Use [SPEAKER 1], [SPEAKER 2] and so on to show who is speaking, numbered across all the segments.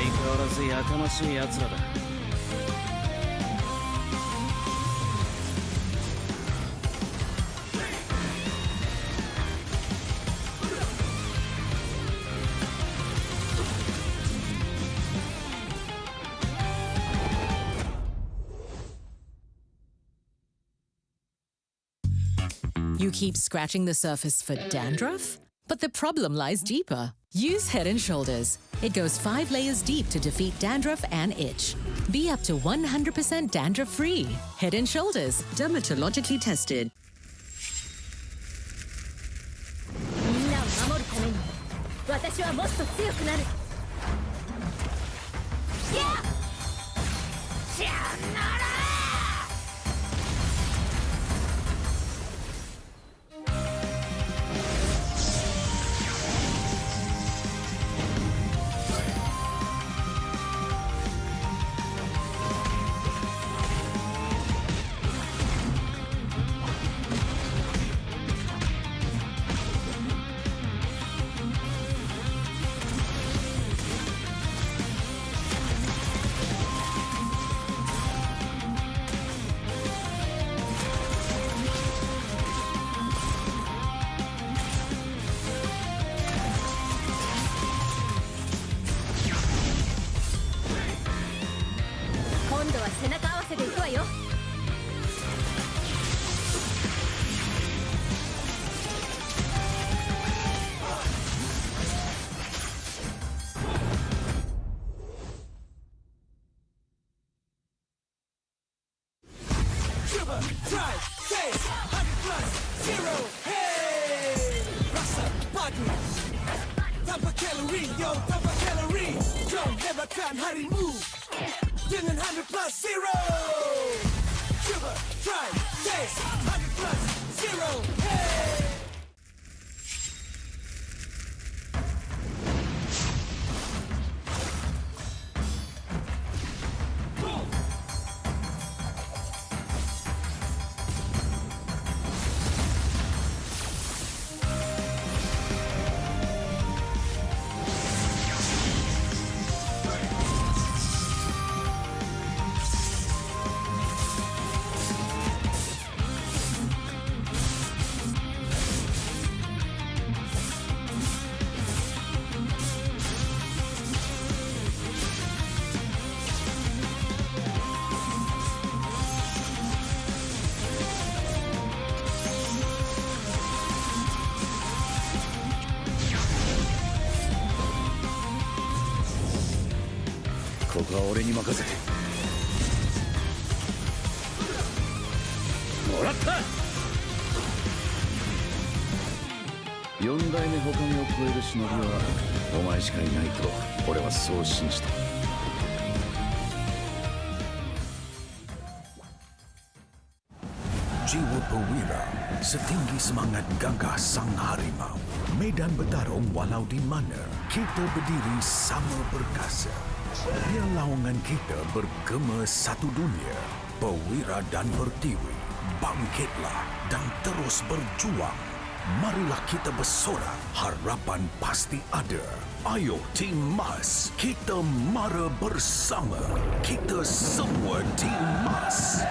[SPEAKER 1] 変わらずやかましい奴らだ。
[SPEAKER 2] You keep scratching the surface for dandruff? But the problem lies deeper. Use Head & Shoulders. It goes 5 layers deep to defeat dandruff and itch. Be up to 100% dandruff-free. Head & Shoulders. Dermatologically tested.
[SPEAKER 3] みんなを守るために私はもっと強くなる。やっしゃなら今度は背中合わせでいくわよ。
[SPEAKER 4] Dengan 100 plus zero. Coba, try, taste. 100 plus zero. Hey.
[SPEAKER 1] ここは俺に任せて。もらった。4代目他目を超える忍びはお前しかいないと俺はそう信じた。
[SPEAKER 5] Jiwa perwira, setinggi semangat gagah sang harimau. Medan bertarung walau di mana, kita berdiri sama perkasa. Biar lawangan kita bergema satu dunia. Perwira dan pertiwi, bangkitlah dan terus berjuang. Marilah kita bersorak, harapan pasti ada. Ayo Tim Mas, kita mara bersama. Kita semua Tim Mas.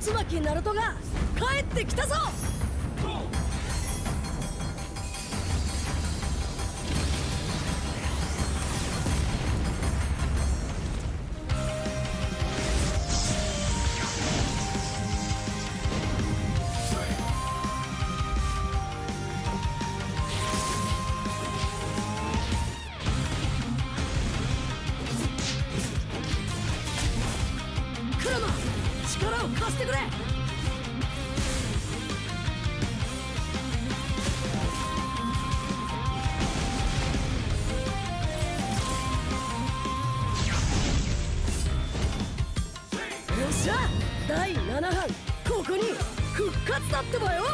[SPEAKER 3] 渦巻きナルトが帰ってきたぞ。クラマ力を貸してくれ。よっしゃ第7班ここに復活だってばよ。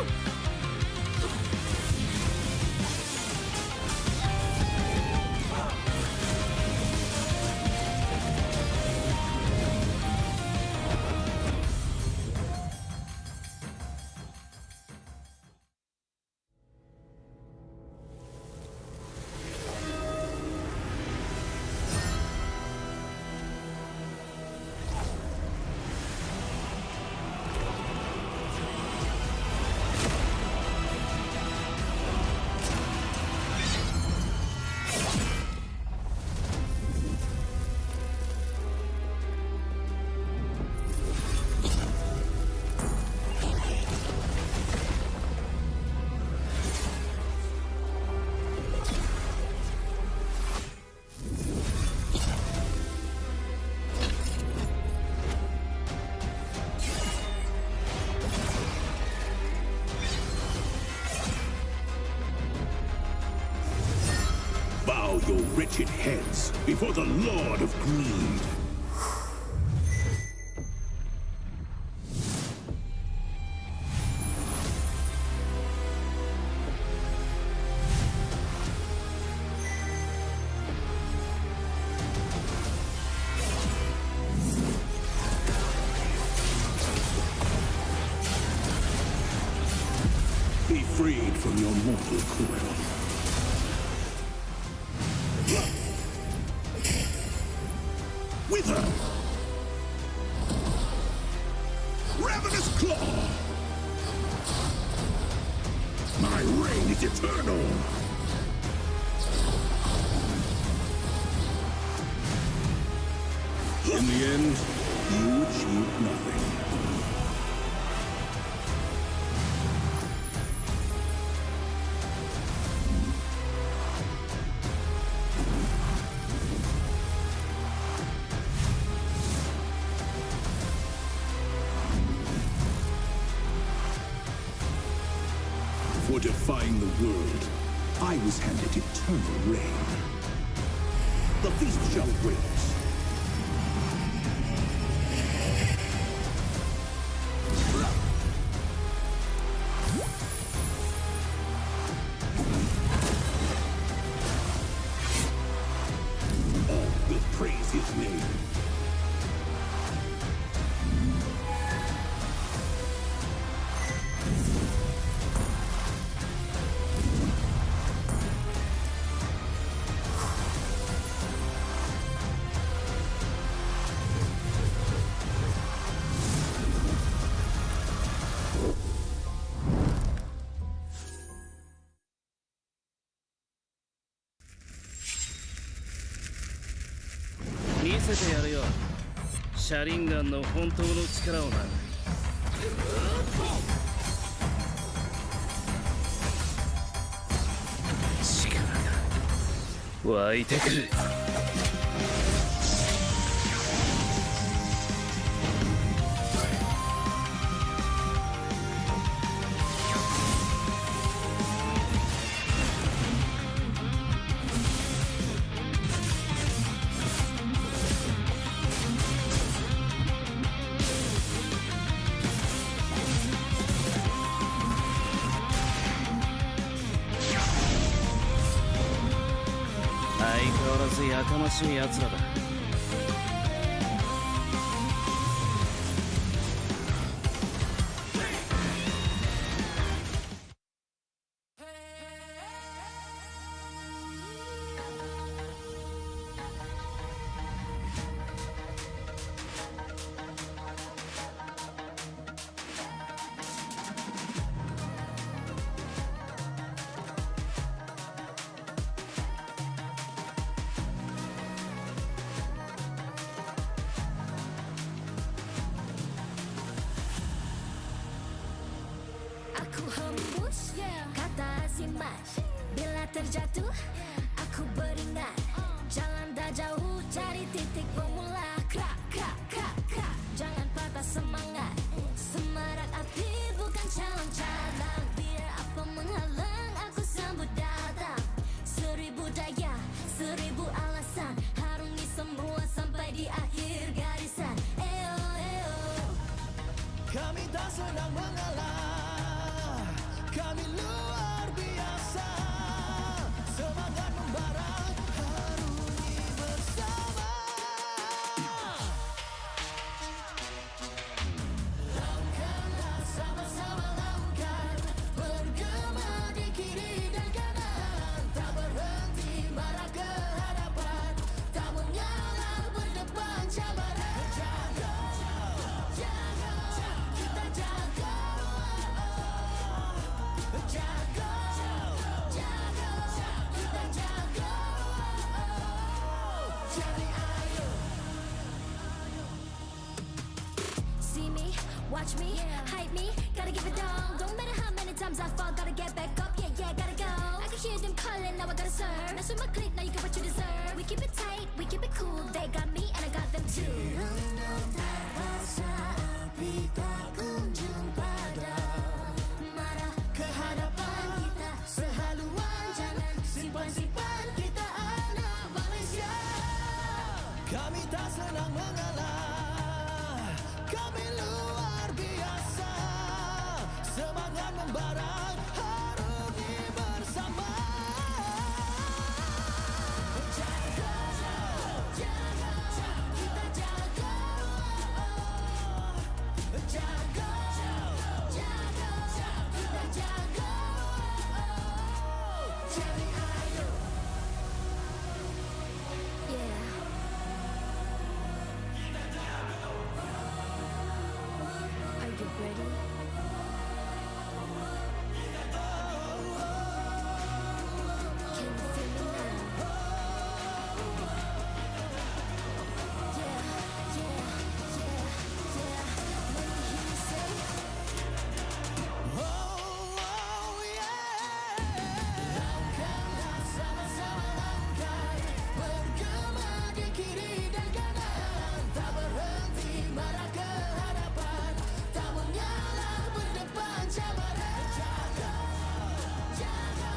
[SPEAKER 5] Bow your wretched heads before the Lord of Greed. Be freed from your mortal coil. Wither! Ravenous Claw! My reign is eternal! In the end, you achieved nothing. For defying the world, I was handed eternal reign. The feast shall wait. All will praise his name.
[SPEAKER 6] 見せてやるよ。シャリンガンの本当の力をな。力が湧いてくる。相変わらずやかましい奴らだ。
[SPEAKER 3] hembus kata si Mas. Bila terjatuh aku beringat. Jalan dah jauh cari titik bermula. Krak, krak, krak, krak. Jangan patah semangat. Semarak api bukan calon cadangan. Biar apa menghalang aku sambut datang. 1000 daya, 1000 alasan. Harungi semua sampai di akhir garisan. Eo, eo.
[SPEAKER 4] Kami tak senang mengalah, kami luar biasa. Semangat membara, harungi bersama. Langkahlah sama-sama langkah, bergema di kiri dan kanan. Tak berhenti marah ke hadapan, tak mengalah berdepan cabaran. Jaga, jaga, kita jaga. Jaga, jaga, kita jaga. Jadi ayo.
[SPEAKER 3] See me, watch me, hype me, gotta give it all. Don't matter how many times I fall, gotta get back up. Yeah, yeah, gotta go. I can hear them calling, now I gotta serve. Mess with my clique, now you get what you deserve. We keep it tight, we keep it cool. They got me and I got them too. Rasa api tak kunjung padam. Marah ke hadapan kita sehaluan. Jangan simpan-simpan, kita anak Malaysia.
[SPEAKER 4] Kami tak senang mengalah, kami luar biasa. Semangat membara, harungi bersama. Jaga, jaga, kita jaga. Jaga, jaga, kita jaga. Jadi ayo.
[SPEAKER 3] Yeah. Are you ready? Can you feel me now? Yeah, yeah, yeah, yeah. Let me hear you say.
[SPEAKER 4] Oh, yeah. Langkahlah sama-sama langkah, bergema di kiri dan kanan. Tak berhenti marah ke hadapan, tak mengalah berdepan cabaran. Jaga, jaga,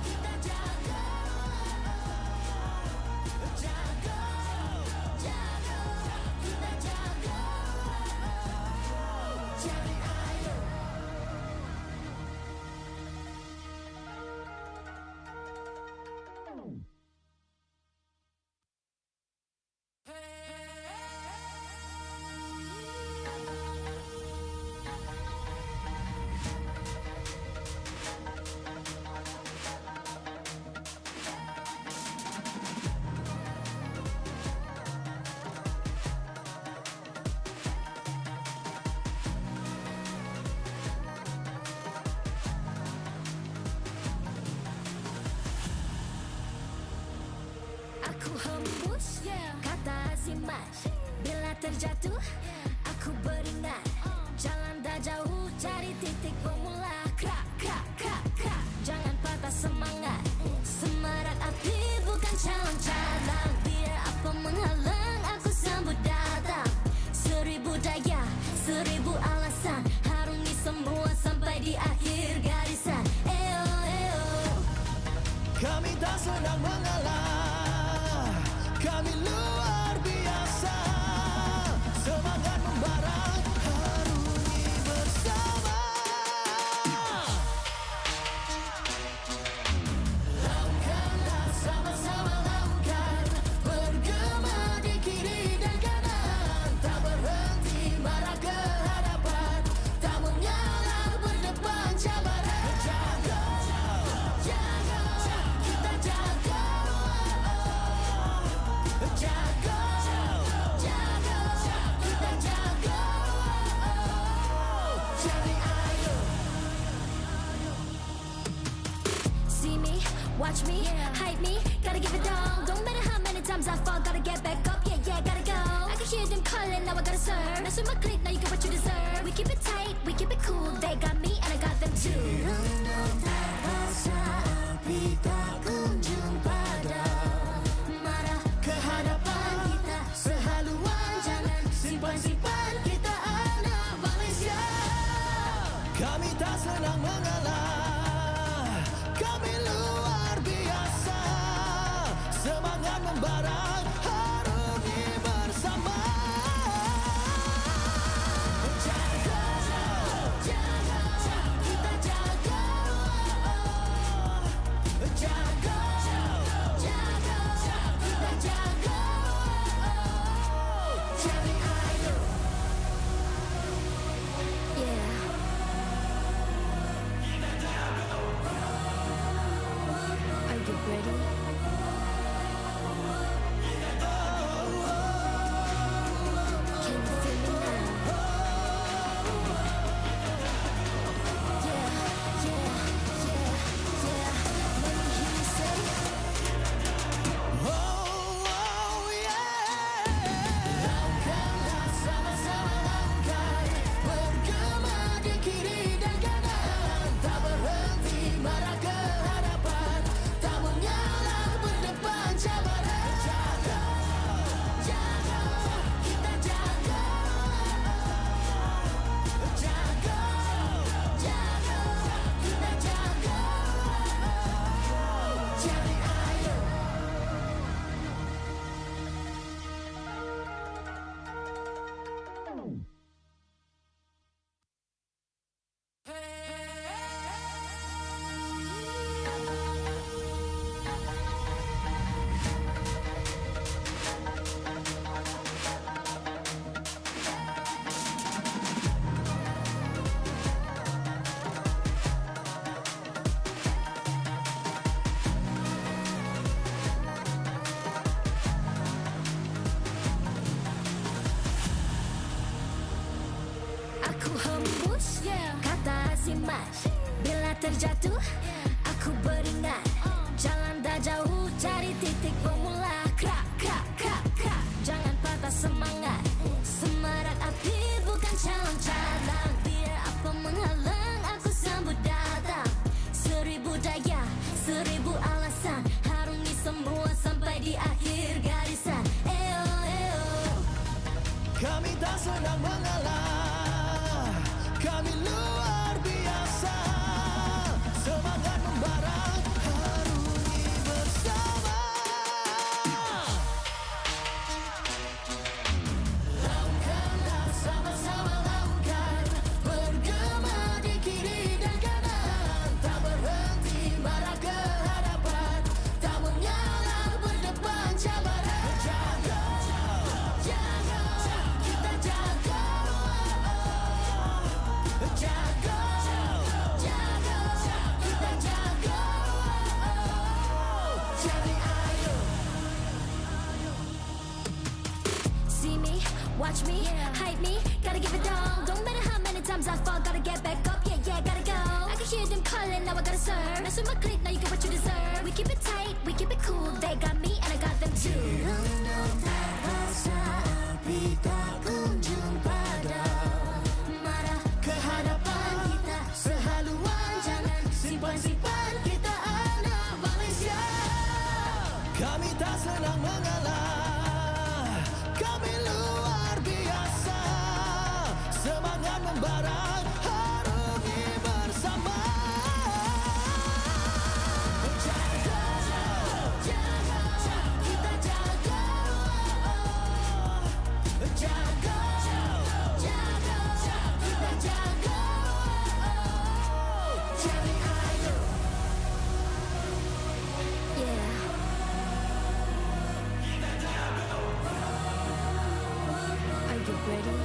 [SPEAKER 4] kita jaga. Jaga, jaga, kita jaga. Jadi ayo.
[SPEAKER 3] Aku hembus kata si Mas. Bila terjatuh aku beringat. Jalan dah jauh cari titik bermula. Krak, krak, krak, krak. Jangan patah semangat. Semarak api bukan calon cadangan. Biar apa menghalang aku sambut datang. 1000 daya, 1000 alasan. Harungi semua sampai di akhir garisan. Eo, eo.
[SPEAKER 4] Kami tak senang mengalah, kami luar biasa. Semangat membara, harungi bersama. Langkahlah sama-sama langkah, bergema di kiri dan kanan. Tak berhenti marah ke hadapan, tak mengalah berdepan cabaran. Jaga, jaga, kita jaga. Jaga, jaga, kita jaga. Jadi ayo.
[SPEAKER 3] See me, watch me, hype me, gotta give it all. Don't matter how many times I fall, gotta get back up. Yeah, yeah, gotta go. I can hear them calling, now I gotta serve. Mess with my clique, now you get what you deserve. We keep it tight, we keep it cool. They got me and I I got them too. Renung tak rasa api tak kunjung padam. Marah ke hadapan kita sehaluan, jangan simpan-simpan kita anak Malaysia.
[SPEAKER 4] Kami tak senang mengalah, kami luar biasa. Semangat membara, harungi bersama.
[SPEAKER 3] Jaga, jaga, kita jaga. Jaga, jaga, kita jaga. Jadi idol. Yeah. Are you ready? Can you feel me now? Yeah, yeah, yeah, yeah. Let me hear you say.
[SPEAKER 4] Oh yeah. Langkahlah sama-sama langkah, bergema di kiri dan kanan, tak berhenti marah ke hadapan, tak mengalah berdepan cabaran. Jaga,
[SPEAKER 3] Jaga, kita jaga. Jaga, jaga, kita jaga. Jadi idol. Aku hembus kata simas. Bila terjatuh aku beringat. Jalan dah jauh, cari titik bermula. Krak, krak, krak, krak. Jangan patah semangat. Semarak api bukan calon cadangan. Biar apa menghalang, aku sambut datang. 1000 daya, 1000 alasan. Harungi semua sampai di akhir garisan. Eo, eo.
[SPEAKER 4] kami tak senang mengalah, kami luar biasa. Semangat membara, harungi bersama. Langkahlah sama-sama langkah, bergema di kiri dan kanan, tak berhenti marah ke hadapan, tak mengalah berdepan cabaran. Jaga, jaga, kita jaga. Jaga, jaga, kita jaga. Jadi idol.
[SPEAKER 3] See me, watch me, hype me, gotta give it all. Don't matter how many times I fall, gotta get back up. Yeah, yeah, gotta go. I can hear them calling, now I gotta serve. Mess with my clique, now you get what you deserve. We keep it tight, we keep it cool. They got me and I got them too. Renung tak rasa api tak kunjung padam. Marah ke hadapan kita sehaluan, jangan simpan-simpan kita anak Malaysia.
[SPEAKER 4] Kami tak senang mengalah, kami luar biasa. Semangat membara, harungi bersama. Jaga, jaga, kita jaga. Jaga, jaga, kita jaga.
[SPEAKER 3] Jadi idol. Yeah. Are you ready?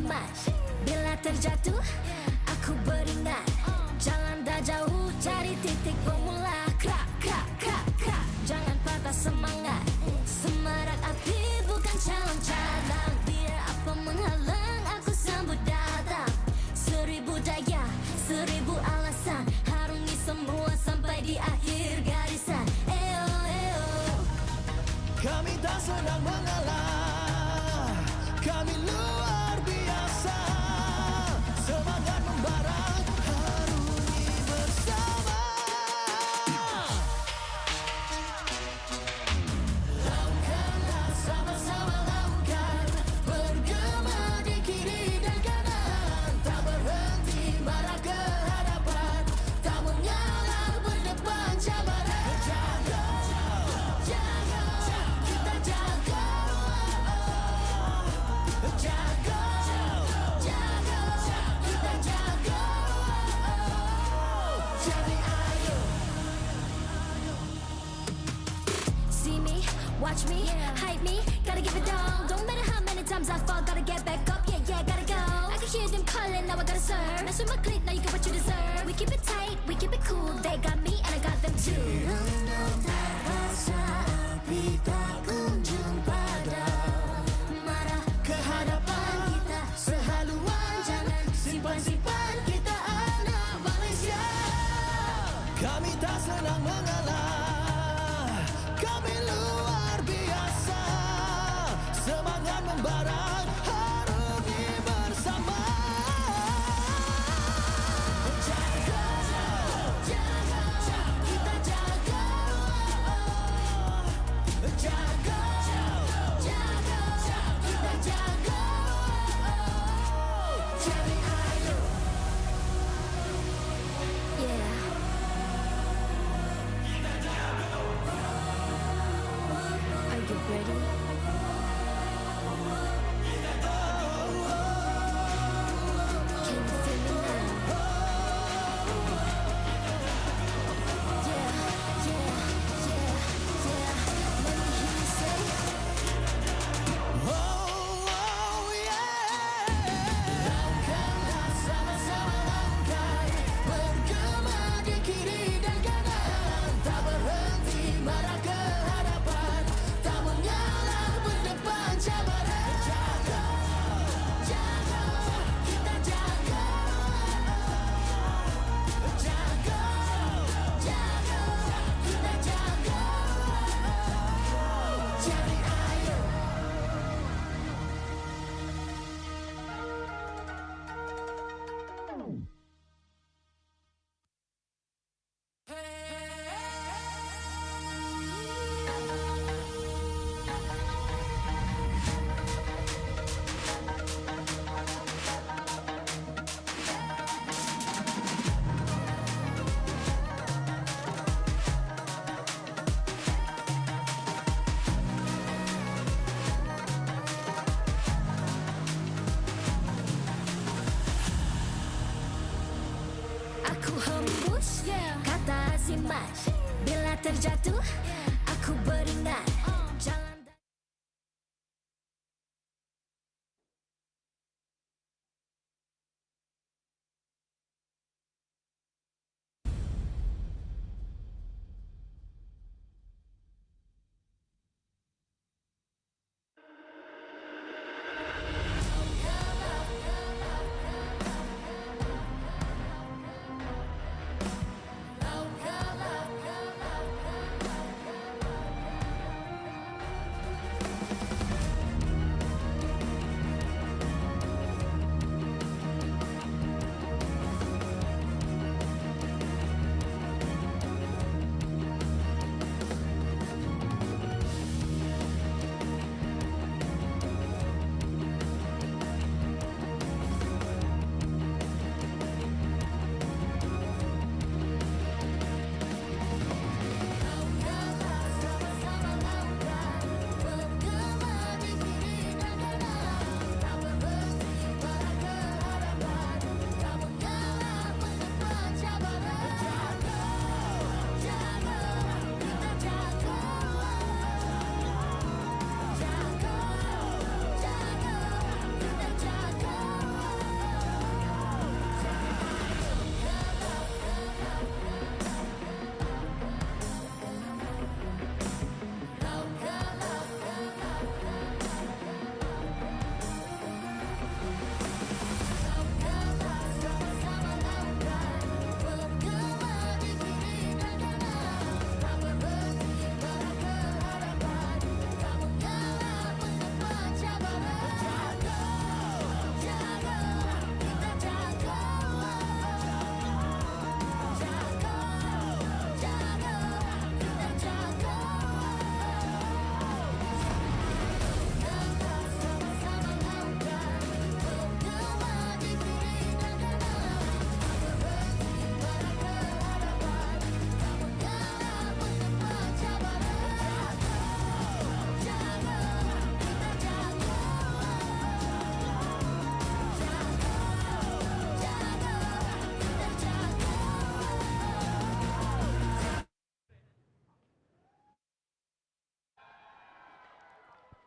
[SPEAKER 3] Mas. Bila terjatuh, aku beringat. Jalan dah jauh, cari titik bermula. Krak, krak, krak, krak. Jangan patah semangat. Semarak api bukan calon cadangan. Biar apa menghalang, aku sambut datang. 1000 daya, 1000 alasan. Harungi semua sampai di akhir garisan. Eo, eo.
[SPEAKER 4] Kami tak senang mengalah, kami luar biasa. Semangat membara, harungi bersama. Lakukanlah sama-sama lakukan, bergema di kiri dan kanan. Tak berhenti marah ke hadapan, tak mengalah berdepan cabaran. Jaga, jaga, kita jaga. Jaga, jaga, kita jaga. Jadi ayo.
[SPEAKER 3] See me, watch me, hype me, gotta give it all. Don't matter how many times I fall, gotta get back up. Yeah, yeah, gotta go. I can hear them calling, now I gotta serve. Mess with my clique, now you get what you deserve. We keep it tight, we keep it cool. They got me and I got them too. Rasa api tak kunjung padam. Marah
[SPEAKER 4] Ke hadapan
[SPEAKER 3] kita,
[SPEAKER 4] sehaluan,
[SPEAKER 3] jangan
[SPEAKER 4] simpan-simpan kita anak Malaysia. Kami tak senang mengalah, kami luar biasa. Semangat membara, harungi bersama. Jaga,
[SPEAKER 3] jaga, kita jaga.
[SPEAKER 4] jaga,
[SPEAKER 3] Jaga, kita jaga. Jadi ayo. Yeah. Are you ready? Can you feel me now? Yeah, yeah, yeah, yeah. Let me hear you say.
[SPEAKER 4] oh yeah. Lakukanlah sama-sama lakukan, bergema di kiri dan kanan. Tak berhenti marah ke hadapan, tak mengalah berdepan cabaran. Jaga,
[SPEAKER 3] Jaga, kita jaga.
[SPEAKER 4] jaga,
[SPEAKER 3] Jaga, kita jaga. Jadi ayo. Aku hembus kata si Mas. Bila terjatuh, aku beringat. Jalan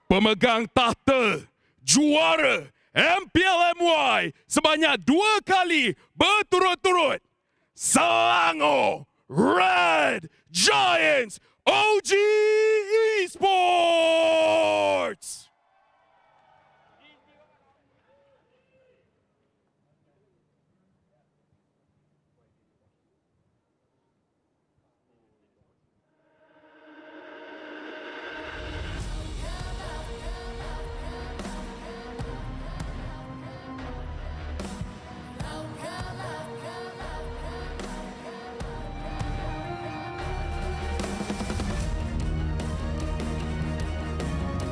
[SPEAKER 7] pemegang tahta juara MPL MY sebanyak 2 kali berturut-turut, Selangor Red Giants OG Esports.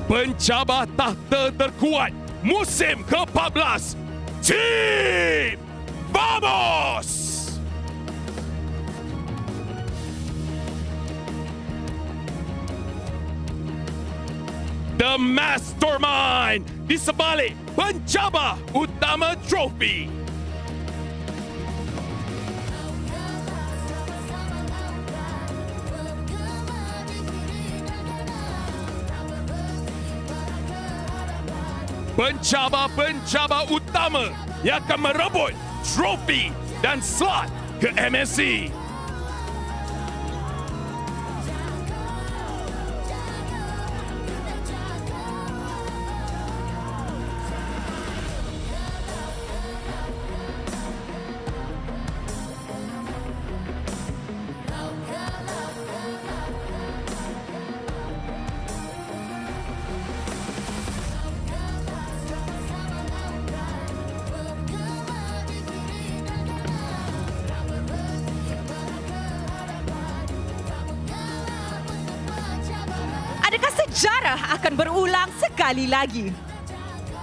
[SPEAKER 7] Pencabar tahta terkuat musim ke-14, Team Vamos! The Mastermind di sebalik pencabar utama trofi. Pencabar-pencabar utama yang akan merebut trofi dan slot ke MSC.
[SPEAKER 8] Adakah sejarah akan berulang sekali lagi?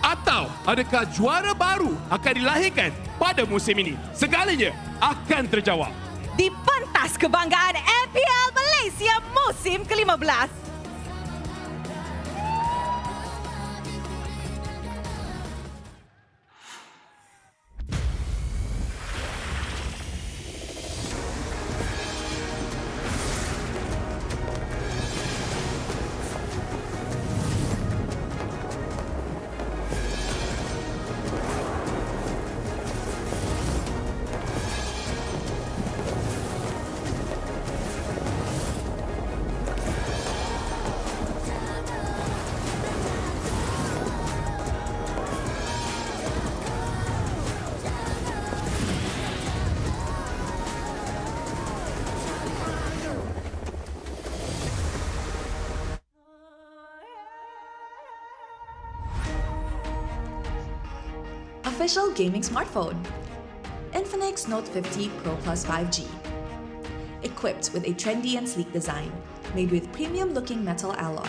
[SPEAKER 7] Atau adakah juara baru akan dilahirkan pada musim ini? Segalanya akan terjawab
[SPEAKER 8] Di pentas kebanggaan MPL Malaysia musim ke-15.
[SPEAKER 9] Official gaming smartphone, Infinix Note 50 Pro Plus 5G. Equipped with a trendy and sleek design, made with premium-looking metal alloy.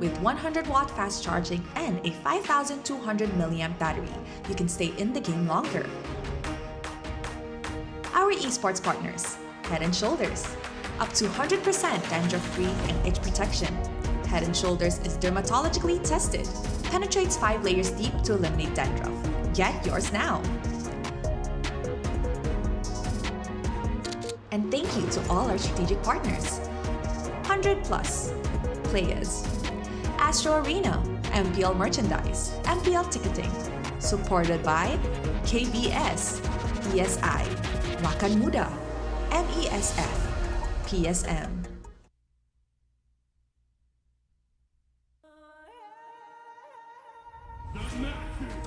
[SPEAKER 9] With 100-watt fast charging and a 5,200 mAh battery, you can stay in the game longer. Our esports partners, Head & Shoulders, up to 100% dandruff-free and itch protection. Head & Shoulders is dermatologically tested, penetrates 5 layers deep to eliminate dandruff. Get yours now. And thank you to all our strategic partners. 100 Plus, Players, Astro Arena, MPL Merchandise, MPL Ticketing. Supported by KBS, ESI, Makan Muda, MESF, PSM.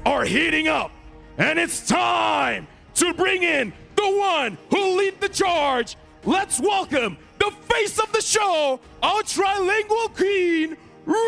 [SPEAKER 7] Are heating up, and it's time to bring in the one who'll lead the charge. Let's welcome the face of the show, our trilingual queen, Rose!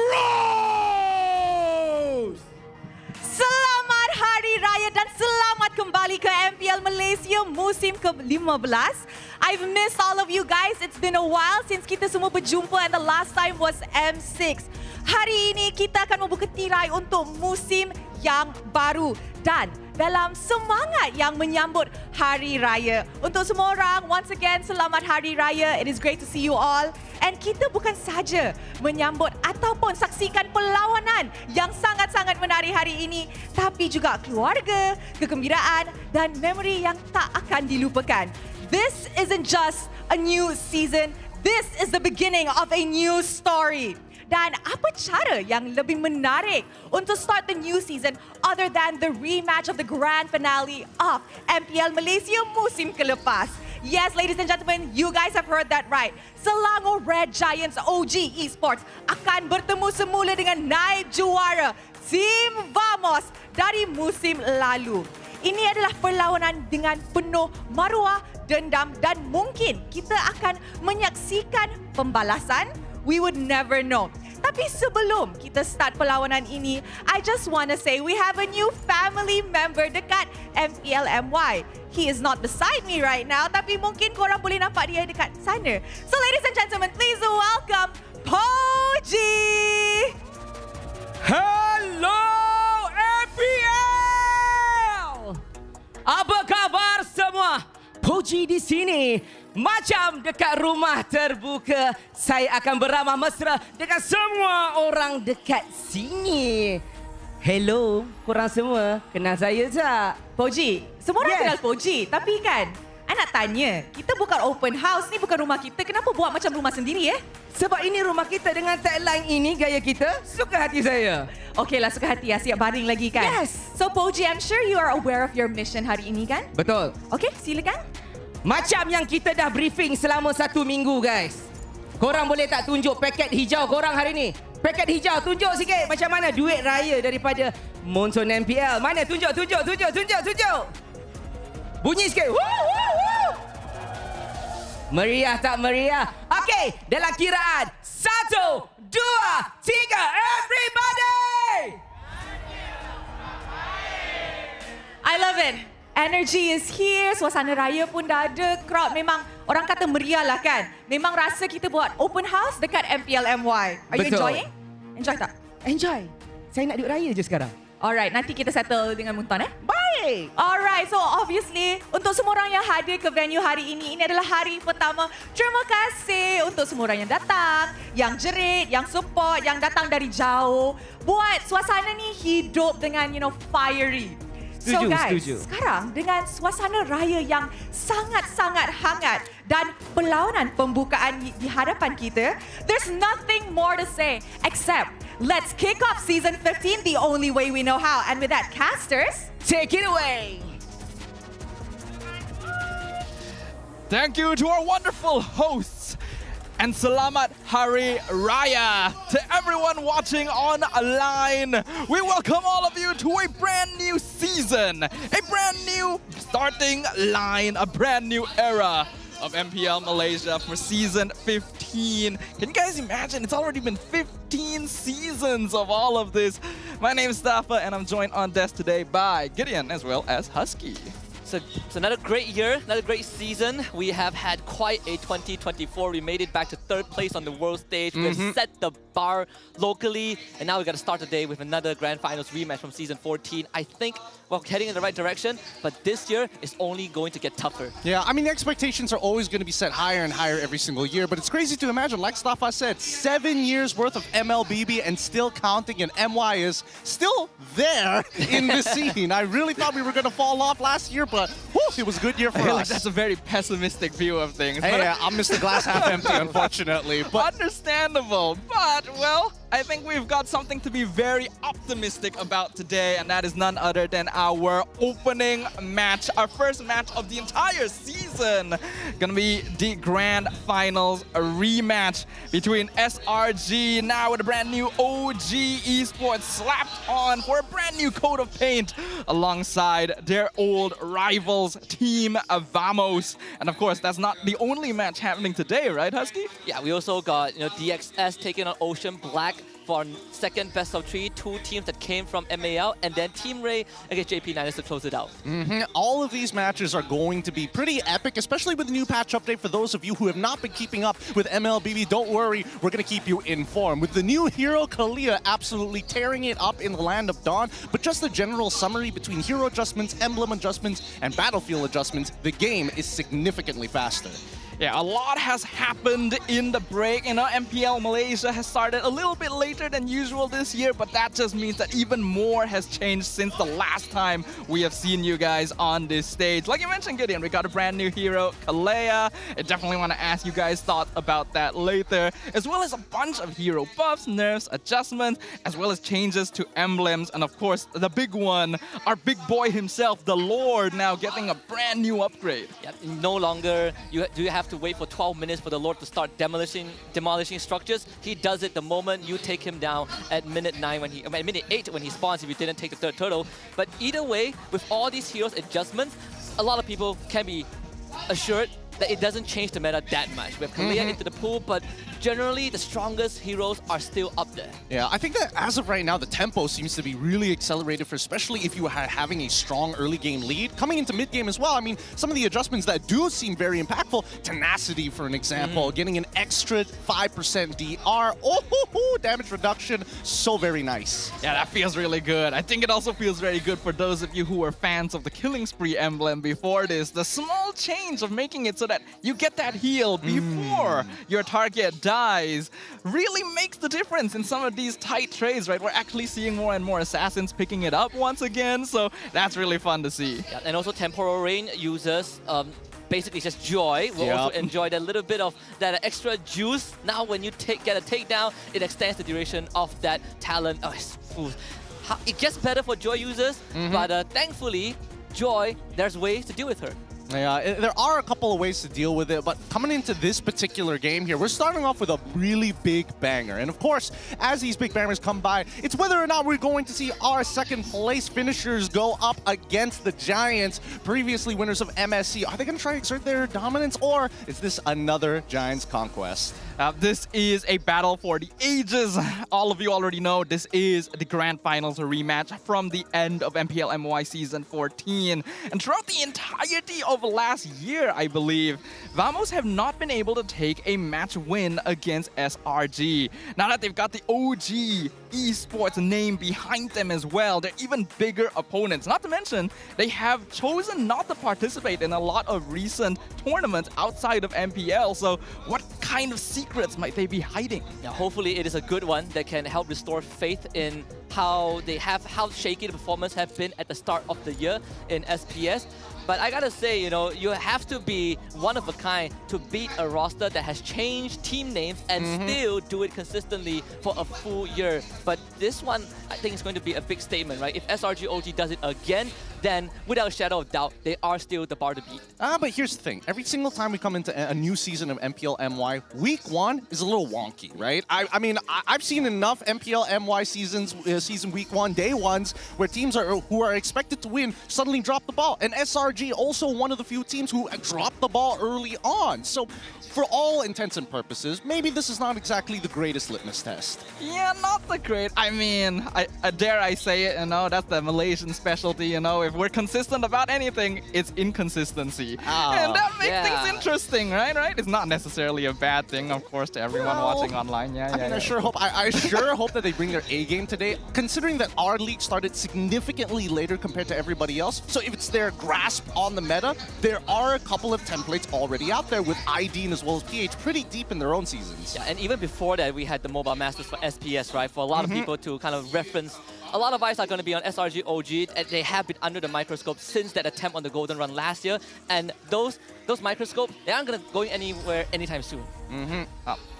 [SPEAKER 8] Selamat Hari Raya dan selamat kembali ke MPL Malaysia musim ke-15. I've missed all of you guys. It's been a while since kita semua berjumpa and the last time was M6. Hari ini kita akan membuka tirai untuk musim yang baru dan dalam semangat yang menyambut Hari Raya. Untuk semua orang, once again, selamat Hari Raya. It is great to see you all. And kita bukan sahaja menyambut ataupun saksikan perlawanan yang sangat-sangat menarik hari ini, tapi juga keluarga, kegembiraan dan memori yang tak akan dilupakan. This isn't just a new season. This is the beginning of a new story. Dan apa cara yang lebih menarik untuk start the new season other than the rematch of the grand finale of MPL Malaysia musim kelepas? Yes, ladies and gentlemen, you guys have heard that right. Selangor Red Giants OG Esports akan bertemu semula dengan naib juara Tim Vamos dari musim lalu. Ini adalah perlawanan dengan penuh maruah, dendam dan mungkin kita akan menyaksikan pembalasan. We would never know. Tapi sebelum kita start perlawanan ini, I just want to say we have a new family member dekat MPL MY. He is not beside me right now, tapi mungkin korang boleh nampak dia dekat sana. So ladies and gentlemen, please welcome Poji!
[SPEAKER 10] Hello MPL! Apa khabar semua? Poji di sini. Macam dekat rumah terbuka, saya akan beramah mesra dengan semua orang dekat sini. Hello, korang semua. Kenal saya tak?
[SPEAKER 8] Poji, semua orang kenal Poji. Tapi kan, I nak tanya, kita bukan open house, ni bukan rumah kita. Kenapa buat macam rumah sendiri
[SPEAKER 10] Sebab ini rumah kita dengan tagline ini, gaya kita, suka hati saya.
[SPEAKER 8] Okeylah, suka hati siap baring lagi kan?
[SPEAKER 10] Yes.
[SPEAKER 8] So Poji, I'm sure you are aware of your mission hari ini kan?
[SPEAKER 10] Betul.
[SPEAKER 8] Okey, silakan.
[SPEAKER 10] Macam yang kita dah briefing selama 1 minggu, guys. Korang boleh tak tunjuk paket hijau korang hari ni? Paket hijau, tunjuk sikit macam mana duit raya daripada Monson MPL. Mana? Tunjuk. Bunyi sikit. Woo, woo, woo. Meriah tak meriah? Okey, dalam kiraan 1, 2, 3, everybody!
[SPEAKER 8] I love it. Energy is here, suasana raya pun dah ada, crowd memang orang kata meriah lah kan. Memang rasa kita buat open house dekat MPL MY. Are you enjoying? Enjoy tak?
[SPEAKER 10] Enjoy. Saya nak duit raya je sekarang.
[SPEAKER 8] Alright, nanti kita settle dengan Munton
[SPEAKER 10] Baik.
[SPEAKER 8] Alright, so obviously untuk semua orang yang hadir ke venue hari ini adalah hari pertama. Terima kasih untuk semua orang yang datang, yang jerit, yang support, yang datang dari jauh. Buat suasana ni hidup dengan, fiery. So guys, sekarang dengan suasana raya yang sangat-sangat hangat dan perlawanan pembukaan di hadapan kita, there's nothing more to say except let's kick off season 15 the only way we know how. And with that, casters,
[SPEAKER 10] take it away.
[SPEAKER 11] Thank you to our wonderful hosts. And Selamat Hari Raya to everyone watching online. We welcome all of you to a brand new season, a brand new starting line, a brand new era of MPL Malaysia for season 15. Can you guys imagine? It's already been 15 seasons of all of this. My name is Stafa and I'm joined on desk today by Gideon as well as Husky.
[SPEAKER 12] So another great year, another great season. We have had quite a 2024. We made it back to 3rd place on the world stage. We've set the bar locally, and now we got to start the day with another Grand Finals rematch from season 14. I think we're heading in the right direction, but this year is only going to get tougher.
[SPEAKER 13] Yeah, I mean, the expectations are always going to be set higher and higher every single year, but it's crazy to imagine, like Stafa said, 7 years worth of MLBB and still counting, and MY is still there in the scene. I really thought we were going to fall off last year, but whew, it was a good year for us.
[SPEAKER 11] That's a very pessimistic view of things.
[SPEAKER 13] Hey, I'm Mr. Glass half empty, unfortunately. But
[SPEAKER 11] understandable. But, well, I think we've got something to be very optimistic about today, and that is none other than our opening match, our first match of the entire season. Gonna be the Grand Finals, a rematch between SRG, now with a brand new OG Esports slapped on for a brand new coat of paint alongside their old rivals, Team Vamos. And of course, that's not the only match happening today, right, Husky?
[SPEAKER 12] Yeah, we also got DXS taking on Ocean Black for our second best of 3, 2 teams that came from MAL, and then Team Ray against JP9 to close it out.
[SPEAKER 13] All of these matches are going to be pretty epic, especially with the new patch update. For those of you who have not been keeping up with MLBB, don't worry, we're going to keep you informed. With the new hero, Kalia, absolutely tearing it up in the Land of Dawn, but just a general summary between hero adjustments, emblem adjustments, and battlefield adjustments, the game is significantly faster.
[SPEAKER 11] Yeah, a lot has happened in the break. You know, MPL Malaysia has started a little bit later than usual this year, but that just means that even more has changed since the last time we have seen you guys on this stage. Like you mentioned, Gideon, we got a brand new hero, Kalea. I definitely want to ask you guys' thoughts about that later, as well as a bunch of hero buffs, nerfs, adjustments, as well as changes to emblems, and of course, the big one, our big boy himself, the Lord, now getting a brand new upgrade.
[SPEAKER 12] Yep, no longer do you have to wait for 12 minutes for the Lord to start demolishing structures. He does it the moment you take him down at minute 8 when he spawns if you didn't take the third turtle. But either way, with all these heroes adjustments, a lot of people can be assured that it doesn't change the meta that much. We have Kalea into the pool, but generally the strongest heroes are still up there.
[SPEAKER 13] Yeah, I think that as of right now, the tempo seems to be really accelerated, for especially if you are having a strong early game lead. Coming into mid game as well, I mean, some of the adjustments that do seem very impactful, tenacity for an example, getting an extra 5% DR, damage reduction, so very nice.
[SPEAKER 11] Yeah, that feels really good. I think it also feels very good for those of you who were fans of the Killing Spree emblem before this. The small change of making it so that you get that heal before your target dies really makes the difference in some of these tight trades, right? We're actually seeing more and more assassins picking it up once again, so that's really fun to see.
[SPEAKER 12] Yeah, and also Temporal Rain users basically just joy. We'll also enjoy that little bit of that extra juice. Now when you get a takedown, it extends the duration of that talent. It gets better for Joy users, but thankfully, Joy, there's ways to deal with her.
[SPEAKER 13] Yeah, there are a couple of ways to deal with it, but coming into this particular game here, we're starting off with a really big banger. And of course, as these big bangers come by, it's whether or not we're going to see our second place finishers go up against the Giants, previously winners of MSC. Are they going to try to exert their dominance, or is this another Giants conquest?
[SPEAKER 11] This is a battle for the ages. All of you already know this is the Grand Finals rematch from the end of MPL MY Season 14. And throughout the entirety of last year, I believe, Vamos have not been able to take a match win against SRG. Now that they've got the OG esports name behind them as well, they're even bigger opponents. Not to mention, they have chosen not to participate in a lot of recent tournaments outside of MPL. So what kind of secrets might they be hiding?
[SPEAKER 12] Yeah, hopefully it is a good one that can help restore faith in how shaky the performance have been at the start of the year in SPS. But I gotta say, you know, you have to be one of a kind to beat a roster that has changed team names and still do it consistently for a full year. But this one, I think, is going to be a big statement, right? If SRG OG does it again, then without a shadow of doubt, they are still the bar to beat.
[SPEAKER 13] But here's the thing. Every single time we come into a new season of MPL MY, week one is a little wonky, right? I mean, I've seen enough MPL MY seasons, season week one, day ones, where teams who are expected to win suddenly drop the ball. And SRG also one of the few teams who dropped the ball early on. So for all intents and purposes, maybe this is not exactly the greatest litmus test.
[SPEAKER 11] Yeah, not the great. I mean, dare I say it, you know, that's the Malaysian specialty, you know. If we're consistent about anything, it's inconsistency. And that makes things interesting, right? It's not necessarily a bad thing, of course, to everyone watching online. I sure hope that they bring their A game today, considering that our league started significantly later compared to everybody else. So if it's their grasp on the meta, there are a couple of templates already out there with ID as well as PH pretty deep in their own seasons.
[SPEAKER 12] Yeah, and even before that, we had the Mobile Masters for SPS, right? For a lot of people to kind of reference. A lot of eyes are going to be on SRG OG, and they have been under the microscope since that attempt on the Golden Run last year. And those microscopes, they aren't going to go anywhere anytime soon.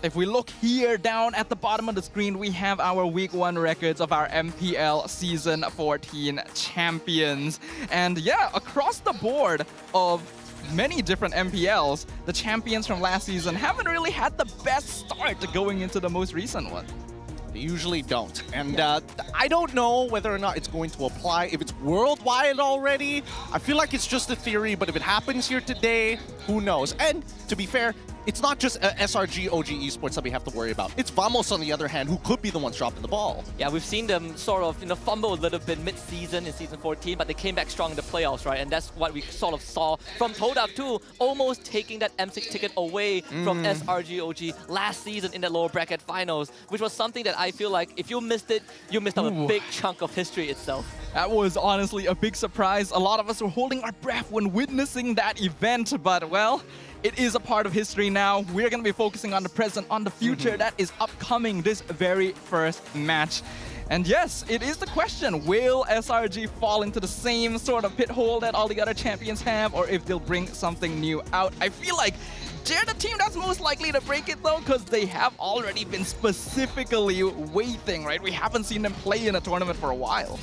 [SPEAKER 11] If we look here down at the bottom of the screen, we have our week one records of our MPL Season 14 champions. And yeah, across the board of many different MPLs, the champions from last season haven't really had the best start going into the most recent one.
[SPEAKER 13] They usually don't. And I don't know whether or not it's going to apply. If it's worldwide already, I feel like it's just a theory, but if it happens here today, who knows? And to be fair, it's not just SRG OG esports that we have to worry about. It's Vamos, on the other hand, who could be the ones dropping the ball.
[SPEAKER 12] Yeah, we've seen them sort of, fumble a little bit mid-season in Season 14, but they came back strong in the playoffs, right? And that's what we sort of saw from Todak too, almost taking that M6 ticket away from SRG OG last season in the lower bracket finals, which was something that I feel like if you missed it, you missed out a big chunk of history itself.
[SPEAKER 11] That was honestly a big surprise. A lot of us were holding our breath when witnessing that event, but well, it is a part of history now. We're going to be focusing on the present, on the future that is upcoming, this very first match. And yes, it is the question, will SRG fall into the same sort of pit hole that all the other champions have, or if they'll bring something new out? I feel like they're the team that's most likely to break it though, because they have already been specifically waiting, right? We haven't seen them play in a tournament for a while.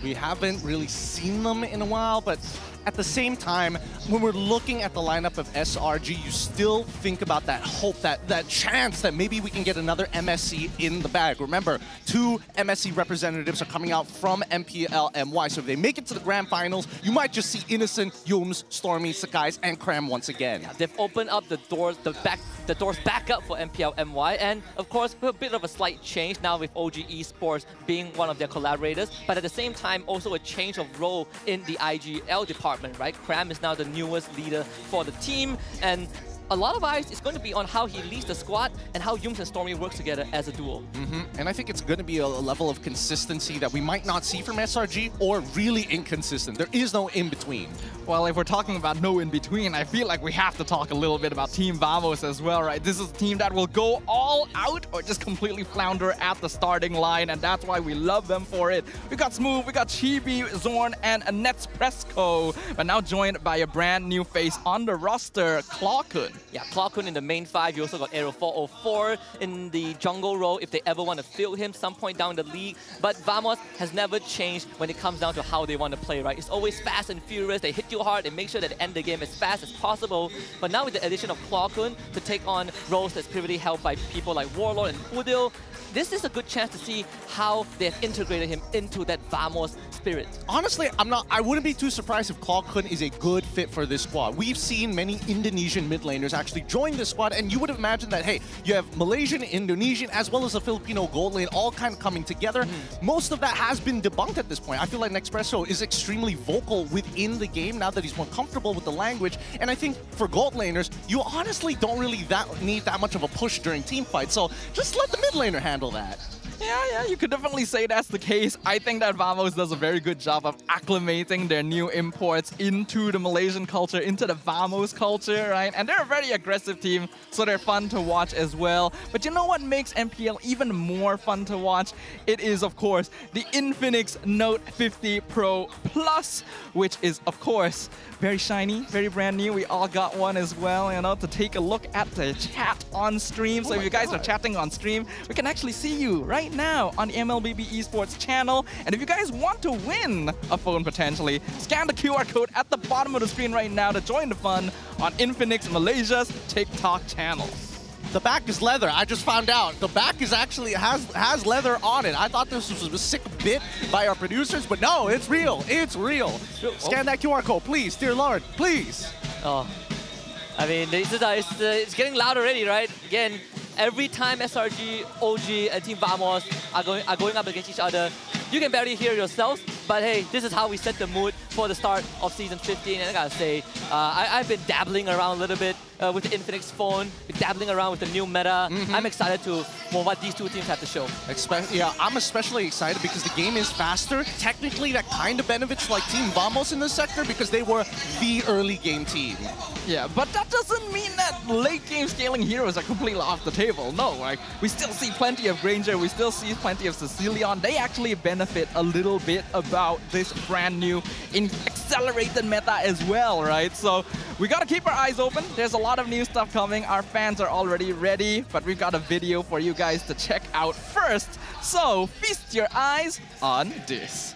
[SPEAKER 13] We haven't really seen them in a while, but at the same time, when we're looking at the lineup of SRG, you still think about that hope, that chance that maybe we can get another MSC in the bag. Remember, 2 MSC representatives are coming out from MPL MY, so if they make it to the grand finals, you might just see Innocent, Yums, Stormy, Sakai's, and Krem once again.
[SPEAKER 12] Yeah, they've opened up the doors, the doors back up for MPL MY, and of course, with a bit of a slight change now with OG Esports being one of their collaborators, but at the same time, also a change of role in the IGL department. Right, Kram is now the newest leader for the team, and a lot of eyes is going to be on how he leads the squad and how Yums and Stormy work together as a duo.
[SPEAKER 13] And I think it's going to be a level of consistency that we might not see from SRG, or really inconsistent. There is no in-between.
[SPEAKER 11] Well, if we're talking about no in-between, I feel like we have to talk a little bit about Team Vamos as well, right? This is a team that will go all out or just completely flounder at the starting line, and that's why we love them for it. We got Smooth, we got Chibi, Zorn, and Nets Presco, but now joined by a brand new face on the roster, Clawkun.
[SPEAKER 12] Yeah, Clawkun in the main 5. You also got Aero 404 in the jungle role if they ever want to field him some point down the league. But Vamos has never changed when it comes down to how they want to play, right? It's always fast and furious. They hit you hard. They make sure that they end the game as fast as possible. But now with the addition of Clawkun to take on roles that's previously held by people like Warlord and Udil, this is a good chance to see how they've integrated him into that Vamos spirit.
[SPEAKER 13] Honestly, I wouldn't be too surprised if Clawkun is a good fit for this squad. We've seen many Indonesian mid laners actually join this squad, and you would have imagined that, hey, you have Malaysian, Indonesian, as well as a Filipino gold lane all kind of coming together. Most of that has been debunked at this point. I feel like Nexpresso is extremely vocal within the game now that he's more comfortable with the language, and I think for gold laners, you honestly don't really need that much of a push during team fights, so just let the mid laner handle that.
[SPEAKER 11] Yeah, you could definitely say that's the case. I think that Vamos does a very good job of acclimating their new imports into the Malaysian culture, into the Vamos culture, right? And they're a very aggressive team, so they're fun to watch as well. But you know what makes MPL even more fun to watch? It is, of course, the Infinix Note 50 Pro Plus, which is, of course, very shiny, very brand new. We all got one as well, you know, to take a look at the chat on stream. So if you guys are chatting on stream, we can actually see you right now on the MLBB Esports channel. And if you guys want to win a phone potentially, scan the QR code at the bottom of the screen right now to join the fun on Infinix Malaysia's TikTok channel.
[SPEAKER 13] The back is leather. I just found out. The back is actually has leather on it. I thought this was a sick bit by our producers, but no, it's real. It's real. Scan that QR code, please, dear Lord, please.
[SPEAKER 12] Oh, I mean, it's getting loud already, right? Again, every time SRG, OG, and Team Vamos are going up against each other, you can barely hear yourselves, but hey, this is how we set the mood for the start of Season 15, and I gotta say, I've been dabbling around a little bit with the Infinix phone, dabbling around with the new meta. I'm excited to what these two teams have to show.
[SPEAKER 13] Yeah, I'm especially excited because the game is faster. Technically, that kind of benefits like Team Vamos in this sector because they were the early game team.
[SPEAKER 11] Yeah, but that doesn't mean that late game scaling heroes are completely off the table. No, like we still see plenty of Granger, we still see plenty of Cecilion. They actually benefit a little bit about this brand new accelerated meta as well, right? So we gotta keep our eyes open. There's a lot of new stuff coming. Our fans are already ready, but we've got a video for you guys to check out first. So feast your eyes on this.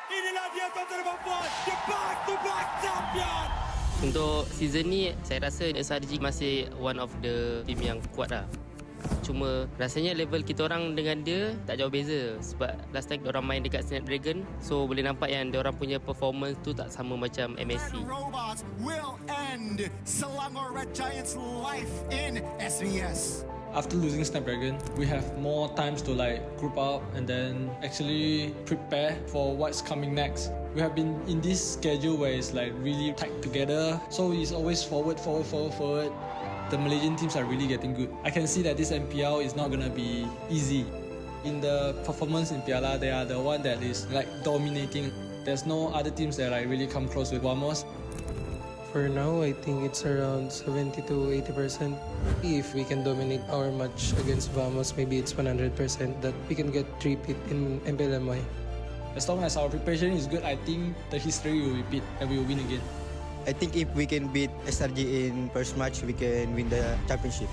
[SPEAKER 4] Inilah dia tuan-tuan dan puan, the back-to-back champion.
[SPEAKER 14] Untuk season ni, saya rasa SRG masih one of the team yang kuat lah. Cuma rasanya level kita orang dengan dia tak jauh beza. Sebab last time diorang main dekat Snapdragon, so boleh nampak yang diorang punya performance tu tak sama macam MSC.
[SPEAKER 4] Robots will end Selangor Red Giants' life in SBS.
[SPEAKER 15] After losing Snapdragon, we have more times to group up and then actually prepare for what's coming next. We have been in this schedule where it's really tight together, so it's always forward. The Malaysian teams are really getting good. I can see that this MPL is not gonna be easy. In the performance in Piala, they are the one that is like dominating. There's no other teams that like really come close with Vamos.
[SPEAKER 16] For now, I think it's around 70 to 80%. If we can dominate our match against Vamos, maybe it's 100% that we can get repeat in MPL MY.
[SPEAKER 15] As long as our preparation is good, I think the history will repeat and we will win again.
[SPEAKER 17] I think if we can beat SRG in first match, we can win the championship.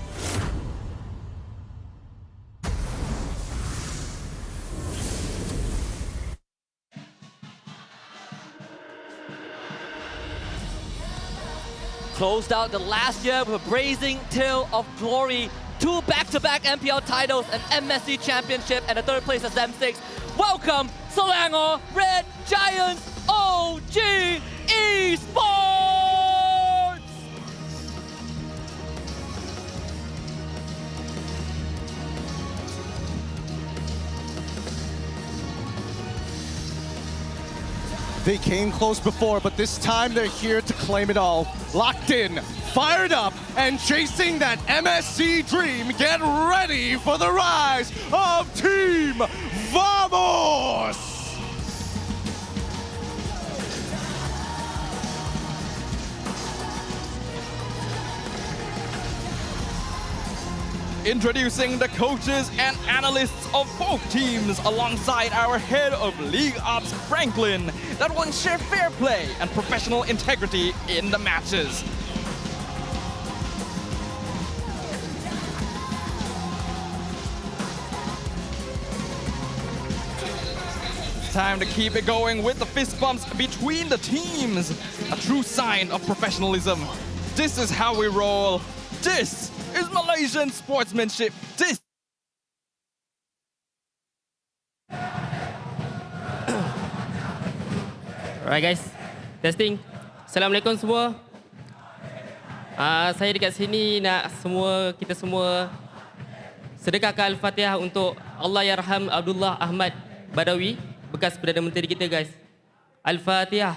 [SPEAKER 12] Closed out the last year with a blazing tale of glory. 2 back-to-back MPL titles, an MSC championship, and a third place as M6. Welcome, Selangor Red Giants OG Esports!
[SPEAKER 13] They came close before, but this time they're here to claim it all. Locked in, fired up, and chasing that MSC dream. Get ready for the rise of Team Vamos!
[SPEAKER 11] Introducing the coaches and analysts of both teams alongside our head of League Ops, Franklin, that will ensure fair play and professional integrity in the matches. Time to keep it going with the fist bumps between the teams. A true sign of professionalism. This is how we roll. This is Malaysian sportsmanship. This.
[SPEAKER 14] Alright guys, testing. Assalamualaikum semua. Saya dekat sini nak kita semua sedekahkan Al-Fatihah untuk Allahyarham Abdullah Ahmad Badawi, bekas Perdana Menteri kita guys. Al-Fatihah.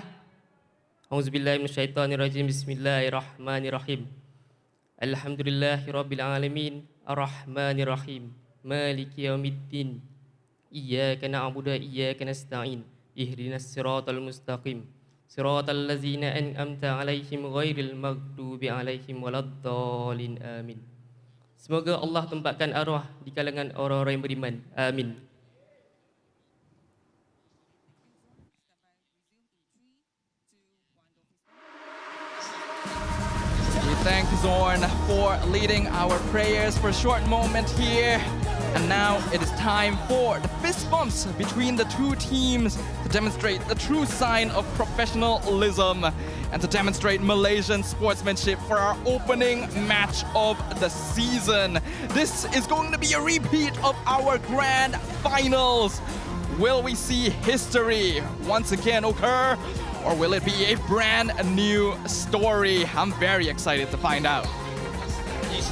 [SPEAKER 14] Auzubillahi minasyaitonirrajim. Bismillahirrahmanirrahim. Alhamdulillahirabbil alamin. Arrahmanirrahim. Maliki yaumiddin. Iyyaka na'budu wa iyyaka nasta'in. Ihdinas siratal mustaqim. Siratal ladzina an'amta 'alaihim ghairil maghdubi 'alaihim waladdallin. Amin. Semoga Allah tempatkan arwah di kalangan orang-orang yang beriman. Amin.
[SPEAKER 11] We thank Zorn for leading our prayers for a short moment here. And now it is time for the fist bumps between the two teams to demonstrate the true sign of professionalism and to demonstrate Malaysian sportsmanship for our opening match of the season. This is going to be a repeat of our grand finals. Will we see history once again occur, or will it be a brand new story? I'm very excited to find out.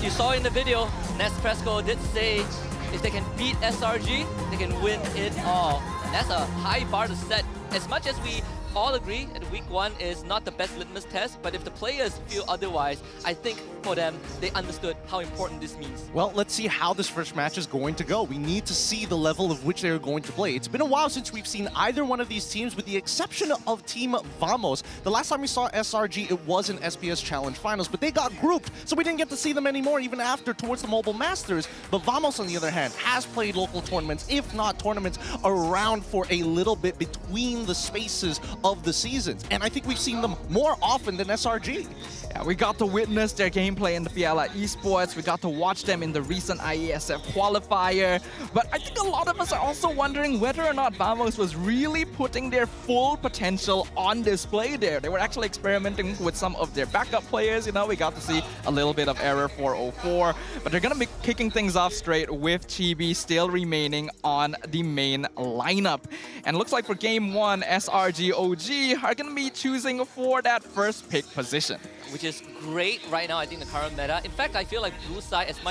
[SPEAKER 12] You saw in the video, Nespresco did say if they can beat SRG, they can win it all. And that's a high bar to set. As much as we all agree that week 1 is not the best litmus test, but if the players feel otherwise, I think for them, they understood how important this means.
[SPEAKER 13] Well, let's see how this first match is going to go. We need to see the level of which they're going to play. It's been a while since we've seen either one of these teams, with the exception of Team Vamos. The last time we saw SRG, it was in SPS Challenge Finals, but they got grouped, so we didn't get to see them anymore even after towards the Mobile Masters. But Vamos, on the other hand, has played local tournaments, if not tournaments, around for a little bit between the spaces of the seasons. And I think we've seen them more often than SRG.
[SPEAKER 11] Yeah, we got to witness their gameplay in the Piala Esports. We got to watch them in the recent IESF qualifier. But I think a lot of us are also wondering whether or not Vamos was really putting their full potential on display there. They were actually experimenting with some of their backup players. You know, we got to see a little bit of Error 404. But they're going to be kicking things off straight with Chibi still remaining on the main lineup. And it looks like for Game 1, SRG OG are going to be choosing for that first pick position.
[SPEAKER 12] Which is great right now, I think, the current meta. In fact, I feel like blue side, as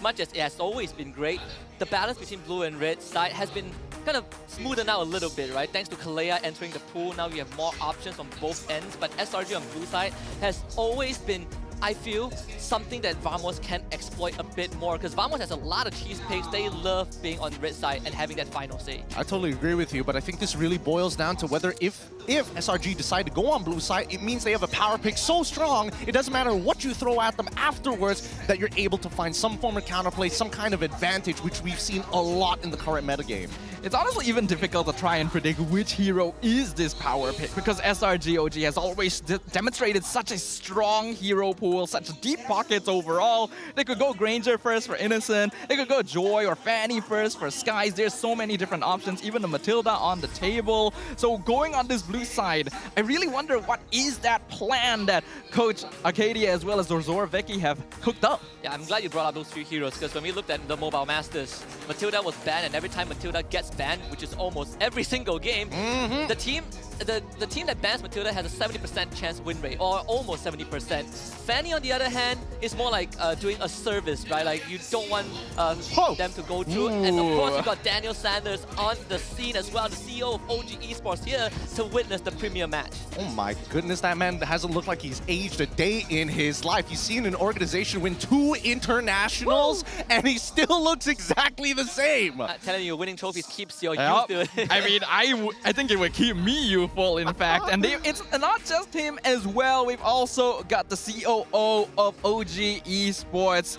[SPEAKER 12] much as it has always been great, the balance between blue and red side has been kind of smoothened out a little bit, right? Thanks to Kalea entering the pool, now we have more options on both ends, but SRG on blue side has always been I feel something that Vamos can exploit a bit more, because Vamos has a lot of cheese picks. They love being on red side and having that final say.
[SPEAKER 13] I totally agree with you, but I think this really boils down to whether if SRG decide to go on blue side, it means they have a power pick so strong, it doesn't matter what you throw at them afterwards, that you're able to find some form of counterplay, some kind of advantage, which we've seen a lot in the current metagame.
[SPEAKER 11] It's honestly even difficult to try and predict which hero is this power pick, because SRG OG has always demonstrated such a strong hero pool, such deep pockets overall. They could go Granger first for Innocent, they could go Joy or Fanny first for Skies. There's so many different options, even the Matilda on the table. So going on this blue side, I really wonder what is that plan that Coach Arcadia as well as Zorzor Veki have cooked up.
[SPEAKER 12] Yeah, I'm glad you brought up those three heroes, because when we looked at the Mobile Masters, Matilda was banned, and every time Matilda gets banned, which is almost every single game, the team that bans Matilda has a 70% chance win rate, or almost 70%. Fanny, on the other hand, is more like doing a service, right? Like, you don't want them to go through. And of course, we got Daniel Sanders on the scene as well, the CEO of OG Esports here to witness the premier match.
[SPEAKER 13] Oh my goodness, that man hasn't looked like he's aged a day in his life. He's seen an organization win 2 internationals, and he still looks exactly the same.
[SPEAKER 12] I'm telling you, winning trophies keeps your youth to it.
[SPEAKER 11] I mean, I think it would keep me youthful, in fact. And it's not just him as well. We've also got the COO of OG Esports.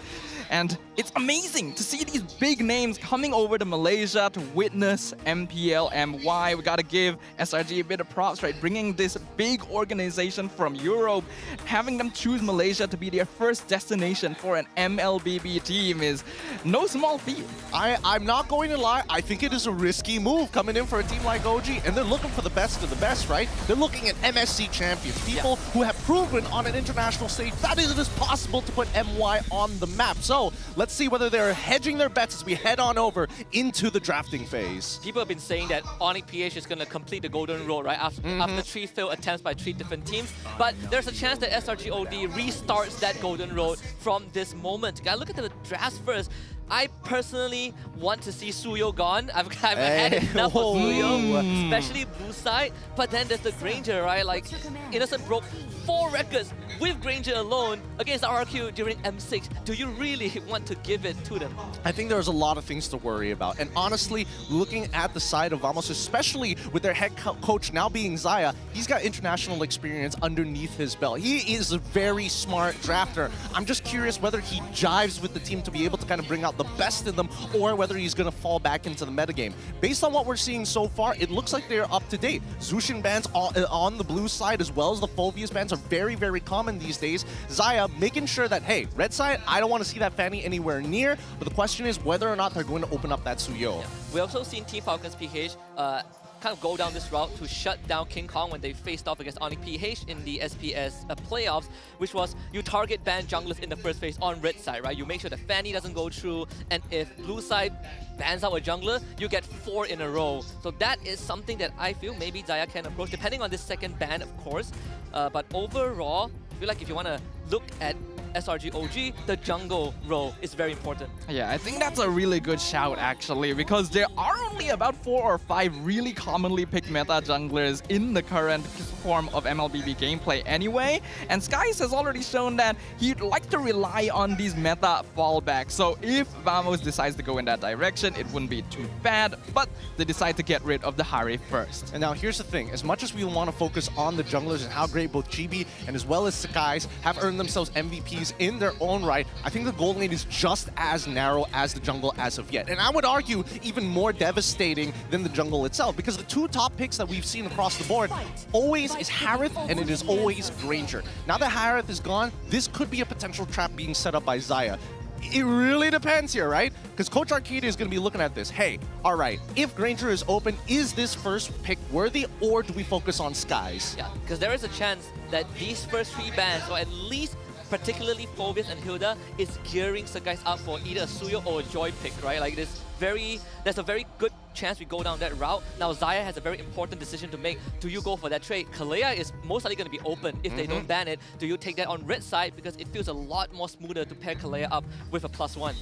[SPEAKER 11] And it's amazing to see these big names coming over to Malaysia to witness MPL MY. We gotta give SRG a bit of props, right? Bringing this big organization from Europe, having them choose Malaysia to be their first destination for an MLBB team is no small feat.
[SPEAKER 13] I'm not going to lie, I think it is a risky move coming in for a team like OG, and they're looking for the best of the best, right? They're looking at MSC champions, people who have proven on an international stage that it is possible to put MY on the map. So let's see whether they're hedging their bets as we head on over into the drafting phase.
[SPEAKER 12] People have been saying that Onyx PH is going to complete the golden road, right? After 3 failed attempts by 3 different teams. But there's a chance that SRG OD restarts that golden road from this moment. Gotta look at the drafts first. I personally want to see Suyo gone. I've had enough of Suyo, especially blue side. But then there's the Granger, right? Like, Innocent broke 4 records with Granger alone against RRQ during M6. Do you really want to give it to them?
[SPEAKER 13] I think there's a lot of things to worry about. And honestly, looking at the side of Vamos, especially with their head coach now being Zaya, he's got international experience underneath his belt. He is a very smart drafter. I'm just curious whether he jives with the team to be able to kind of bring out the best in them, or whether he's going to fall back into the metagame. Based on what we're seeing so far, it looks like they're up to date. Zushin bans on the blue side, as well as the Phobius bans, are very, very common these days. Zaya making sure that, hey, red side, I don't want to see that Fanny anywhere near, but the question is whether or not they're going to open up that Suyo.
[SPEAKER 12] Yeah. We also seen Team Falcons PH kind of go down this route to shut down King Kong when they faced off against Onyx PH in the SPS playoffs, which was you target ban junglers in the first phase on red side, right? You make sure the Fanny doesn't go through, and if blue side bans out a jungler, you get 4 in a row. So that is something that I feel maybe Zaya can approach, depending on this second ban, of course. But overall, I feel like if you want to look at SRG OG, the jungle role is very important.
[SPEAKER 11] Yeah, I think that's a really good shout, actually, because there are only about 4 or 5 really commonly picked meta junglers in the current form of MLBB gameplay anyway, and Skies has already shown that he'd like to rely on these meta fallbacks. So if Vamos decides to go in that direction, it wouldn't be too bad, but they decide to get rid of the Hari first.
[SPEAKER 13] And now here's the thing, as much as we want to focus on the junglers and how great both GB and as well as Skies have earned themselves MVPs in their own right, I think the gold lane is just as narrow as the jungle as of yet. And I would argue even more devastating than the jungle itself, because the 2 top picks that we've seen across the board always is Harith and it is always Granger. Now that Harith is gone, this could be a potential trap being set up by Zaya. It really depends here, right? Because Coach Arcadia is going to be looking at this. Hey, all right, if Granger is open, is this first pick worthy, or do we focus on Skies?
[SPEAKER 12] Yeah, because there is a chance that these first 3 bans, or at least particularly Phobius and Hilda, is gearing Skies up for either a Suyo or a Joy pick, right? Like there's a very good chance we go down that route. Now Zaya has a very important decision to make. Do you go for that trade? Kalea is most likely going to be open if they don't ban it. Do you take that on red side? Because it feels a lot more smoother to pair Kalea up with a +1.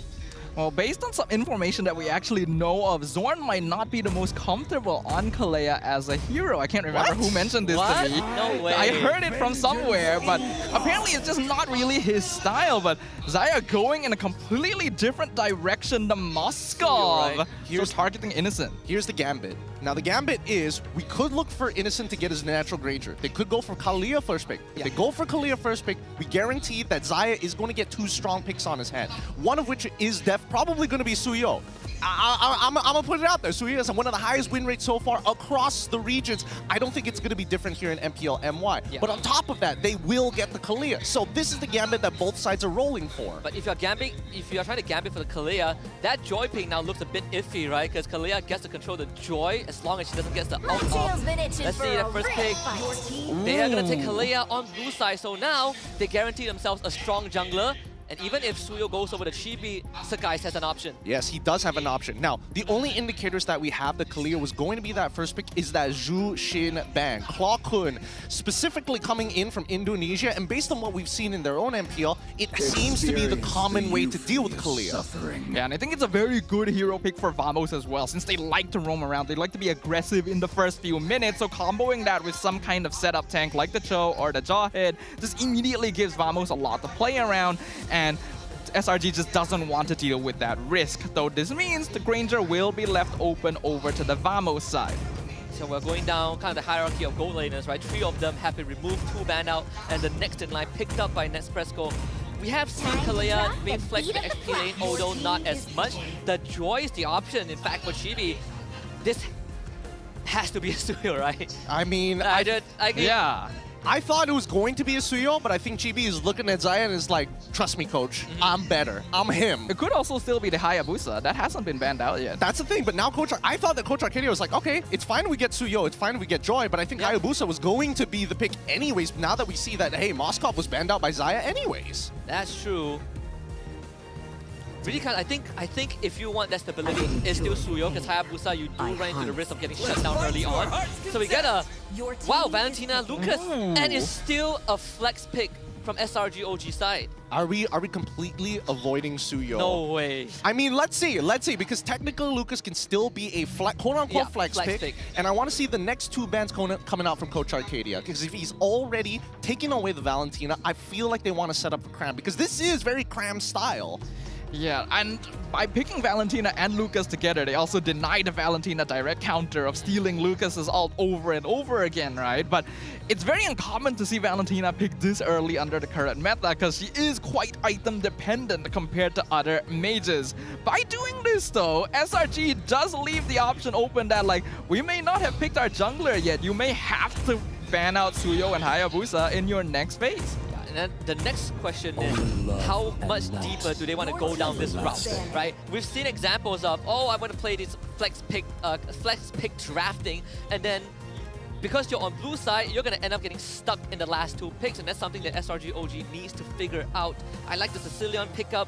[SPEAKER 11] Well, based on some information that we actually know of, Zorn might not be the most comfortable on Kalea as a hero. I can't remember who mentioned this to me.
[SPEAKER 12] No way.
[SPEAKER 11] I heard it from somewhere, but apparently it's just not really his style. But Xayah going in a completely different direction than Moskov.
[SPEAKER 13] Right.
[SPEAKER 11] Here's targeting Innocent.
[SPEAKER 13] Here's the gambit. Now the gambit is we could look for Innocent to get his natural Granger. They could go for Kalea first pick. If they go for Kalea first pick, we guarantee that Xayah is going to get 2 strong picks on his head. One of which is probably going to be Suyo. I'm going to put it out there. Suyo has one of the highest win rates so far across the regions. I don't think it's going to be different here in MPL MY.
[SPEAKER 12] Yeah.
[SPEAKER 13] But on top of that, they will get the Kalea. So this is the gambit that both sides are rolling for.
[SPEAKER 12] But if you're trying to gambit for the Kalea, that Joy pick now looks a bit iffy, right? Because Kalea gets to control the Joy as long as she doesn't get the out of. Let's see that first pick. They are going to take Kalea on blue side, so now they guarantee themselves a strong jungler. And even if Suyo goes over the Chibi, Sakai has an option.
[SPEAKER 13] Yes, he does have an option. Now, the only indicators that we have that Kalea was going to be that first pick is that Zhu Xin Bang. Claw Kun, specifically coming in from Indonesia, and based on what we've seen in their own MPL, it seems to be the common way to deal with Kalea.
[SPEAKER 11] Yeah, and I think it's a very good hero pick for Vamos as well, since they like to roam around. They like to be aggressive in the first few minutes, so comboing that with some kind of setup tank like the Cho or the Jawhead just immediately gives Vamos a lot to play around, and SRG just doesn't want to deal with that risk, though this means the Granger will be left open over to the Vamos side.
[SPEAKER 12] So we're going down kind of the hierarchy of gold laners, right? 3 of them have been removed, 2 banned out, and the next in line picked up by Nespresso. We have seen Kalea being flexed to the XP lane, although not as much. The Joy is the option, in fact, for Chibi. This has to be a Suyo, right?
[SPEAKER 13] I mean,
[SPEAKER 11] yeah.
[SPEAKER 13] I thought it was going to be a Suyo, but I think Chibi is looking at Xayah and is like, trust me, coach, I'm better. I'm him.
[SPEAKER 11] It could also still be the Hayabusa. That hasn't been banned out yet.
[SPEAKER 13] That's the thing, but now I thought that Coach Arcadia was like, okay, it's fine we get Suyo, it's fine we get Joy, but I think Hayabusa was going to be the pick anyways, now that we see that, hey, Moskov was banned out by Xayah anyways.
[SPEAKER 12] That's true. Really kind of, I think if you want that stability, it's still Suyo, because Hayabusa, you do run into the risk of getting shut down early on. So we get a, wow, Valentina, Lucas, and it's still a flex pick from SRG OG side.
[SPEAKER 13] Are we completely avoiding Suyo?
[SPEAKER 12] No way.
[SPEAKER 13] I mean, let's see, because technically Lucas can still be a quote-unquote flex pick, and I want to see the next 2 bans coming out from Coach Arcadia, because if he's already taking away the Valentina, I feel like they want to set up for Cram, because this is very Cram style.
[SPEAKER 11] Yeah, and by picking Valentina and Lucas together, they also deny the Valentina direct counter of stealing Lucas's ult over and over again, right? But it's very uncommon to see Valentina pick this early under the current meta, because she is quite item dependent compared to other mages. By doing this though, SRG does leave the option open that, like, we may not have picked our jungler yet. You may have to ban out Suyo and Hayabusa in your next phase.
[SPEAKER 12] And then the next question is, how much deeper do they want to go down this route, right? We've seen examples of, oh, I want to play this flex pick drafting, and then because you're on blue side, you're going to end up getting stuck in the last 2 picks, and that's something that SRG OG needs to figure out. I like the Sicilian pickup.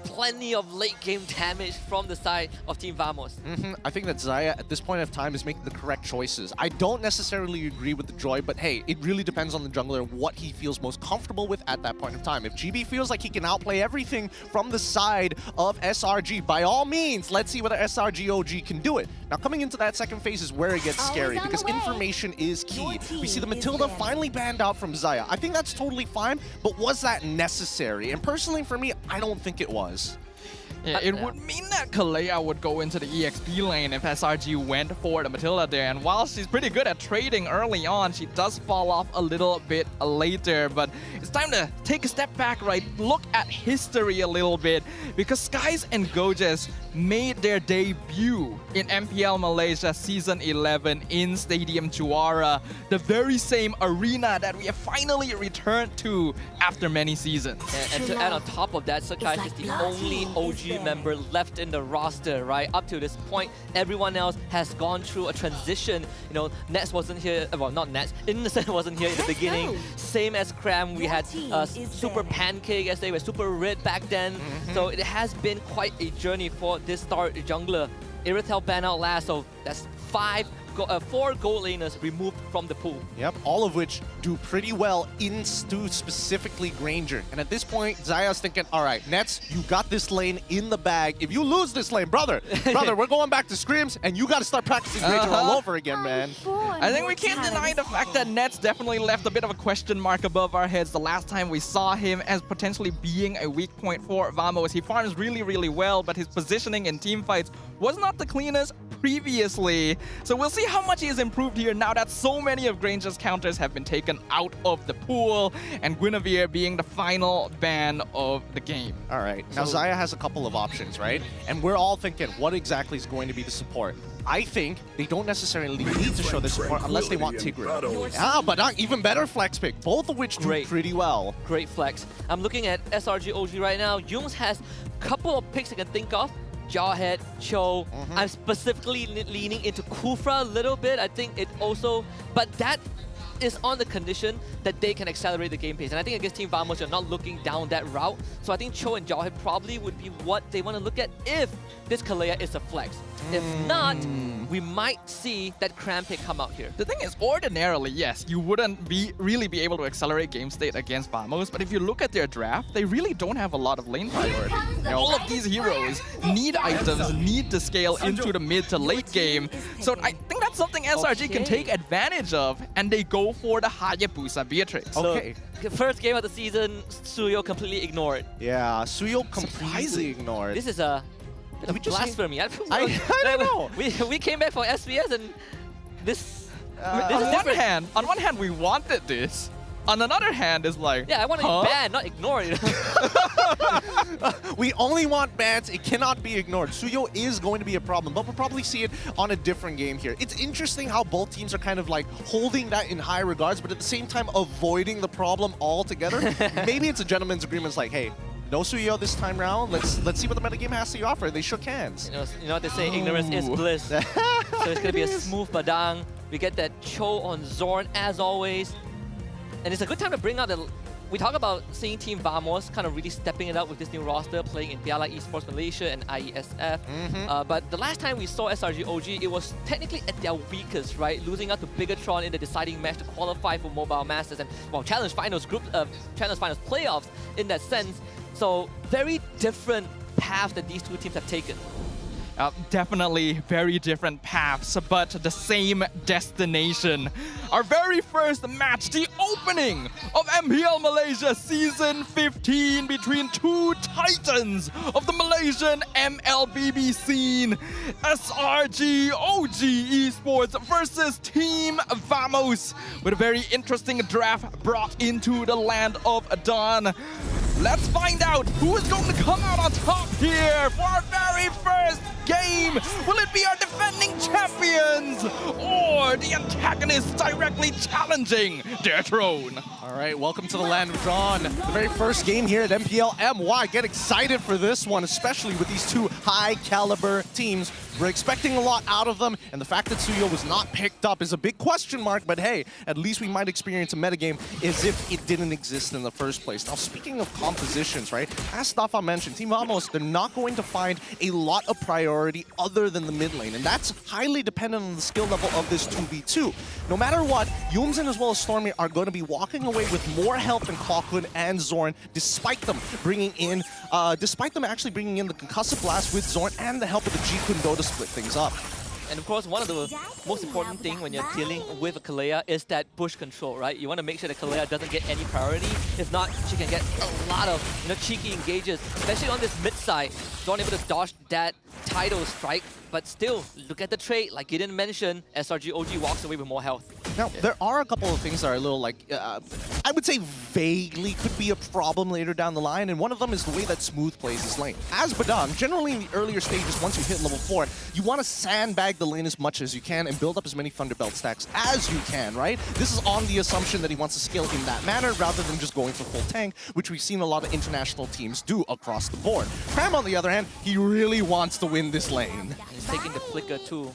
[SPEAKER 12] Plenty of late game damage from the side of Team Vamos.
[SPEAKER 13] I think that Xayah at this point of time is making the correct choices. I don't necessarily agree with the Joy, but hey, it really depends on the jungler and what he feels most comfortable with at that point of time. If GB feels like he can outplay everything from the side of SRG, by all means, let's see whether SRG OG can do it. Now coming into that second phase is where it gets scary, because information is key. We see the Matilda finally banned out from Xayah. I think that's totally fine, but was that necessary? And personally for me, I don't think it was.
[SPEAKER 11] Yeah, it would mean that Kalea would go into the EXP lane if SRG went for the Matilda there. And while she's pretty good at trading early on, she does fall off a little bit later. But it's time to take a step back, right? Look at history a little bit. Because Skies and Gojes made their debut in MPL Malaysia Season 11 in Stadium Juara, the very same arena that we have finally returned to after many seasons.
[SPEAKER 12] And to add on top of that, Sakai is the only OG member left in the roster, right? Up to this point, everyone else has gone through a transition. You know, Nets wasn't here, well, not Nets, Innocent wasn't here in the beginning. Same as Cram, we had Super Pancake yesterday, we had Super Red back then. So it has been quite a journey for this star jungler. Iratel ban out last, so that's 5 4 gold laners removed from the pool.
[SPEAKER 13] Yep, all of which do pretty well into specifically Granger. And at this point, Zaya's thinking, all right, Nets, you got this lane in the bag. If you lose this lane, brother, we're going back to scrims, and you got to start practicing Granger all over again, man.
[SPEAKER 11] I think we can't deny the fact that Nets definitely left a bit of a question mark above our heads the last time we saw him as potentially being a weak point for Vamos. He farms really, really well, but his positioning in team fights was not the cleanest previously. So we'll see how much he has improved here now that so many of Granger's counters have been taken out of the pool, and Guinevere being the final ban of the game.
[SPEAKER 13] All right, now Zaya has a couple of options, right? And we're all thinking, what exactly is going to be the support? I think they don't necessarily need to show their support unless they want Tigreal. Yeah, but not even better flex pick, both of which do pretty well.
[SPEAKER 12] Great flex. I'm looking at SRG OG right now. Yoons has a couple of picks I can think of. Jawhead, Cho. I'm specifically leaning into Kufra a little bit. I think it also, but that is on the condition that they can accelerate the game pace. And I think against Team Vamos, you're not looking down that route. So I think Cho and Jawhead probably would be what they want to look at if this Kalea is a flex. If not, we might see that Cram pick come out here.
[SPEAKER 11] The thing is, ordinarily, yes, you wouldn't really be able to accelerate game state against Vamos, but if you look at their draft, they really don't have a lot of lane priority. All of these heroes need items, need to scale into the mid to late game. So I think that's something SRG can take advantage of, and they go for the Hayabusa Beatrix.
[SPEAKER 12] Okay. So, first game of the season, Suyo completely ignored.
[SPEAKER 13] Yeah, Suyo completely ignored.
[SPEAKER 12] This is a blasphemy.
[SPEAKER 13] I don't know.
[SPEAKER 12] We came back from SPS and this.
[SPEAKER 11] On one hand, we wanted this. On another hand, it's like,
[SPEAKER 12] yeah, I want to ban, not ignore it.
[SPEAKER 13] We only want bans. It cannot be ignored. Suyo is going to be a problem, but we'll probably see it on a different game here. It's interesting how both teams are kind of like holding that in high regards, but at the same time avoiding the problem altogether. Maybe it's a gentleman's agreement. It's like, hey, no Suyo this time round. Let's see what the metagame has to offer. They shook hands.
[SPEAKER 12] You know what they say, ignorance is bliss. So it's going to be a smooth Badang. We get that Cho on Zorn as always. And it's a good time to bring out the... We talk about seeing Team Vamos kind of really stepping it up with this new roster, playing in Piala Esports Malaysia and IESF. But the last time we saw SRG OG, it was technically at their weakest, right? Losing out to Bigatron in the deciding match to qualify for Mobile Masters and, well, Challenge Finals playoffs in that sense. So very different paths that these two teams have taken.
[SPEAKER 11] Definitely very different paths, but the same destination. Our very first match, the opening of MPL Malaysia Season 15 between two titans of the Malaysian MLBB scene. SRG OG Esports versus Team Vamos, with a very interesting draft brought into the land of Dawn. Let's find out who is going to come out on top here for our very first game. Will it be our defending champions or the antagonists directly challenging their throne?
[SPEAKER 13] All right, welcome to the land of Dawn. The very first game here at MPL MY. Get excited for this one, especially with these two high-caliber teams. We're expecting a lot out of them, and the fact that Suyo was not picked up is a big question mark, but hey, at least we might experience a metagame as if it didn't exist in the first place. Now, speaking of compositions, right, as Stefan mentioned, Team Vamos, they're not going to find a lot of priority other than the mid lane, and that's highly dependent on the skill level of this 2v2. No matter what, Yoomsin as well as Stormy are going to be walking away with more help than Kokun and Zorn, despite them actually bringing in the Concussive Blast with Zorn and the help of the G-Kundo to split things up.
[SPEAKER 12] And of course, one of the most important things when you're dealing with a Kalea is that push control, right? You want to make sure that Kalea doesn't get any priority. If not, she can get a lot of cheeky engages, especially on this mid side. Not able to dodge that tidal strike, but still, look at the trade. Like you didn't mention, SRG OG walks away with more health.
[SPEAKER 13] Now, there are a couple of things that are a little like, I would say vaguely could be a problem later down the line, and one of them is the way that Smooth plays his lane. As Badam, generally in the earlier stages, once you hit level 4, you want to sandbag the lane as much as you can and build up as many Thunderbelt stacks as you can, right? This is on the assumption that he wants to scale in that manner rather than just going for full tank, which we've seen a lot of international teams do across the board. Cram, on the other hand, he really wants to win this lane.
[SPEAKER 12] He's taking the flicker too.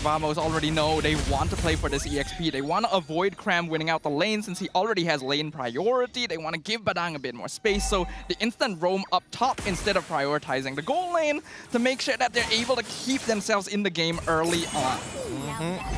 [SPEAKER 11] Vamos already know they want to play for this EXP. They want to avoid Cram winning out the lane since he already has lane priority. They want to give Badang a bit more space, so they instant roam up top instead of prioritizing the goal lane to make sure that they're able to keep themselves in the game early on.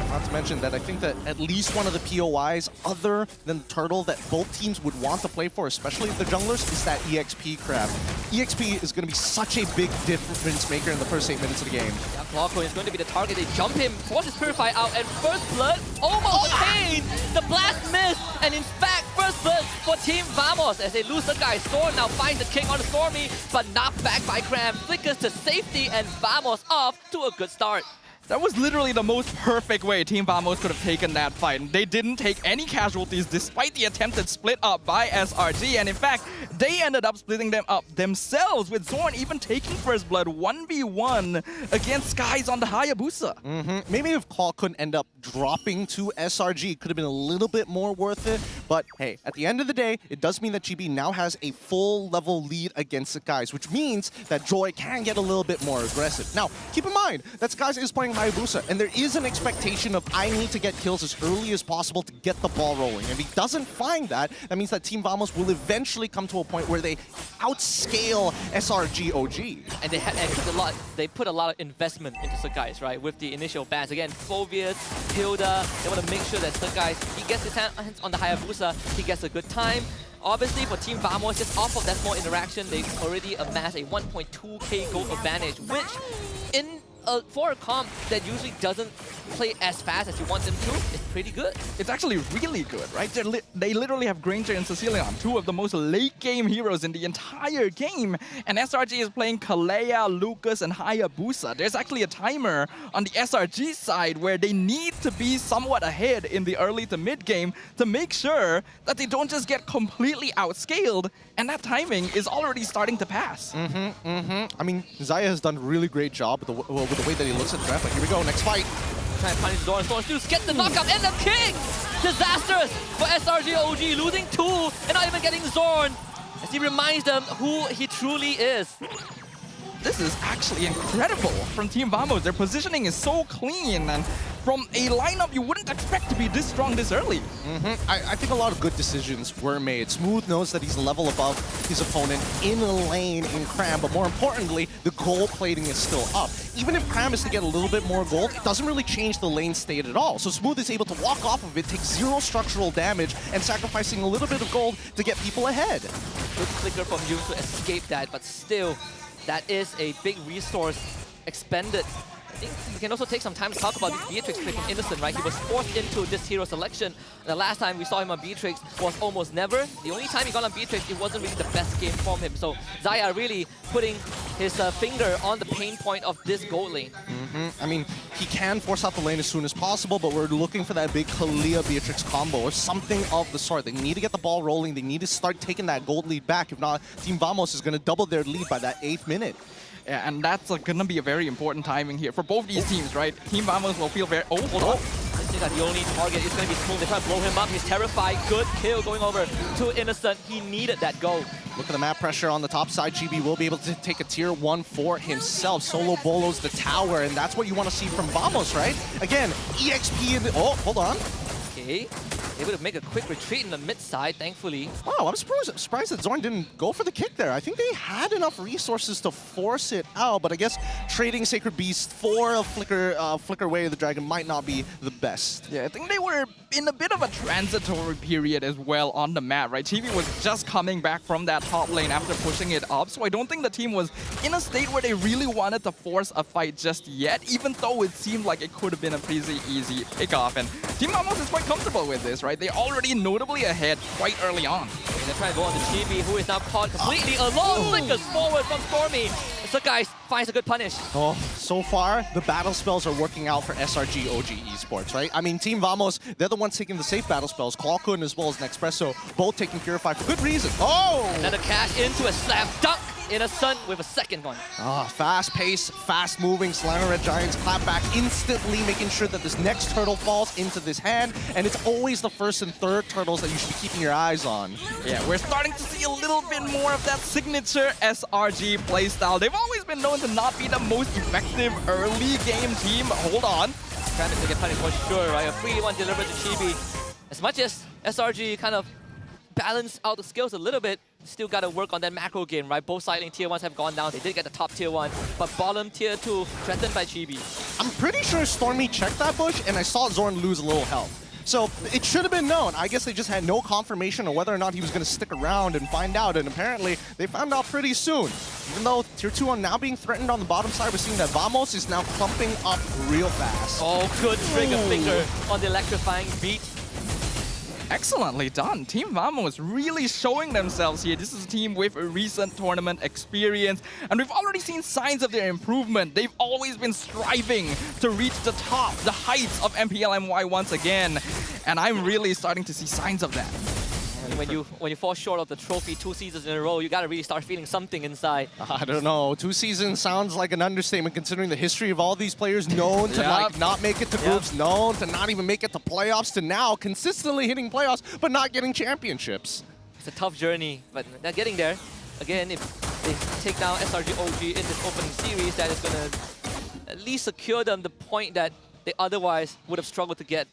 [SPEAKER 13] Not to mention that I think that at least one of the POIs other than the turtle that both teams would want to play for, especially the junglers, is that EXP crab. EXP is going to be such a big difference maker in the first 8 minutes of the game.
[SPEAKER 12] Yeah, Glocko is going to be the target. They jump him, force his Purify out, and First Blood almost attained. The blast missed, and in fact, First Blood for Team Vamos as they lose the guy. Storm now finds the king on the Stormy, but knocked back by Cram. Flickers to safety, and Vamos off to a good start.
[SPEAKER 11] That was literally the most perfect way Team Vamos could have taken that fight. They didn't take any casualties despite the attempted split up by SRG. And in fact, they ended up splitting them up themselves, with Zorn even taking First Blood 1v1 against Skies on the Hayabusa.
[SPEAKER 13] Maybe if Claw couldn't end up dropping to SRG, it could have been a little bit more worth it. But hey, at the end of the day, it does mean that GB now has a full level lead against the Skies, which means that Joy can get a little bit more aggressive. Now, keep in mind that Skies is playing Hayabusa, and there is an expectation of I need to get kills as early as possible to get the ball rolling. And if he doesn't find that, that means that Team Vamos will eventually come to a point where they outscale SRG OG.
[SPEAKER 12] And they put a lot of investment into Sagais, right? With the initial bans. Again, Phobius, Hilda, they want to make sure that Sagais, he gets his hands on the Hayabusa, he gets a good time. Obviously, for Team Vamos, just off of that small interaction, they've already amassed a 1.2k gold advantage, which for a comp that usually doesn't play as fast as you want them to, it's pretty good.
[SPEAKER 11] It's actually really good, right? They literally have Granger and Cecilion, two of the most late-game heroes in the entire game. And SRG is playing Kalea, Lucas, and Hayabusa. There's actually a timer on the SRG side where they need to be somewhat ahead in the early to mid-game to make sure that they don't just get completely outscaled, and that timing is already starting to pass.
[SPEAKER 13] I mean, Zaya has done a really great job with the way that he looks at the draft. But here we go, next fight.
[SPEAKER 12] Trying to punish Zorn. Zorn Stews get the knockup and the king! Disastrous for SRG OG, losing 2 and not even getting Zorn as he reminds them who he truly is.
[SPEAKER 11] This is actually incredible from Team Vamos. Their positioning is so clean, and from a lineup you wouldn't expect to be this strong this early.
[SPEAKER 13] I think a lot of good decisions were made. Smooth knows that he's a level above his opponent in a lane in Cram, but more importantly, the gold plating is still up. Even if Cram is to get a little bit more gold, it doesn't really change the lane state at all. So Smooth is able to walk off of it, take 0 structural damage, and sacrificing a little bit of gold to get people ahead.
[SPEAKER 12] Good clicker from Yoon to escape that, but still, that is a big resource expended. I think we can also take some time to talk about this Beatrix pick from Innocent, right? He was forced into this hero selection. The last time we saw him on Beatrix was almost never. The only time he got on Beatrix, it wasn't really the best game from him. So Zaya really putting his finger on the pain point of this gold lane.
[SPEAKER 13] I mean, he can force out the lane as soon as possible, but we're looking for that big Kalia-Beatrix combo or something of the sort. They need to get the ball rolling. They need to start taking that gold lead back. If not, Team Vamos is going to double their lead by that 8th minute.
[SPEAKER 11] Yeah, and that's going to be a very important timing here for both these teams, right? Team Vamos will feel very... Oh, hold on.
[SPEAKER 12] I think that the only target is going to be Smooth. They're trying to blow him up. He's terrified. Good kill going over to Innocent. He needed that goal.
[SPEAKER 13] Look at the map pressure on the top side. GB will be able to take a tier 1 for himself. Solo bolos the tower, and that's what you want to see from Vamos, right? Again, EXP in the... Oh, hold on.
[SPEAKER 12] Okay. Able to make a quick retreat in the mid side, thankfully.
[SPEAKER 13] Wow, I'm surprised that Zorn didn't go for the kick there. I think they had enough resources to force it out, but I guess trading Sacred Beast for a Flicker Way of the Dragon might not be the best.
[SPEAKER 11] Yeah, I think they were in a bit of a transitory period as well on the map, right? TV was just coming back from that top lane after pushing it up, so I don't think the team was in a state where they really wanted to force a fight just yet, even though it seemed like it could have been a pretty easy pickoff. And Team Vamos is quite comfortable with this, right? They're already notably ahead quite early on.
[SPEAKER 12] And they're trying to go on to Chibi, who is now caught completely alone. Flickers forward from Stormy. So guys, finds a good punish.
[SPEAKER 13] Oh, so far, the battle spells are working out for SRG OG Esports, right? I mean, Team Vamos, they're the ones taking the safe battle spells. Clawkun as well as Nexpresso, both taking Purify for good reason. Oh!
[SPEAKER 12] Another cash into a slam dunk. Innocent with a second one.
[SPEAKER 13] Fast pace, fast moving, Slimer Red Giants clap back instantly, making sure that this next turtle falls into this hand, and it's always the first and third turtles that you should be keeping your eyes on.
[SPEAKER 11] Yeah, we're starting to see a little bit more of that signature SRG playstyle. They've always been known to not be the most effective early game team. Hold on.
[SPEAKER 12] Cram is going to get punished for sure, right? A 3-1 delivered to Chibi. As much as SRG kind of balance out the skills a little bit, still got to work on that macro game, right? Both side lane tier 1s have gone down. They did get the top tier 1, but bottom tier 2 threatened by Chibi.
[SPEAKER 13] I'm pretty sure Stormy checked that bush, and I saw Zorn lose a little health. So it should have been known. I guess they just had no confirmation of whether or not he was going to stick around and find out, and apparently they found out pretty soon. Even though tier 2 are now being threatened on the bottom side, we're seeing that Vamos is now clumping up real fast.
[SPEAKER 12] Oh, good trigger finger on the electrifying beat.
[SPEAKER 11] Excellently done. Team Vamos really showing themselves here. This is a team with a recent tournament experience, and we've already seen signs of their improvement. They've always been striving to reach the top, the heights of MPL MY once again, and I'm really starting to see signs of that.
[SPEAKER 12] And when you fall short of the trophy 2 seasons in a row, you gotta really start feeling something inside.
[SPEAKER 13] I don't know. 2 seasons sounds like an understatement considering the history of all these players known to like not make it to groups, known to not even make it to playoffs, to now consistently hitting playoffs but not getting championships.
[SPEAKER 12] It's a tough journey, but they're getting there. Again, if they take down SRG OG in this opening series, that is gonna at least secure them the point that they otherwise would have struggled to get.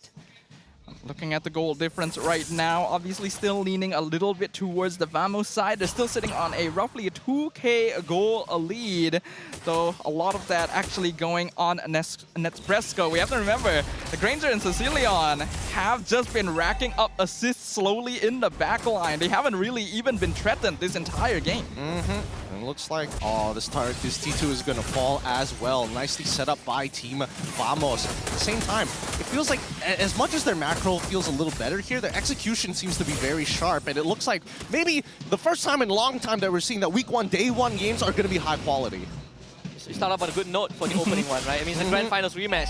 [SPEAKER 11] Looking at the goal difference right now, obviously still leaning a little bit towards the Vamos side. They're still sitting on a roughly a 2K goal lead, though a lot of that actually going on Nespresso. We have to remember, the Granger and Cecilion have just been racking up assists slowly in the back line. They haven't really even been threatened this entire game.
[SPEAKER 13] And it looks like, oh, this T2 is going to fall as well. Nicely set up by Team Vamos. At the same time, it feels like as much as their macro feels a little better here, their execution seems to be very sharp, and it looks like maybe the first time in a long time that we're seeing that week 1, day 1 games are going to be high quality.
[SPEAKER 12] So you start off on a good note for the opening one, right? I mean, it's a Grand Finals rematch.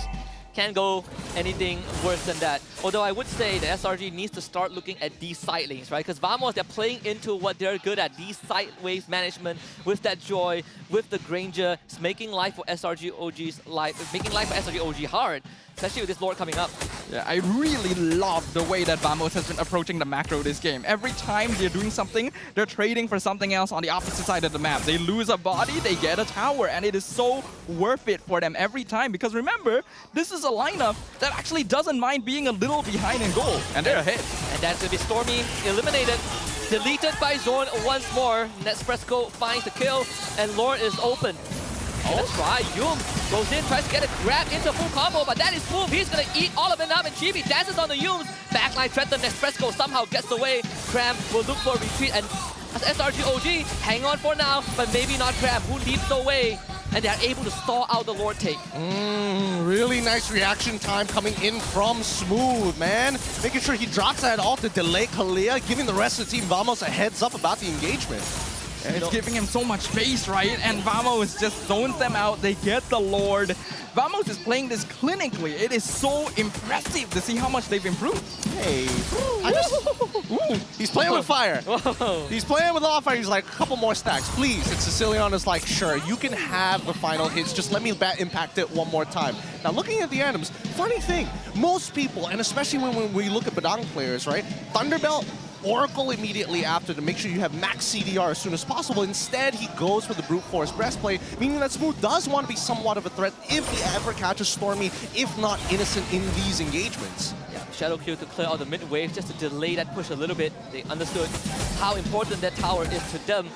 [SPEAKER 12] Can't go anything worse than that. Although I would say the SRG needs to start looking at these side lanes, right? Because Vamos, they're playing into what they're good at, these sideways management with that Joy, with the Granger. It's making life for SRG OG's life, making life for SRG OG hard, especially with this Lord coming up.
[SPEAKER 11] Yeah, I really love the way that Vamos has been approaching the macro this game. Every time they're doing something, they're trading for something else on the opposite side of the map. They lose a body, they get a tower, and it is so worth it for them every time. Because remember, this is a lineup that actually doesn't mind being a little behind in goal, and they're ahead.
[SPEAKER 12] And that's going to be Stormy eliminated. Deleted by Zorn once more. Nespresso finds the kill, and Lord is open. Let's try. Yum goes in, tries to get a grab into full combo, but that is smooth. He's going to eat all of it up, and Chibi dances on the Yums. Backline threat, Nespresso somehow gets away. Cram will look for a retreat, and as SRG OG, hang on for now, but maybe not Cram, who leads the way. And they're able to stall out the Lord take.
[SPEAKER 13] Really nice reaction time coming in from Smooth, man. Making sure he drops that ult to delay Kalia, giving the rest of the team Vamos a heads up about the engagement.
[SPEAKER 11] And it's giving him so much space, right? And Vamos just zones them out. They get the Lord. Vamos is playing this clinically. It is so impressive to see how much they've improved.
[SPEAKER 13] Hey, he's playing with fire.
[SPEAKER 12] Whoa.
[SPEAKER 13] He's playing with all fire. He's like, a couple more stacks, please. And Cecilion is like, sure, you can have the final hits. Just let me impact it one more time. Now, looking at the items, funny thing, most people, and especially when we look at Badang players, right? Thunderbelt, Oracle immediately after to make sure you have max CDR as soon as possible. Instead, he goes for the Brute Force Breastplate, meaning that Smooth does want to be somewhat of a threat if he ever catches Stormy, if not Innocent in these engagements.
[SPEAKER 12] Yeah, Shadow Q to clear out the mid wave just to delay that push a little bit. They understood how important that tower is to them.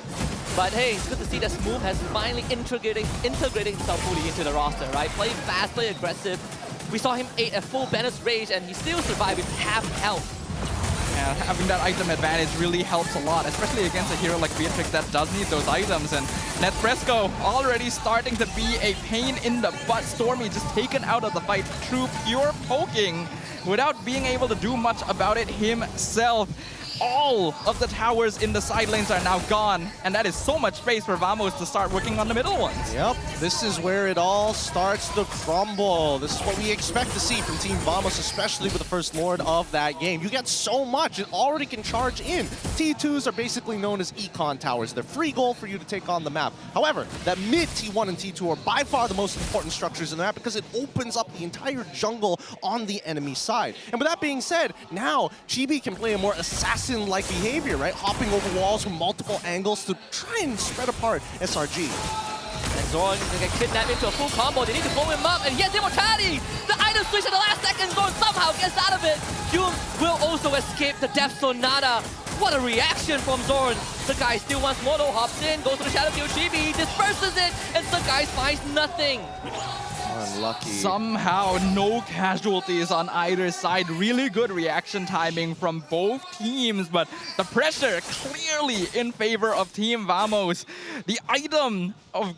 [SPEAKER 12] But hey, it's good to see that Smooth has finally integrating himself fully into the roster, right? Play fast, play aggressive. We saw him 8 at full Banner's Rage, and he still survived with half health.
[SPEAKER 11] Yeah, having that item advantage really helps a lot, especially against a hero like Beatrix that does need those items. And Nespresso already starting to be a pain in the butt. Stormy just taken out of the fight through pure poking without being able to do much about it himself. All of the towers in the side lanes are now gone, and that is so much space for Vamos to start working on the middle ones.
[SPEAKER 13] Yep, this is where it all starts to crumble. This is what we expect to see from Team Vamos, especially with the first Lord of that game. You get so much, it already can charge in. T2s are basically known as econ towers. They're free gold for you to take on the map. However, that mid T1 and T2 are by far the most important structures in the map because it opens up the entire jungle on the enemy side. And with that being said, now Chibi can play a more assassin-like behavior, right? Hopping over walls from multiple angles to try and spread apart SRG.
[SPEAKER 12] And Zorn gonna get kidnapped into a full combo. They need to blow him up, and he has immortality! The item switch at the last second, Zorn somehow gets out of it. Hume will also escape the Death Sonata. What a reaction from Zorn. Sakai still wants more though, hops in, goes to the Shadow Kill Chibi, disperses it, and Sakai finds nothing.
[SPEAKER 11] Unlucky. Somehow no casualties on either side. Really good reaction timing from both teams, but the pressure clearly in favor of Team Vamos. The item of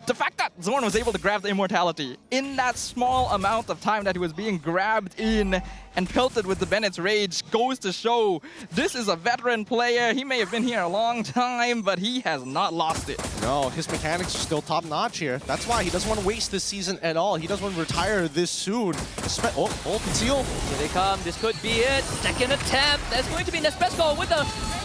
[SPEAKER 11] the fact that Zorn was able to grab the immortality in that small amount of time that he was being grabbed in and pelted with the Bennett's Rage goes to show this is a veteran player. He may have been here a long time, but he has not lost it.
[SPEAKER 13] No, his mechanics are still top-notch here. That's why he doesn't want to waste this season at all. He doesn't want to retire this soon. Conceal.
[SPEAKER 12] Here they come. This could be it. Second attempt. That's going to be Nespresso with the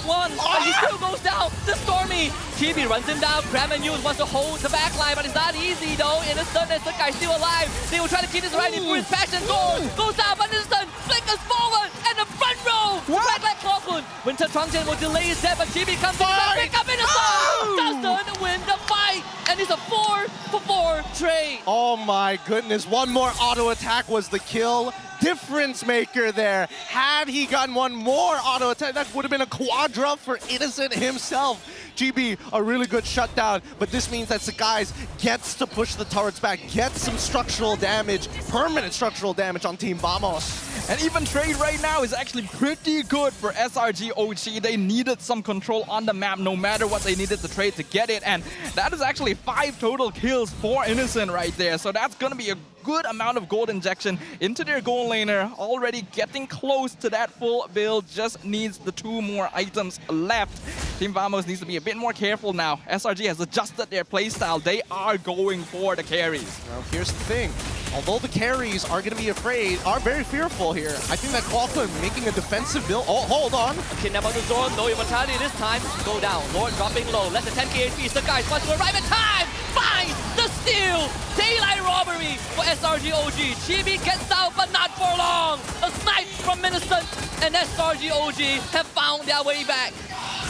[SPEAKER 12] one. But he still goes down. The Stormy. Chibi runs him down. Cram and News wants to hold the back line, but it's not easy though. Innocent as the guy's still alive. They will try to keep this right in for his passion. Zorn goes down, but Innocent flickers forward and the front row. Back like Clockwood. Winter Truncheon will delay his death, but Chibi comes in to pick up Innocent. Doesn't win the fight. And it's a 4-for-4 trade.
[SPEAKER 13] Oh my goodness, one more auto attack was the kill. Difference maker there. Had he gotten one more auto attack, that would have been a quadra for Innocent himself. GB, a really good shutdown, but this means that Sakai gets to push the turrets back, gets some structural damage, permanent structural damage on Team Vamos.
[SPEAKER 11] And even trade right now is actually pretty good for SRG OG. They needed some control on the map no matter what they needed to trade to get it. And that is actually 5 total kills for Innocent right there. So that's going to be a good amount of gold injection into their gold laner. Already getting close to that full build. Just needs the 2 more items left. Team Vamos needs to be a bit more careful now. SRG has adjusted their playstyle. They are going for the carries.
[SPEAKER 13] Well, here's the thing. Although the carries are going to be afraid, are very fearful here, I think that Clockwood making a defensive build. Oh, hold on.
[SPEAKER 12] Kidnap on the Zorn, no immortality this time. Go down. Lord dropping low. Less than 10k HP. Sakai wants to arrive in time. Finds the steal. Daylight robbery for SRG OG. Chibi gets out, but not for long. A snipe from Innocent and SRG OG have found their way back.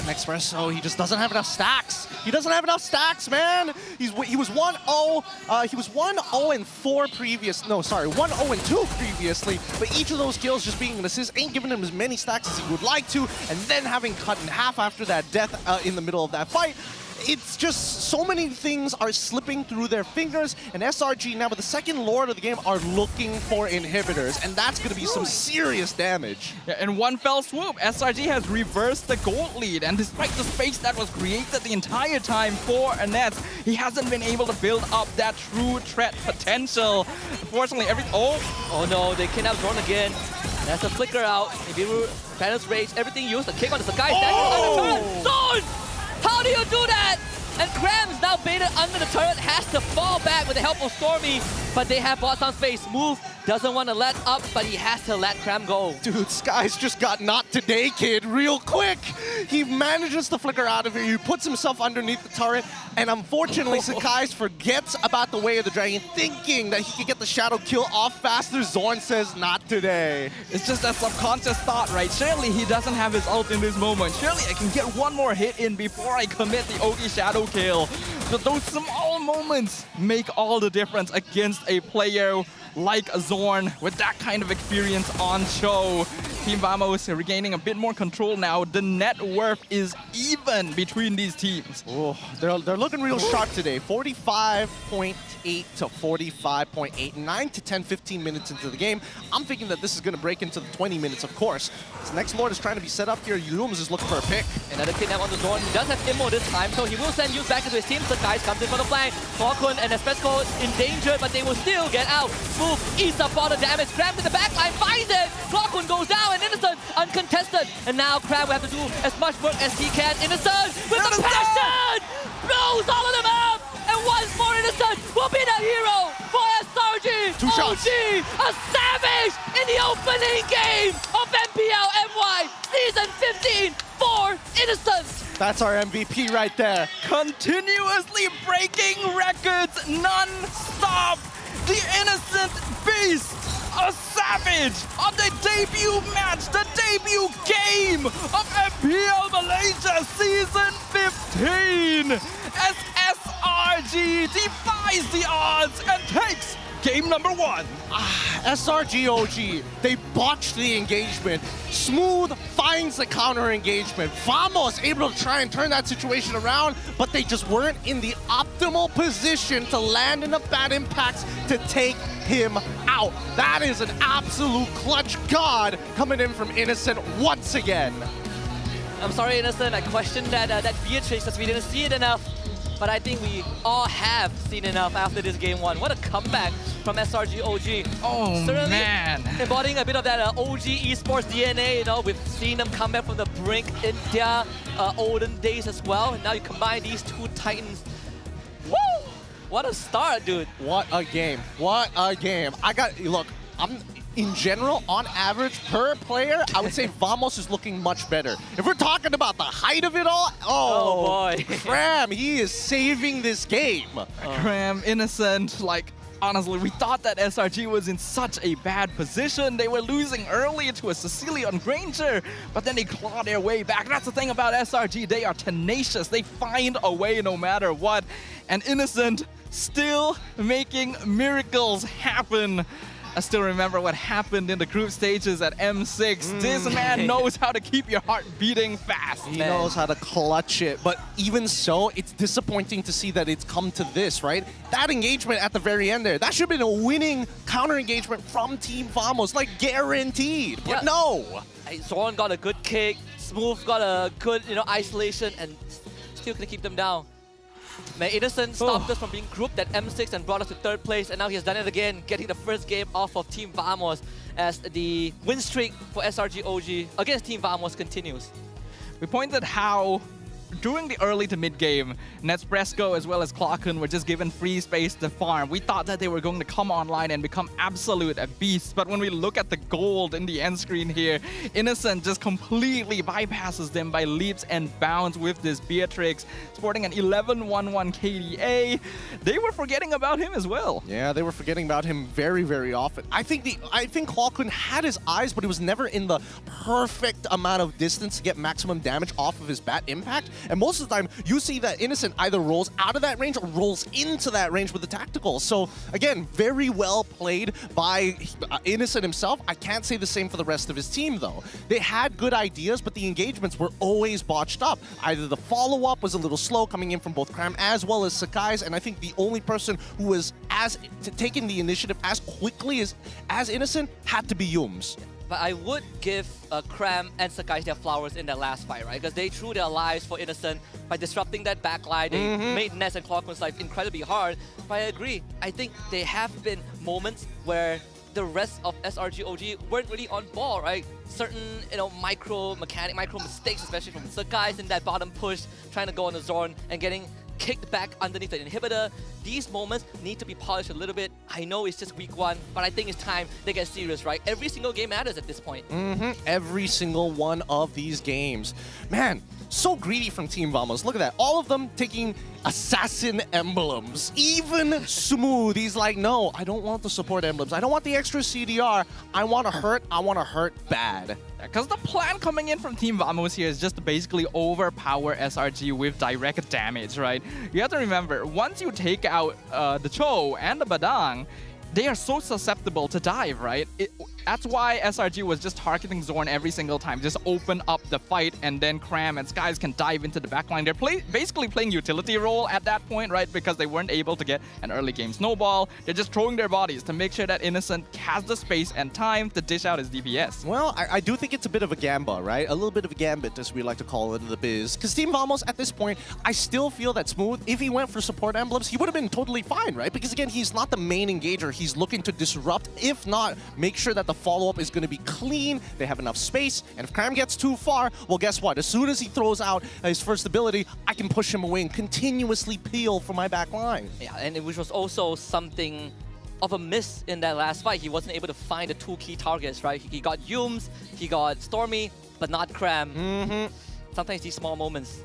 [SPEAKER 13] Nespresso, he just doesn't have enough stacks. He doesn't have enough stacks, man. He was 1-0. He was 1-0-4 previous. No, sorry, 1-0-2 previously. But each of those kills just being an assist ain't giving him as many stacks as he would like to. And then having cut in half after that death in the middle of that fight. It's just so many things are slipping through their fingers, and SRG now with the second Lord of the game are looking for inhibitors, and that's going to be some serious damage.
[SPEAKER 11] Yeah, in one fell swoop, SRG has reversed the gold lead, and despite the space that was created the entire time for Nets, he hasn't been able to build up that true threat potential. Unfortunately,
[SPEAKER 12] Oh no, they kidnap Zorn again. That's a flicker out. Ibiru, Phantom's Rage, everything used. The kick on the Sakai. Zorn! How do you do that? And Krams now baited under the turret, has to fall back with the help of Stormy, but they have bought some space. Move doesn't want to let up, but he has to let Kram go.
[SPEAKER 13] Dude, Sky's just got not today, kid, real quick. He manages to flicker out of here. He puts himself underneath the turret, and unfortunately, Sakai forgets about the Way of the Dragon, thinking that he could get the shadow kill off faster. Zorn says, not today.
[SPEAKER 11] It's just that subconscious thought, right? Surely he doesn't have his ult in this moment. Surely I can get one more hit in before I commit the OG shadow kill. So those small moments make all the difference against a player like Zorn with that kind of experience on show. Team Vamos regaining a bit more control now. The net worth is even between these teams.
[SPEAKER 13] Oh, they're looking real sharp today. 45.8 to 45.8. 9 to 10, 15 minutes into the game. I'm thinking that this is going to break into the 20 minutes, of course. This next Lord is trying to be set up here. Yulums is looking for a pick.
[SPEAKER 12] Another kidnap on the Zorn. He does have Immo this time, so he will send Yus back into his team. Sakai comes in for the flank. Falcon and Espresso endangered, but they will still get out. Move, eats up all the damage. Crab in the backline, finds it. Falcon goes down, and Innocent uncontested. And now Crab will have to do as much work as he can. Innocent with the passion! Blows all of them up! And once more Innocent will be the hero for SRG.
[SPEAKER 13] 2 shots.
[SPEAKER 12] OG, a savage in the opening game of MPL MY Season 15 for Innocent.
[SPEAKER 13] That's our MVP right there.
[SPEAKER 11] Continuously breaking records non-stop. The Innocent Beast, a savage on the debut match, the debut game of MPL Malaysia Season 15. As SRG defies the odds and takes game number 1.
[SPEAKER 13] SRG OG, they botched the engagement. Smooth finds the counter engagement. Vamos able to try and turn that situation around, but they just weren't in the optimal position to land in the bad impacts to take him out. That is an absolute clutch god coming in from Innocent once again.
[SPEAKER 12] I'm sorry, Innocent, I questioned that Beatrix because we didn't see it enough. But I think we all have seen enough after this game 1. What a comeback from SRG OG.
[SPEAKER 11] Oh,
[SPEAKER 12] certainly
[SPEAKER 11] man.
[SPEAKER 12] Embodying a bit of that OG esports DNA, you know, we've seen them come back from the brink in their olden days as well. And now you combine these two titans. Woo! What a start, dude.
[SPEAKER 13] What a game. What a game. Look, in general, on average, per player, I would say Vamos is looking much better. If we're talking about the height of it all,
[SPEAKER 12] oh boy.
[SPEAKER 13] Cram, he is saving this game.
[SPEAKER 11] Cram, Innocent, like, honestly, we thought that SRG was in such a bad position. They were losing early to a Sicilian Granger, but then they clawed their way back. That's the thing about SRG. They are tenacious. They find a way no matter what. And Innocent still making miracles happen. I still remember what happened in the group stages at M6. This man knows how to keep your heart beating fast.
[SPEAKER 13] He knows how to clutch it, but even so, it's disappointing to see that it's come to this, right? That engagement at the very end there, that should have been a winning counter engagement from Team Vamos, like guaranteed, but no.
[SPEAKER 12] Zorn got a good kick, Smooth got a good, isolation, and still gonna keep them down. Man, Innocent stopped us from being grouped at M6 and brought us to 3rd place, and now he has done it again, getting the first game off of Team Vamos as the win streak for SRG OG against Team Vamos continues.
[SPEAKER 11] We pointed how during the early to mid game, Nespresso as well as Clocken were just given free space to farm. We thought that they were going to come online and become absolute beasts, but when we look at the gold in the end screen here, Innocent just completely bypasses them by leaps and bounds with this Beatrix, sporting an 11-1-1 KDA. They were forgetting about him as well.
[SPEAKER 13] Yeah, they were forgetting about him very, very often. I think Clocken had his eyes, but it was never in the perfect amount of distance to get maximum damage off of his bat impact. And most of the time, you see that Innocent either rolls out of that range or rolls into that range with the tactical. So, again, very well played by Innocent himself. I can't say the same for the rest of his team, though. They had good ideas, but the engagements were always botched up. Either the follow-up was a little slow coming in from both Cram as well as Sakai's, and I think the only person who was taking the initiative as quickly as Innocent had to be Yums.
[SPEAKER 12] But I would give Cram and Sakai their flowers in that last fight, right? Because they threw their lives for Innocent by disrupting that backline. They made Ness and Clockwin's life incredibly hard. But I agree. I think there have been moments where the rest of SRG OG weren't really on ball, right? Certain, micro mistakes, especially from Sakai's in that bottom push, trying to go on the Zorn and getting kicked back underneath the inhibitor. These moments need to be polished a little bit. I know it's just week 1, but I think it's time they get serious, right? Every single game matters at this point.
[SPEAKER 13] Every single one of these games. Man, so greedy from Team Vamos. Look at that. All of them taking assassin emblems. Even Smooth, he's like, no, I don't want the support emblems. I don't want the extra CDR. I want to hurt bad.
[SPEAKER 11] Because the plan coming in from Team Vamos here is just to basically overpower SRG with direct damage, right? You have to remember, once you take out the Cho and the Badang, they are so susceptible to dive, right? That's why SRG was just targeting Zorn every single time. Just open up the fight, and then Cram and Skies can dive into the backline. They're basically playing utility role at that point, right? Because they weren't able to get an early game snowball. They're just throwing their bodies to make sure that Innocent has the space and time to dish out his DPS.
[SPEAKER 13] Well, I do think it's a bit of a gamba, right? A little bit of a gambit, as we like to call it in the biz. Because Team Vamos, at this point, I still feel that Smooth, if he went for support emblems, he would have been totally fine, right? Because again, he's not the main engager. He's looking to disrupt, if not, make sure that the follow-up is going to be clean, they have enough space, and if Cram gets too far, well, guess what? As soon as he throws out his first ability, I can push him away and continuously peel for my back line.
[SPEAKER 12] Yeah, and which was also something of a miss in that last fight. He wasn't able to find the 2 key targets, right? He got Yums, he got Stormy, but not Cram. Sometimes these small moments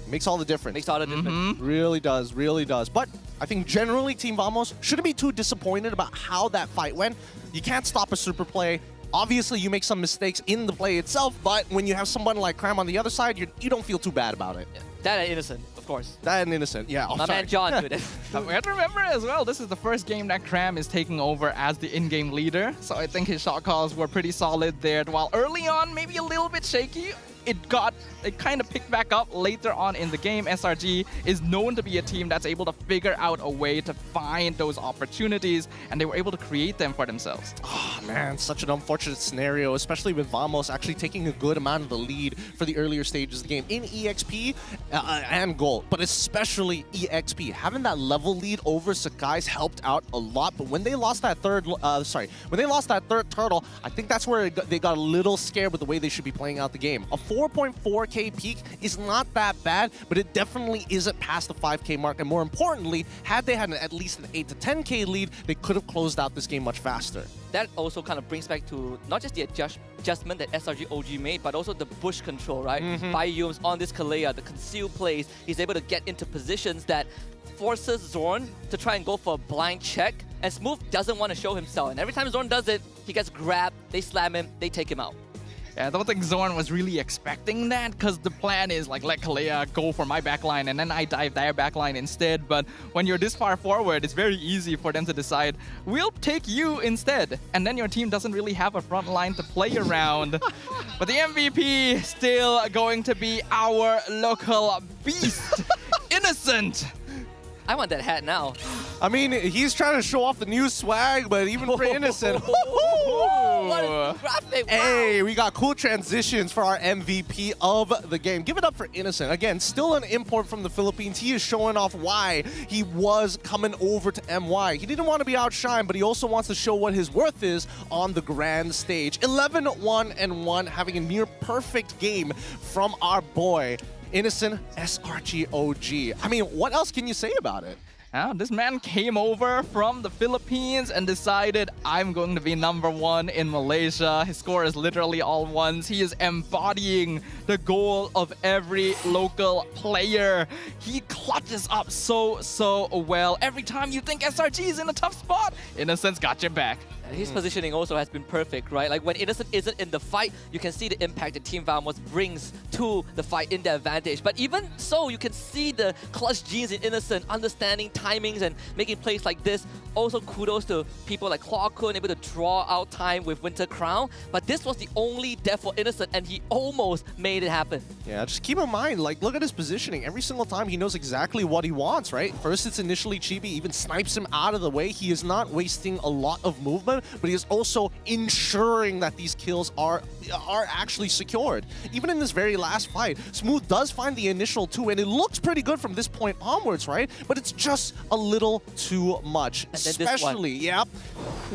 [SPEAKER 13] makes all the difference.
[SPEAKER 12] Makes all the difference.
[SPEAKER 13] Really does, really does. But I think generally Team Vamos shouldn't be too disappointed about how that fight went. You can't stop a super play. Obviously, you make some mistakes in the play itself, but when you have someone like Cram on the other side, you don't feel too bad about it.
[SPEAKER 12] Yeah. That and Innocent, of course.
[SPEAKER 13] That and Innocent, yeah.
[SPEAKER 12] My man John did it.
[SPEAKER 11] We have to remember as well, this is the first game that Cram is taking over as the in-game leader. So I think his shot calls were pretty solid there. While early on, maybe a little bit shaky, it kind of picked back up later on in the game. SRG is known to be a team that's able to figure out a way to find those opportunities, and they were able to create them for themselves.
[SPEAKER 13] Oh man, such an unfortunate scenario, especially with Vamos actually taking a good amount of the lead for the earlier stages of the game in EXP and Gold, but especially EXP. Having that level lead over Sakai's helped out a lot, but when they lost that third turtle, I think that's where they got a little scared with the way they should be playing out the game. A 4.4k peak is not that bad, but it definitely isn't past the 5k mark. And more importantly, had they had at least an 8 to 10k lead, they could have closed out this game much faster.
[SPEAKER 12] That also kind of brings back to not just the adjustment that SRG OG made, but also the bush control, right? Bayums on this Kalea, the conceal plays, he's able to get into positions that forces Zorn to try and go for a blind check, and Smooth doesn't want to show himself. And every time Zorn does it, he gets grabbed, they slam him, they take him out.
[SPEAKER 11] Yeah, I don't think Zorn was really expecting that, because the plan is like, let Kalea go for my backline and then I dive their backline instead. But when you're this far forward, it's very easy for them to decide, we'll take you instead. And then your team doesn't really have a front line to play around. But the MVP still going to be our local beast, Innocent.
[SPEAKER 12] I want that hat now.
[SPEAKER 13] I mean, he's trying to show off the new swag, but even for Innocent.
[SPEAKER 12] What a graphic, wow.
[SPEAKER 13] Hey, we got cool transitions for our MVP of the game. Give it up for Innocent. Again, still an import from the Philippines. He is showing off why he was coming over to MY. He didn't want to be outshined, but he also wants to show what his worth is on the grand stage. 11-1-1, having a near perfect game from our boy, Innocent SRG OG. I mean, what else can you say about it?
[SPEAKER 11] This man came over from the Philippines and decided, I'm going to be #1 in Malaysia. His score is literally all ones. He is embodying the goal of every local player. He clutches up so well. Every time you think SRG is in a tough spot, Innocent's got your back.
[SPEAKER 12] His positioning also has been perfect, right? Like when Innocent isn't in the fight, you can see the impact that Team Vamos brings to the fight in their advantage. But even so, you can see the clutch genes in Innocent, understanding timings and making plays like this. Also kudos to people like Clawkun, able to draw out time with Winter Crown. But this was the only death for Innocent, and he almost made it happen.
[SPEAKER 13] Yeah, just keep in mind, like, look at his positioning. Every single time he knows exactly what he wants, right? First, it's initially Chibi, even snipes him out of the way. He is not wasting a lot of movement, but he is also ensuring that these kills are actually secured. Even in this very last fight, Smooth does find the initial 2, and it looks pretty good from this point onwards, right? But it's just a little too much. Especially, yep.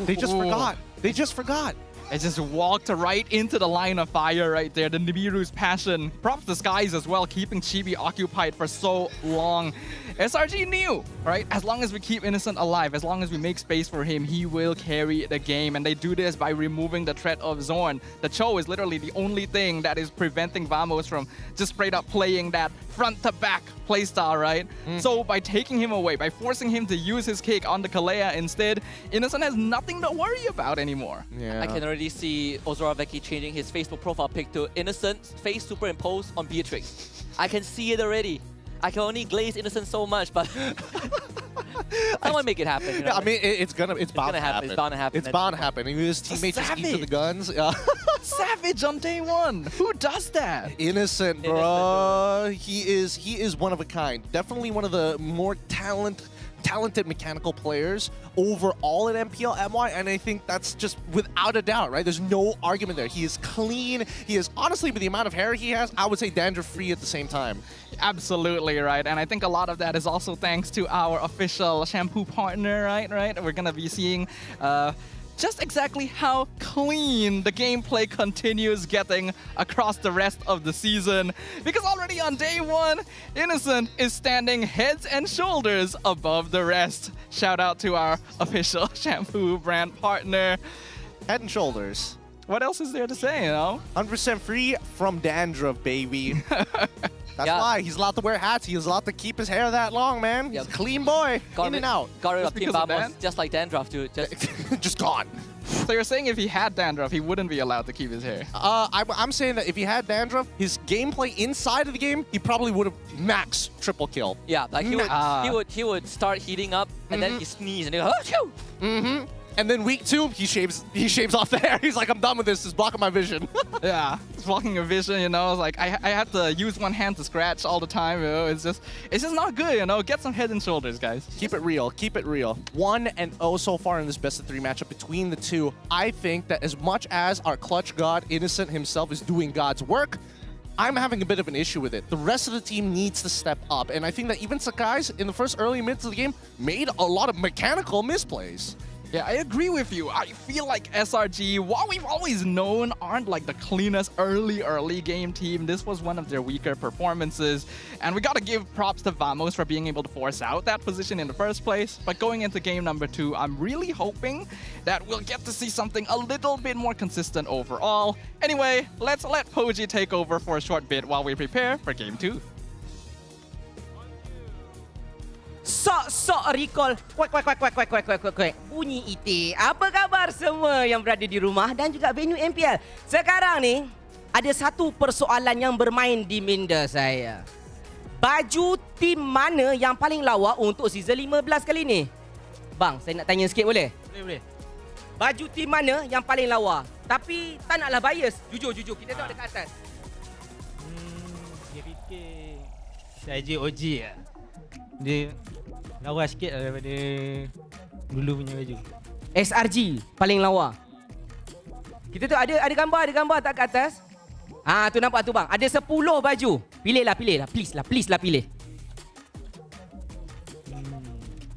[SPEAKER 13] They just forgot. They just forgot.
[SPEAKER 11] It just walked right into the line of fire right there. The Nibiru's passion. Props to Skies as well, keeping Chibi occupied for so long. SRG knew, right? As long as we keep Innocent alive, as long as we make space for him, he will carry the game. And they do this by removing the threat of Zorn. The Cho is literally the only thing that is preventing Vamos from just straight up playing that front-to-back playstyle, right? So by taking him away, by forcing him to use his kick on the Kalea instead, Innocent has nothing to worry about anymore.
[SPEAKER 13] Yeah.
[SPEAKER 12] I can already see Ozoraveki changing his Facebook profile pic to Innocent face superimposed on Beatrix. I can see it already. I can only glaze Innocent so much, but someone make it happen. You know?
[SPEAKER 13] Yeah, I mean, it's bound to happen.
[SPEAKER 12] It's bound to happen.
[SPEAKER 13] It's bound to happen. His teammates just eat to the guns.
[SPEAKER 11] Savage on day one. Who does that?
[SPEAKER 13] Innocent, bro. He is one of a kind. Definitely one of the more talented mechanical players overall in MPL MY, and I think that's just without a doubt, right? There's no argument there. He is clean. He is, honestly, with the amount of hair he has, I would say dandruff-free at the same time.
[SPEAKER 11] Absolutely, right? And I think a lot of that is also thanks to our official shampoo partner, right? We're gonna be seeing just exactly how clean the gameplay continues getting across the rest of the season. Because already on day one, Innocent is standing heads and shoulders above the rest. Shout out to our official shampoo brand partner.
[SPEAKER 13] Head and shoulders.
[SPEAKER 11] What else is there to say, you know?
[SPEAKER 13] 100% free from dandruff, baby. That's why he's allowed to wear hats. He's allowed to keep his hair that long, man. He's a clean boy. In and out.
[SPEAKER 12] Got rid of Team Vamos, just like dandruff, dude.
[SPEAKER 13] Just gone.
[SPEAKER 11] So you're saying if he had dandruff, he wouldn't be allowed to keep his hair?
[SPEAKER 13] I'm saying that if he had dandruff, his gameplay inside of the game, he probably would have max triple kill.
[SPEAKER 12] Yeah, like he would start heating up and then he sneeze and he goes,
[SPEAKER 13] And then week 2, he shaves off the hair. He's like, I'm done with this. It's blocking my vision.
[SPEAKER 11] Yeah, it's blocking your vision, you know. It's like I have to use one hand to scratch all the time, you know. It's just not good, you know. Get some head and shoulders, guys.
[SPEAKER 13] Keep it real. Keep it real. 1-0 so far in this best of 3 matchup between the two. I think that as much as our clutch god, Innocent himself, is doing God's work, I'm having a bit of an issue with it. The rest of the team needs to step up. And I think that even Sakai's, in the first early minutes of the game, made a lot of mechanical misplays.
[SPEAKER 11] Yeah, I agree with you. I feel like SRG, what we've always known, aren't like the cleanest early game team. This was one of their weaker performances. And we gotta give props to Vamos for being able to force out that position in the first place. But going into game number 2, I'm really hoping that we'll get to see something a little bit more consistent overall. Anyway, let's let Poji take over for a short bit while we prepare for game 2.
[SPEAKER 10] Sok recall. Kuek. Bunyi itik. Apa khabar semua yang berada di rumah dan juga venue MPL? Sekarang ni ada satu persoalan yang bermain di minda saya. Baju tim mana yang paling lawa untuk season 15 kali ni? Bang, saya nak tanya sikit boleh? Boleh. Baju tim mana yang paling lawa? Tapi tak naklah bias. Jujur. Kita tengok dekat atas.
[SPEAKER 18] Dia fikir saja OG lah. Dia lawa sikit lah daripada dulu punya baju.
[SPEAKER 10] SRG paling lawa. Kita tu ada gambar tak kat atas? Tu nampak tu bang. Ada 10 baju. Pilihlah. Please lah pilih.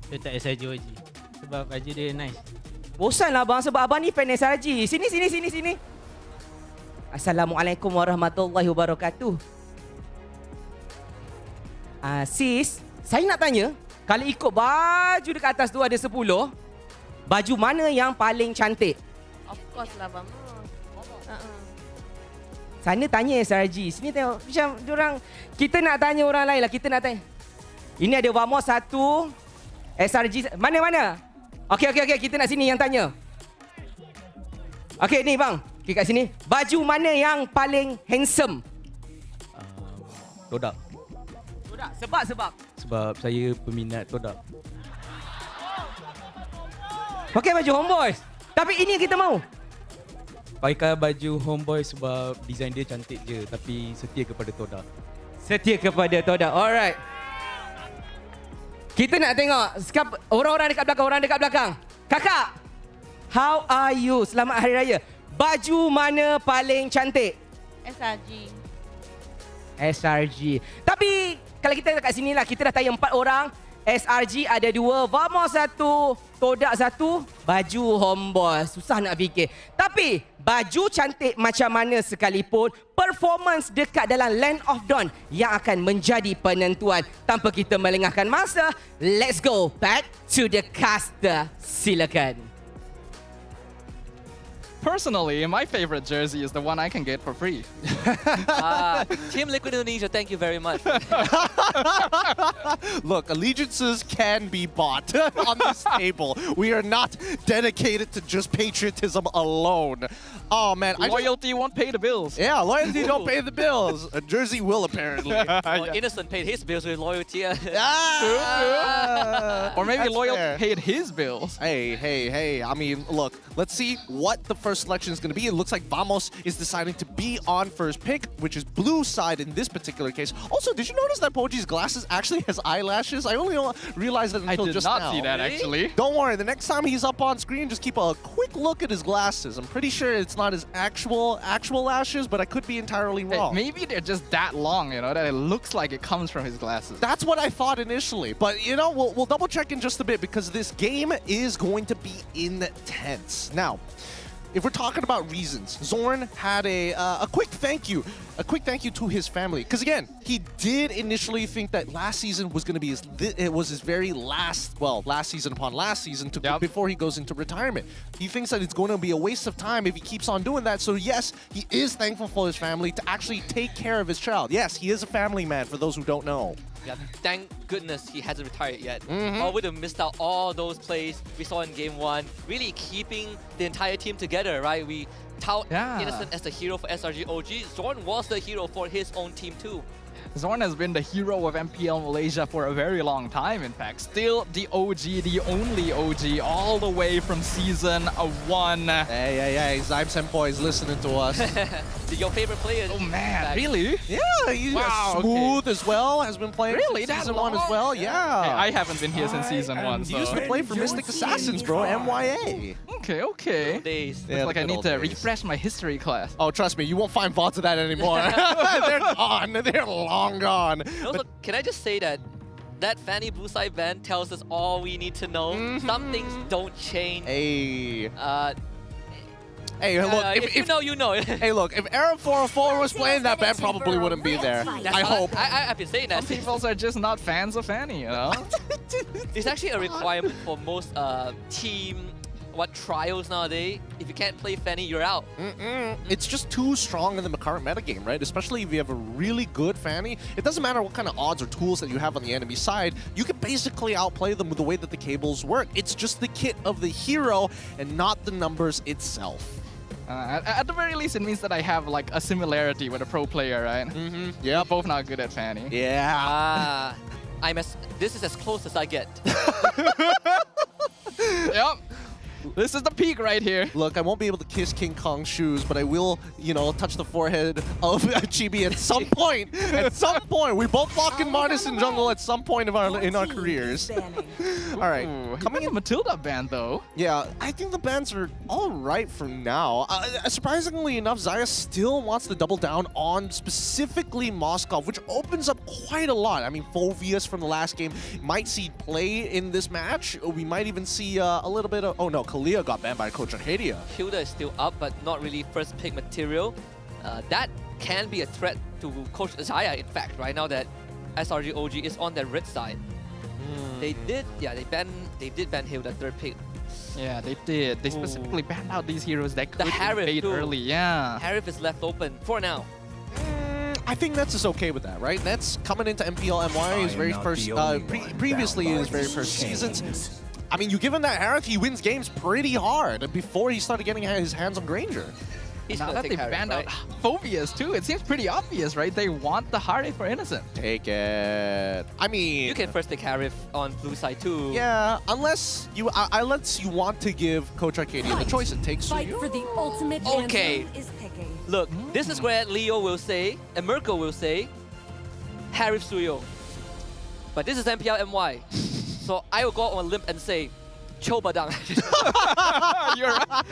[SPEAKER 18] Saya tak SRG OG. Sebab baju dia nice.
[SPEAKER 10] Bosan lah bang sebab abang ni fan SRG. Sini. Assalamualaikum warahmatullahi wabarakatuh. Sis, saya nak tanya, kalau ikut baju dekat atas tu ada 10, baju mana yang paling cantik?
[SPEAKER 19] Of course lah, Bang.
[SPEAKER 10] Sana tanya SRG. Sini tengok. Macam diorang, kita nak tanya orang lain lah. Kita nak tanya. Ini ada Vamos 1, SRG. Mana? Okey. Kita nak sini yang tanya. Okey, ni bang. Okay, kat sini. Baju mana yang paling handsome?
[SPEAKER 18] Todak. Sebab saya peminat todak.
[SPEAKER 10] Pakai baju Homeboys. Tapi ini yang kita mau.
[SPEAKER 18] Pakai baju Homeboy sebab design dia cantik je. Tapi setia kepada todak.
[SPEAKER 10] Alright. Kita nak tengok orang dekat belakang. Kakak, how are you? Selamat Hari Raya. Baju mana paling cantik? SRG. Tapi kalau kita dekat sini lah, kita dah tanya 4 orang. SRG ada 2, Vamos 1, Todak 1, baju Homeboy. Susah nak fikir. Tapi baju cantik macam mana sekalipun, performance dekat dalam Land of Dawn yang akan menjadi penentuan. Tanpa kita melengahkan masa, let's go back to the caster. Silakan.
[SPEAKER 11] Personally, my favorite jersey is the one I can get for free.
[SPEAKER 12] Team Liquid Indonesia, thank you very much.
[SPEAKER 13] Look, allegiances can be bought on this table. We are not dedicated to just patriotism alone. Oh, man.
[SPEAKER 11] Loyalty won't pay the bills.
[SPEAKER 13] Yeah, loyalty don't pay the bills. A jersey will, apparently.
[SPEAKER 12] Well, Innocent paid his bills with loyalty.
[SPEAKER 11] Or maybe loyalty paid his bills.
[SPEAKER 13] Hey. I mean, look, let's see what the first selection is going to be. It looks like Vamos is deciding to be on first pick, which is blue side in this particular case. Also, did you notice that Poji's glasses actually has eyelashes? I only realized that until just now.
[SPEAKER 11] I did not see that, actually.
[SPEAKER 13] Don't worry, the next time he's up on screen, just keep a quick look at his glasses. I'm pretty sure it's not his actual lashes, but I could be entirely wrong.
[SPEAKER 11] Maybe they're just that long, you know, that it looks like it comes from his glasses.
[SPEAKER 13] That's what I thought initially, but you know, we'll double check in just a bit because this game is going to be intense. Now, if we're talking about reasons, Zorn had a quick thank you to his family. Because again, he did initially think that last season was going to be his very last, last season upon last season before he goes into retirement. He thinks that it's going to be a waste of time if he keeps on doing that. So yes, he is thankful for his family to actually take care of his child. Yes, he is a family man, for those who don't know.
[SPEAKER 12] Yeah, thank goodness he hasn't retired yet. Or would have missed out all those plays we saw in game 1. Really keeping the entire team together, right? We tout Innocent as the hero for SRG OG. Zorn was the hero for his own team too.
[SPEAKER 11] Zorn has been the hero of MPL Malaysia for a very long time, in fact. Still the OG, the only OG, all the way from season 1.
[SPEAKER 13] Hey, Zyme Senpai is listening to us.
[SPEAKER 12] Your favorite player?
[SPEAKER 11] Oh man, really?
[SPEAKER 13] Yeah, he's Smooth as well, has been playing
[SPEAKER 11] Really?
[SPEAKER 13] since season 1 as well. Yeah.
[SPEAKER 11] Hey, I haven't been here since season 1.
[SPEAKER 13] He used to play for Mystic Assassins, bro, MYA.
[SPEAKER 11] Okay.
[SPEAKER 12] Days.
[SPEAKER 11] Looks like I need to refresh my history class.
[SPEAKER 13] Oh, trust me, you won't find VODs of that anymore. They're gone. They're long gone.
[SPEAKER 12] Also, can I just say that that Fanny Blue Side ban tells us all we need to know. Some things don't change.
[SPEAKER 13] Hey.
[SPEAKER 12] Hey,
[SPEAKER 13] look,
[SPEAKER 12] if you know, you know.
[SPEAKER 13] Hey, look, if Arab 404 was playing, that ban probably wouldn't be there. I hope.
[SPEAKER 12] I've been saying that.
[SPEAKER 11] Some people are just not fans of Fanny, you know?
[SPEAKER 12] It's actually a requirement for most team trials nowadays. If you can't play Fanny, you're out.
[SPEAKER 13] It's just too strong in the current metagame, right? Especially if you have a really good Fanny. It doesn't matter what kind of odds or tools that you have on the enemy side. You can basically outplay them with the way that the cables work. It's just the kit of the hero and not the numbers itself.
[SPEAKER 11] At the very least, it means that I have like a similarity with a pro player, right?
[SPEAKER 13] Yeah,
[SPEAKER 11] both not good at Fanny.
[SPEAKER 13] Yeah.
[SPEAKER 12] This is as close as I get.
[SPEAKER 11] Yep. This is the peak right here.
[SPEAKER 13] Look, I won't be able to kiss King Kong's shoes, but I will, you know, touch the forehead of Chibi at some point. At some point. We both lock in Martis in jungle at some point in our careers. All right.
[SPEAKER 11] Coming in Matilda ban, though.
[SPEAKER 13] Yeah, I think the bans are all right for now. Surprisingly enough, Zaya still wants to double down on specifically Moskov, which opens up quite a lot. I mean, Phovius from the last game might see play in this match. We might even see a little bit of... Oh, no. Kalia got banned by Coach Arcadia.
[SPEAKER 12] Hilda is still up, but not really first pick material. That can be a threat to Coach Zaya, in fact, right now that SRG OG is on their red side. They did ban Hilda third pick.
[SPEAKER 11] Yeah, they did. They specifically banned out these heroes that could
[SPEAKER 12] invade
[SPEAKER 11] early. Yeah.
[SPEAKER 12] Harif is left open for now.
[SPEAKER 13] I think Nets is okay with that, right? Nets coming into MPL MY his very first, previously in his very first seasons. I mean, you give him that Harith, he wins games pretty hard before he started getting his hands on Granger.
[SPEAKER 11] Now that they banned out Phobias too, it seems pretty obvious, right? They want the Harith for Innocent.
[SPEAKER 13] Take it. I mean...
[SPEAKER 12] You can first pick Harith on blue side too.
[SPEAKER 13] Yeah, unless you want to give Coach Arcadia the choice it takes to you.
[SPEAKER 3] For the ultimate
[SPEAKER 12] okay. Look, this is where Leo will say, and Merkel will say, Harith Suyo. But this is MPL MY. So I will go on a limb and say, Chobadang.
[SPEAKER 11] You're right.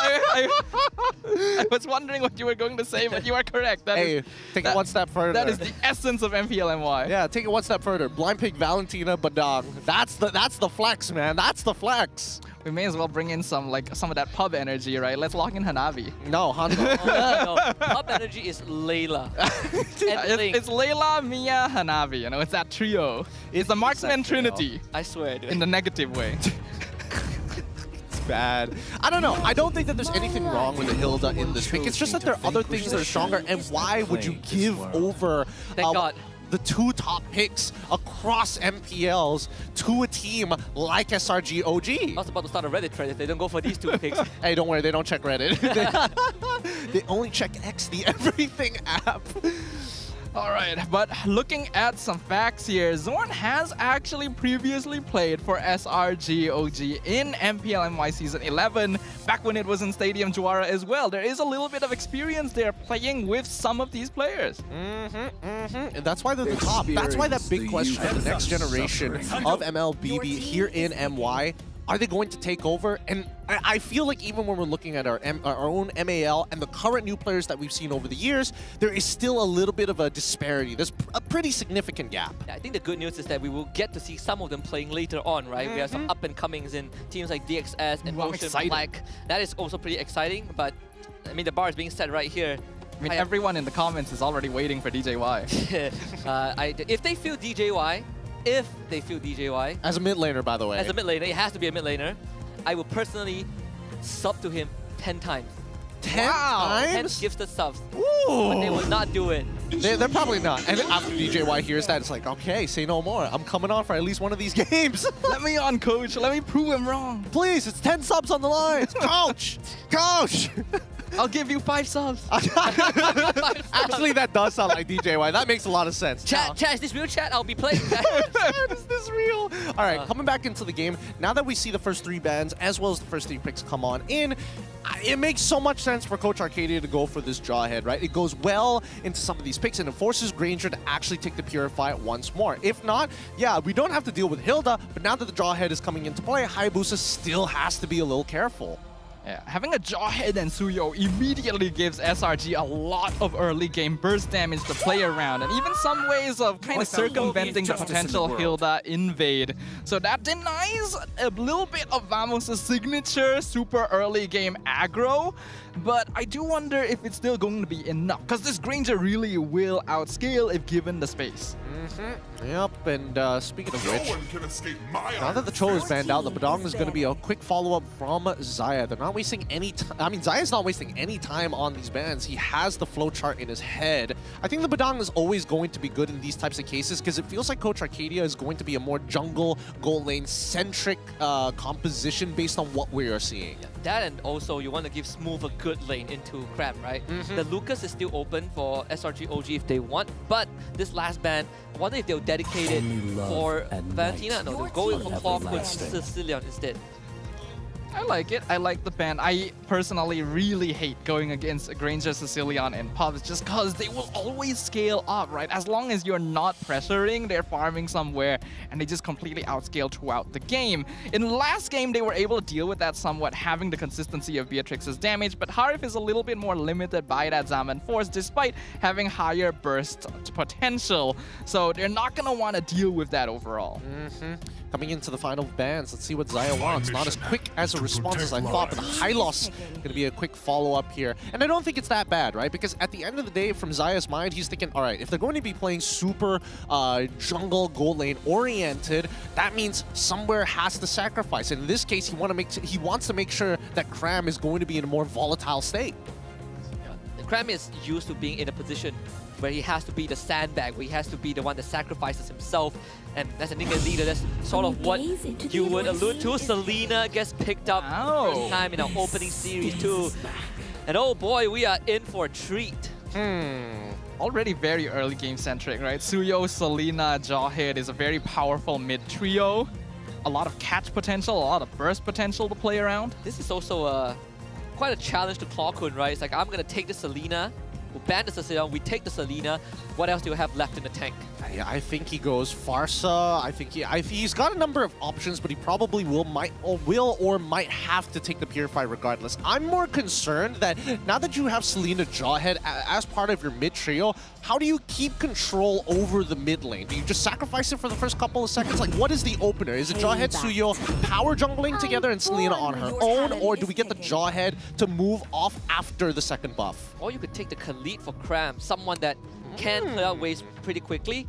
[SPEAKER 11] I was wondering what you were going to say, but you are correct.
[SPEAKER 13] Take it one step further.
[SPEAKER 11] That is the essence of MPL MY.
[SPEAKER 13] Yeah, take it one step further. Blind pick Valentina Badang. That's the flex, man. That's the flex.
[SPEAKER 11] We may as well bring in some of that pub energy, right? Let's lock in Hanabi.
[SPEAKER 13] No, Hanzo.
[SPEAKER 12] No, pub energy is Layla.
[SPEAKER 11] It's Layla, Mia, Hanabi. You know, it's that trio. It's the marksman trinity.
[SPEAKER 12] I swear, dude.
[SPEAKER 11] In the negative way.
[SPEAKER 13] It's bad. I don't know. I don't think that there's anything wrong with the Hilda in this pick. It's just that there are other things that are stronger. And why would you give over...
[SPEAKER 12] Thank God.
[SPEAKER 13] The two top picks across MPLs to a team like SRG OG.
[SPEAKER 12] I was about to start a Reddit thread if they don't go for these two picks.
[SPEAKER 13] Hey, don't worry, they don't check Reddit. They only check X, the everything app.
[SPEAKER 11] All right, but looking at some facts here, Zorn has actually previously played for SRG OG in MPL MY Season 11, back when it was in Stadium Juara as well. There is a little bit of experience there playing with some of these players.
[SPEAKER 13] And that's why they're the top. That's why that big question of the next generation of MLBB here in MY. Are they going to take over? And I feel like even when we're looking at our own MAL and the current new players that we've seen over the years, there is still a little bit of a disparity. There's a pretty significant gap.
[SPEAKER 12] Yeah, I think the good news is that we will get to see some of them playing later on, right? We have some up-and-comings in teams like DXS and Ocean Black. That is also pretty exciting, but I mean, the bar is being set right here.
[SPEAKER 11] I mean, everyone in the comments is already waiting for DJY.
[SPEAKER 12] If they feel DJY,
[SPEAKER 13] as a mid laner, by the way.
[SPEAKER 12] As a mid laner, it has to be a mid laner. I will personally sub to him 10 times.
[SPEAKER 13] 10
[SPEAKER 12] 10
[SPEAKER 13] times?
[SPEAKER 12] gifted subs.
[SPEAKER 13] Ooh.
[SPEAKER 12] But they will not do it.
[SPEAKER 13] They're probably not. And after DJY hears that, it's like, okay, say no more. I'm coming on for at least one of these games.
[SPEAKER 11] Let me on, coach. Let me prove him wrong.
[SPEAKER 13] Please, it's 10 subs on the line. Coach! Coach!
[SPEAKER 11] I'll give you 5 subs.
[SPEAKER 13] Actually, that does sound like DJY. That makes a lot of sense.
[SPEAKER 12] Chat, is this real chat? I'll be playing.
[SPEAKER 13] Is this real? All right, coming back into the game. Now that we see the first 3 bans, as well as the first 3 picks come on in, it makes so much sense for Coach Arcadia to go for this Jawhead, right? It goes well into some of these picks, and it forces Granger to actually take the Purify once more. If not, yeah, we don't have to deal with Hilda, but now that the Jawhead is coming into play, Hayabusa still has to be a little careful.
[SPEAKER 11] Yeah, having a Jawhead and Suyo immediately gives SRG a lot of early game burst damage to play around, and even some ways of kind of circumventing the potential Hilda invade. So that denies a little bit of Vamos' signature super early game aggro, but I do wonder if it's still going to be enough, because this Granger really will outscale if given the space.
[SPEAKER 13] Yep, and speaking of which, now that the Cho is banned out, the Badong is going to be a quick follow-up from Xayah. They're not wasting any time. I mean, Xayah's not wasting any time on these bans. He has the flowchart in his head. I think the Badong is always going to be good in these types of cases because it feels like Coach Arcadia is going to be a more jungle, goal lane-centric composition based on what we are seeing.
[SPEAKER 12] That, and also you want to give Smooth a good lane into Crab, right? The Lucas is still open for SRG OG if they want, but this last ban, I wonder if they'll dedicate it for Valentina. No, they'll go for Clock with Sicilian instead.
[SPEAKER 11] I like it. I like the ban. I personally really hate going against Granger, Sicilian, and Pubs just because they will always scale up, right? As long as you're not pressuring, they're farming somewhere, and they just completely outscale throughout the game. In the last game, they were able to deal with that somewhat, having the consistency of Beatrix's damage, but Harif is a little bit more limited by that Zaman Force, despite having higher burst potential. So they're not going to want to deal with that overall.
[SPEAKER 13] Coming into the final bans, let's see what Xayah wants. Not as quick as a response as I thought, but the Hylos going to be a quick follow-up here. And I don't think it's that bad, right? Because at the end of the day, from Xayah's mind, he's thinking, all right, if they're going to be playing super jungle gold lane oriented, that means somewhere has to sacrifice. In this case, he wants to make sure that Cram is going to be in a more volatile state.
[SPEAKER 12] Cram is used to being in a position where he has to be the sandbag, where he has to be the one that sacrifices himself. And as a Nika leader, that's sort of what you would allude to. Selena gets picked up first time in our opening series too. And oh boy, we are in for a treat.
[SPEAKER 11] Already very early game centric, right? Suyo, Selena, Jawhead is a very powerful mid trio. A lot of catch potential, a lot of burst potential to play around.
[SPEAKER 12] This is also quite a challenge to Clawkun, right? It's like, I'm gonna take the Selena, we'll ban the Sicilian, we take the Selena. What else do you have left in the tank?
[SPEAKER 13] Yeah, I think he goes Farsa. I think he's got a number of options, but he probably will or might have to take the Purify regardless. I'm more concerned that now that you have Selena Jawhead as part of your mid trio, how do you keep control over the mid lane? Do you just sacrifice it for the first couple of seconds? Like, what is the opener? Is it Jawhead, Suyo, power jungling together and Selena on her own, or do we get the Jawhead to move off after the second buff?
[SPEAKER 12] Or you could take the Khalid for Cram, someone that can clear out waves pretty quickly.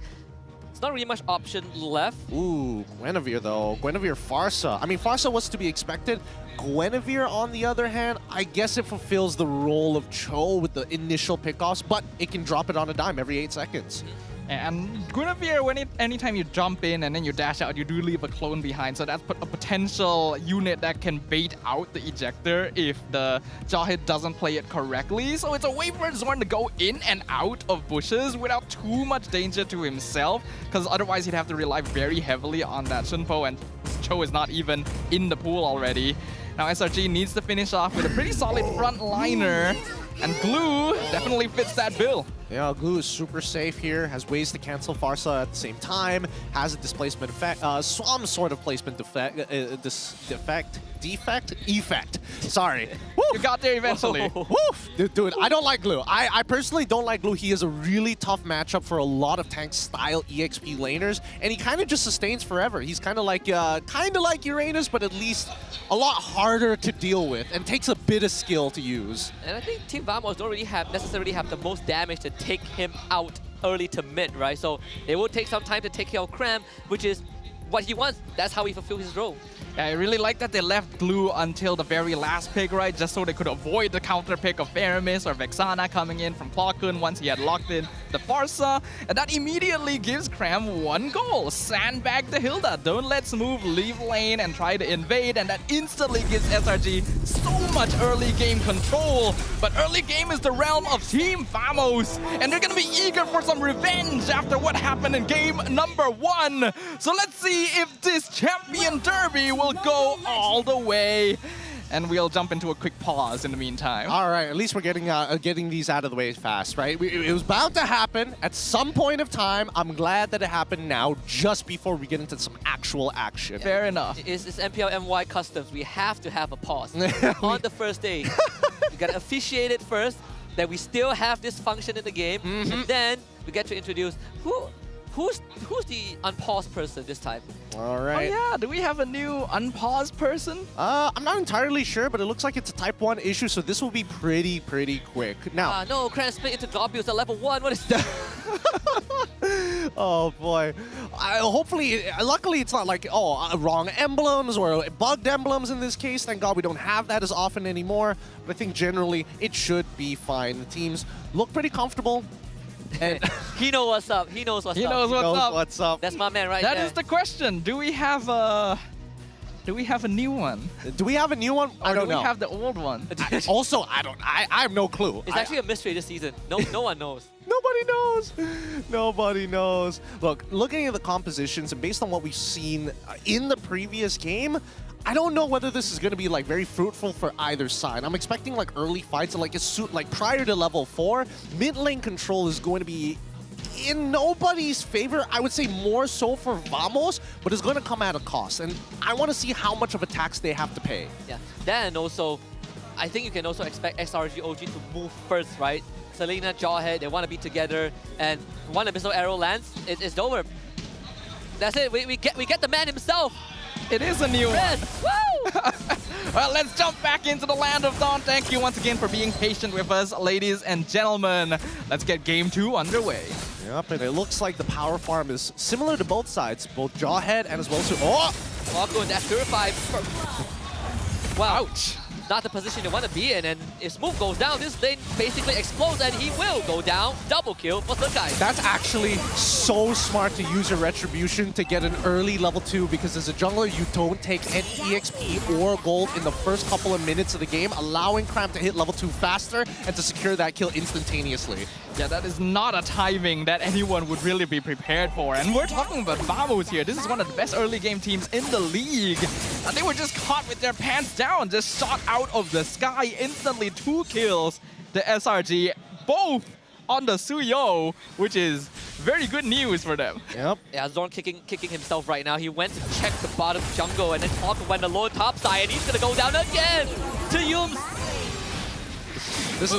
[SPEAKER 12] It's not really much option left.
[SPEAKER 13] Ooh, Guinevere though. Guinevere Farsa. I mean, Farsa was to be expected. Guinevere, on the other hand, I guess it fulfills the role of Cho with the initial pickoffs, but it can drop it on a dime every 8 seconds.
[SPEAKER 11] And Guinevere, anytime you jump in and then you dash out, you do leave a clone behind. So that's a potential unit that can bait out the ejector if the Jawhead doesn't play it correctly. So it's a way for Zorn to go in and out of bushes without too much danger to himself, because otherwise he'd have to rely very heavily on that Shunpo, and Cho is not even in the pool already. Now SRG needs to finish off with a pretty solid front liner, and Glue definitely fits that bill.
[SPEAKER 13] Yeah, Glue is super safe here, has ways to cancel Farsa at the same time, has a displacement effect, some sort of placement effect. Sorry.
[SPEAKER 11] You got there eventually.
[SPEAKER 13] Woof! Dude, I don't like Glue. I personally don't like Glue. He is a really tough matchup for a lot of tank-style EXP laners, and he kind of just sustains forever. He's kind of like Uranus, but at least a lot harder to deal with, and takes a bit of skill to use.
[SPEAKER 12] And I think Team Vamos don't really necessarily have the most damage to take him out early to mid, right? So they will take some time to take care of Cram, which is what he wants. That's how he fulfills his role.
[SPEAKER 11] Yeah, I really like that they left Glue until the very last pick, right? Just so they could avoid the counter pick of Aramis or Vexana coming in from Plakun once he had locked in the Farsa. And that immediately gives Cram one goal. Sandbag the Hilda. Don't let Smooth leave lane and try to invade. And that instantly gives SRG so much early game control. But early game is the realm of Team Vamos. And they're going to be eager for some revenge after what happened in game number 1. So let's see if this champion derby will go all the way. And we'll jump into a quick pause in the meantime.
[SPEAKER 13] All right, at least we're getting these out of the way fast, right? It was bound to happen at some point of time. I'm glad that it happened now, just before we get into some actual action.
[SPEAKER 11] Fair enough.
[SPEAKER 12] It's MPL MY customs. We have to have a pause on the first day. We gotta officiate it first, that we still have this function in the game, and then we get to introduce who's the unpaused person this time.
[SPEAKER 13] All right.
[SPEAKER 11] Oh yeah, do we have a new unpaused person?
[SPEAKER 13] I'm not entirely sure, but it looks like it's a Type 1 issue, so this will be pretty quick. Now.
[SPEAKER 12] No, Cran split into globules at level 1. What is that?
[SPEAKER 13] Oh boy. Hopefully, luckily it's not like, wrong emblems or bugged emblems in this case. Thank God we don't have that as often anymore. But I think generally it should be fine. The teams look pretty comfortable. And
[SPEAKER 12] he knows what's up. He knows what's up.
[SPEAKER 11] He knows what's up.
[SPEAKER 12] That's my man right there.
[SPEAKER 11] That is the question. Do we have a new one?
[SPEAKER 13] Do we have a new one? I don't know.
[SPEAKER 11] Do we have the old one?
[SPEAKER 13] I have no clue.
[SPEAKER 12] It's actually a mystery this season. No one knows.
[SPEAKER 13] Nobody knows. Nobody knows. Look, looking at the compositions and based on what we've seen in the previous game, I don't know whether this is going to be like very fruitful for either side. I'm expecting like early fights and like prior to level 4, mid lane control is going to be in nobody's favor. I would say more so for Vamos, but it's going to come at a cost. And I want to see how much of a tax they have to pay.
[SPEAKER 12] Yeah, then also, I think you can also expect XRG OG to move first, right? Selena, Jawhead, they want to be together, and one Abyssal Arrow lands, it's over. That's it. We get the man himself.
[SPEAKER 11] It is a new one.
[SPEAKER 12] Woo!
[SPEAKER 11] Well, let's jump back into the land of Dawn. Thank you once again for being patient with us, ladies and gentlemen. Let's get game 2 underway.
[SPEAKER 13] Yep, and it looks like the power farm is similar to both sides, both Jawhead and as well as...
[SPEAKER 12] Walko and Dash Purify. Wow.
[SPEAKER 11] Ouch.
[SPEAKER 12] Not the position they want to be in, and if Smooth goes down, this lane basically explodes, and he will go down. Double kill for the guy.
[SPEAKER 13] That's actually so smart to use your Retribution to get an early level 2, because as a jungler, you don't take any EXP or gold in the first couple of minutes of the game, allowing Cram to hit level 2 faster and to secure that kill instantaneously.
[SPEAKER 11] Yeah, that is not a timing that anyone would really be prepared for. And we're talking about Vamos here. This is one of the best early game teams in the league. And they were just caught with their pants down, just shot out of the sky instantly. 2 kills, the SRG, both on the Suyo, which is very good news for them.
[SPEAKER 13] Yep.
[SPEAKER 12] Yeah, Zorn kicking himself right now. He went to check the bottom jungle, and then Falcon went alone top side, and he's gonna go down again to Yums.
[SPEAKER 13] This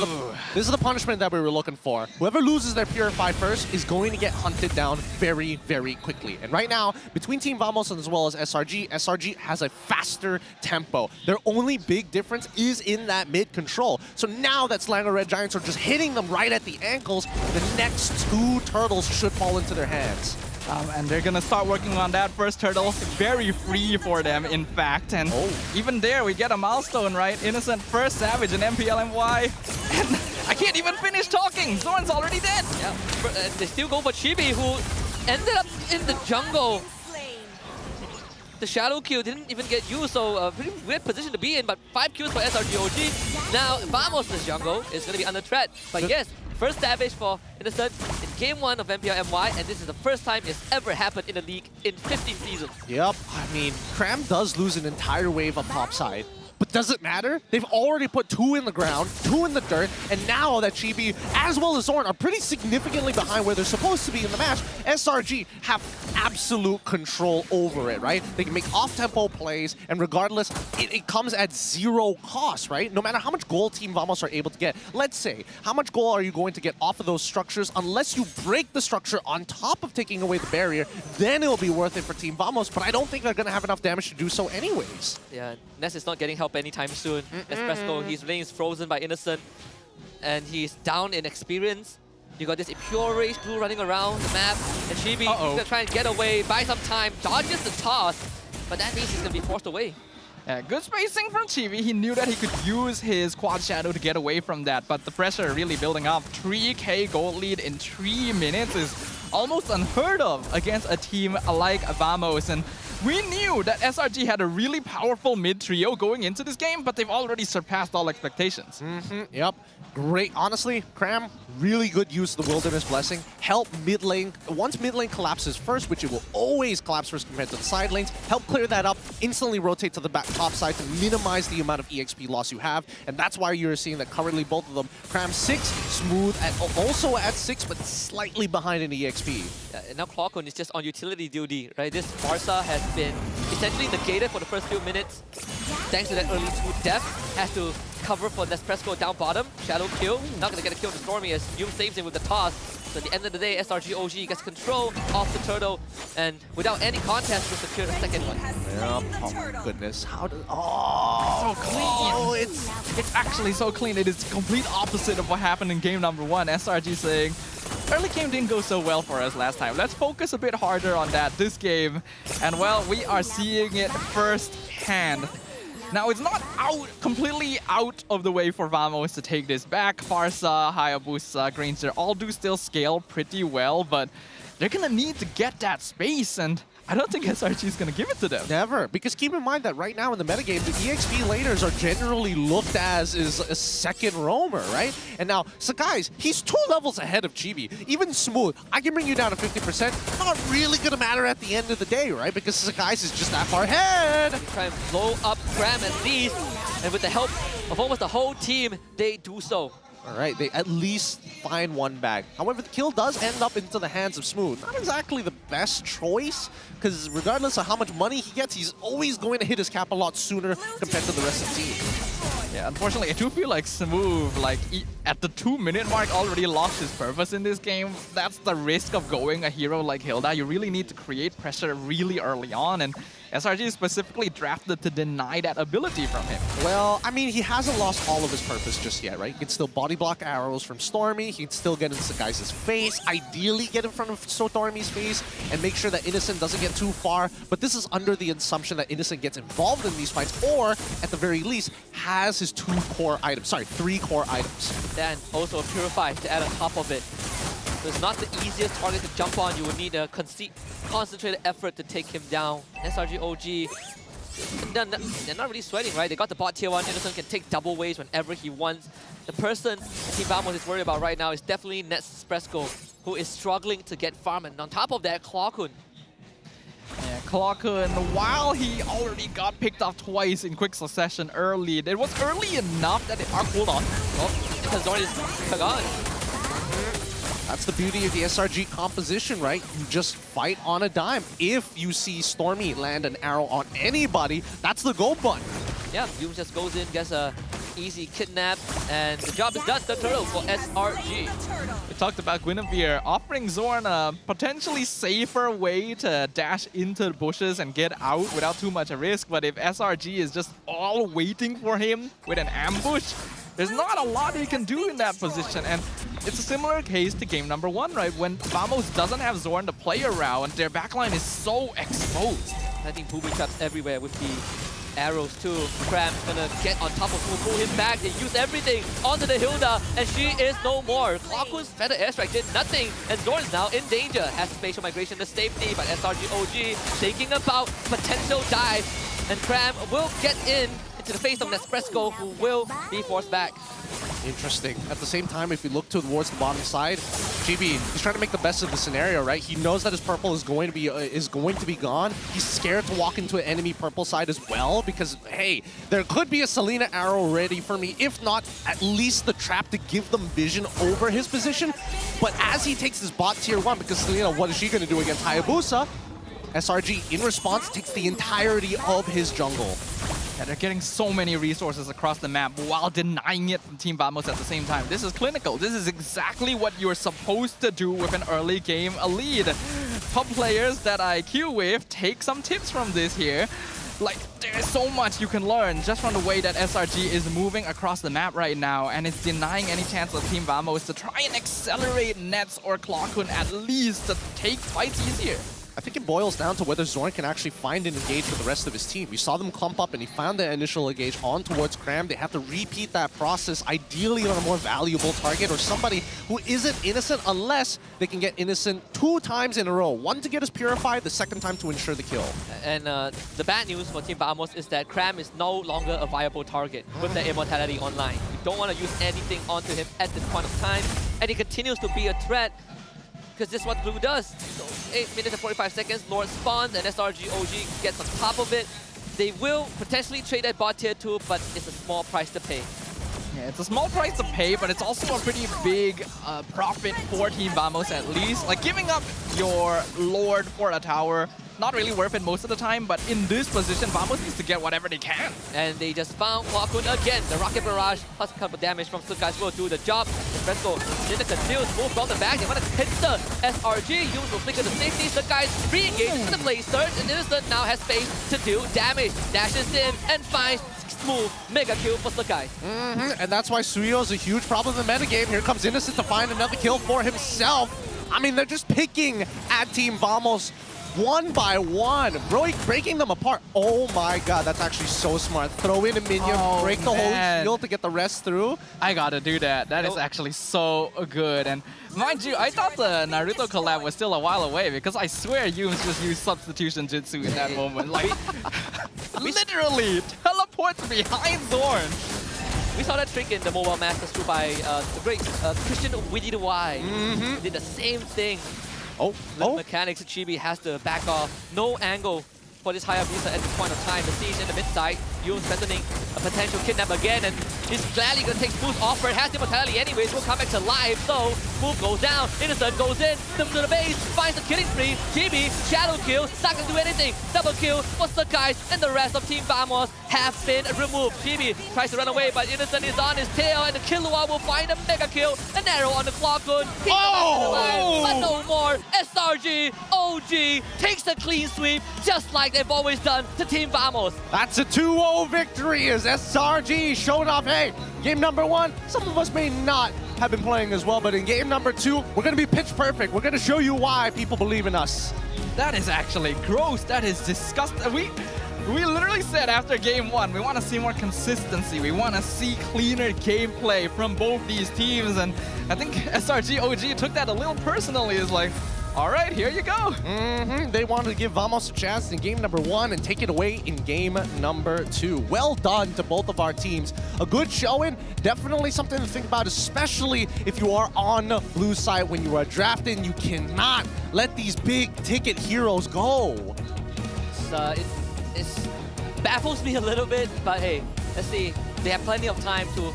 [SPEAKER 13] is the punishment that we were looking for. Whoever loses their Purify first is going to get hunted down very quickly. And right now, between Team Vamos as well as SRG has a faster tempo. Their only big difference is in that mid control. So now that Slanger Red Giants are just hitting them right at the ankles, the next 2 turtles should fall into their hands.
[SPEAKER 11] And they're gonna start working on that first turtle. Very free for them, in fact. And even there, we get a milestone, right? Innocent first Savage in MPL MY. And I can't even finish talking. Zorn's already dead.
[SPEAKER 12] Yeah, they still go for Chibi, who ended up in the jungle. The shadow kill didn't even get used, so a pretty weird position to be in, but 5 kills for SRGOG. Now, Vamos' jungle is going to be under threat. But yes, first Savage for Innocent in game 1 of MPL MY, and this is the first time it's ever happened in the league in 15 seasons.
[SPEAKER 13] Yep, I mean, Cram does lose an entire wave up top side. But does it matter? They've already put 2 in the ground, 2 in the dirt, and now that Chibi, as well as Zorn, are pretty significantly behind where they're supposed to be in the match, SRG have absolute control over it, right? They can make off-tempo plays, and regardless, it comes at 0 cost, right? No matter how much gold Team Vamos are able to get. Let's say, how much gold are you going to get off of those structures unless you break the structure on top of taking away the barrier, then it'll be worth it for Team Vamos, but I don't think they're going to have enough damage to do so anyways.
[SPEAKER 12] Yeah, Ness is not getting help anytime soon. Espresso, his lane is frozen by Innocent, and he's down in experience. You got this Impure Rage Blue running around the map, and Chibi is gonna try and get away, buy some time, dodges the toss, but that means he's going to be forced away.
[SPEAKER 11] Yeah, good spacing from Chibi. He knew that he could use his quad shadow to get away from that, but the pressure really building up. 3K gold lead in 3 minutes is almost unheard of against a team like Vamos. And we knew that SRG had a really powerful mid trio going into this game, but they've already surpassed all expectations.
[SPEAKER 13] Yep. Great. Honestly, Cram, really good use of the Wilderness Blessing. Help mid lane. Once mid lane collapses first, which it will always collapse first compared to the side lanes, help clear that up, instantly rotate to the back top side to minimize the amount of EXP loss you have. And that's why you're seeing that currently both of them, Cram 6, Smooth also at 6, but slightly behind in EXP.
[SPEAKER 12] Yeah, and now Clockun is just on utility duty, right? This Barca has been essentially negated for the first few minutes. Thanks to that early Smooth death, has to cover for Nespresso down bottom. Shadow kill. Not going to get a kill to Stormy as Yum saves him with the toss. So at the end of the day, SRG OG gets control of the turtle, and without any contest, will secure the second one.
[SPEAKER 13] Yep. Oh my goodness. How do... Oh,
[SPEAKER 11] so clean. Oh, it's actually so clean. It is the complete opposite of what happened in game number 1. SRG saying, early game didn't go so well for us last time. Let's focus a bit harder on that this game. And well, we are seeing it firsthand. Now, it's not completely out of the way for Vamos to take this back. Farsa, Hayabusa, Granger all do still scale pretty well, but they're going to need to get that space, and I don't think SRG is going to give it to them.
[SPEAKER 13] Never, because keep in mind that right now in the metagame, the EXP laners are generally looked as is a second roamer, right? And now, Sakai's, he's 2 levels ahead of Chibi. Even Smooth, I can bring you down to 50%. Not really going to matter at the end of the day, right? Because Sakai's is just that far ahead.
[SPEAKER 12] They try and blow up Cram at least, and with the help of almost the whole team, they do so.
[SPEAKER 13] All right, they at least find 1 bag. However, the kill does end up into the hands of Smooth. Not exactly the best choice, because regardless of how much money he gets, he's always going to hit his cap a lot sooner compared to the rest of the team.
[SPEAKER 11] Yeah, unfortunately, I do feel like Smooth, like, at the 2-minute mark, already lost his purpose in this game. That's the risk of going a hero like Hilda. You really need to create pressure really early on, and SRG is specifically drafted to deny that ability from him.
[SPEAKER 13] Well, I mean, he hasn't lost all of his purpose just yet, right? He can still body block arrows from Stormy. He can still get into Sakai's face, ideally get in front of Stormy's face, and make sure that Innocent doesn't get too far. But this is under the assumption that Innocent gets involved in these fights, or at the very least, has his 3 core items.
[SPEAKER 12] Then also a Purify to add on top of it. So it's not the easiest target to jump on. You would need a concentrated effort to take him down. SRG OG, they're not really sweating, right? They got the bot tier 1. Innocent can take double waves whenever he wants. The person Team Vamos is worried about right now is definitely Nespresso, who is struggling to get farm. And on top of that, Clockun.
[SPEAKER 11] Yeah, Clockun, while he already got picked off twice in quick succession early, it was early enough that hold on.
[SPEAKER 12] Oh, because Zorn is gone.
[SPEAKER 13] That's the beauty of the SRG composition, right? You just fight on a dime. If you see Stormy land an arrow on anybody, that's the go button.
[SPEAKER 12] Yeah, Yum just goes in, gets a easy kidnap, and the job is done. The turtle for SRG.
[SPEAKER 11] We talked about Guinevere offering Zorn a potentially safer way to dash into the bushes and get out without too much risk, but if SRG is just all waiting for him with an ambush, there's not a lot he can do in that position. And it's a similar case to game number 1, right? When Vamos doesn't have Zorn to play around, their backline is so exposed.
[SPEAKER 12] I think booby traps everywhere with the arrows too. Cram's gonna get on top of Smooth, pull him back. They use everything onto the Hilda, and she is no more. Clockun's Feather Airstrike did nothing, and Zorn is now in danger. Has spatial migration to safety, but SRG OG thinking about potential dive, and Cram will get into the face of Nespresso, who will be forced back.
[SPEAKER 13] Interesting. At the same time, if you look towards the bottom side, GB, he's trying to make the best of the scenario, right? He knows that his purple is going to be gone. He's scared to walk into an enemy purple side as well because, hey, there could be a Selena arrow ready for me. If not, at least the trap to give them vision over his position. But as he takes his bot tier 1, because Selena, what is she going to do against Hayabusa? SRG, in response, takes the entirety of his jungle.
[SPEAKER 11] Yeah, they're getting so many resources across the map while denying it from Team Vamos at the same time. This is clinical. This is exactly what you're supposed to do with an early game lead. Top players that I queue with take some tips from this here. Like, there's so much you can learn just from the way that SRG is moving across the map right now, and it's denying any chance of Team Vamos to try and accelerate Nets or Clockun at least to take fights easier.
[SPEAKER 13] I think it boils down to whether Zorn can actually find and engage with the rest of his team. We saw them clump up and he found the initial engage on towards Cram. They have to repeat that process, ideally on a more valuable target or somebody who isn't Innocent, unless they can get Innocent 2 times in a row. One to get us purified, the second time to ensure the kill.
[SPEAKER 12] And the bad news for Team Vamos is that Cram is no longer a viable target with the Immortality online. You don't want to use anything onto him at this point of time, and he continues to be a threat because this is what Blue does. So 8 minutes and 45 seconds, Lord spawns, and SRG OG gets on top of it. They will potentially trade at bot tier 2, but it's a small price to pay.
[SPEAKER 11] Yeah, it's a small price to pay, but it's also a pretty big profit for Team Vamos at least. Like, giving up your Lord for a tower, not really worth it most of the time, but in this position, Vamos needs to get whatever they can.
[SPEAKER 12] And they just found Kwakun again. The Rocket Barrage plus a couple damage from Sukai's will do the job. Espresso, Sinica deals move from the back. They want to hit the SRG. Yun will flicker the safety. Sukai's re-engaged with the Blaze Surge, and Innocent now has space to do damage. Dashes in and finds smooth mega kill for Sakai.
[SPEAKER 13] And that's why Suyo is a huge problem in the metagame. Here comes Innocent to find another kill for himself. I mean, they're just picking at Team Vamos one by one, breaking them apart. Oh my god, that's actually so smart. Throw in a minion, break the whole shield to get the rest through.
[SPEAKER 11] I gotta do that. That is actually so good. And mind you, I thought the Naruto collab was still a while away because I swear Yumes just used substitution jutsu in that moment. Like, literally teleports behind Zorn.
[SPEAKER 12] We saw that trick in the Mobile Masters 2 by the great Christian Widdy the Y. He did the same thing. Mechanics, Chibi has to back off. No angle for this Hayabusa at this point of time. The siege in the mid side. Yoon threatening a potential kidnap again, and he's gladly going to take Smooth's offer. It has the immortality anyways. Will come back to life, so Smooth goes down. Innocent goes in, them to the base, finds the killing spree. Chibi, shadow kill, not going to do anything. Double kill for Sakai, and the rest of Team Vamos have been removed. Chibi tries to run away, but Innocent is on his tail, and the Killua will find a mega kill. An arrow on the Kwakun. But no more. SRG, OG takes the clean sweep, just like they've always done to Team Vamos.
[SPEAKER 13] That's a 2-0 victory as SRG showed off, hey, game number 1, some of us may not have been playing as well, but in game number 2, we're going to be pitch perfect. We're going to show you why people believe in us.
[SPEAKER 11] That is actually gross. That is disgusting. We literally said after game 1, we want to see more consistency. We want to see cleaner gameplay from both these teams. And I think SRG OG took that a little personally. It's like, all right, here you go.
[SPEAKER 13] They wanted to give Vamos a chance in game number 1 and take it away in game number 2. Well done to both of our teams. A good showing, definitely something to think about, especially if you are on the blue side when you are drafting. You cannot let these big ticket heroes go.
[SPEAKER 12] It baffles me a little bit, but hey, let's see. They have plenty of time to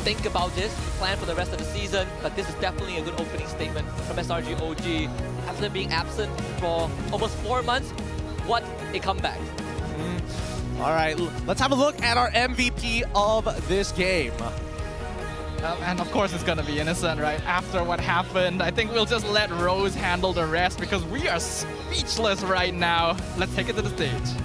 [SPEAKER 12] think about this, plan for the rest of the season, but this is definitely a good opening statement from SRG OG. After them being absent for almost 4 months, what a comeback.
[SPEAKER 13] All right, let's have a look at our MVP of this game.
[SPEAKER 11] And of course it's gonna be Innocent, right? After what happened, I think we'll just let Rose handle the rest because we are speechless right now. Let's take it to the stage.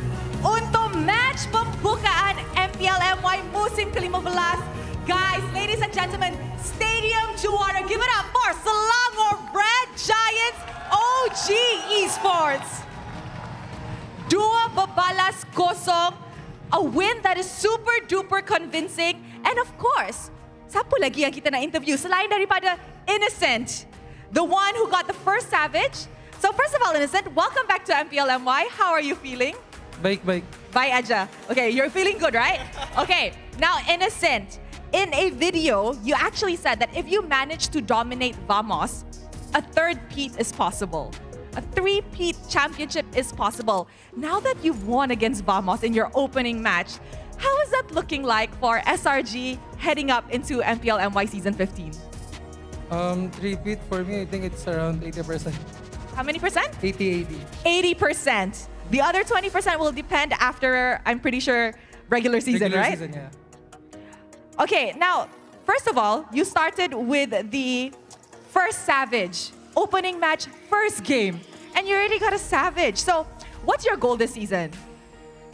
[SPEAKER 8] Untuk match pembukaan MPL MY musim ke-15. Guys, ladies and gentlemen, Stadium Juara, give it up for Selangor Red Giants OG Esports. 2-0, a win that is super duper convincing. And of course, siapa lagi yang kita nak interview selain daripada Innocent, the one who got the first Savage. So first of all, Innocent, welcome back to MPL MY. How are you feeling?
[SPEAKER 16] Baik.
[SPEAKER 8] Baik aja. Okay, you're feeling good, right? Okay, now Innocent, in a video, you actually said that if you manage to dominate Vamos, a 3rd peat is possible. A 3-peat championship is possible. Now that you've won against Vamos in your opening match, how is that looking like for SRG heading up into MPL MY Season 15?
[SPEAKER 16] 3-peat for me, I think it's around 80%.
[SPEAKER 8] How many percent?
[SPEAKER 16] 80.
[SPEAKER 8] 80%. The other 20% will depend after, I'm pretty sure, regular season, right?
[SPEAKER 16] Season, yeah.
[SPEAKER 8] Okay, now, first of all, you started with the first Savage. Opening match, first game. And you already got a Savage. So, what's your goal this season?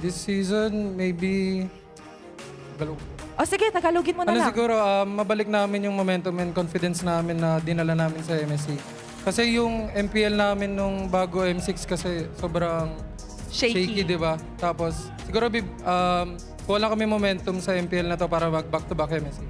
[SPEAKER 16] This season, maybe...
[SPEAKER 8] O sige, Tagalogin mo na lang.
[SPEAKER 16] Siguro, mabalik namin yung momentum and confidence namin na dinala namin sa MSC. Kasi yung MPL namin nung bago M6 kasi sobrang shaky, di ba? Tapos siguro wala kami momentum sa MPL na to para back-to-back MSC.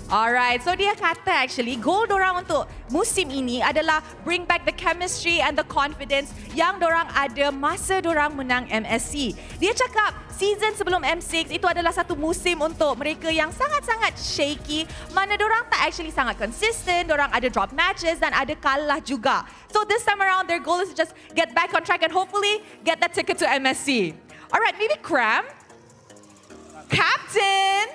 [SPEAKER 8] Alright, so dia kata actually, goal dorang untuk musim ini adalah bring back the chemistry and the confidence yang dorang ada masa dorang menang MSC. Dia cakap season sebelum M6 itu adalah satu musim untuk mereka yang sangat-sangat shaky, mana dorang tak actually sangat consistent, dorang ada drop matches dan ada kalah juga. So this time around, their goal is to just get back on track and hopefully get that ticket to MSC. Alright, maybe Cram? Captain.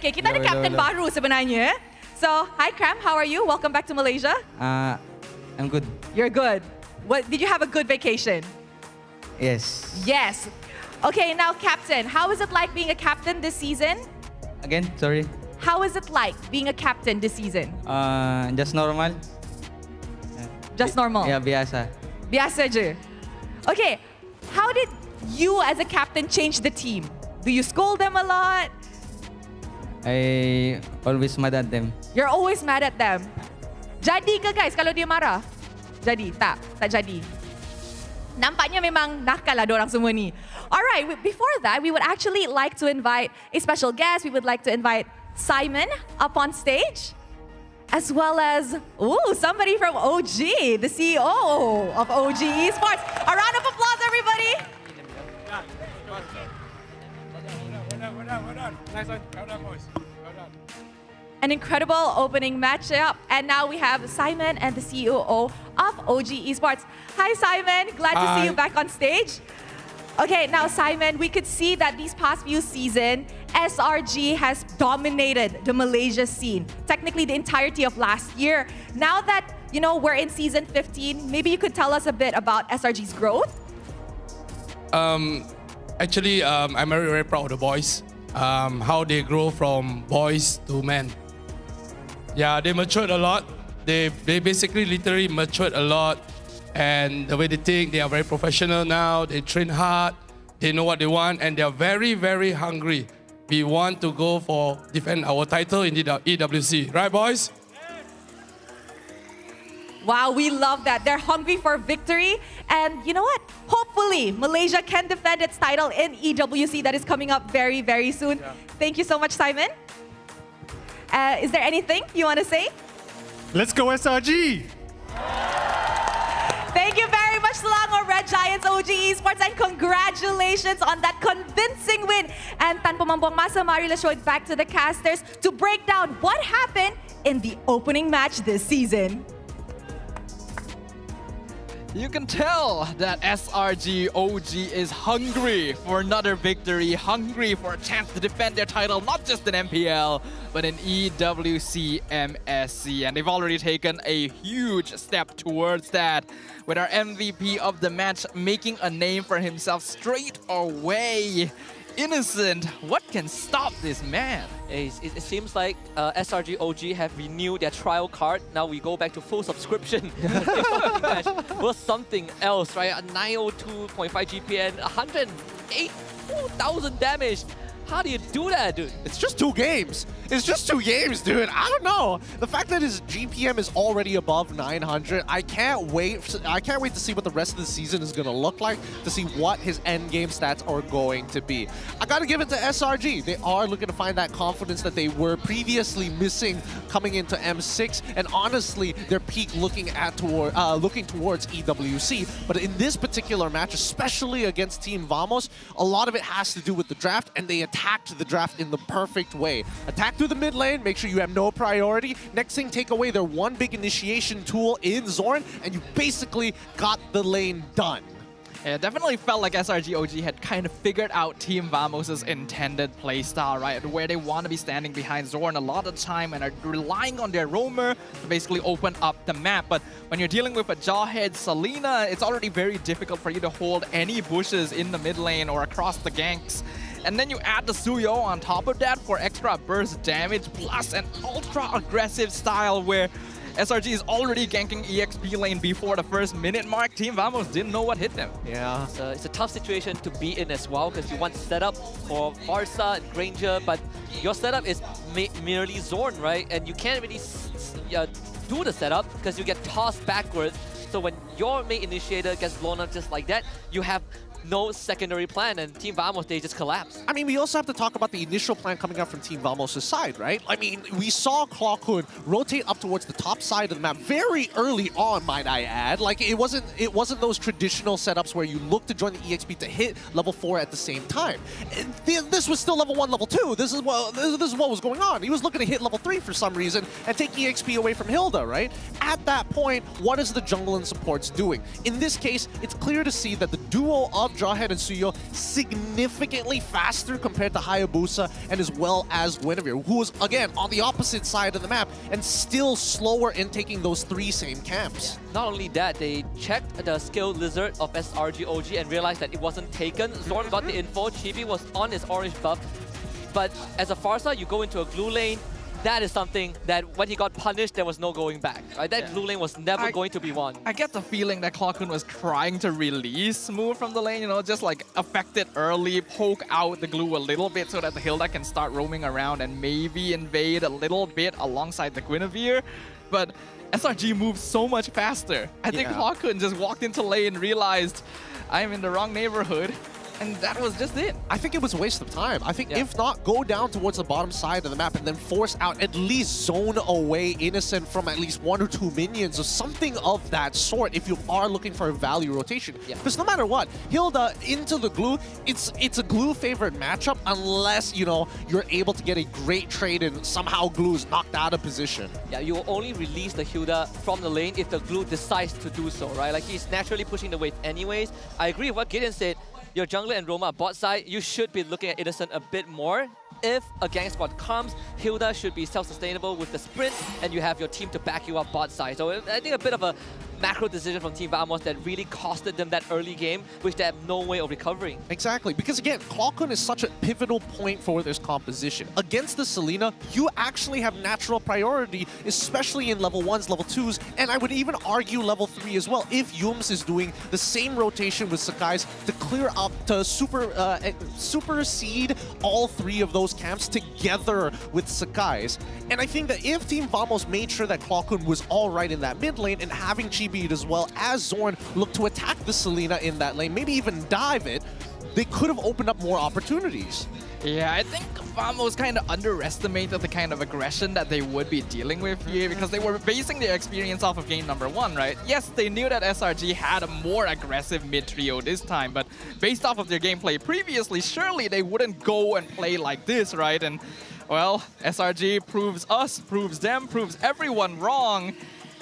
[SPEAKER 8] Okay, kita ada captain baru sebenarnya. So, hi Cram, how are you? Welcome back to Malaysia.
[SPEAKER 19] I'm good.
[SPEAKER 8] You're good. What, did you have a good vacation?
[SPEAKER 19] Yes.
[SPEAKER 8] Yes. Okay, now Captain, how is it like being a captain this season?
[SPEAKER 19] Again, sorry.
[SPEAKER 8] How is it like being a captain this season?
[SPEAKER 19] Just normal.
[SPEAKER 8] Just normal?
[SPEAKER 19] Ya, biasa.
[SPEAKER 8] Biasa je. Okay, how did you as a captain change the team? Do you scold them a lot?
[SPEAKER 19] I always mad at them.
[SPEAKER 8] You're always mad at them. Jadi ke guys kalau dia marah? Jadi? Tak jadi. Nampaknya memang nakal lah dorang semua ni. Alright, before that, we would actually like to invite a special guest. We would like to invite Simon up on stage. As well as, somebody from OG, the CEO of OG Esports. A round of applause, everybody.
[SPEAKER 7] Well done. Nice one. Well done, boys. Well done.
[SPEAKER 8] An incredible opening matchup. And now we have Simon and the CEO of OG Esports. Hi, Simon. Glad to see you back on stage. Okay, now, Simon, we could see that these past few seasons, SRG has dominated the Malaysia scene. Technically, the entirety of last year. Now that, we're in season 15, maybe you could tell us a bit about SRG's growth?
[SPEAKER 20] Actually, I'm very, very proud of the boys. How they grow from boys to men. Yeah, they matured a lot. They basically literally matured a lot. And the way they think, they are very professional now. They train hard. They know what they want. And they are very, very hungry. We want to go for defend our title in the EWC. Right, boys?
[SPEAKER 8] Wow, we love that. They're hungry for victory. And you know what? Hopefully, Malaysia can defend its title in EWC that is coming up very, very soon. Yeah. Thank you so much, Simon. Is there anything you want to say?
[SPEAKER 21] Let's go SRG!
[SPEAKER 8] Thank you very much, Selangor Red Giants OG Esports, and congratulations on that convincing win. And tanpa membuang masa, mari let's show it back to the casters to break down what happened in the opening match this season.
[SPEAKER 11] You can tell that SRG OG is hungry for another victory, hungry for a chance to defend their title, not just in MPL, but in EWC MSC. And they've already taken a huge step towards that, with our MVP of the match making a name for himself straight away. Innocent, what can stop this man?
[SPEAKER 12] It seems like SRG OG have renewed their trial card. Now we go back to full subscription. Match was something else, right? A 902.5 GPN, 108,000 damage. How do you do that, dude?
[SPEAKER 13] It's just 2 games. It's just 2 games, dude. I don't know. The fact that his GPM is already above 900, I can't wait to see what the rest of the season is going to look like, to see what his end game stats are going to be. I got to give it to SRG. They are looking to find that confidence that they were previously missing coming into M6, and honestly, their peak looking towards EWC. But in this particular match, especially against Team Vamos, a lot of it has to do with the draft, and they attacked the draft in the perfect way. Attack through the mid lane, make sure you have no priority. Next thing, take away their one big initiation tool in Zorn, and you basically got the lane done.
[SPEAKER 11] Yeah, it definitely felt like SRG OG had kind of figured out Team Vamos' intended playstyle, right? Where they want to be standing behind Zorn a lot of the time and are relying on their roamer to basically open up the map. But when you're dealing with a Jawhead Selena, it's already very difficult for you to hold any bushes in the mid lane or across the ganks. And then you add the Suyo on top of that for extra burst damage, plus an ultra-aggressive style where SRG is already ganking EXP lane before the first minute mark. Team Vamos didn't know what hit them.
[SPEAKER 13] Yeah.
[SPEAKER 12] It's a tough situation to be in as well, because you want setup for Farsa and Granger, but your setup is merely Zorn, right? And you can't really do the setup because you get tossed backwards. So when your main initiator gets blown up just like that, you have no secondary plan, and Team Vamos, they just collapse.
[SPEAKER 13] I mean, we also have to talk about the initial plan coming out from Team Vamos' side, right? I mean, we saw Claw Kun rotate up towards the top side of the map very early on, might I add. Like, it wasn't those traditional setups where you look to join the EXP to hit level 4 at the same time. This was still level 1, level 2. This is what was going on. He was looking to hit level 3 for some reason and take EXP away from Hilda, right? At that point, what is the jungle and supports doing? In this case, it's clear to see that the duo of Jawhead and Suyo significantly faster compared to Hayabusa and as well as Guinevere, who was, again, on the opposite side of the map and still slower in taking those 3 same camps.
[SPEAKER 12] Not only that, they checked the skill lizard of SRG OG and realized that it wasn't taken. Zorn got the info, Chibi was on his orange buff, but as a Pharsa, you go into a glue lane. That is something that when he got punished, there was no going back. Right? That glue lane was never going to be won.
[SPEAKER 11] I get the feeling that Claw Kun was trying to release Smooth from the lane, you know, just like affect it early, poke out the glue a little bit so that the Hilda can start roaming around and maybe invade a little bit alongside the Guinevere. But SRG moves so much faster. I think Claw Kun just walked into lane, realized I'm in the wrong neighborhood. And that was just it.
[SPEAKER 13] I think it was a waste of time. I think if not, go down towards the bottom side of the map and then force out, at least zone away Innocent from at least 1 or 2 minions or something of that sort if you are looking for a value rotation. Because no matter what, Hilda into the glue, it's a glue favored matchup unless, you know, you're able to get a great trade and somehow glue is knocked out of position.
[SPEAKER 12] Yeah, you will only release the Hilda from the lane if the glue decides to do so, right? Like, he's naturally pushing the wave anyways. I agree with what Gideon said. Your jungler and Roma bot side, you should be looking at Innocent a bit more. If a gang squad comes, Hilda should be self-sustainable with the sprint, and you have your team to back you up bot side. So I think a bit of a macro decision from Team Vamos that really costed them that early game, which they have no way of recovering.
[SPEAKER 13] Exactly, because again, Claw Kun is such a pivotal point for this composition. Against the Selena, you actually have natural priority, especially in level 1s, level 2s, and I would even argue level 3 as well, if Yums is doing the same rotation with Sakai's to clear up, to supersede all 3 of those camps together with Sakai's. And I think that if Team Vamos made sure that Claw Kun was all right in that mid lane and having Chibi as well as Zorn look to attack the Selena in that lane, maybe even dive it, they could have opened up more opportunities.
[SPEAKER 11] Yeah, I think Vamos kind of underestimated the kind of aggression that they would be dealing with here because they were basing their experience off of game number 1, right? Yes, they knew that SRG had a more aggressive mid-trio this time, but based off of their gameplay previously, surely they wouldn't go and play like this, right? And, well, SRG proves us, proves them, proves everyone wrong.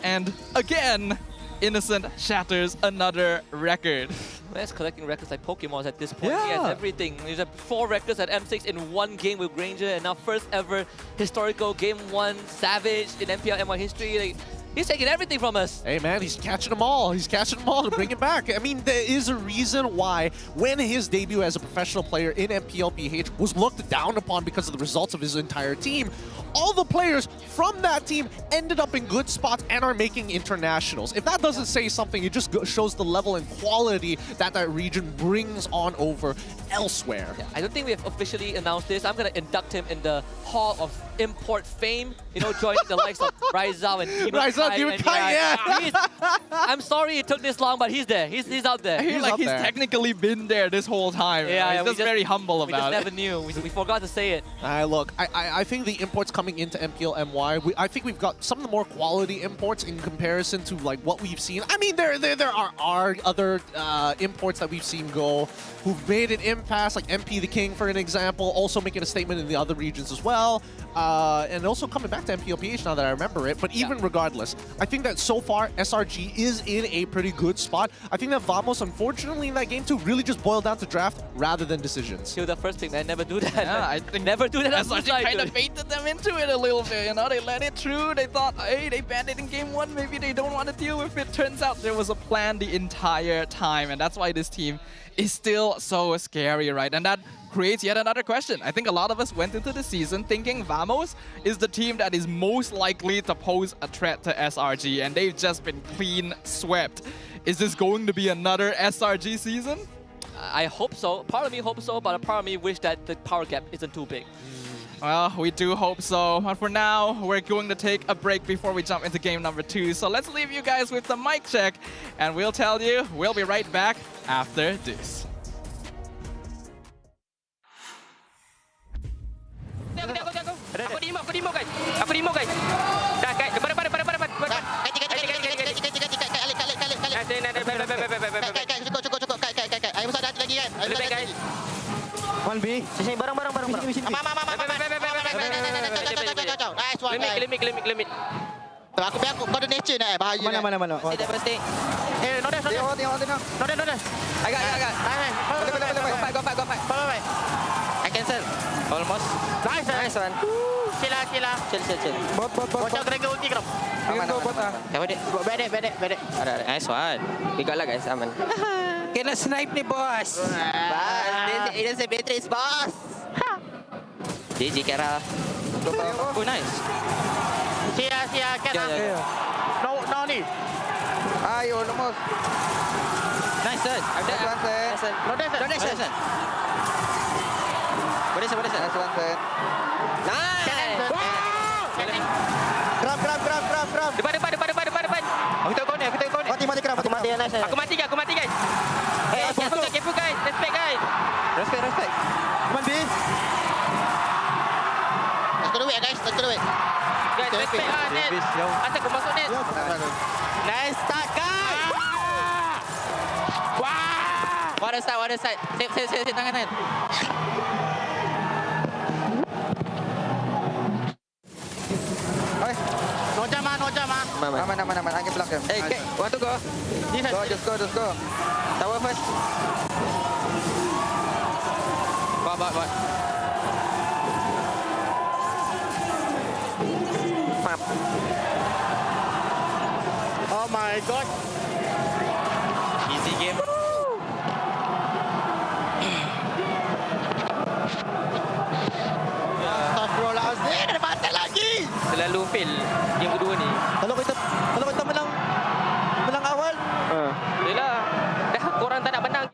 [SPEAKER 11] And again, Innocent shatters another record.
[SPEAKER 12] Man's collecting records like Pokemon at this point. He has everything. He's had 4 records at M6 in 1 game with Granger, and now first ever historical Game 1 Savage in MPL MY history. Like, he's taking everything from us.
[SPEAKER 13] Hey man, he's catching them all. He's catching them all to bring it back. I mean, there is a reason why when his debut as a professional player in MPL PH was looked down upon because of the results of his entire team, all the players from that team ended up in good spots and are making internationals. If that doesn't say something, it just shows the level and quality that that region brings on over elsewhere.
[SPEAKER 12] Yeah, I don't think we have officially announced this. I'm going to induct him in the Hall of Import Fame, you know, joining the likes of Raizal and Demon Kai. Yeah. I'm sorry it took this long, but he's there. He's out there.
[SPEAKER 11] He's technically been there this whole time.
[SPEAKER 12] Yeah,
[SPEAKER 11] he's just very humble about it.
[SPEAKER 12] We just never knew. We forgot to say it.
[SPEAKER 13] Look, I think the imports coming into MPL MY, I think we've got some of the more quality imports in comparison to like what we've seen. I mean, there are other imports that we've seen go who've made an impasse, like MP the King, for an example, also making a statement in the other regions as well. And also coming back to MPLPH now that I remember it. But even regardless, I think that so far SRG is in a pretty good spot. I think that Vamos, unfortunately, in that game too, really just boiled down to draft rather than decisions.
[SPEAKER 12] Kill the first pick, man. Never do that.
[SPEAKER 11] Yeah, I think
[SPEAKER 12] never do that.
[SPEAKER 11] SRG kind of baited them into it a little bit. You know, they let it through. They thought, hey, they banned it in game 1. Maybe they don't want to deal with it. Turns out there was a plan the entire time, and that's why this team is still so scary, right? And that creates yet another question. I think a lot of us went into the season thinking Vamos is the team that is most likely to pose a threat to SRG, and they've just been clean swept. Is this going to be another SRG season?
[SPEAKER 12] I hope so. Part of me hopes so, but a part of me wish that the power gap isn't too big.
[SPEAKER 11] Well, we do hope so. But for now, we're going to take a break before we jump into game number 2. So let's leave you guys with the mic check, and we'll tell you, we'll be right back after this.
[SPEAKER 10] Aku di mob guys. Dah guys, depan.
[SPEAKER 2] Cukup. Ayo besar dah lagi kan. Ayo lagi. 1B. Sini barang. Sini. Nice one.
[SPEAKER 10] Limit.
[SPEAKER 2] Aku kau ada nature nak bahaya. Mana.
[SPEAKER 10] Tidak pasti.
[SPEAKER 2] No dash. Agak.
[SPEAKER 10] Go fight.
[SPEAKER 2] Follow me.
[SPEAKER 10] I cancel. Almost.
[SPEAKER 2] Nice one. Chill.
[SPEAKER 10] Chill.
[SPEAKER 2] Bot. Bocor kena ulti kau. Bedek.
[SPEAKER 10] Ada. Nice one. Tiga lah guys, aman.
[SPEAKER 2] Kena snipe ni bos. Ini saya Beatrice bos.
[SPEAKER 10] GG Kiara. Oh nice.
[SPEAKER 2] Sia Kiara. No ni.
[SPEAKER 17] Ayo lemos.
[SPEAKER 10] Nice turn.
[SPEAKER 2] No dash.
[SPEAKER 10] Boleh.
[SPEAKER 17] Nice one set.
[SPEAKER 10] Nice.
[SPEAKER 2] Grab.
[SPEAKER 10] Depan.
[SPEAKER 2] Aku tengok kau ni. Mati grab. Mati nice.
[SPEAKER 10] Aku mati guys. Careful guys. Respect guys.
[SPEAKER 17] Respect.
[SPEAKER 2] Come on B. Let's go to it guys.
[SPEAKER 10] Guys, respect lah net. Asal kau masuk net.
[SPEAKER 2] Nice start guys.
[SPEAKER 10] What a side. Save tangan net.
[SPEAKER 2] No jam.
[SPEAKER 17] Aman. Angin belakang.
[SPEAKER 10] Okay, want to go?
[SPEAKER 17] Just go.
[SPEAKER 10] Tower first. Bot.
[SPEAKER 2] Oh my god.
[SPEAKER 10] Easy game.
[SPEAKER 2] Astagfirullahaladzim. Ada mati lagi.
[SPEAKER 10] Terlalu fail game kedua ni.
[SPEAKER 2] Kalau kita menang awal.
[SPEAKER 10] Yelah. Dah korang tak nak menang.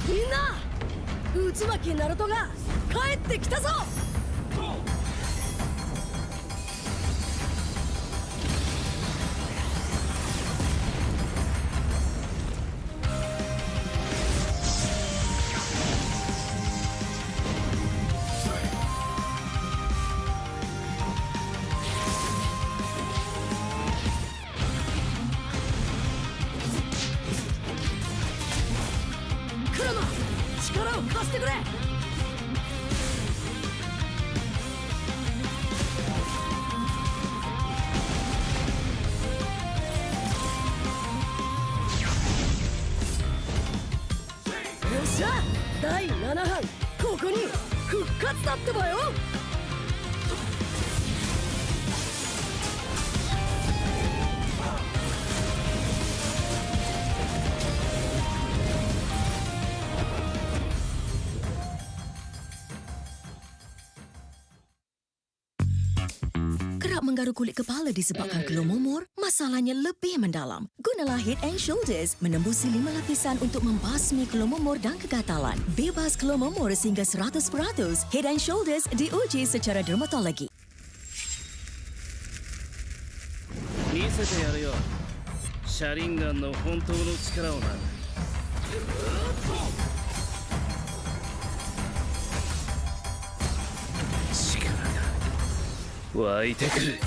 [SPEAKER 3] Minna! 内巻ナルトが帰ってきたぞ! Kurama! 力を貸してくれ! Yosha! 第7班ここに復活だってばよ! Menggaruk kulit kepala disebabkan kelumumur, masalahnya lebih mendalam. Gunalah Head and Shoulders menembusi 5 lapisan untuk membasmi kelumumur dan kegatalan. Bebas kelumumur sehingga 100%. Head and Shoulders diuji secara dermatologi.
[SPEAKER 6] 見せてやるよ。シャリンガンの本当の力をな。力が湧いてくる。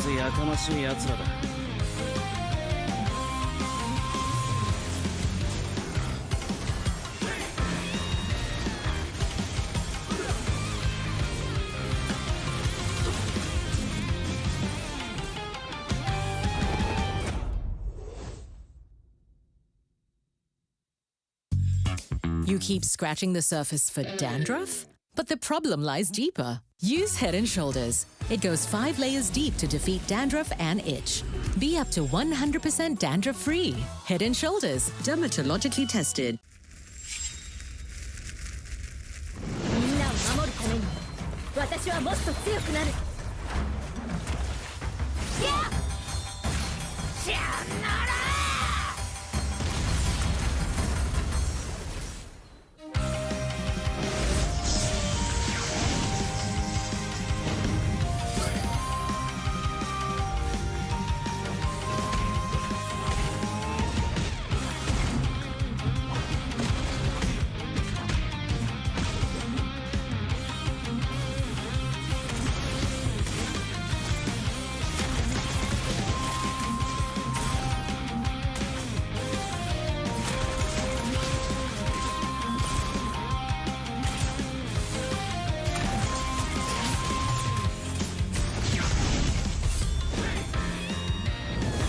[SPEAKER 6] ずやかましい奴らだ。
[SPEAKER 1] You keep scratching the surface for dandruff? But the problem lies deeper. Use Head & Shoulders. It goes 5 layers deep to defeat dandruff and itch. Be up to 100% dandruff-free. Head & Shoulders. Dermatologically tested.
[SPEAKER 3] みんなを守るために私はもっと強くなる。やっさよなら。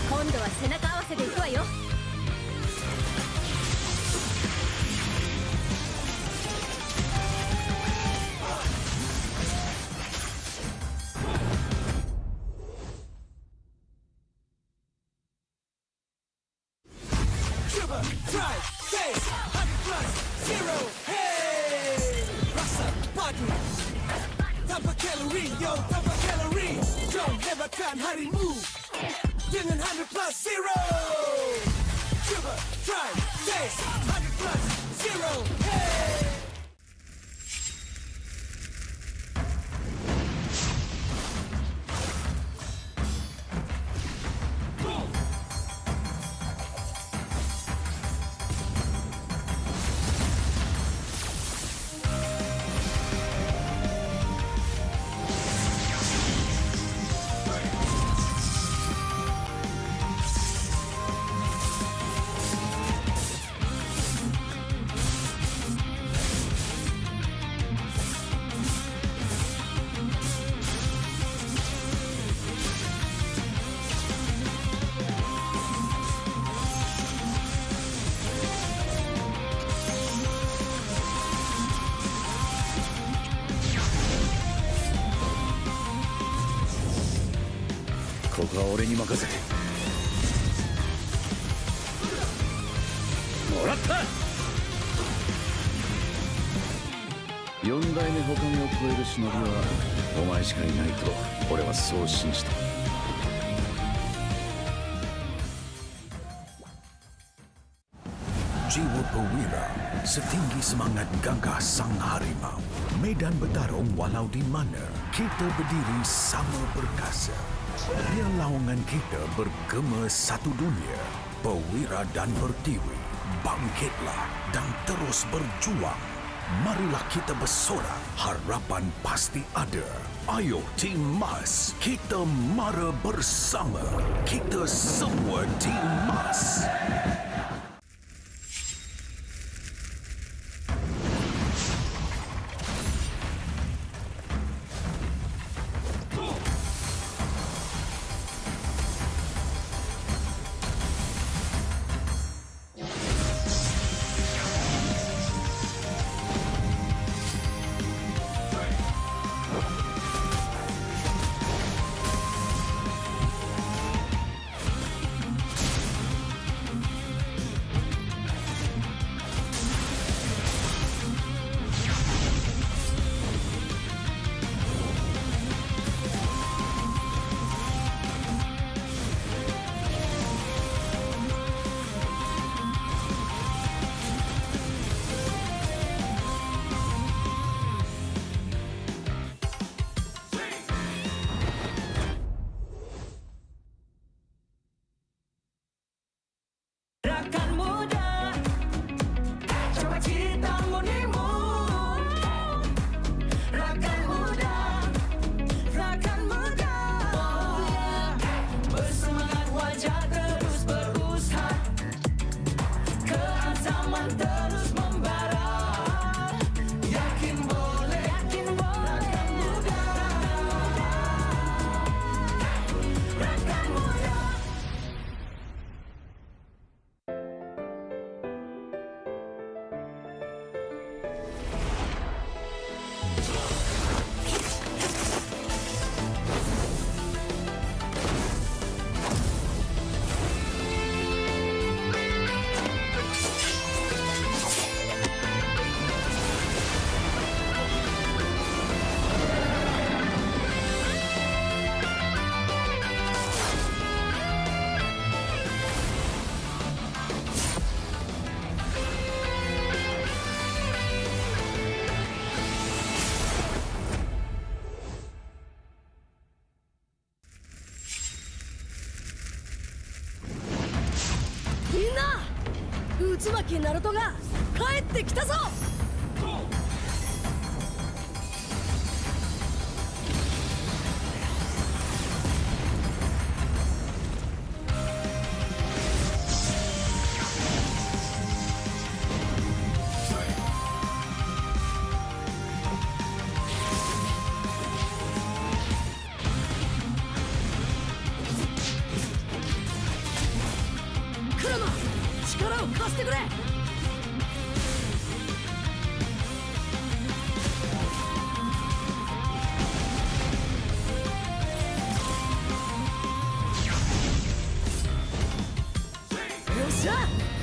[SPEAKER 3] 今度は背中合わせでいくわよ。
[SPEAKER 4] Shiver, drive, face, 100 plus, 0, hey! Rasa, pagi, tanpa kalori, yo, tanpa kalori. Don't lewatkan harimu dengan 100 plus, 0. Shiver, drive, face, 100 plus, 0, hey!
[SPEAKER 5] ここは俺に任せてもらった。4代目他にを超える忍びはお前しかいないと俺はそう信じて。Jiwa perwira, setinggi semangat gagah sang harimau. Medan bertarung walau di mana, kita berdiri sama perkasa. Biar lawangan kita bergema satu dunia. Perwira dan pertiwi, bangkitlah dan terus berjuang. Marilah kita bersorak, harapan pasti ada. Ayo Tim Mas, kita mara bersama. Kita semua Tim Mas.
[SPEAKER 4] 巻ナルトが帰ってきたぞ。クラマ、力を貸してくれ。よっしゃ、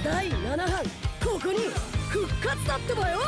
[SPEAKER 4] 第7班ここに復活だってばよ。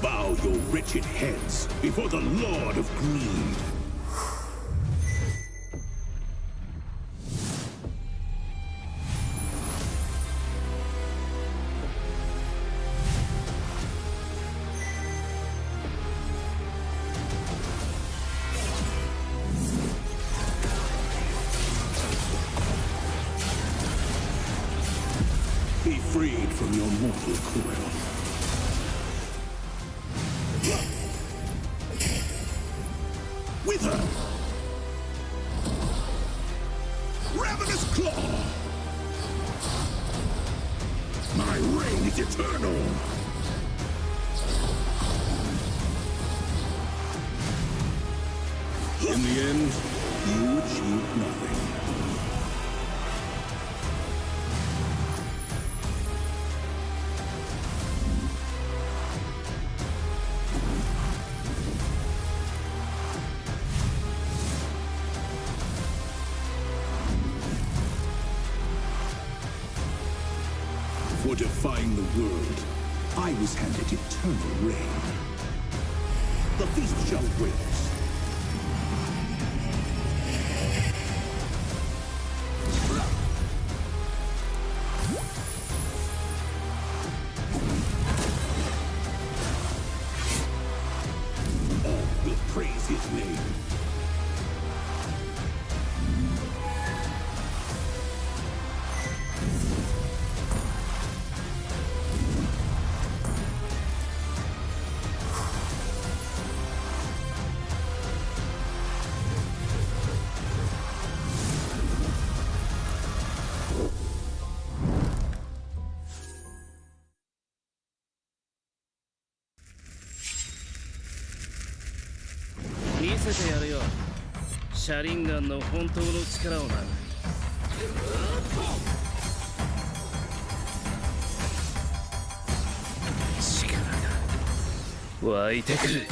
[SPEAKER 5] Bow your wretched heads before the Lord of Greed. Be freed from your mortal coil. Wither! Ravenous Claw! My reign is eternal! In the end, you achieved nothing. For defying the world, I was handed eternal reign. The feast shall wait. All will praise his name.
[SPEAKER 6] Mise te yaru yo. Sharingan no hontou no chikara o na. 湧いてくる。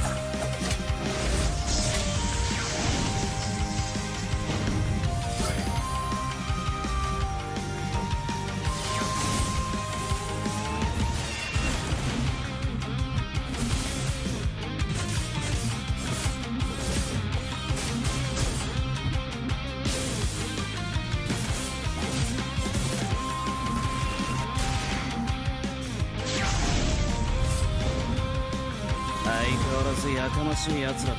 [SPEAKER 6] 相変わらずやかましい奴らだ。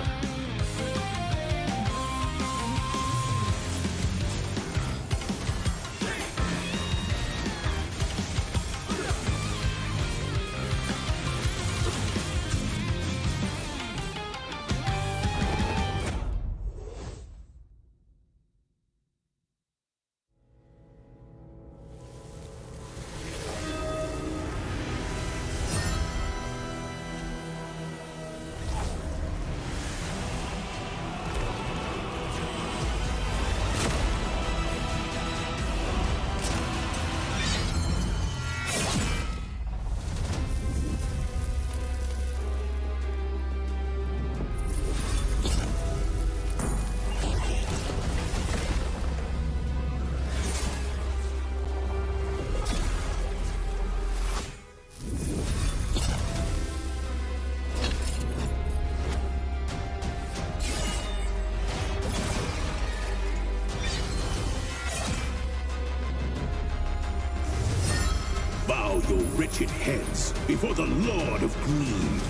[SPEAKER 5] wretched heads before the Lord of Greed.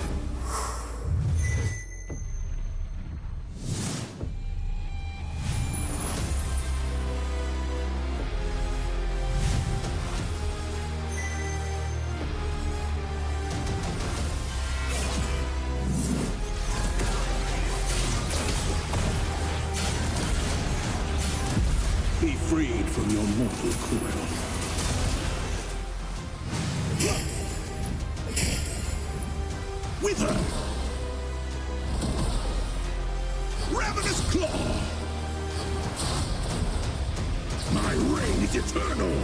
[SPEAKER 5] Be freed from your mortal coil. Wither! Ravenous Claw! My reign is eternal!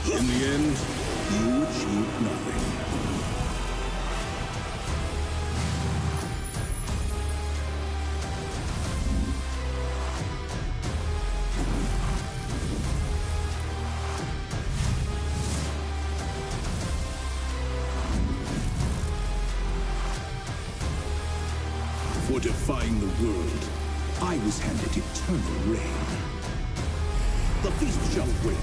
[SPEAKER 5] In the end, you achieve nothing. For defying the world, I was handed eternal reign. The feast shall wait.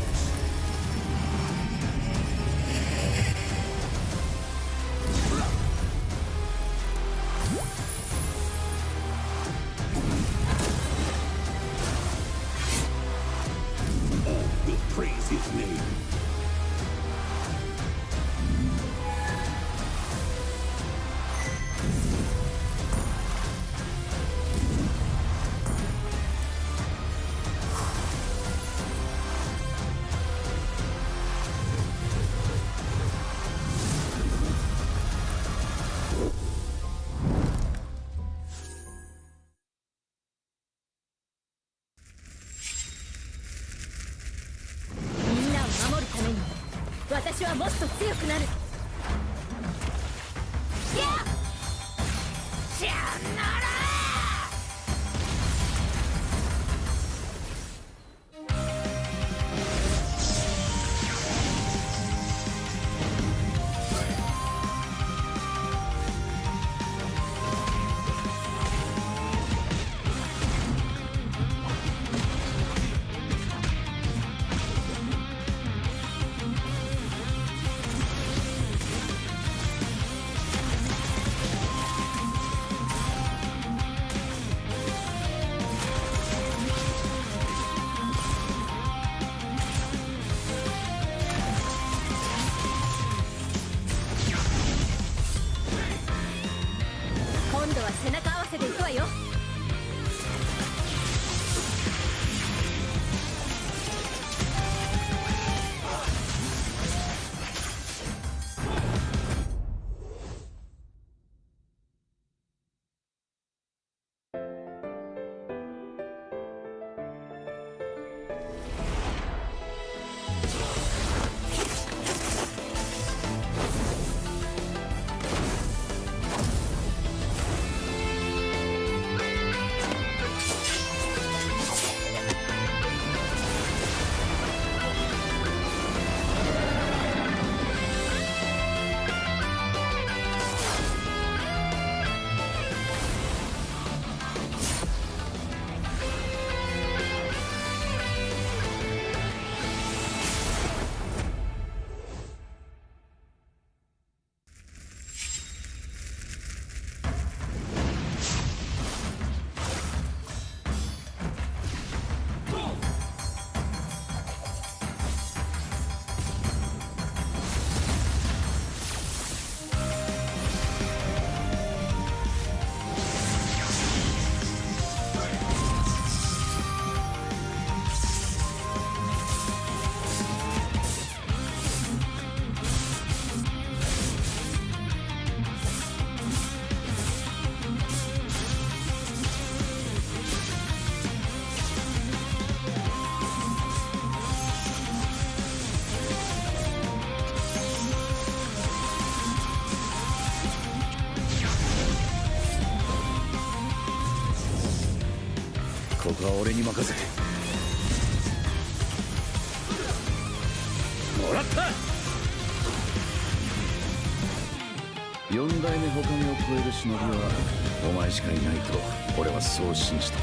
[SPEAKER 5] All will praise his name.ここは俺に任せて。もらった。4代目他目を超える忍びはお前しかいないと俺はそう信じた。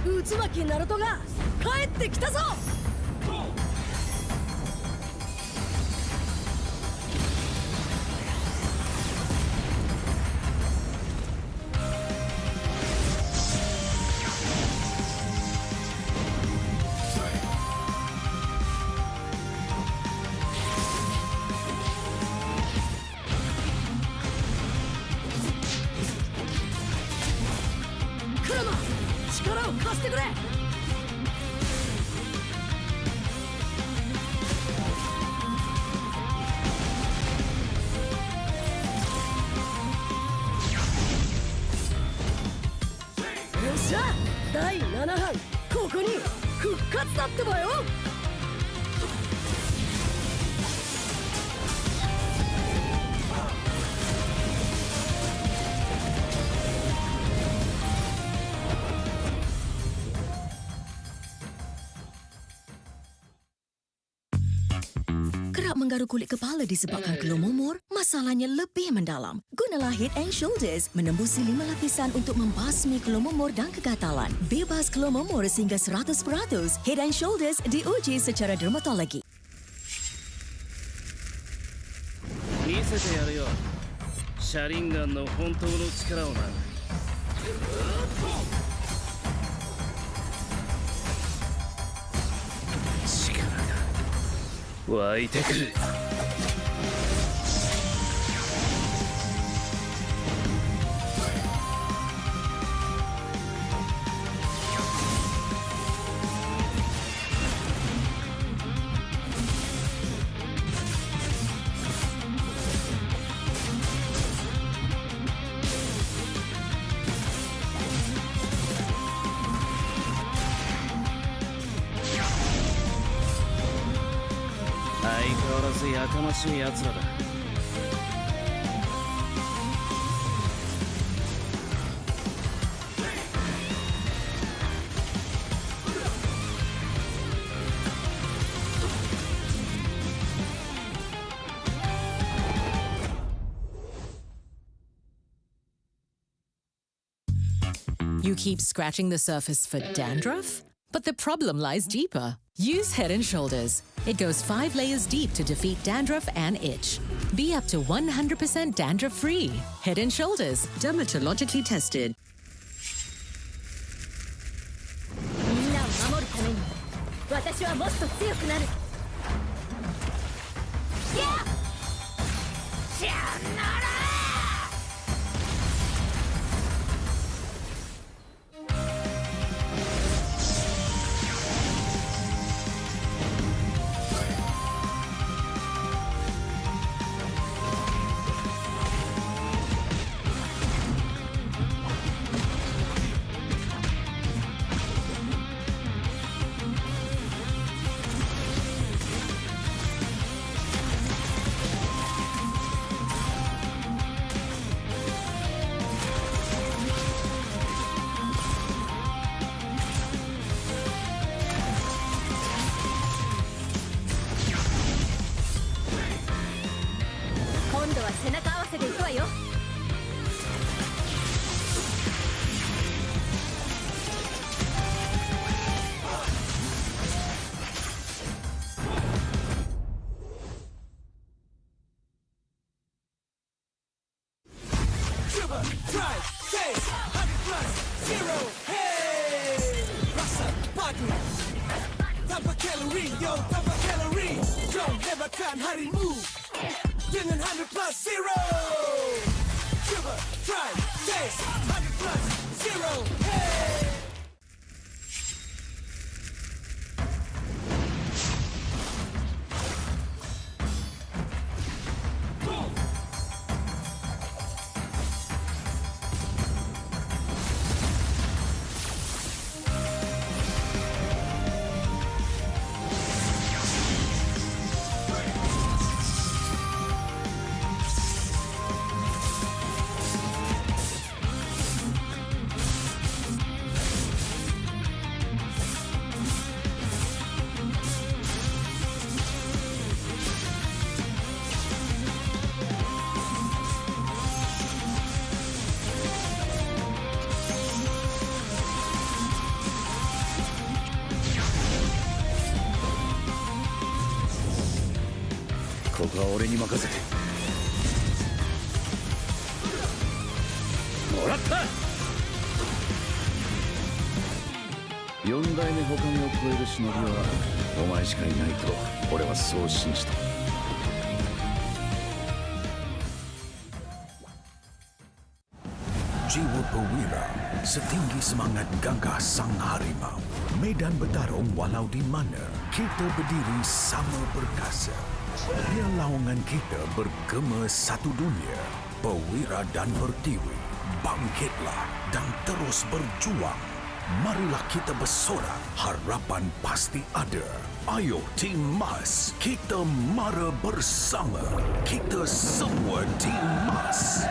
[SPEAKER 4] 渦巻きナルトが帰ってきたぞ。クラマ、力を貸してくれ。よっしゃ、第7班ここに復活だってばよ。
[SPEAKER 9] Kerap menggaruk kulit kepala disebabkan kelumumur, masalahnya lebih mendalam. Gunalah Head and Shoulders menembusi 5 lapisan untuk membasmi kelumumur dan kegatalan. Bebas kelumumur sehingga 100%. Head and Shoulders diuji secara dermatologi.
[SPEAKER 6] 見せてやるよ。シャリンガンの本当の力をな。力が湧いてくる。相変わらずやかましい奴らだ。
[SPEAKER 1] You keep scratching the surface for dandruff? But the problem lies deeper. Use Head and Shoulders. It goes 5 layers deep to defeat dandruff and itch. Be up to 100% dandruff-free. Head and Shoulders, dermatologically tested.
[SPEAKER 4] みんなを守るために私はもっと強くなる。やっしゃなら。今度は背中合わせでいくわよ。Tanpa kalori, yo, tanpa kalori. Yo, lebatkan harimu dengan 100 + 0. Coba, try, taste 100 + 0. Hey.
[SPEAKER 5] とは俺に任せて。もらった。4代目他目を超える忍びはお前しかいないと俺はそう信じた。Jiwa perwira, setinggi semangat gagah sang harimau. Medan bertarung walau di mana, kita berdiri sama perkasa. Biar lawangan kita bergema satu dunia. Perwira dan pertiwi, bangkitlah dan terus berjuang. Marilah kita bersorak, harapan pasti ada. Ayo Tim Mas, kita mara bersama. Kita semua Tim Mas.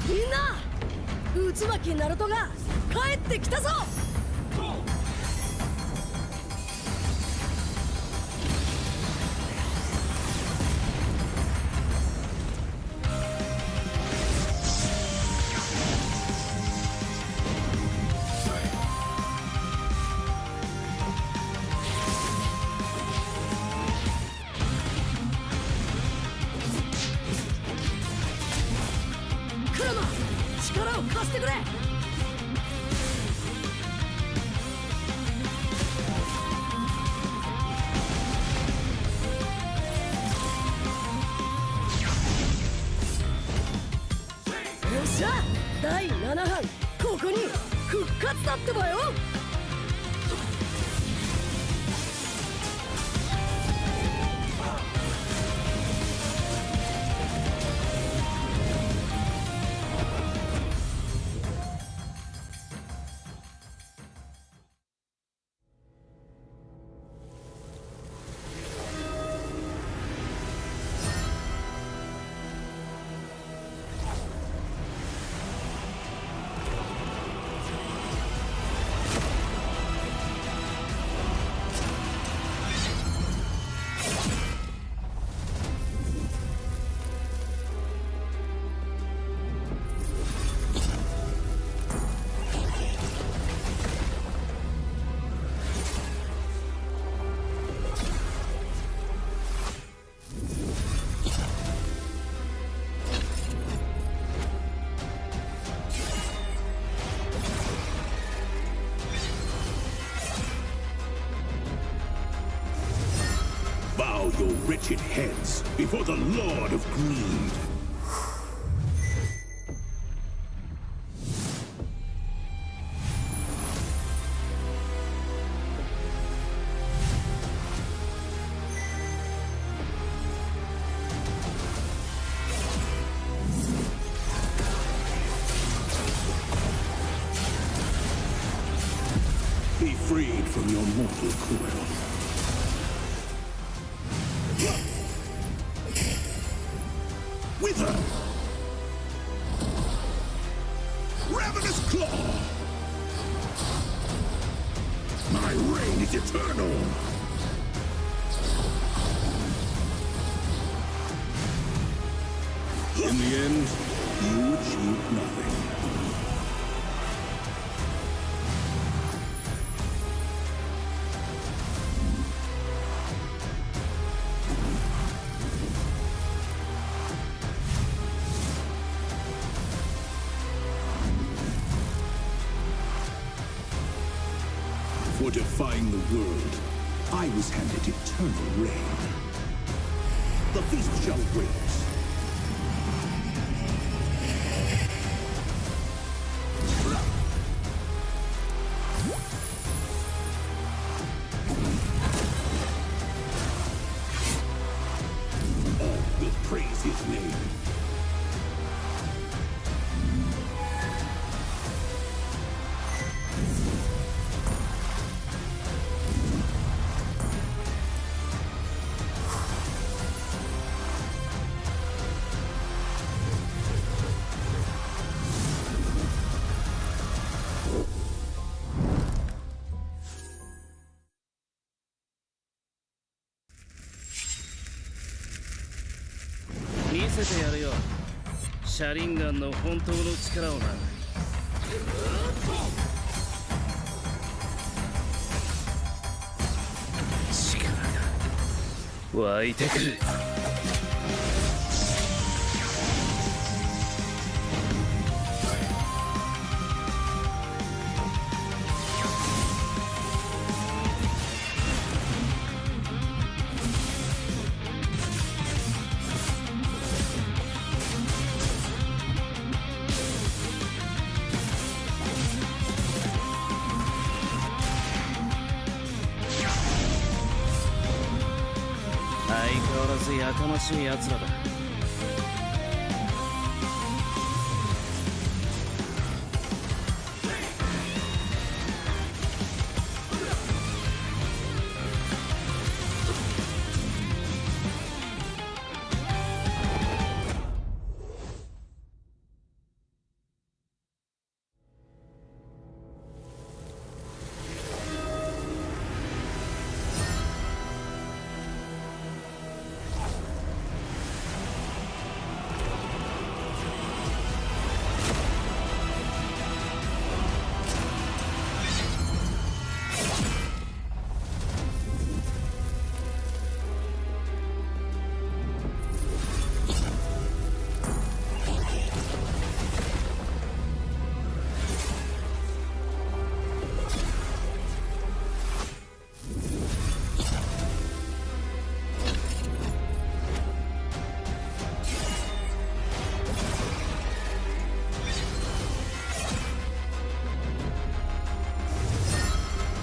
[SPEAKER 15] Minna! 渦巻きナルトが帰ってきたぞ! Kurama! 力を貸してくれ! よっしゃ第7班ここに復活だってばよ!
[SPEAKER 4] 「
[SPEAKER 5] your wretched heads before the Lord of Greed. Be freed from your mortal coil. Wither! Ravenous Claw! My reign is eternal! In the end, you achieve nothing. For defying the world, I was handed eternal reign. The feast shall wait. All will praise his name.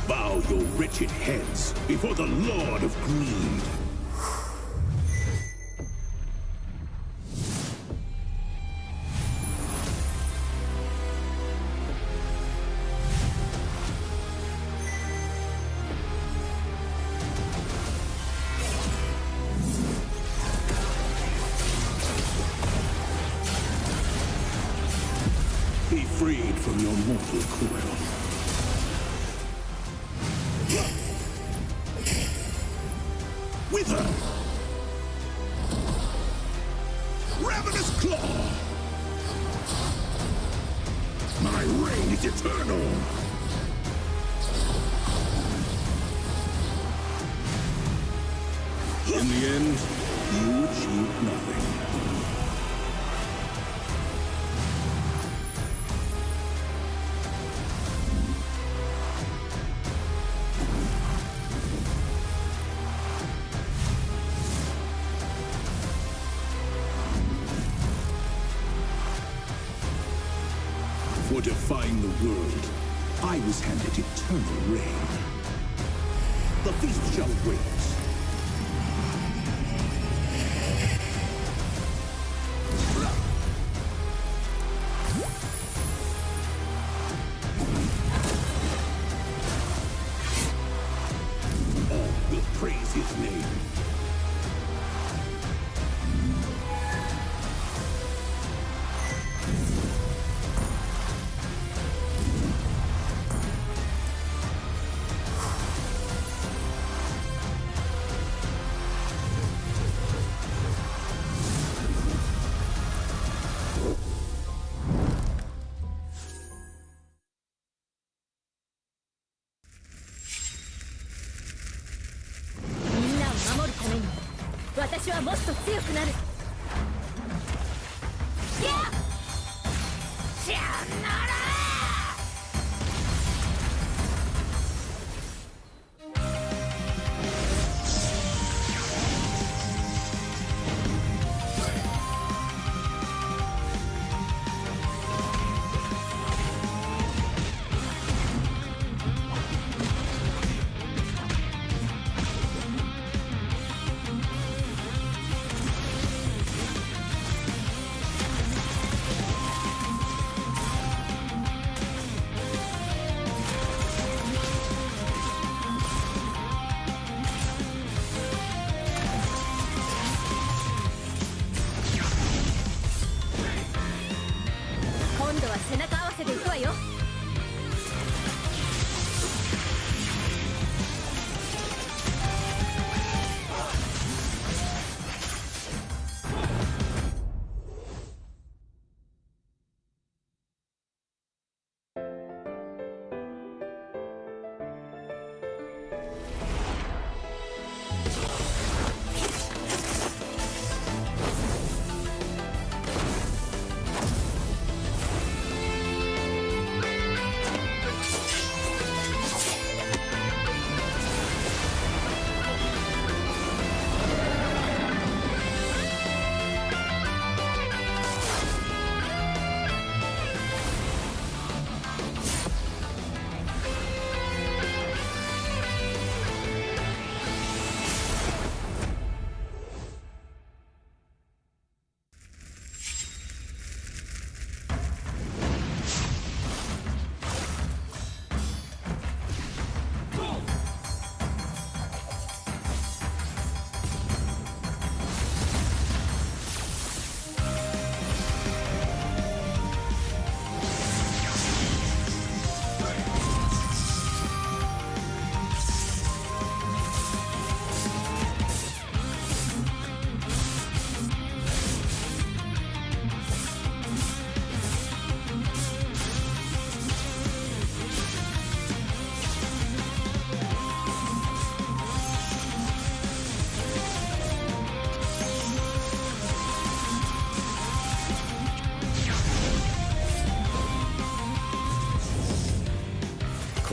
[SPEAKER 5] Bow your wretched heads before the Lord of Greed. Be freed from your mortal coil. Wither! Ravenous Claw! My reign is eternal! In the end, you achieve nothing. defying the world, I was handed eternal reign. The feast shall wait. All will praise his name.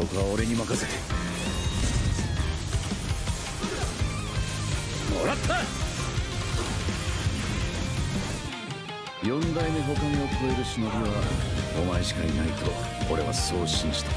[SPEAKER 5] ここは俺に任せてもらった。4代目他目を超える忍びはお前しかいないと俺はそう信じた。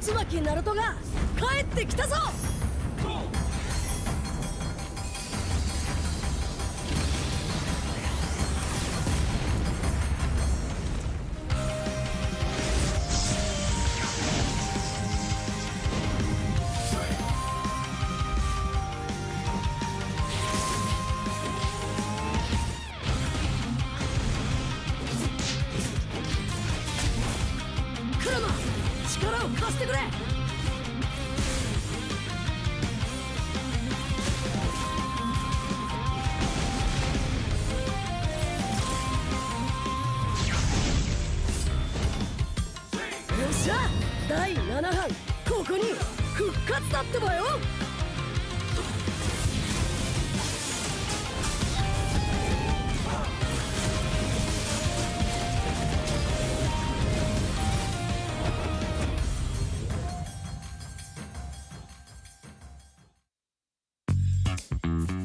[SPEAKER 15] 椿ナルトが帰ってきたぞ。クラマ、力を貸してくれ。よっしゃ、第7班ここに復活だってばよ。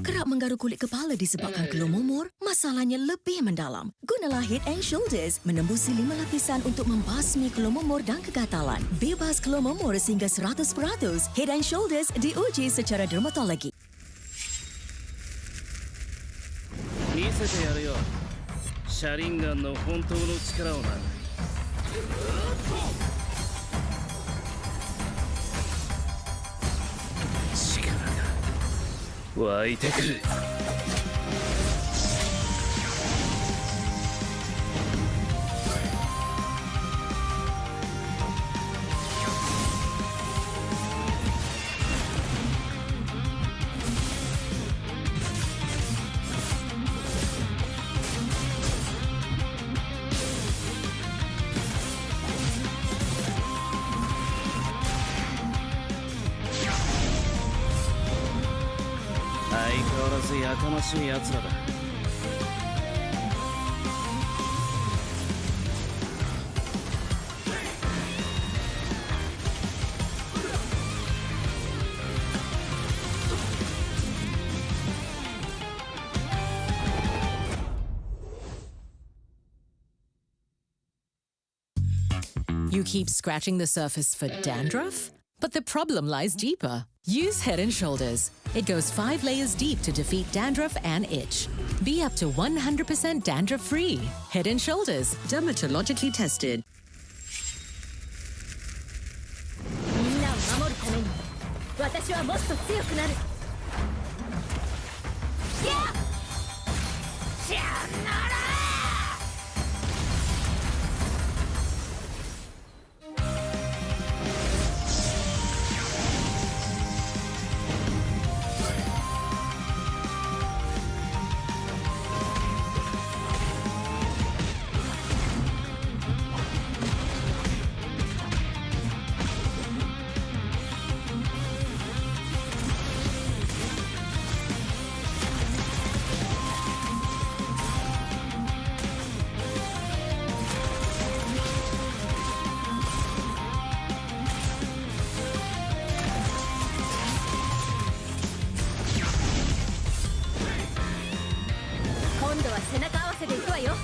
[SPEAKER 9] Kerap menggaru kulit kepala disebabkan kelumumur, masalahnya lebih mendalam. Gunalah Head and Shoulders menembusi 5 lapisan untuk membasmi kelumumur dan kegatalan. Bebas kelumumur sehingga 100%. Head and Shoulders diuji secara dermatologi.
[SPEAKER 6] 見せてやるよ。シャリンガンの本当の力をな。力が湧いてくる。相変わらずやかましい奴らだ。
[SPEAKER 1] You keep scratching the surface for dandruff? But the problem lies deeper. Use Head and Shoulders. It goes 5 layers deep to defeat dandruff and itch. Be up to 100% dandruff-free. Head and Shoulders, dermatologically tested.
[SPEAKER 15] みんなを守るために私はもっと強くなる。やっしゃなら。今度は背中合わせでいくわよ。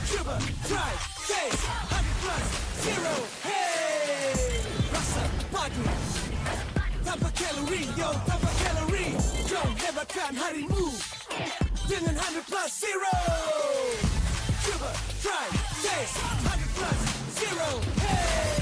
[SPEAKER 4] Shiver, try, chase, 100+0, hey! Rasa, pagi, tanpa kalori, yo, tanpa kalori. Yo, hebatkan harimu dengan 100+0. Shiver, try, chase, 100+0, hey!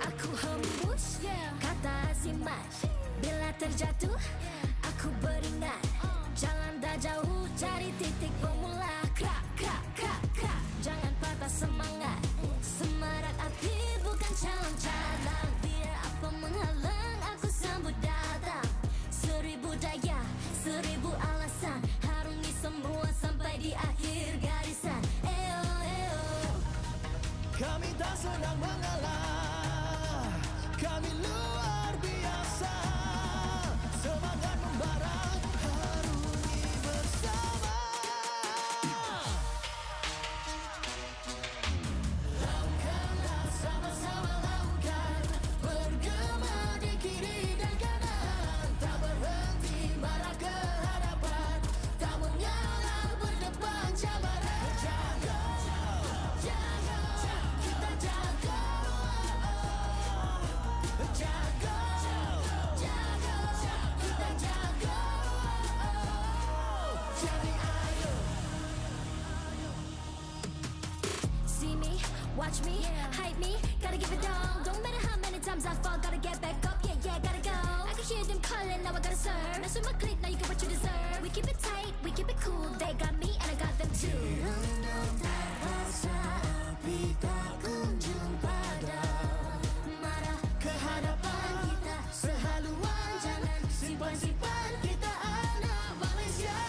[SPEAKER 3] Aku hembus kata azimat. Bila terjatuh aku beringat. Jalan dah jauh cari titik bermula. Krak, krak, krak, krak. Jangan patah semangat. Semarak api bukan calon cadangan. Biar apa menghalang aku sambut datang. 1000 daya, 1000 alasan. Harungi semua sampai di akhir garisan. Eo, eo.
[SPEAKER 4] Kami tak senang mengalah. Kami luar biasa. Semangat membara. Harungi bersama. Lakukanlah sama-sama lakukan. Bergema di kiri dan kanan. Tak berhenti marah ke hadapan. Tak mengalah berdepan cabaran. Jaga, jaga, kita jaga. Jaga, jaga, kita jaga. Jadi ayo.
[SPEAKER 3] See me, watch me, hype me, gotta give it all. Don't matter how many times I fall, gotta get back up, yeah, yeah, gotta go. I can hear them calling, now I gotta serve. Mess with my clique, now you get what you deserve. We keep it tight, we keep it cool. They got me and I got them too. Tak rasa api tak kunjung padam. Marah ke hadapan kita sehaluan. Jangan simpan-simpan kita anak Malaysia.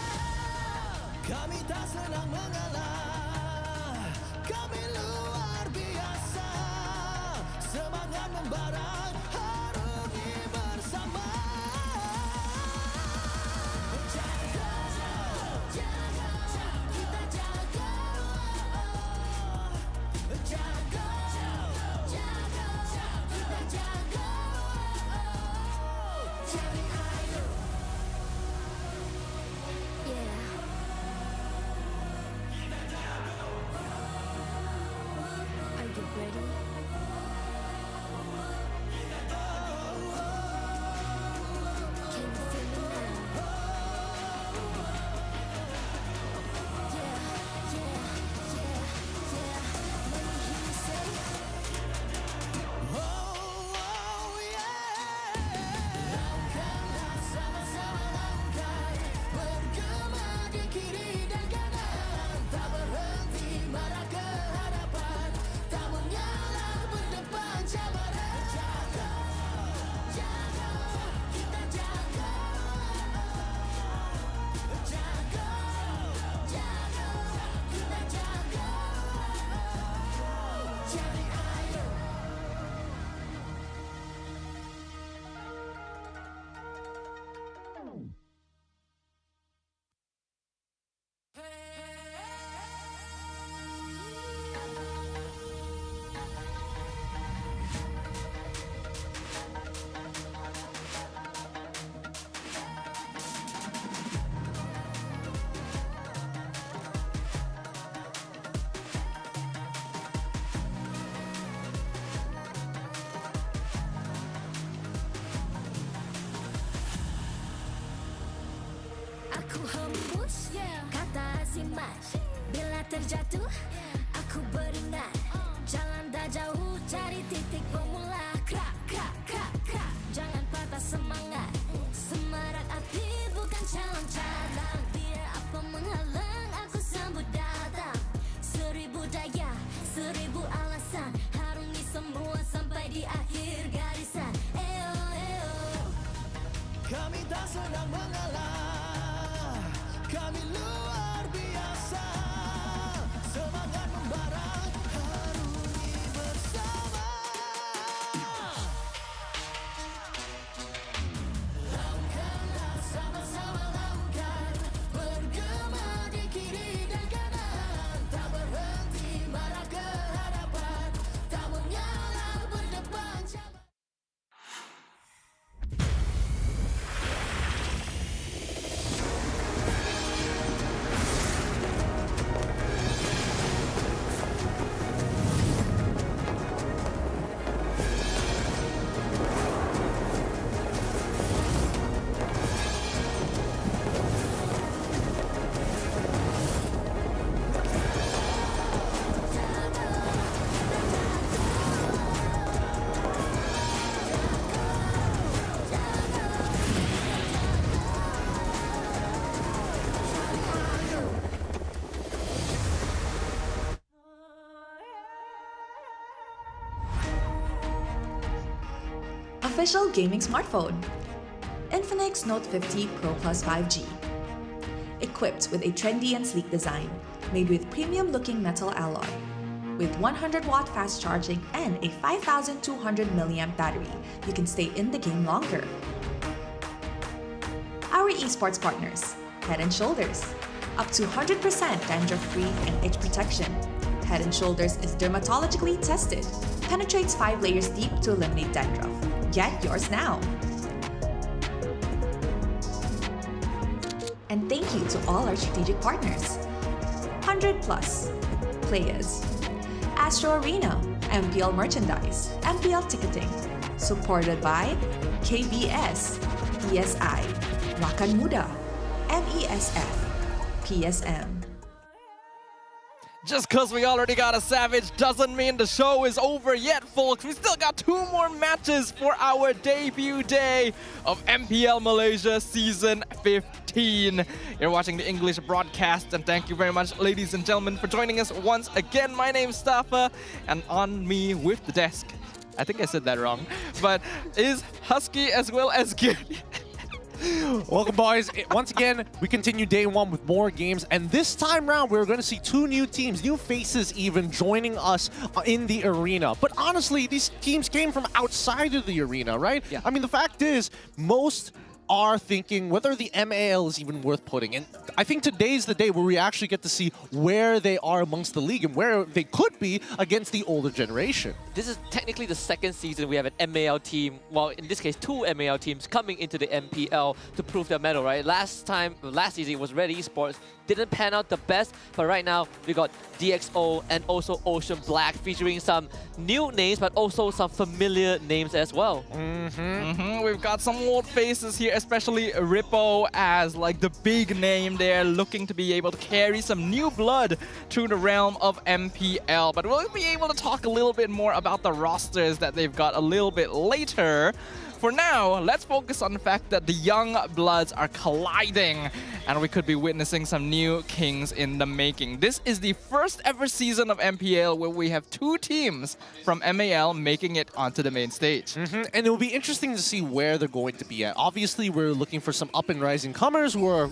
[SPEAKER 4] Kami tak senang mengalah. Kami luar biasa. Semangat membara. Harungi bersama. Jaga, jaga, kita jaga. Jaga, jaga, kita jaga. Jadi ayo.
[SPEAKER 3] Yeah. Are you ready? Can you feel me now? Yeah, yeah, yeah, yeah. Let me hear you say.
[SPEAKER 4] Lakukanlah sama-sama lakukan. Bergema di kiri dan kanan. Tak berhenti marah ke hadapan. Tak mengalah berdepan cabaran. Jaga, jaga, kita jaga. Jaga, jaga, kita jaga. Jadi ayo.
[SPEAKER 3] Aku hembus kata azimat. Bila terjatuh aku beringat. Jalan dah jauh cari titik bermula. Krak, krak, krak, krak. Jangan patah semangat. Semarak api bukan calon cadangan. Biar apa menghalang aku sambut datang. 1000 daya, 1000 alasan. Harungi semua sampai di akhir garisan. Eo, eo.
[SPEAKER 4] Kami tak senang mengalah. Kami luar biasa. Semangat membara. Harungi bersama.
[SPEAKER 14] official gaming smartphone, Infinix Note 50 Pro Plus 5G. Equipped with a trendy and sleek design, made with premium-looking metal alloy. With 100-watt fast charging and a 5,200 mAh battery, you can stay in the game longer. Our esports partners, Head & Shoulders. Up to 100% dandruff-free and itch protection. Head & Shoulders is dermatologically tested, penetrates 5 layers deep to eliminate dandruff. Get yours now. And thank you to all our strategic partners. 100 Plus, Players, Astro Arena, MPL Merchandise, MPL Ticketing. Supported by KBS, PSI, Rakan Muda, MESF, PSM.
[SPEAKER 11] Just because we already got a Savage doesn't mean the show is over yet, folks. We still got 2 more matches for our debut day of MPL Malaysia Season 15. You're watching the English broadcast, and thank you very much, ladies and gentlemen, for joining us once again. My name's Stafa, and on me with the desk, I think I said that wrong, but is Husky as well as Gary.
[SPEAKER 13] Welcome, boys. Once again, we continue day 1 with more games, and this time round, we're going to see 2 new teams, new faces even, joining us in the arena. But honestly, these teams came from outside of the arena, right?
[SPEAKER 12] Yeah.
[SPEAKER 13] I mean, the fact is, most are thinking whether the MAL is even worth putting. And I think today's the day where we actually get to see where they are amongst the league and where they could be against the older generation.
[SPEAKER 12] This is technically the second season we have an MAL team, well, in this case, 2 MAL teams coming into the MPL to prove their mettle, right? Last season it was Red Esports, didn't pan out the best, but right now we got DXO and also Ocean Black featuring some new names, but also some familiar names as well.
[SPEAKER 11] We've got some old faces here, especially Rippo as like the big name there, looking to be able to carry some new blood through the realm of MPL. But we'll be able to talk a little bit more about the rosters that they've got a little bit later. For now, let's focus on the fact that the young bloods are colliding and we could be witnessing some new kings in the making. This is the first ever season of MPL where we have 2 teams from MAL making it onto the main stage.
[SPEAKER 13] And it will be interesting to see where they're going to be at. Obviously, we're looking for some up and rising comers who are,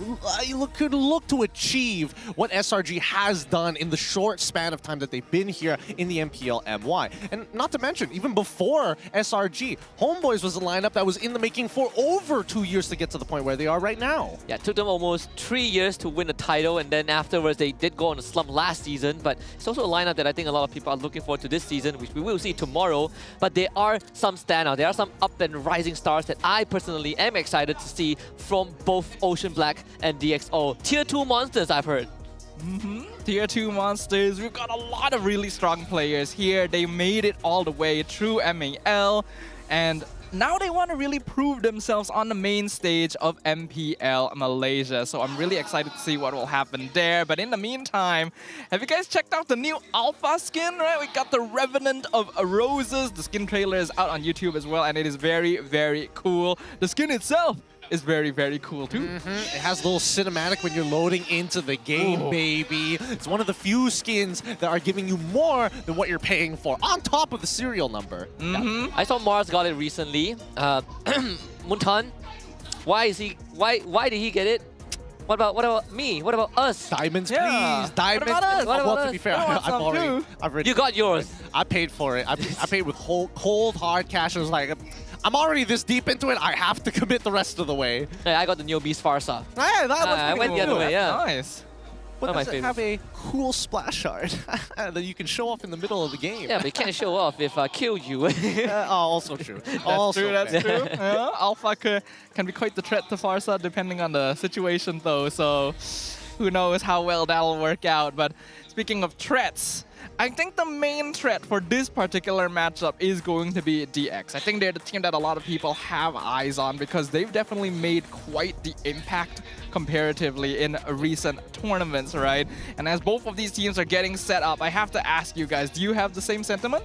[SPEAKER 13] could look to achieve what SRG has done in the short span of time that they've been here in the MPL MY. And not to mention, even before SRG, Homeboys was a lineup that was in the making for over 2 years to get to the point where they are right now.
[SPEAKER 12] Yeah, it took them almost 3 years to win the title, and then afterwards they did go on a slump last season, but it's also a lineup that I think a lot of people are looking forward to this season, which we will see tomorrow. But there are some standouts, there are some up and rising stars that I personally am excited to see from both Ocean Black and DXO. Tier 2 monsters, I've heard.
[SPEAKER 11] Tier 2 monsters. We've got a lot of really strong players here. They made it all the way through MAL, and now they want to really prove themselves on the main stage of MPL Malaysia. So I'm really excited to see what will happen there. But in the meantime, have you guys checked out the new Alpha skin, right? We got the Revenant of Roses. The skin trailer is out on YouTube as well, and it is very, very cool. The skin itself is very, very cool too.
[SPEAKER 13] It has a little cinematic when you're loading into the game, baby. It's one of the few skins that are giving you more than what you're paying for, on top of the serial number.
[SPEAKER 12] Yeah. I saw Mars got it recently. Muntan, why did he get it? What about me? What about us?
[SPEAKER 13] Diamonds, please. Diamonds.
[SPEAKER 12] What about us?
[SPEAKER 13] Well, to be fair, I've already.
[SPEAKER 12] You got yours.
[SPEAKER 13] I paid for it. I paid with cold hard cash. I was like, I'm already this deep into it. I have to commit the rest of the way.
[SPEAKER 12] Yeah, I got the Neo Beast Farsa.
[SPEAKER 13] Yeah,
[SPEAKER 12] I went the other way. Yeah.
[SPEAKER 13] Nice. But does it have a cool splash art that you can show off in the middle of the game?
[SPEAKER 12] Yeah, but you can't show off if I killed you.
[SPEAKER 13] Also true.
[SPEAKER 11] That's true. Yeah, Alpha can be quite the threat to Farsa depending on the situation though, so who knows how well that'll work out. But speaking of threats, I think the main threat for this particular matchup is going to be DX. I think they're the team that a lot of people have eyes on because they've definitely made quite the impact comparatively in recent tournaments, right? And as both of these teams are getting set up, I have to ask you guys, do you have the same sentiment?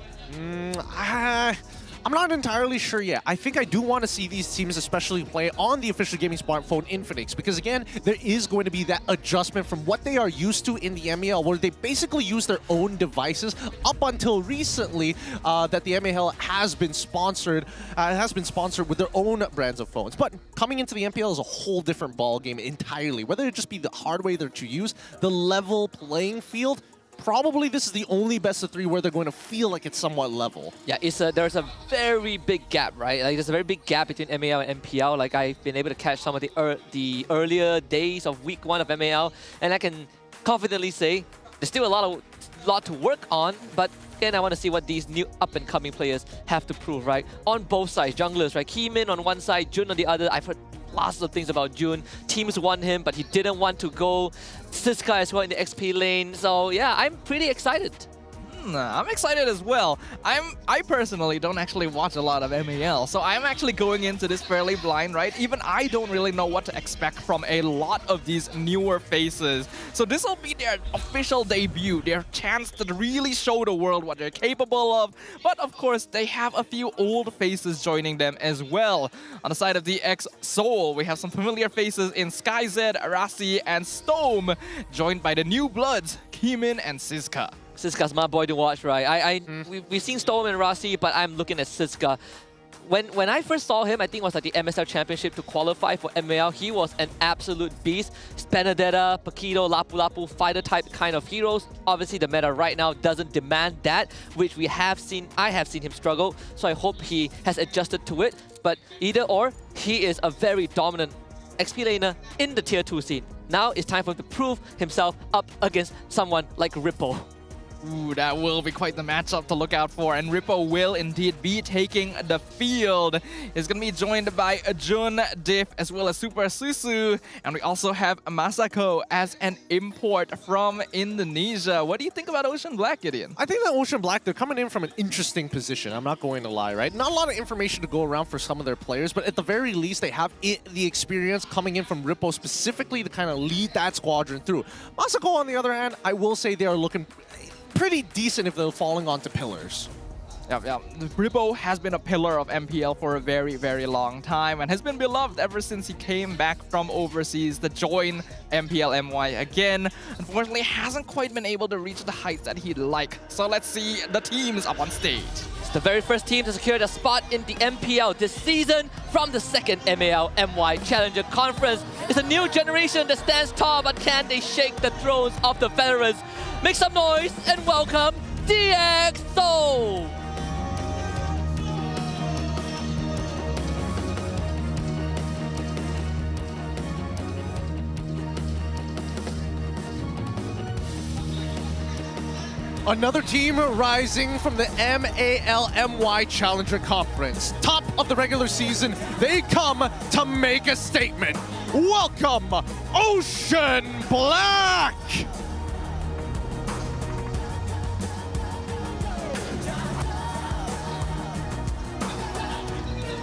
[SPEAKER 13] I'm not entirely sure yet. I think I do want to see these teams especially play on the official gaming smartphone Infinix, because again, there is going to be that adjustment from what they are used to in the MPL, where they basically use their own devices up until recently that the MPL has been sponsored with their own brands of phones. But coming into the MPL is a whole different ball game entirely. Whether it just be the hardware that you use, the level playing field, probably this is the only best of 3 where they're going to feel like it's somewhat level.
[SPEAKER 12] Yeah, there's a very big gap, right? Like there's a very big gap between MAL and MPL. Like I've been able to catch some of the earlier days of week 1 of MAL, and I can confidently say there's still a lot to work on, but again, I want to see what these new up-and-coming players have to prove, right? On both sides, junglers, right? Keemin on one side, Jun on the other. I've heard lots of things about Jun. Teams want him, but he didn't want to go. Siska as well in the XP lane. So yeah, I'm pretty excited.
[SPEAKER 11] I'm excited as well. I personally don't actually watch a lot of MAL, so I'm actually going into this fairly blind, right? Even I don't really know what to expect from a lot of these newer faces. So this will be their official debut, their chance to really show the world what they're capable of. But of course, they have a few old faces joining them as well. On the side of the X-Soul, we have some familiar faces in SkyZ, Rasi, and Stome, joined by the new bloods, Keemin and Siska.
[SPEAKER 12] Siska's my boy to watch, right? We've seen Storm and Rasi, but I'm looking at Siska. When I first saw him, I think it was at the MSL Championship to qualify for MAL. He was an absolute beast. Benedetta, Paquito, Lapu Lapu, fighter type kind of heroes. Obviously, the meta right now doesn't demand that, which I have seen him struggle. So I hope he has adjusted to it. But either or, he is a very dominant XP laner in the tier 2 scene. Now it's time for him to prove himself up against someone like Ripple.
[SPEAKER 11] Ooh, that will be quite the matchup to look out for, and Rippo will indeed be taking the field. He's going to be joined by Jun, Diff, as well as Super Susu, and we also have Masako as an import from Indonesia. What do you think about Ocean Black, Gideon?
[SPEAKER 13] I think that Ocean Black, they're coming in from an interesting position. I'm not going to lie, right? Not a lot of information to go around for some of their players, but at the very least, they have the experience coming in from Rippo specifically to kind of lead that squadron through. Masako, on the other hand, I will say they are looking pretty decent if they're falling onto pillars.
[SPEAKER 11] Yeah. Rippo has been a pillar of MPL for a very long time and has been beloved ever since he came back from overseas to join MPL MY again. Unfortunately, hasn't quite been able to reach the heights that he'd like. So let's see the teams up on stage.
[SPEAKER 12] It's the very first team to secure a spot in the MPL this season from the second MAL MY Challenger Conference. It's a new generation that stands tall, but can they shake the thrones of the veterans? Make some noise and welcome DXO!
[SPEAKER 13] Another team rising from the MAL MY Challenger Conference. Top of the regular season, they come to make a statement. Welcome, Ocean Black!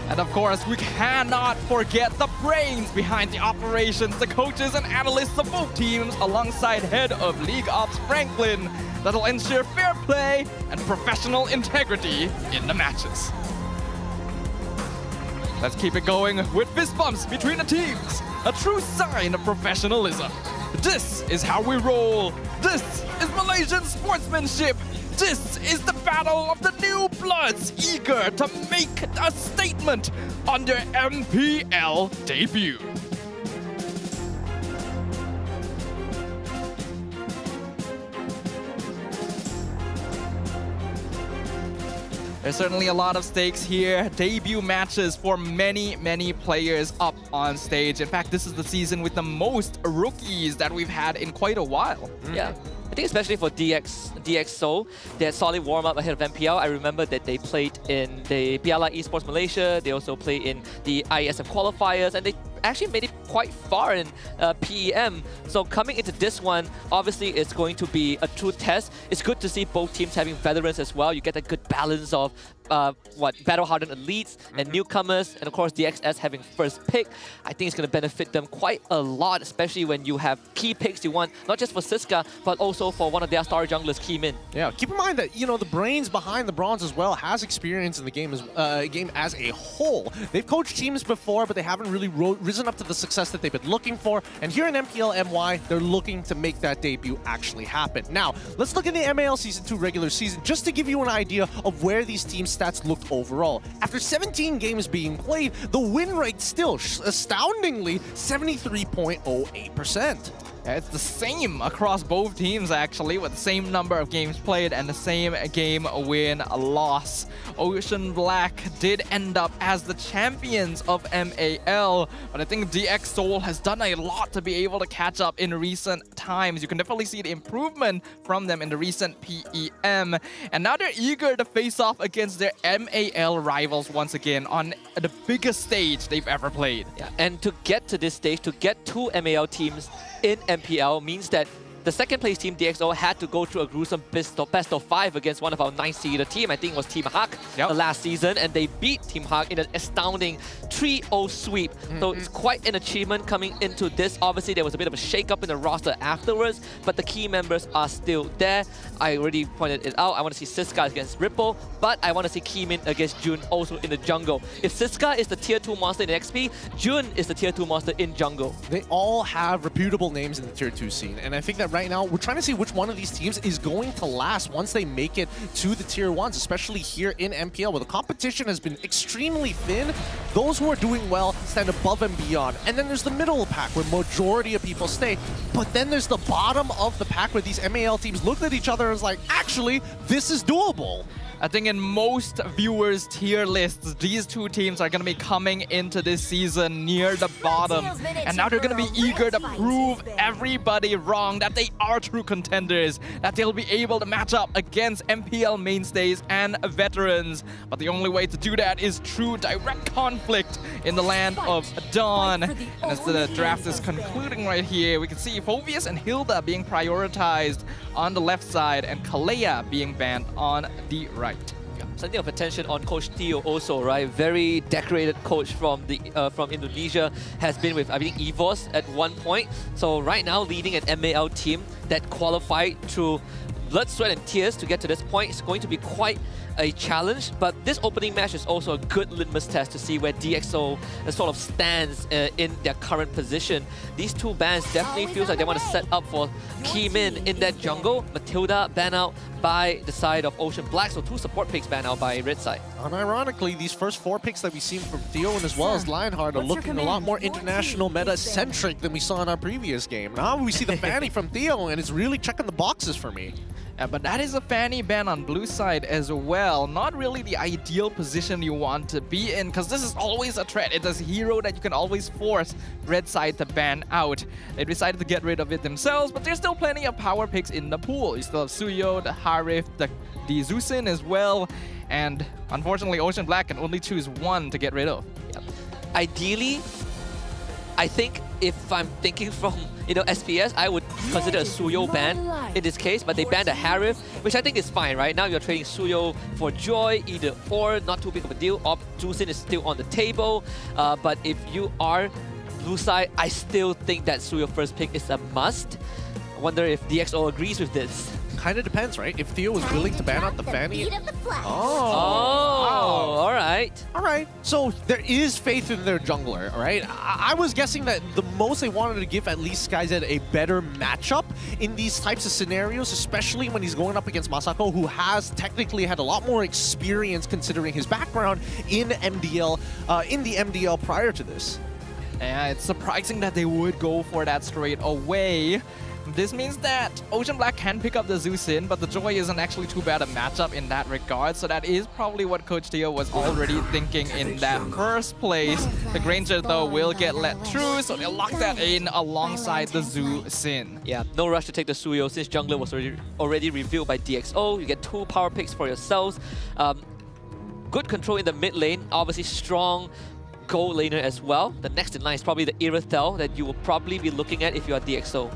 [SPEAKER 11] And of course, we cannot forget the brains behind the operations, the coaches and analysts of both teams, alongside head of League Ops Franklin, that'll ensure fair play and professional integrity in the matches. Let's keep it going with fist bumps between the teams, a true sign of professionalism. This is how we roll. This is Malaysian sportsmanship. This is the battle of the new bloods, eager to make a statement on their MPL debut. There's certainly a lot of stakes here. Debut matches for many players up on stage. In fact, this is the season with the most rookies that we've had in quite a while.
[SPEAKER 12] Yeah. I think especially for DXO, they had solid warm-up ahead of MPL. I remember that they played in the Piala Esports Malaysia. They also played in the ISM qualifiers, and they actually made it quite far in PEM. So coming into this one, obviously it's going to be a true test. It's good to see both teams having veterans as well. You get a good balance of battle-hardened elites and newcomers, and of course DXS having first pick. I think it's going to benefit them quite a lot, especially when you have key picks you want, not just for Siska, but also for one of their star junglers, Key Min.
[SPEAKER 13] Yeah, keep in mind that, the brains behind the bronze as well has experience in the game as a whole. They've coached teams before, but they haven't really risen up to the success that they've been looking for. And here in MPL MY, they're looking to make that debut actually happen. Now, let's look at the MAL Season 2 regular season, just to give you an idea of where these teams' stats looked overall. After 17 games being played, the win rate still astoundingly 73.08%.
[SPEAKER 11] Yeah, it's the same across both teams, actually, with the same number of games played and the same game win-loss. Ocean Black did end up as the champions of MAL, but I think DX Seoul has done a lot to be able to catch up in recent times. You can definitely see the improvement from them in the recent PEM, and now they're eager to face off against their MAL rivals once again on the biggest stage they've ever played.
[SPEAKER 12] Yeah, and to get to this stage, to get two MAL teams in MPL means that the second place team, DXO, had to go through a gruesome best of 5 against one of our 9-seeded team. I think it was Team Hak the last season, and they beat Team Hak in an astounding 3-0 sweep. So it's quite an achievement coming into this. Obviously, there was a bit of a shake-up in the roster afterwards, but the key members are still there. I already pointed it out. I want to see Siska against Ripple, but I want to see Keymin against Jun also in the jungle. If Siska is the Tier 2 monster in XP, Jun is the Tier 2 monster in jungle.
[SPEAKER 13] They all have reputable names in the Tier 2 scene, and I think that right now, we're trying to see which one of these teams is going to last once they make it to the Tier 1s, especially here in MPL, where the competition has been extremely thin. Those who are doing well stand above and beyond. And then there's the middle pack, where majority of people stay. But then there's the bottom of the pack, where these MAL teams looked at each other and was like, actually, this is doable.
[SPEAKER 11] I think in most viewers' tier lists, these two teams are going to be coming into this season near the bottom. And now they're going to be eager to prove everybody wrong, that they are true contenders, that they'll be able to match up against MPL mainstays and veterans. But the only way to do that is through direct conflict in the land of Dawn. And as the draft is concluding right here, we can see Phoveus and Hilda being prioritized on the left side and Kalea being banned on the right.
[SPEAKER 12] Something of attention on Coach Theo also, right? Very decorated coach from Indonesia, has been with, I think, EVOS at one point. So right now leading an MAL team that qualified through blood, sweat and tears to get to this point. It's going to be quite a challenge, but this opening match is also a good litmus test to see where DXO sort of stands in their current position. These two bans definitely feels like they want to set up for Keymin in that jungle. Matilda ban out by the side of Ocean Black, so two support picks ban out by red side.
[SPEAKER 13] Unironically, these first 4 picks that we've seen from Theo and as well as Lionheart are looking a lot more international meta-centric than we saw in our previous game. Now we see the Fanny from Theo, and it's really checking the boxes for me.
[SPEAKER 11] Yeah, but that is a Fanny ban on blue side as well. Not really the ideal position you want to be in, because this is always a threat. It is a hero that you can always force red side to ban out. They decided to get rid of it themselves, but there's still plenty of power picks in the pool. You still have Suyo, the Harif, the Zusin as well. And unfortunately, Ocean Black can only choose one to get rid of.
[SPEAKER 12] Yep. Ideally, I think if I'm thinking from SPS, I would consider a Suyo ban in this case, but they banned a Harif, which I think is fine, right? Now you're trading Suyo for Joy, either or, not too big of a deal. Jusin is still on the table, but if you are blue side, I still think that Suyo first pick is a must. I wonder if DXO agrees with this.
[SPEAKER 13] Kind of depends, right? If Theo was willing to ban out the Fanny.
[SPEAKER 12] All right.
[SPEAKER 13] All right. So there is faith in their jungler, all right? I was guessing that the most they wanted to give at least SkyZ a better matchup in these types of scenarios, especially when he's going up against Masako, who has technically had a lot more experience considering his background in MDL, in the MDL prior to this.
[SPEAKER 11] Yeah, it's surprising that they would go for that straight away. This means that Ocean Black can pick up the Zusin, but the Joy isn't actually too bad a matchup in that regard, so that is probably what Coach Theo was already thinking in that first place. The Granger, though, will get let through, so they'll lock that in alongside the Zusin.
[SPEAKER 12] Yeah, no rush to take the Suyo since jungler was already revealed by DXO. You get 2 power picks for yourselves. Good control in the mid lane, obviously strong gold laner as well. The next in line is probably the Irithel that you will probably be looking at if you are DxO.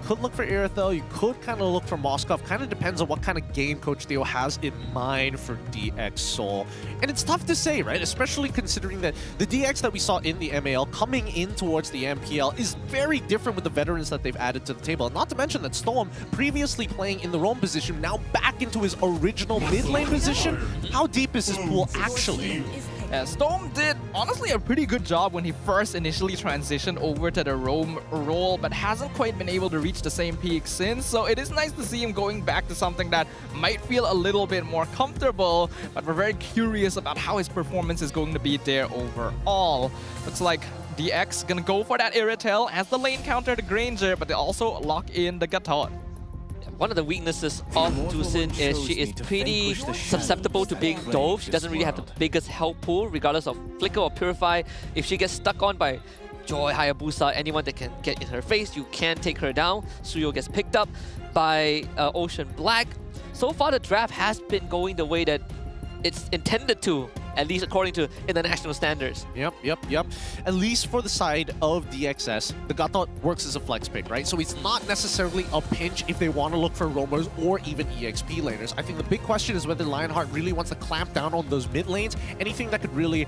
[SPEAKER 13] Could look for Irithel, you could kind of look for Moskov. Kind of depends on what kind of game Coach Theo has in mind for DxSoul. And it's tough to say, right? Especially considering that the DX that we saw in the MAL coming in towards the MPL is very different with the veterans that they've added to the table. And not to mention that Storm, previously playing in the roam position, now back into his original mid lane position. How deep is his pool actually?
[SPEAKER 11] Yeah, Storm did, honestly, a pretty good job when he first initially transitioned over to the roam role, but hasn't quite been able to reach the same peak since, so it is nice to see him going back to something that might feel a little bit more comfortable, but we're very curious about how his performance is going to be there overall. Looks like DX gonna go for that Irithel as the lane counter to Granger, but they also lock in the Gatot.
[SPEAKER 12] One of the weaknesses of Dusin is she is pretty susceptible to being dove. She doesn't really have the biggest health pool, regardless of Flicker or Purify. If she gets stuck on by Joy, Hayabusa, anyone that can get in her face, you can take her down. Suyo gets picked up by Ocean Black. So far, the draft has been going the way that it's intended to, at least according to international standards.
[SPEAKER 13] Yep. At least for the side of DXS, the Gatot works as a flex pick, right? So it's not necessarily a pinch if they want to look for roamers or even EXP laners. I think the big question is whether Lionheart really wants to clamp down on those mid lanes, anything that could really,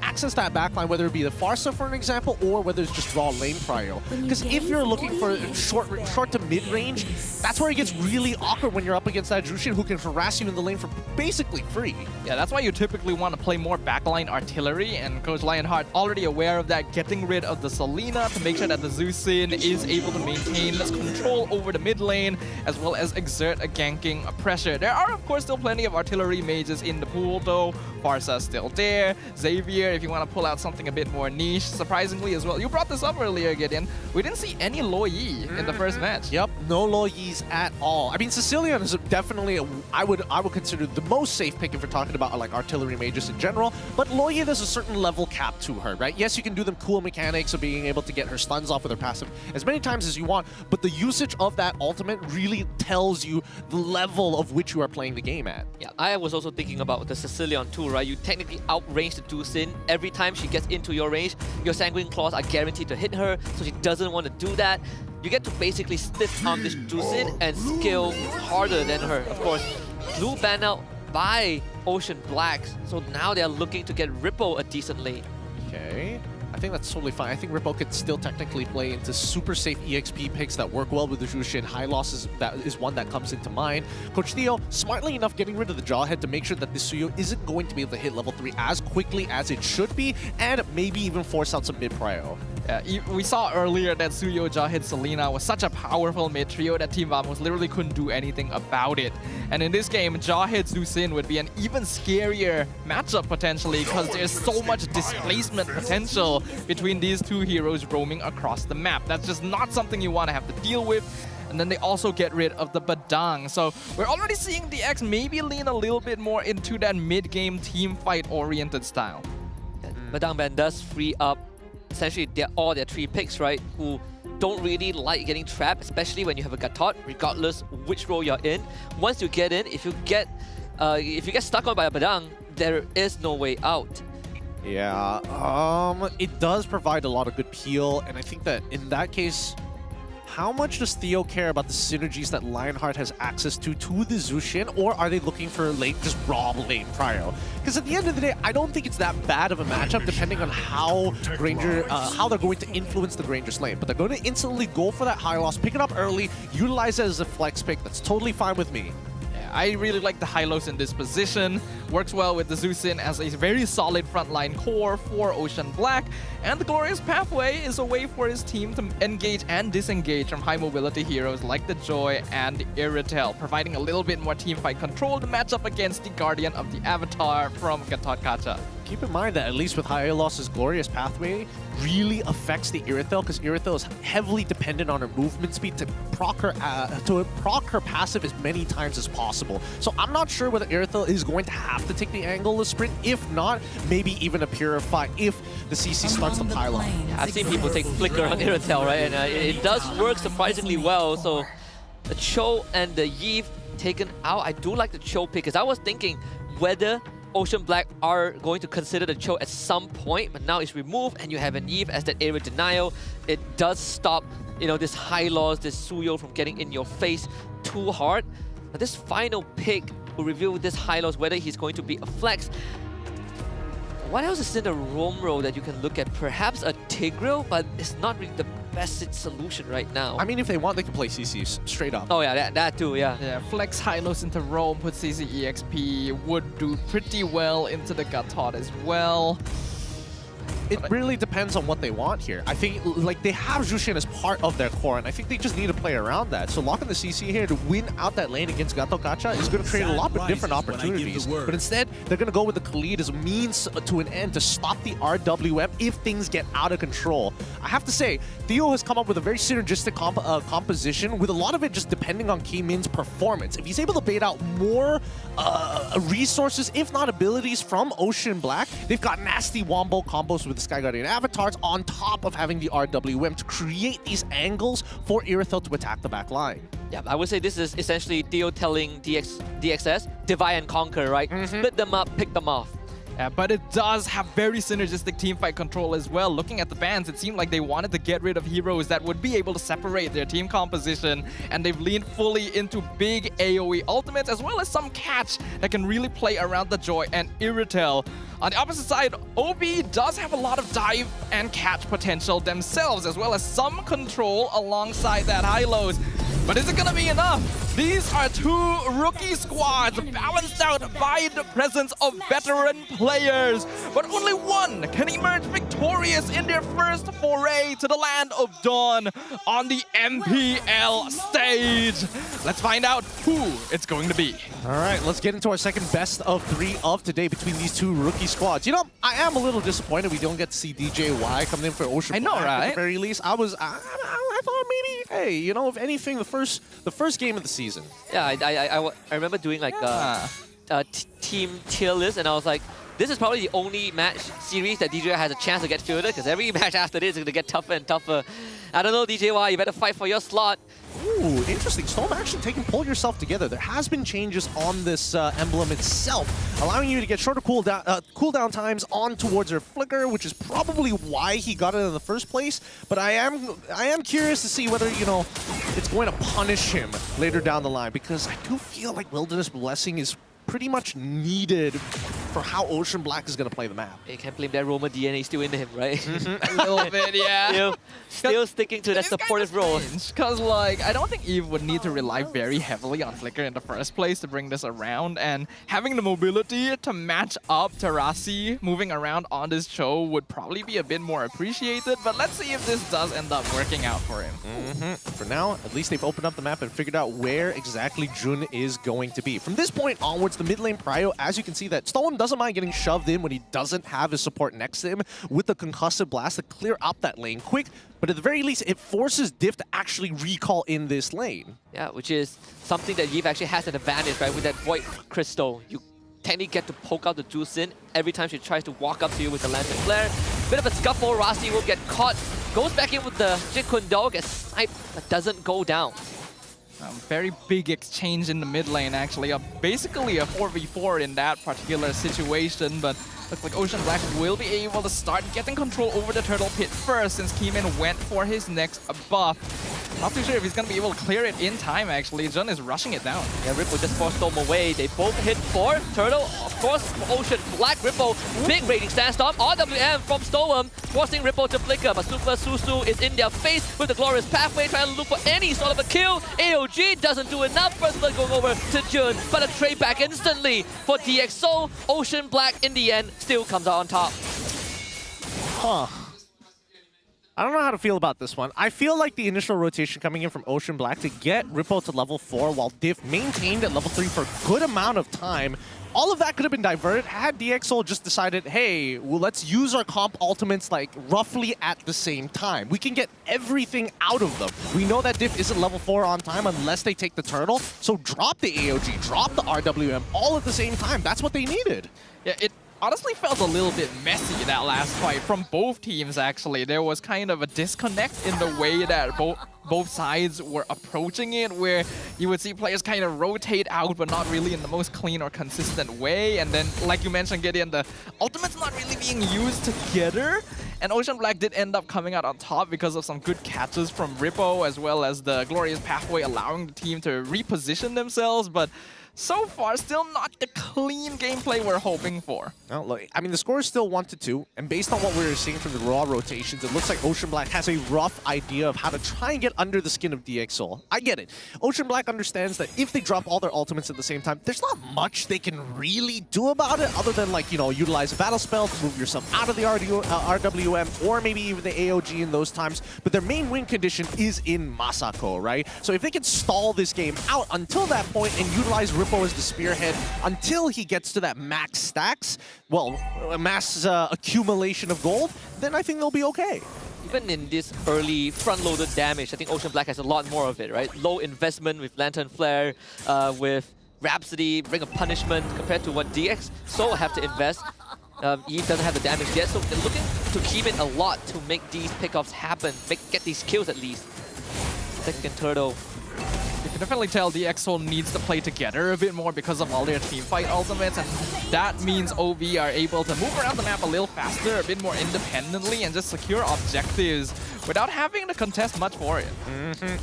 [SPEAKER 13] access that backline, whether it be the Farsa for an example, or whether it's just raw lane prio. Because if you're looking for short to mid range, that's where it gets really awkward when you're up against that Jushin who can harass you in the lane for basically free.
[SPEAKER 11] Yeah, that's why you typically want to play more backline artillery, and Coach Lionheart already aware of that, getting rid of the Selena to make sure that the Zusin is able to maintain control over the mid lane as well as exert a ganking pressure. There are of course still plenty of artillery mages in the pool though. Farsa's still there. Xavier, if you want to pull out something a bit more niche, surprisingly as well. You brought this up earlier, Gideon. We didn't see any Lo Yi in the first match.
[SPEAKER 13] Yep, no Lo Yis at all. I mean, Sicilian is definitely, I would consider the most safe pick if we're talking about like artillery mages in general, but Lo Yi, there's a certain level cap to her, right? Yes, you can do them cool mechanics of being able to get her stuns off with her passive as many times as you want, but the usage of that ultimate really tells you the level of which you are playing the game at.
[SPEAKER 12] Yeah, I was also thinking about the Sicilian too, right? You technically outrange the Dusin. Every time she gets into your range, your Sanguine Claws are guaranteed to hit her, so she doesn't want to do that. You get to basically stiff arm this Dusin and skill harder than her. Of course, blue ban out by Ocean Black, so now they're looking to get Ripple a decent lane.
[SPEAKER 13] Okay, I think that's totally fine. I think Ripple could still technically play into super safe EXP picks that work well with the Jushin. High losses, that is one that comes into mind. Coach Theo, smartly enough, getting rid of the Jawhead to make sure that this Suyo isn't going to be able to hit level 3 as quickly as it should be, and maybe even force out some mid-prio.
[SPEAKER 11] Yeah, we saw earlier that Suyo, Jawhead, Selena was such a powerful mid trio that Team Vamos literally couldn't do anything about it. And in this game, Jawhead Zusin would be an even scarier matchup potentially, because there's so much displacement potential between these two heroes roaming across the map. That's just not something you want to have to deal with. And then they also get rid of the Badang. So we're already seeing DX maybe lean a little bit more into that mid-game team fight-oriented style.
[SPEAKER 12] Badang ban does free up essentially all their 3 picks, right? Who don't really like getting trapped, especially when you have a Gatot, regardless which role you're in. Once you get in, if you get stuck on by a Badang, there is no way out.
[SPEAKER 13] Yeah, it does provide a lot of good peel, and I think that in that case, how much does Theo care about the synergies that Lionheart has access to the Zushin, or are they looking for just raw lane prio? Because at the end of the day, I don't think it's that bad of a matchup depending on how Granger, how they're going to influence the Granger's lane. But they're going to instantly go for that high loss, pick it up early, utilize it as a flex pick. That's totally fine with me.
[SPEAKER 11] I really like the Hylos in this position. Works well with the Zusin as a very solid frontline core for Ocean Black. And the Glorious Pathway is a way for his team to engage and disengage from high mobility heroes like the Joy and the Irithel, providing a little bit more teamfight control to match up against the Guardian of the Avatar from Gatot Kacha.
[SPEAKER 13] Keep in mind that at least with Hylos' Glorious Pathway really affects the Irithel, because Irithel is heavily dependent on her movement speed to proc her passive as many times as possible. So I'm not sure whether Irithel is going to have to take the angle of sprint. If not, maybe even a Purify if the CC stuns the pylon.
[SPEAKER 12] Yeah, I've seen people take Flicker on Irithel, right? And it does work surprisingly well. So the Cho and the Yve taken out. I do like the Cho pick, because I was thinking whether Ocean Black are going to consider the choke at some point, but now it's removed and you have an Eve as that area denial. It does stop, this high loss, this Suyo from getting in your face too hard. But this final pick will reveal this high loss whether he's going to be a flex. What else is in the roam roll that you can look at? Perhaps a Tigreal, but it's not really the best solution right now.
[SPEAKER 18] I mean, if they want, they can play CC straight up.
[SPEAKER 12] Oh yeah, that too, yeah.
[SPEAKER 11] Yeah, flex high-lows into roam, put CC EXP, would do pretty well into the Gatot as well.
[SPEAKER 18] It really depends on what they want here. I think like they have Jushin as part of their core, and I think they just need to play around that. So locking the CC here to win out that lane against Gato Gacha is going to create a lot of different opportunities. But instead, they're going to go with the Khalid as a means to an end to stop the RWM if things get out of control. I have to say, Theo has come up with a very synergistic composition, with a lot of it just depending on Kimin's performance. If he's able to bait out more resources, if not abilities, from Ocean Black, they've got nasty wombo combos with the Sky Guardian avatars on top of having the RWM to create these angles for Irithel to attack the back line.
[SPEAKER 12] Yeah, I would say this is essentially Theo telling DXS, divide and conquer, right? Split them up, pick them off.
[SPEAKER 11] Yeah, but it does have very synergistic teamfight control as well. Looking at the bans, it seemed like they wanted to get rid of heroes that would be able to separate their team composition, and they've leaned fully into big AoE ultimates as well as some catch that can really play around the Joy and Irithel. On the opposite side, OB does have a lot of dive and catch potential themselves, as well as some control alongside that high-lows. But is it going to be enough? These are two rookie squads balanced out by the presence of veteran players. But only one can emerge victorious in their first foray to the land of Dawn on the MPL stage. Let's find out who it's going to be.
[SPEAKER 18] All right, let's get into our second best of 3 of today between these two rookie squads. You know, I am a little disappointed we don't get to see DJY coming in for Ocean
[SPEAKER 11] I know,
[SPEAKER 18] Black
[SPEAKER 11] right?
[SPEAKER 18] At the very least. I thought maybe, hey, you know, if anything, the first game of the season.
[SPEAKER 12] Yeah, I remember doing like a team tier list, and I was like, this is probably the only match series that DJY has a chance to get fielded, because every match after this is going to get tougher and tougher. I don't know, DJY, you better fight for your slot.
[SPEAKER 18] Ooh, interesting. Storm actually pull yourself together. There has been changes on this emblem itself, allowing you to get shorter cooldown times on towards your flicker, which is probably why he got it in the first place. But I am curious to see whether, you know, it's going to punish him later down the line, because I do feel like Wilderness Blessing is pretty much needed for how Ocean Black is going to play the map.
[SPEAKER 12] You can't blame that Roma DNA still in him, right?
[SPEAKER 11] A little bit, yeah.
[SPEAKER 12] Still sticking to that supportive role.
[SPEAKER 11] Because, like, I don't think Eve would need to rely very heavily on Flicker in the first place to bring this around, and having the mobility to match up Terasi moving around on this show would probably be a bit more appreciated, but let's see if this does end up working out for him.
[SPEAKER 18] For now, at least they've opened up the map and figured out where exactly Jun is going to be. From this point onwards, the mid lane prio, as you can see, that Stone doesn't mind getting shoved in when he doesn't have his support next to him with the concussive blast to clear up that lane quick, but at the very least, it forces Div to actually recall in this lane.
[SPEAKER 12] Yeah, which is something that Eve actually has an advantage, right? With that Void Crystal, you technically get to poke out the juice in every time she tries to walk up to you with the Lantern Flare. Bit of a scuffle, Rasi will get caught, goes back in with the Jit Kundal, gets sniped, but doesn't go down.
[SPEAKER 11] Very big exchange in the mid lane, actually. Basically a 4v4 in that particular situation, but looks like Ocean Black will be able to start getting control over the Turtle Pit first, since Kimin went for his next buff. Not too sure if he's going to be able to clear it in time, actually. Jun is rushing it down.
[SPEAKER 12] Yeah, Ripple just forced Storm away. They both hit for Turtle. Of course, Ocean Black, Ripple, big rating sandstorm. RWM from Storm, forcing Ripple to flicker, but Super Susu is in their face with the Glorious Pathway, trying to look for any sort of a kill. AOG doesn't do enough. First blood going over to Jun, but a trade back instantly for DxO. Ocean Black, in the end, still comes out on top.
[SPEAKER 18] I don't know how to feel about this one. I feel like the initial rotation coming in from Ocean Black to get Ripple to level 4 while Div maintained at level 3 for a good amount of time, all of that could have been diverted had DxO just decided, hey, well, let's use our comp ultimates like roughly at the same time. We can get everything out of them. We know that Div isn't level 4 on time unless they take the turtle, so drop the AOG, drop the RWM all at the same time. That's what they needed.
[SPEAKER 11] Yeah, it honestly felt a little bit messy that last fight from both teams actually. There was kind of a disconnect in the way that both sides were approaching it, where you would see players kind of rotate out but not really in the most clean or consistent way. And then, like you mentioned, Gideon, the ultimate's not really being used together. And Ocean Black did end up coming out on top because of some good catches from Rippo, as well as the Glorious Pathway allowing the team to reposition themselves. But so far, still not the clean gameplay we're hoping for.
[SPEAKER 18] Well, look, I mean, the score is still 1-2, and based on what we were seeing from the raw rotations, it looks like Ocean Black has a rough idea of how to try and get under the skin of DxSoul. I get it. Ocean Black understands that if they drop all their ultimates at the same time, there's not much they can really do about it, other than, like, you know, utilize a battle spell to move yourself out of the RWM, or maybe even the AOG in those times. But their main win condition is in Masako, right? So if they can stall this game out until that point and utilize Rippo as the spearhead until he gets to that max stacks, well, a mass accumulation of gold, then I think they'll be okay.
[SPEAKER 12] Even in this early front-loaded damage, I think Ocean Black has a lot more of it, right? Low investment with Lantern Flare, with Rhapsody, Ring of Punishment, compared to what DxSoul have to invest. Eve doesn't have the damage yet, so they're looking to keep it a lot to make these pickoffs happen, get these kills at least. Second Turtle.
[SPEAKER 11] You can definitely tell DxSoul needs to play together a bit more because of all their teamfight ultimates, and that means OB are able to move around the map a little faster, a bit more independently, and just secure objectives without having to contest much for it.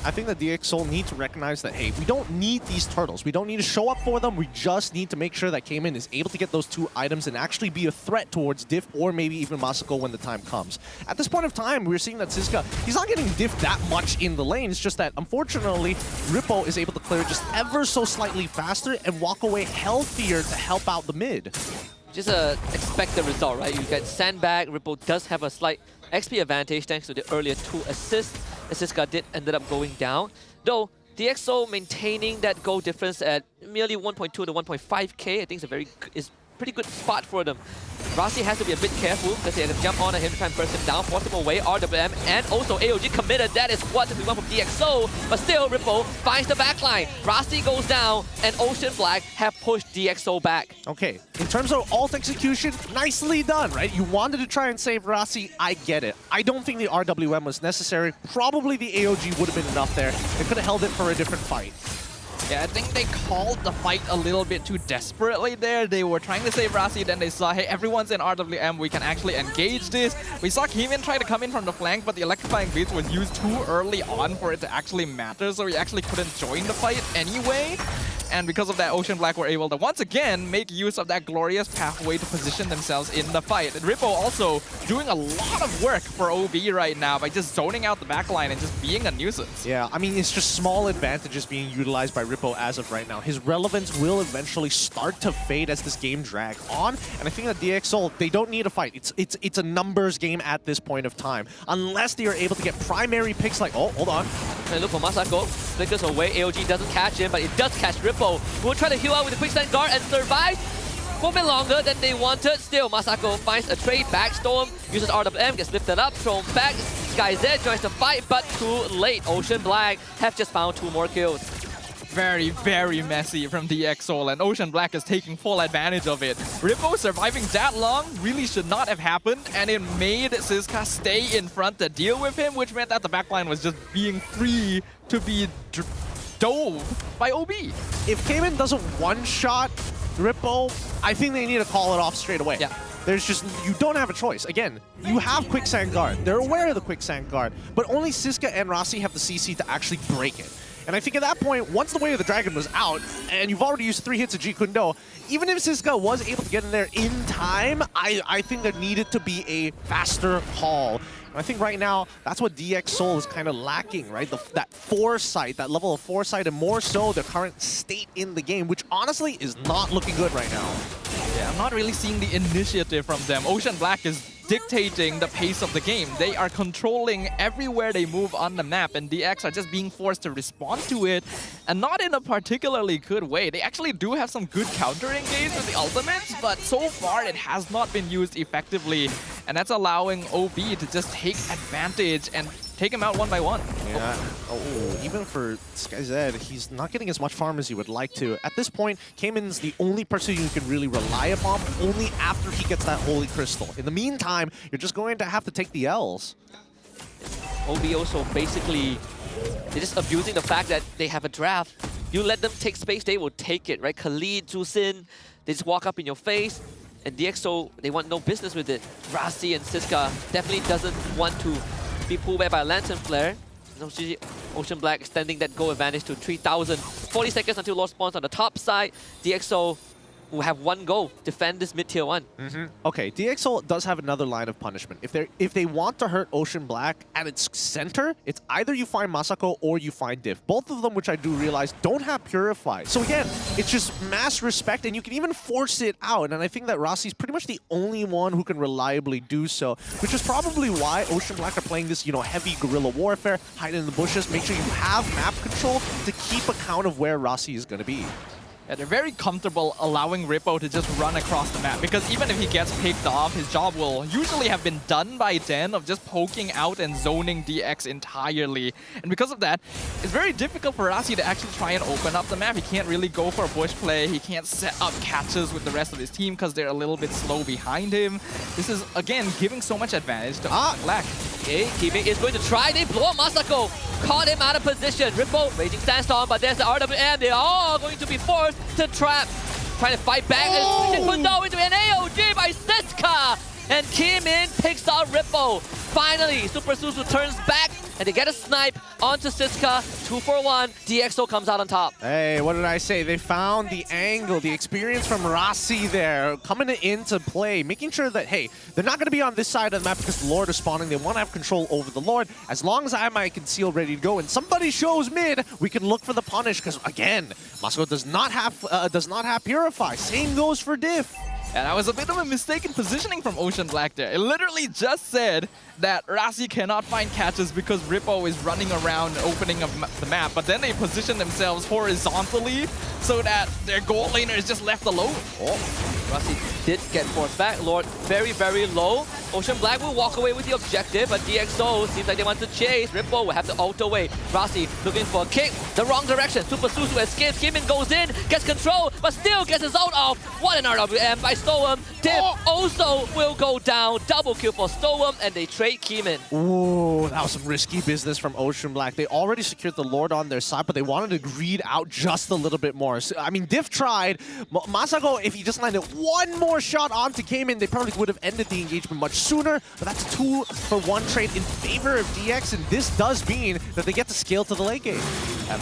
[SPEAKER 18] I think that DxSoul need to recognize that, hey, we don't need these turtles. We don't need to show up for them. We just need to make sure that Cayman is able to get those 2 items and actually be a threat towards Diff or maybe even Masako when the time comes. At this point of time, we're seeing that Siska, he's not getting Diff that much in the lane. It's just that, unfortunately, Rippo is able to clear just ever so slightly faster and walk away healthier to help out the mid.
[SPEAKER 12] Just expect the result, right? You get Sandbag. Rippo does have a slight XP advantage thanks to the earlier 2 assists. Siska did ended up going down. Though, DxSoul maintaining that goal difference at merely 1.2 to 1.5k, I think is pretty good spot for them. Rossi has to be a bit careful because they have to jump on him to try and burst him down, force him away. RWM and also AOG committed. That is what we want from DxSoul. But still, Rippo finds the backline. Rossi goes down, and Ocean Black have pushed DxSoul back.
[SPEAKER 18] Okay, in terms of ult execution, nicely done, right? You wanted to try and save Rossi, I get it. I don't think the RWM was necessary. Probably the AOG would have been enough there. They could have held it for a different fight.
[SPEAKER 11] Yeah, I think they called the fight a little bit too desperately there. They were trying to save Rossi, then they saw, hey, everyone's in RWM, we can actually engage this. We saw Kevin try to come in from the flank, but the Electrifying Blitz was used too early on for it to actually matter, so he actually couldn't join the fight anyway. And because of that, Ocean Black were able to once again make use of that Glorious Pathway to position themselves in the fight. And Rippo also doing a lot of work for OB right now by just zoning out the backline and just being a nuisance.
[SPEAKER 18] Yeah, I mean, it's just small advantages being utilized by Rippo as of right now. His relevance will eventually start to fade as this game drags on. And I think that DxSoul, they don't need a fight. It's a numbers game at this point of time. Unless they are able to get primary picks like, oh, hold on.
[SPEAKER 12] And look for Masako. Flickers away. AOG doesn't catch him, but it does catch Rippo. Will try to heal out with a quicksand guard and survive for a bit longer than they wanted. Still, Masako finds a trade. Backstorm uses RWM, gets lifted up, thrown back. SkyZ joins the fight, but too late. Ocean Black have just found 2 more kills.
[SPEAKER 11] Very, very messy from DxSoul, and Ocean Black is taking full advantage of it. Rippo surviving that long really should not have happened, and it made Siska stay in front to deal with him, which meant that the backline was just being free to be dove by OB.
[SPEAKER 18] If Cayman doesn't one-shot Rippo, I think they need to call it off straight away.
[SPEAKER 12] Yeah.
[SPEAKER 18] There's just, you don't have a choice. Again, you have Quicksand Guard. They're aware of the Quicksand Guard, but only Siska and Rossi have the CC to actually break it. And I think at that point, once the Way of the Dragon was out, and you've already used 3 hits of Jeet Kune Do, even if Siska was able to get in there in time, I think there needed to be a faster call. And I think right now, that's what DxSoul is kind of lacking, right? That foresight, that level of foresight, and more so the current state in the game, which honestly is not looking good right now.
[SPEAKER 11] Yeah, I'm not really seeing the initiative from them. Ocean Black is dictating the pace of the game. They are controlling everywhere they move on the map, and DX are just being forced to respond to it, and not in a particularly good way. They actually do have some good counter-engage with the ultimates, but so far it has not been used effectively, and that's allowing OB to just take advantage and take him out one by one.
[SPEAKER 18] Yeah. Oh, even for SkyZ, he's not getting as much farm as he would like to. At this point, Cayman's the only person you can really rely upon only after he gets that Holy Crystal. In the meantime, you're just going to have to take the L's.
[SPEAKER 12] OB also basically, they're just abusing the fact that they have a draft. You let them take space, they will take it, right? Khalid, Jusin, they just walk up in your face. And DxO, they want no business with it. Rasi and Siska definitely doesn't want to be pulled back by Lantern Flare. Ocean Black extending that goal advantage to 3,000. 40 seconds until Lord spawns on the top side. DxO will have one goal, defend this mid-tier 1.
[SPEAKER 18] Okay, DxO does have another line of punishment. If they want to hurt Ocean Black at its center, it's either you find Masako or you find Diff. Both of them, which I do realize, don't have Purify. So again, it's just mass respect, and you can even force it out. And I think that Rasi's pretty much the only one who can reliably do so, which is probably why Ocean Black are playing this, heavy guerrilla warfare, hide in the bushes, make sure you have map control to keep account of where Rasi is going to be.
[SPEAKER 11] Yeah, they're very comfortable allowing Rippo to just run across the map, because even if he gets picked off, his job will usually have been done by Den of just poking out and zoning DX entirely. And because of that, it's very difficult for Rasi to actually try and open up the map. He can't really go for a bush play. He can't set up catches with the rest of his team because they're a little bit slow behind him. This is, again, giving so much advantage to Black.
[SPEAKER 12] Okay, Kimi is going to try. They blow up Masako. Caught him out of position. Rippo, Raging Sandstorm, but there's the RWM. They are all going to be forced to trap. Trying to fight back. Kundo into an AOG by Siska. And Kimin picks out Rippo. Finally, Super Suzu turns back and they get a snipe onto Siska. 2-for-1. DxO comes out on top.
[SPEAKER 18] Hey, what did I say? They found the angle, the experience from Rasi there, coming into play, making sure that, hey, they're not going to be on this side of the map because the Lord is spawning. They want to have control over the Lord. As long as I have my conceal ready to go and somebody shows mid, we can look for the punish because, again, Masako does not have Purify. Same goes for Diff.
[SPEAKER 11] And that was a bit of a mistaken positioning from Ocean Black there. It literally just said that Rasi cannot find catches because Rippo is running around opening up the map, but then they position themselves horizontally so that their goal laner is just left alone.
[SPEAKER 12] Rasi did get forced back. Lord very, very low. Ocean Black will walk away with the objective, but DxO seems like they want to chase. Rippo will have to ult away. Rasi looking for a kick. The wrong direction. Super Suzu escapes. Kimin goes in, gets control, but still gets his ult off. What an RWM by Stoem. Div also will go down. Double kill for Stoem, and they trade Kimin.
[SPEAKER 18] Ooh, that was some risky business from Ocean Black. They already secured the Lord on their side, but they wanted to greed out just a little bit more. So, I mean, Diff tried. Masako, if he just landed one more shot onto Cayman, they probably would have ended the engagement much sooner. But that's a 2-for-1 trade in favor of DX, and this does mean that they get to scale to the late game.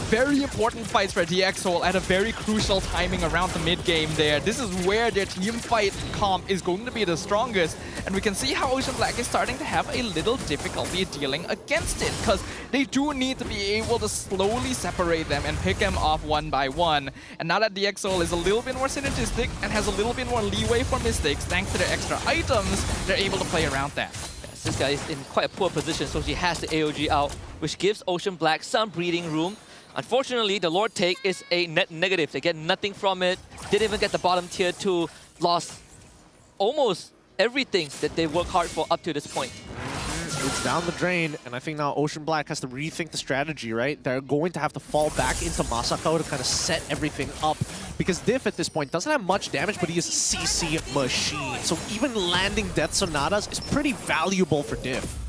[SPEAKER 11] Very important fights for DxO at a very crucial timing around the mid game there. This is where their team fight comp is going to be the strongest, and we can see how Ocean Black is starting to have a little difficulty dealing against it, because they do need to be able to slowly separate them and pick them off one by one. And now that DxO is a little bit more synergistic and has a little bit more leeway for mistakes thanks to their extra items, they're able to play around that.
[SPEAKER 12] This guy is in quite a poor position, so she has the AOG out, which gives Ocean Black some breathing room. Unfortunately, the Lord take is a net negative. They get nothing from it. Didn't even get the bottom tier 2. Lost almost everything that they worked hard for up to this point.
[SPEAKER 18] It's down the drain, and I think now Ocean Black has to rethink the strategy, right? They're going to have to fall back into Masako to kind of set everything up, because Diff at this point doesn't have much damage, but he is a CC machine. So even landing Death Sonatas is pretty valuable for Diff.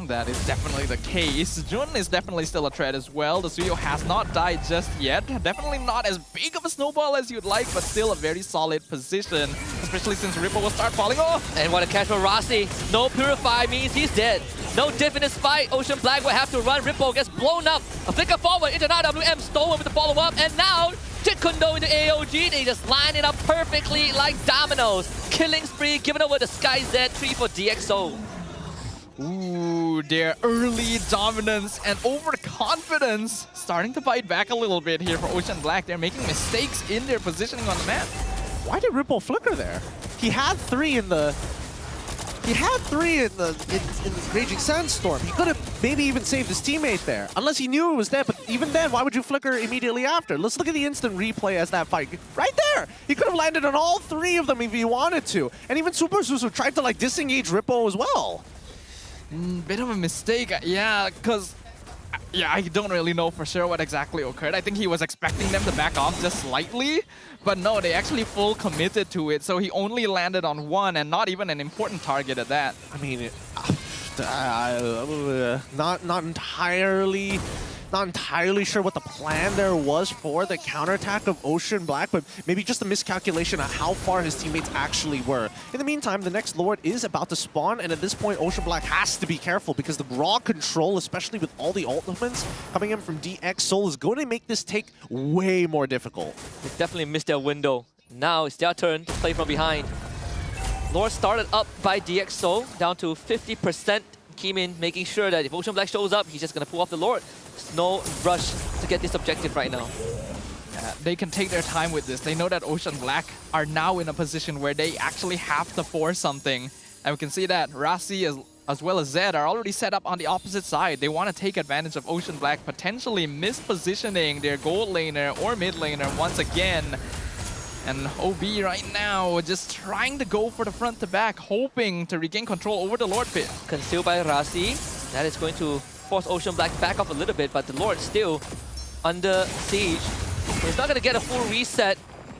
[SPEAKER 11] That is definitely the case. Jun is definitely still a threat as well. The Suyo has not died just yet. Definitely not as big of a snowball as you'd like, but still a very solid position, especially since Rippo will start falling off.
[SPEAKER 12] And what a catch for Rasi. No Purify means he's dead. No Diff in this fight. Ocean Black will have to run. Rippo gets blown up. A flicker forward into RWM. Stolen with the follow-up. And now, Kundo into AOG. They just line it up perfectly like dominoes. Killing spree given over to SkyZ 3 for DxO.
[SPEAKER 11] Ooh, their early dominance and overconfidence starting to bite back a little bit here for Ocean Black. They're making mistakes in their positioning on the map.
[SPEAKER 18] Why did Ripple flicker there? He had 3 in the... He had 3 in the Raging Sandstorm. He could have maybe even saved his teammate there, unless he knew it was dead. But even then, why would you flicker immediately after? Let's look at the instant replay as that fight. Right there! He could have landed on all 3 of them if he wanted to. And even Super Suzu tried to disengage Rippo as well.
[SPEAKER 11] Bit of a mistake, yeah, because Yeah, I don't really know for sure what exactly occurred. I think he was expecting them to back off just slightly, but no, they actually full committed to it. So he only landed on one, and not even an important target at that.
[SPEAKER 18] I mean, not entirely sure what the plan there was for the counterattack of Ocean Black, but maybe just a miscalculation of how far his teammates actually were. In the meantime, the next Lord is about to spawn, and at this point, Ocean Black has to be careful because the raw control, especially with all the ultimates coming in from DX Soul, is going to make this take way more difficult.
[SPEAKER 12] They definitely missed their window. Now it's their turn to play from behind. Lord started up by DX Soul, down to 50%. Keemin making sure that if Ocean Black shows up, he's just going to pull off the Lord. There's no rush to get this objective right now.
[SPEAKER 11] Yeah, they can take their time with this. They know that Ocean Black are now in a position where they actually have to force something. And we can see that Rasi as well as Zed are already set up on the opposite side. They want to take advantage of Ocean Black potentially mispositioning their gold laner or mid laner once again. And OB right now just trying to go for the front to back, hoping to regain control over the Lord Pit.
[SPEAKER 12] Concealed by Rasi. That is going to force Ocean Black back off a little bit, but the Lord still under siege. He's not going to get a full reset.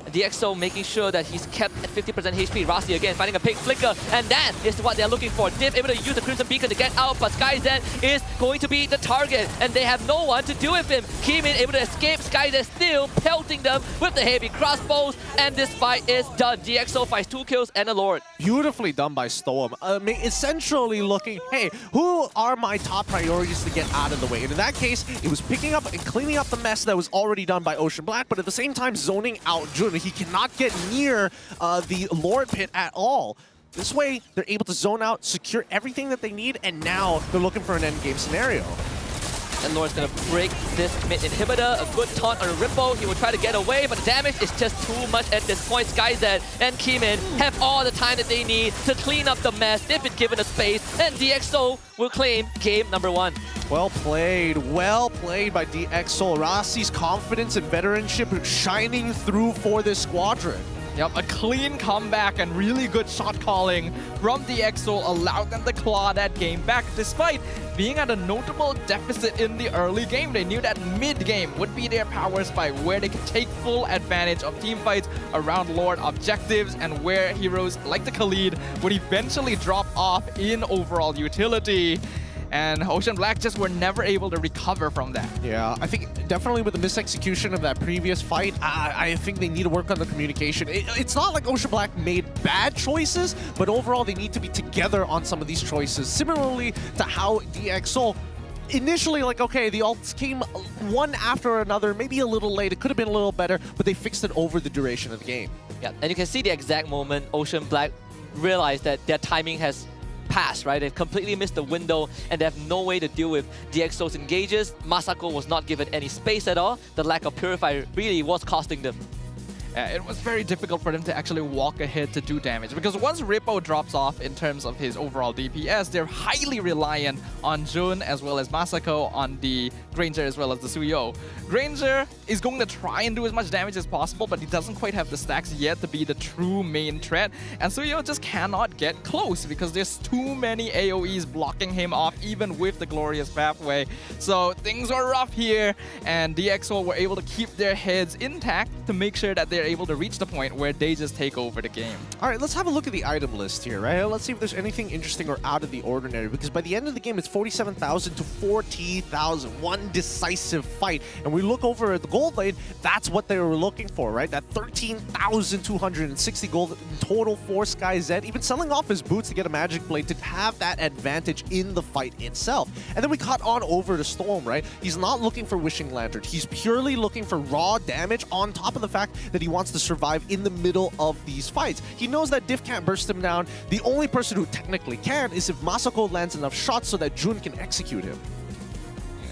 [SPEAKER 12] DxO making sure that he's kept at 50% HP. Rasi again finding a pink flicker, and that is what they're looking for. Div able to use the Crimson Beacon to get out, but SkyZ is going to be the target, and they have no one to deal with him. Keemin able to escape. SkyZ still pelting them with the heavy crossbows, and this fight is done. DxO finds 2 kills and a Lord.
[SPEAKER 18] Beautifully done by Storm. Essentially looking, hey, who are my top priorities to get out of the way? And in that case, it was picking up and cleaning up the mess that was already done by Ocean Black, but at the same time zoning out Jun. He cannot get near the Lord Pit at all. This way, they're able to zone out, secure everything that they need, and now they're looking for an endgame scenario.
[SPEAKER 12] And Lord's gonna break this mid inhibitor. A good taunt on a Ripple. He will try to get away, but the damage is just too much at this point. SkyZ and Keemin have all the time that they need to clean up the mess. They've been given a space, and DxO will claim game number 1.
[SPEAKER 18] Well played by DxO. Rasi's confidence and veteranship shining through for this squadron.
[SPEAKER 11] Yep, a clean comeback and really good shot calling from DxO allowed them to claw that game back despite being at a notable deficit in the early game. They knew that mid-game would be their power spike where they could take full advantage of team fights around Lord objectives and where heroes like the Khalid would eventually drop off in overall utility. And Ocean Black just were never able to recover from that.
[SPEAKER 18] Yeah, I think definitely with the misexecution of that previous fight, I think they need to work on the communication. It's not like Ocean Black made bad choices, but overall they need to be together on some of these choices. Similarly to how DxO initially, like, okay, the ults came one after another, maybe a little late. It could have been a little better, but they fixed it over the duration of the game.
[SPEAKER 12] Yeah, and you can see the exact moment Ocean Black realized that their timing has passed, right? They've completely missed the window and they have no way to deal with DxO's engages. Masako was not given any space at all. The lack of Purifier really was costing them.
[SPEAKER 11] It was very difficult for them to actually walk ahead to do damage because once Rippo drops off in terms of his overall DPS, they're highly reliant on Jun as well as Masako, on the Granger as well as the Suyo. Granger is going to try and do as much damage as possible, but he doesn't quite have the stacks yet to be the true main threat. And Suyo just cannot get close because there's too many AoEs blocking him off even with the Glorious Pathway. So things were rough here, and DxO were able to keep their heads intact to make sure that they're able to reach the point where they just take over the game.
[SPEAKER 18] All right, let's have a look at the item list here, right? Let's see if there's anything interesting or out of the ordinary, because by the end of the game, it's 47,000 to 40,000. One decisive fight. And we look over at the gold lane, that's what they were looking for, right? That 13,260 gold in total for SkyZ, even selling off his boots to get a Magic Blade to have that advantage in the fight itself. And then we caught on over to Storm, right? He's not looking for Wishing Lantern. He's purely looking for raw damage on top of the fact that he wants to survive in the middle of these fights. He knows that Div can't burst him down. The only person who technically can is if Masako lands enough shots so that Jun can execute him.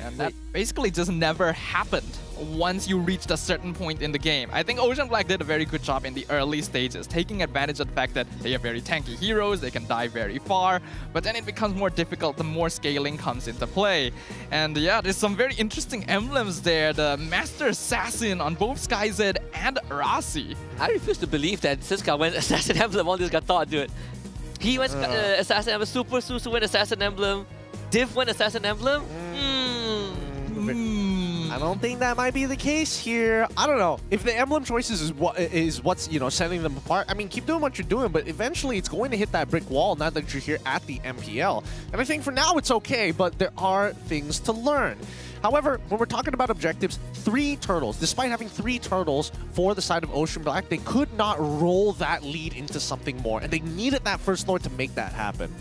[SPEAKER 11] And that basically just never happened once you reached a certain point in the game. I think Ocean Black did a very good job in the early stages, taking advantage of the fact that they are very tanky heroes, they can dive very far, but then it becomes more difficult the more scaling comes into play. And yeah, there's some very interesting emblems there. The Master Assassin on both SkyZ and Rasi.
[SPEAKER 12] I refuse to believe that Siska went Assassin Emblem on this guy thought, dude. He went Assassin Emblem, Super Susu went Assassin Emblem, Div went Assassin Emblem.
[SPEAKER 18] I don't think that might be the case here. I don't know. If the emblem choices is what's, you know, setting them apart, I mean, keep doing what you're doing, but eventually it's going to hit that brick wall now that you're here at the MPL. And I think for now it's okay, but there are things to learn. However, when we're talking about objectives, 3 turtles, despite having 3 turtles for the side of Ocean Black, they could not roll that lead into something more, and they needed that first lord to make that happen.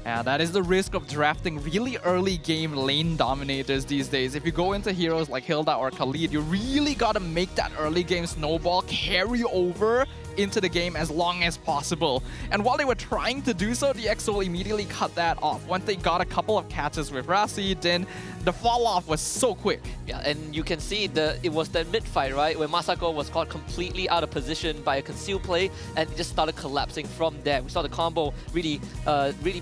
[SPEAKER 11] Yeah, that is the risk of drafting really early game lane dominators these days. If you go into heroes like Hilda or Khalid, you really gotta make that early game snowball carry over into the game as long as possible. And while they were trying to do so, the EXO immediately cut that off. Once they got a couple of catches with Rasi, then the fall off was so quick.
[SPEAKER 12] Yeah, and you can see it was that mid fight, right, where Masako was caught completely out of position by a concealed play and it just started collapsing from there. We saw the combo really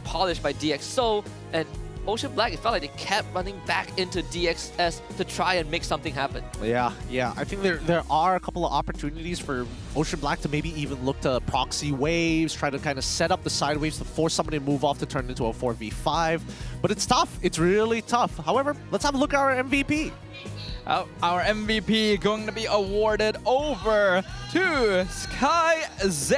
[SPEAKER 12] polished by DxSo, and Ocean Black, it felt like they kept running back into DXS to try and make something happen.
[SPEAKER 18] Yeah. I think there are a couple of opportunities for Ocean Black to maybe even look to proxy waves, try to kind of set up the side waves to force somebody to move off to turn into a 4v5. But it's tough. It's really tough. However, let's have a look at our MVP.
[SPEAKER 11] Our MVP going to be awarded over to Sky Z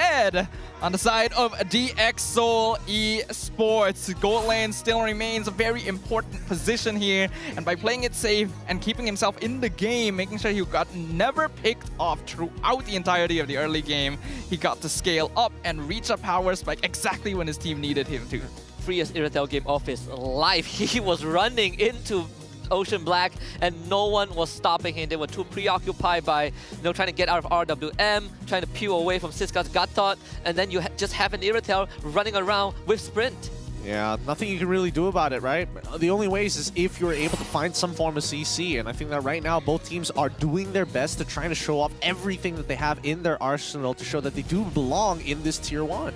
[SPEAKER 11] on the side of DxSoul Esports. Gold lane still remains a very important position here, and by playing it safe and keeping himself in the game, making sure he got never picked off throughout the entirety of the early game, he got to scale up and reach a power spike exactly when his team needed him to.
[SPEAKER 12] Freest Iratel game of his life. He was running into Ocean Black and no one was stopping him. They were too preoccupied by trying to get out of RWM, trying to peel away from Siska's Gatot, and then you just have an Iratel running around with Sprint.
[SPEAKER 18] Yeah, nothing you can really do about it, right? The only ways is if you're able to find some form of CC, and I think that right now both teams are doing their best to try to show off everything that they have in their arsenal to show that they do belong in this Tier 1.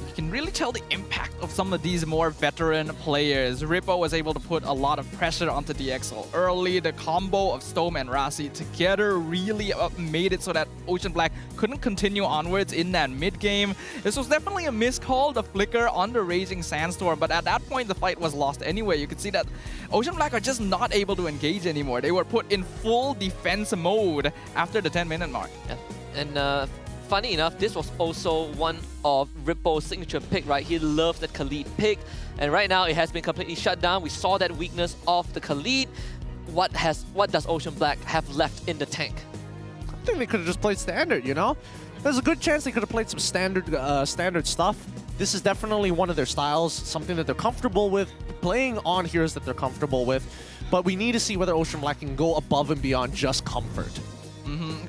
[SPEAKER 11] You can really tell the impact of some of these more veteran players. Rippo was able to put a lot of pressure onto DxSoul early. The combo of Stome and Rasi together really made it so that Ocean Black couldn't continue onwards in that mid game. This was definitely a missed call, the flicker on the Raging Sandstorm, but at that point the fight was lost anyway. You could see that Ocean Black are just not able to engage anymore. They were put in full defense mode after the 10-minute mark.
[SPEAKER 12] Yeah. And funny enough, this was also one of Rippo's signature pick, right? He loves that Khalid pick, and right now it has been completely shut down. We saw that weakness of the Khalid. What does Ocean Black have left in the tank?
[SPEAKER 18] I think they could have just played standard, you know? There's a good chance they could have played some standard stuff. This is definitely one of their styles, something that they're comfortable with, playing on heroes that they're comfortable with, but we need to see whether Ocean Black can go above and beyond just comfort.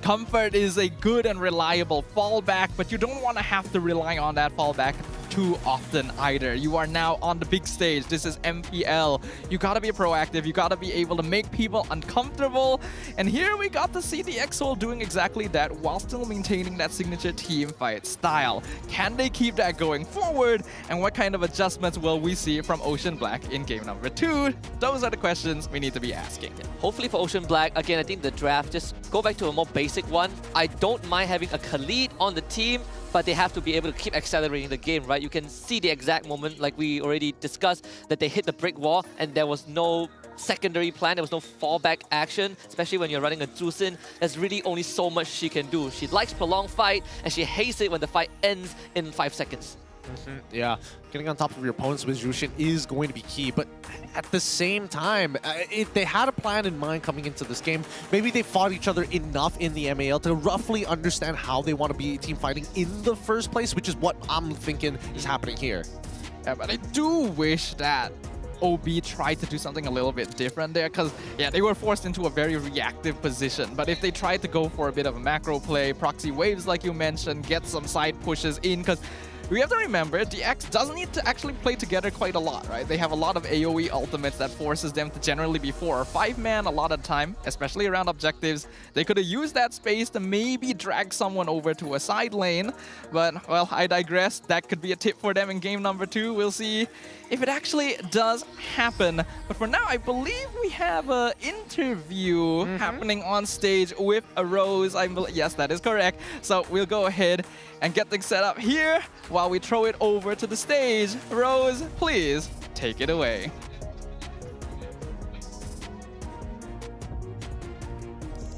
[SPEAKER 11] Comfort is a good and reliable fallback, but you don't want to have to rely on that fallback too often either. You are now on the big stage. This is MPL. You gotta be proactive. You gotta be able to make people uncomfortable. And here we got to see DxSoul doing exactly that while still maintaining that signature team fight style. Can they keep that going forward? And what kind of adjustments will we see from Ocean Black in game number 2? Those are the questions we need to be asking.
[SPEAKER 12] Hopefully for Ocean Black, again, I think the draft, just go back to a more basic one. I don't mind having a Khalid on the team, but they have to be able to keep accelerating the game, right? You can see the exact moment, like we already discussed, that they hit the brick wall and there was no secondary plan, there was no fallback action, especially when you're running a Zusin. There's really only so much she can do. She likes prolonged fight and she hates it when the fight ends in 5 seconds.
[SPEAKER 18] Yeah, getting on top of your opponents with Jushin is going to be key, but at the same time, if they had a plan in mind coming into this game, maybe they fought each other enough in the MAL to roughly understand how they want to be team fighting in the first place, which is what I'm thinking is happening here.
[SPEAKER 11] Yeah, but I do wish that OB tried to do something a little bit different there, because yeah, they were forced into a very reactive position. But if they tried to go for a bit of a macro play, proxy waves like you mentioned, get some side pushes in, because we have to remember, DX does need to actually play together quite a lot, right? They have a lot of AoE ultimates that forces them to generally be 4 or 5 man a lot of the time, especially around objectives. They could have used that space to maybe drag someone over to a side lane, but, well, I digress. That could be a tip for them in game number 2. We'll see if it actually does happen. But for now, I believe we have an interview happening on stage with a Rose. Yes, that is correct. So we'll go ahead and get things set up here while we throw it over to the stage. Rose, please take it away.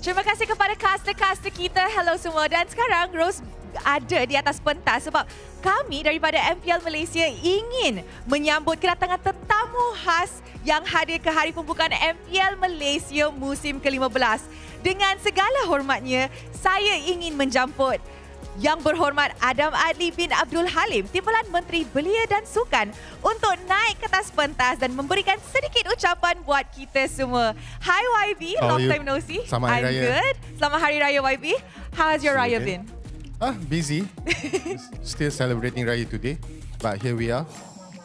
[SPEAKER 8] Terima kasih kepada caster-caster kita. Hello semua. Dan sekarang Rose ada di atas pentas sebab kami daripada MPL Malaysia ingin menyambut kedatangan tetamu khas yang hadir ke hari pembukaan MPL Malaysia musim ke-15. Dengan segala hormatnya, saya ingin menjemput Yang Berhormat Adam Adli bin Abdul Halim, Timbalan Menteri Belia dan Sukan untuk naik ke atas pentas dan memberikan sedikit ucapan buat kita semua. Hi YB, long time no see.
[SPEAKER 16] Selamat Hari Raya.
[SPEAKER 8] I'm good. Selamat Hari Raya YB. How's your Raya been?
[SPEAKER 16] Busy. Still celebrating Raya today, but here we are.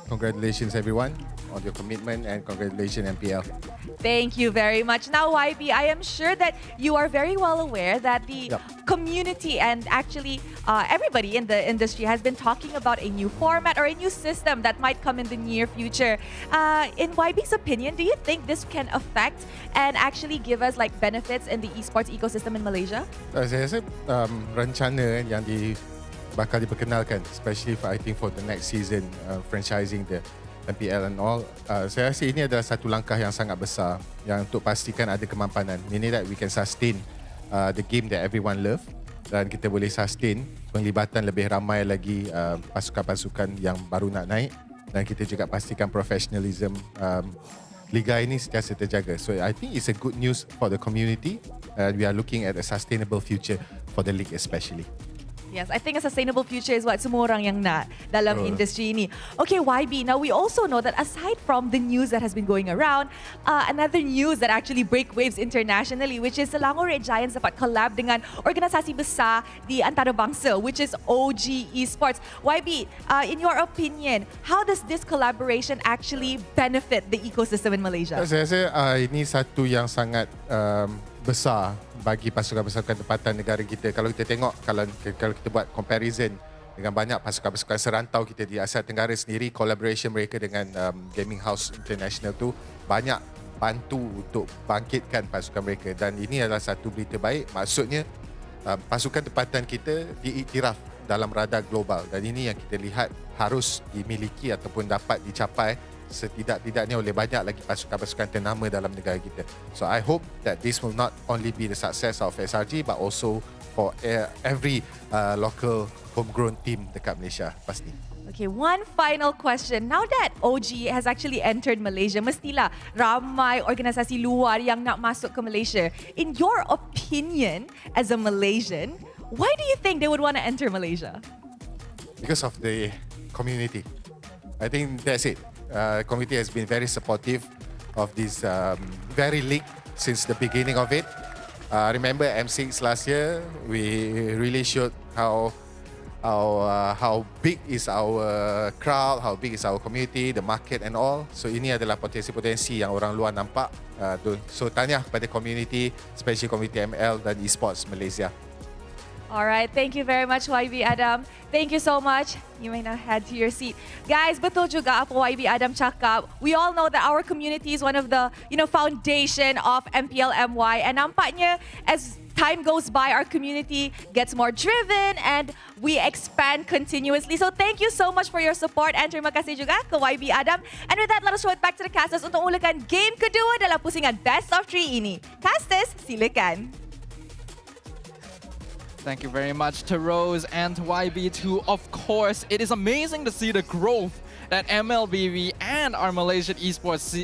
[SPEAKER 16] Congratulations everyone on your commitment and congratulations MPL.
[SPEAKER 8] Thank you very much. Now, YB, I am sure that you are very well aware that the community and actually everybody in the industry has been talking about a new format or a new system that might come in the near future. In YB's opinion, do you think this can affect and actually give us like benefits in the esports ecosystem in Malaysia?
[SPEAKER 16] Saya rasa rencana yang bakal diperkenalkan, especially for, I think for the next season, franchising the MPL and all, saya rasa ini adalah satu langkah yang sangat besar yang untuk pastikan ada kemampanan. Meaning that we can sustain the game that everyone love dan kita boleh sustain penglibatan lebih ramai lagi pasukan-pasukan yang baru nak naik dan kita juga pastikan professionalism liga ini sentiasa terjaga. So I think it's a good news for the community. We are looking at a sustainable future for the league especially.
[SPEAKER 8] Yes, I think a sustainable future is what semua orang yang nak dalam industri ini. Okay, YB, now we also know that aside from the news that has been going around, another news that actually break waves internationally, which is Selangor Red Giants dapat collab dengan organisasi besar di antarabangsa, which is OG Esports. YB, in your opinion, how does this collaboration actually benefit the ecosystem in Malaysia?
[SPEAKER 16] Saya rasa ini satu yang sangat besar bagi pasukan-pasukan tempatan negara kita. Kalau kita tengok, kalau kita buat comparison dengan banyak pasukan-pasukan serantau kita di Asia Tenggara sendiri, collaboration mereka dengan Gaming House International tu banyak bantu untuk bangkitkan pasukan mereka. Dan ini adalah satu berita baik. Maksudnya pasukan tempatan kita diiktiraf dalam radar global. Dan ini yang kita lihat harus dimiliki ataupun dapat dicapai setidak-tidaknya oleh banyak lagi pasukan-pasukan ternama dalam negara kita. So I hope that this will not only be the success of SRG but also for every local homegrown team dekat Malaysia pasti.
[SPEAKER 8] Okay, one final question. Now that OG has actually entered Malaysia, mestilah ramai organisasi luar yang nak masuk ke Malaysia. In your opinion, as a Malaysian, why do you think they would want to enter Malaysia?
[SPEAKER 16] Because of the community. I think that's it. Community has been very supportive of this very league since the beginning of it. Remember M6 last year, we really showed how big is our crowd, how big is our community, the market and all. So ini adalah potensi-potensi yang orang luar nampak. So tanya kepada community, especially community ML dan esports Malaysia.
[SPEAKER 8] Alright, thank you very much YB Adam. Thank you so much. You may now head to your seat. Guys, betul juga apa YB Adam cakap. We all know that our community is one of the, foundation of MPL MY, and nampaknya as time goes by, our community gets more driven and we expand continuously. So thank you so much for your support and terima kasih juga ke YB Adam. And with that, let us show it back to the casters untuk mulakan game kedua dalam pusingan Best of 3 ini. Casters, silakan.
[SPEAKER 11] Thank you very much to Rose and to YB2. Of course, it is amazing to see the growth that MLBB and our Malaysian esports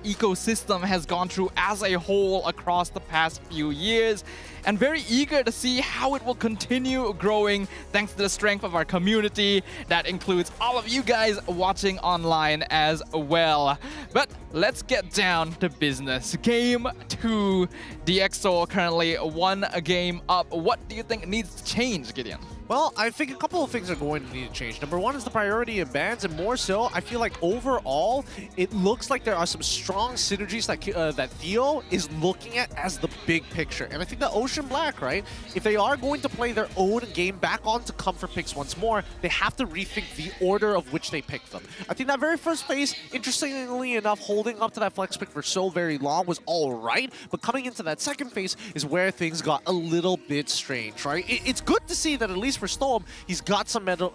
[SPEAKER 11] ecosystem has gone through as a whole across the past few years, and very eager to see how it will continue growing thanks to the strength of our community. That includes all of you guys watching online as well. But let's get down to business. Game 2, DxO currently 1 game up. What do you think needs to change, Gideon?
[SPEAKER 18] Well, I think a couple of things are going to need to change. Number one is the priority of bans, and more so, I feel like overall, it looks like there are some strong synergies that Theo is looking at as the big picture. And I think that Ocean Black, right, if they are going to play their own game back onto comfort picks once more, they have to rethink the order of which they pick them. I think that very first phase, interestingly enough, holding up to that flex pick for so very long was all right, but coming into that second phase is where things got a little bit strange, right? It's good to see that at least for Storm, he's got some meta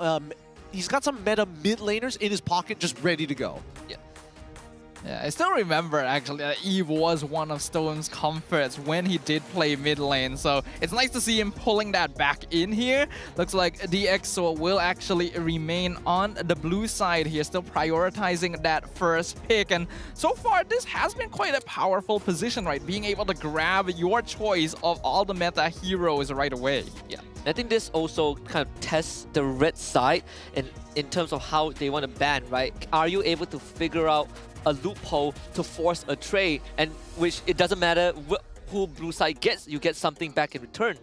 [SPEAKER 18] mid laners in his pocket just ready to go.
[SPEAKER 11] Yeah. Yeah, I still remember actually that Eve was one of Stone's comforts when he did play mid lane. So it's nice to see him pulling that back in here. Looks like DxSoul will actually remain on the blue side here, still prioritizing that first pick. And so far, this has been quite a powerful position, right? Being able to grab your choice of all the meta heroes right away.
[SPEAKER 12] Yeah, I think this also kind of tests the red side in terms of how they want to ban, right? Are you able to figure out a loophole to force a trade, and which it doesn't matter who blue side gets, you get something back in return.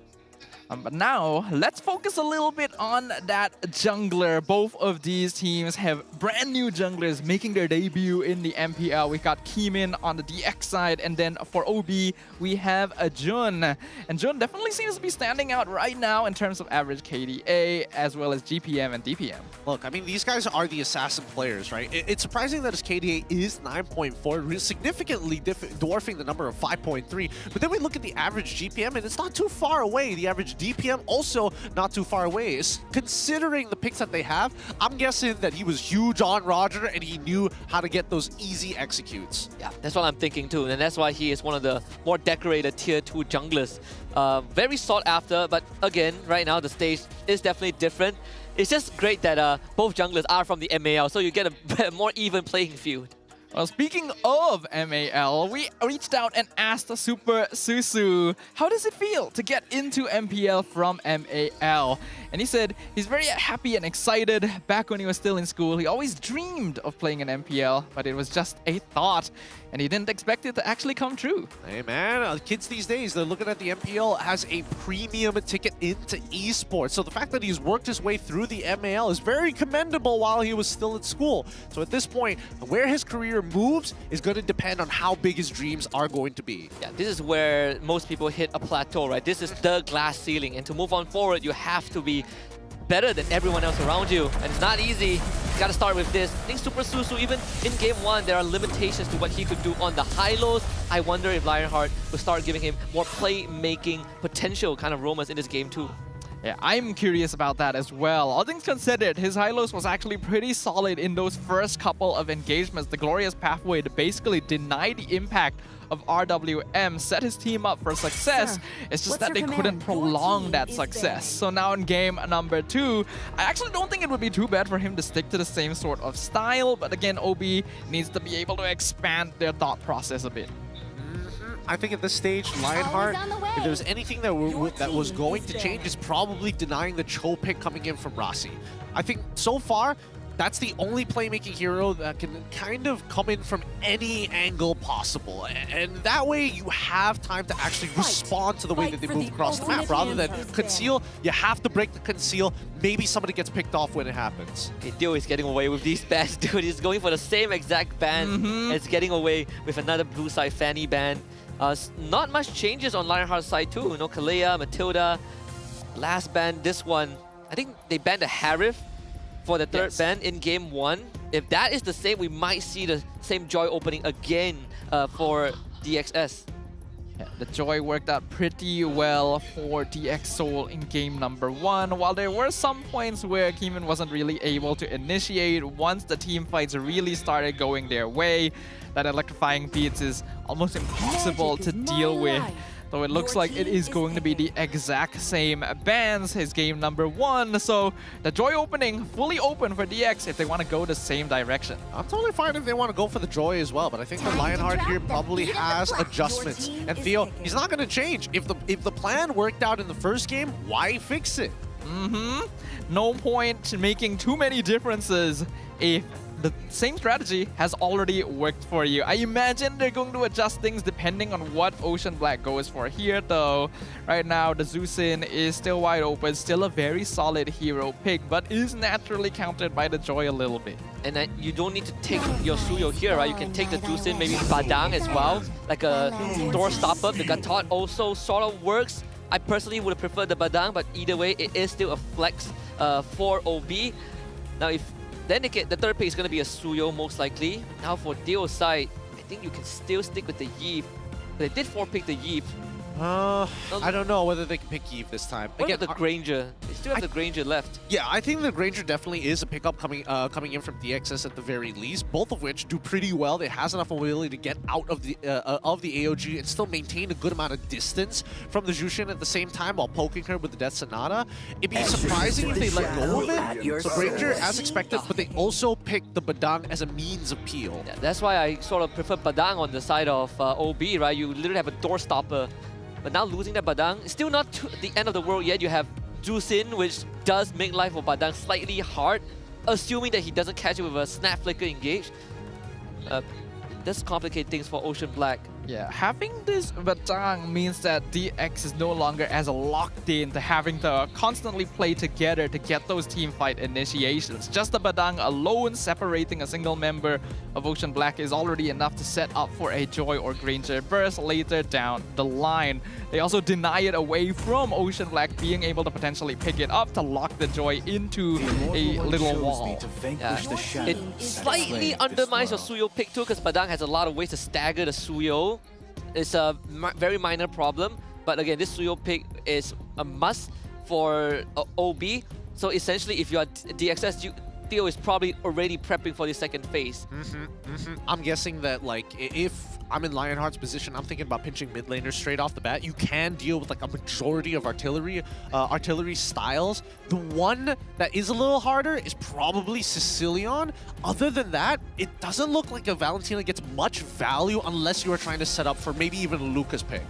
[SPEAKER 11] But now, let's focus a little bit on that jungler. Both of these teams have brand new junglers making their debut in the MPL. We got Keemin on the DX side, and then for OB, we have a Jun. And Jun definitely seems to be standing out right now in terms of average KDA, as well as GPM and DPM.
[SPEAKER 18] Look, I mean, these guys are the assassin players, right? It's surprising that his KDA is 9.4, significantly dwarfing the number of 5.3. But then we look at the average GPM, and it's not too far away. The average DPM also not too far away. Considering the picks that they have, I'm guessing that he was huge on Roger and he knew how to get those easy executes.
[SPEAKER 12] Yeah, that's what I'm thinking too, and that's why he is one of the more decorated tier 2 junglers. Very sought after, but again, right now the stage is definitely different. It's just great that both junglers are from the MAL, so you get a more even playing field.
[SPEAKER 11] Well, speaking of MAL, we reached out and asked Super Susu, how does it feel to get into MPL from MAL? And he said he's very happy and excited. Back when he was still in school, he always dreamed of playing an MPL, but it was just a thought, and he didn't expect it to actually come true.
[SPEAKER 18] Hey man, kids these days, they're looking at the MPL as a premium ticket into esports. So the fact that he's worked his way through the MAL is very commendable while he was still at school. So at this point, where his career moves is going to depend on how big his dreams are going to be.
[SPEAKER 12] Yeah, this is where most people hit a plateau, right? This is the glass ceiling, and to move on forward, you have to be better than everyone else around you, and it's not easy. You gotta start with this. I think Super Susu, even in Game 1, there are limitations to what he could do on the high lows. I wonder if Lionheart will start giving him more playmaking potential kind of roamers in this game too.
[SPEAKER 11] Yeah, I'm curious about that as well. All things considered, his high-lows was actually pretty solid in those first couple of engagements. The Glorious Pathway to basically deny the impact of RWM, set his team up for success. It's just that they couldn't prolong that success. So now in game number 2, I actually don't think it would be too bad for him to stick to the same sort of style. But again, OB needs to be able to expand their thought process a bit.
[SPEAKER 18] I think at this stage, Lionheart, if there's anything that was going to change, is probably denying the Cho pick coming in from Rasi. I think so far, that's the only playmaking hero that can kind of come in from any angle possible. And that way, you have time to actually respond to the way that they move across the map. Rather than conceal, you have to break the conceal. Maybe somebody gets picked off when it happens.
[SPEAKER 12] Okay, Dio is getting away with these bans, dude. He's going for the same exact ban. It's getting away with another blue side Fanny ban. Not much changes on Lionheart's side too. You know, Kalea, Matilda, last ban, this one. I think they banned the Harif for the third ban in game 1. If that is the same, we might see the same Joy opening again for DXS.
[SPEAKER 11] Yeah, the Joy worked out pretty well for DxSoul in game number 1. While there were some points where Keeman wasn't really able to initiate, once the team fights really started going their way, that electrifying beats is almost impossible to deal with. So it looks like it is going to be the exact same bans, his game number 1. So the Joy opening fully open for DX if they want to go the same direction.
[SPEAKER 18] I'm totally fine if they want to go for the Joy as well, but I think the Lionheart here probably has adjustments. And Theo, he's not going to change. If the plan worked out in the first game, why fix it?
[SPEAKER 11] No point making too many differences if the same strategy has already worked for you. I imagine they're going to adjust things depending on what Ocean Black goes for here, though. Right now, the Zusin is still wide open, still a very solid hero pick, but is naturally countered by the Joy a little bit.
[SPEAKER 12] And you don't need to take your Suyo here, right? You can take the Zusin, maybe Badang as well, like a door stopper. The Gatot also sort of works. I personally would have preferred the Badang, but either way, it is still a flex for OB. Now, if then the third pick is going to be a Suyo, most likely. Now for Dio's side, I think you can still stick with the Yeep. They did 4-pick the Yeep.
[SPEAKER 18] I don't know whether they can pick Eve this time.
[SPEAKER 12] What about the Granger? They still have the Granger left.
[SPEAKER 18] Yeah, I think the Granger definitely is a pickup coming in from DXS at the very least. Both of which do pretty well. It has enough ability to get out of the AOG and still maintain a good amount of distance from the Jushin at the same time while poking her with the Death Sonata. It'd be surprising if they let go of it. So Granger, as expected, but they also picked the Badang as a means of peel.
[SPEAKER 12] Yeah, that's why I sort of prefer Badang on the side of OB, right? You literally have a door stopper. But now losing that Badang, it's still not the end of the world yet. You have Jusin, which does make life for Badang slightly hard, assuming that he doesn't catch it with a Snap Flicker engage. Does complicate things for Ocean Black.
[SPEAKER 11] Yeah, having this Badang means that DX is no longer as locked in to having to constantly play together to get those team fight initiations. Just the Badang alone separating a single member of Ocean Black is already enough to set up for a Joy or Granger burst later down the line. They also deny it away from Ocean Black being able to potentially pick it up to lock the Joy into a little wall.
[SPEAKER 12] Yeah, it slightly undermines your Suyo pick too, because Badang has a lot of ways to stagger the Suyo. It's a very minor problem, but again, this Suyo pick is a must for OB. So essentially, if you are DXS, Theo is probably already prepping for the second phase.
[SPEAKER 18] I'm guessing that, like, if I'm in Lionheart's position, I'm thinking about pinching mid laners straight off the bat. You can deal with like a majority of artillery styles. The one that is a little harder is probably Sicilion. Other than that, it doesn't look like a Valentina gets much value unless you are trying to set up for maybe even a Lucas pick.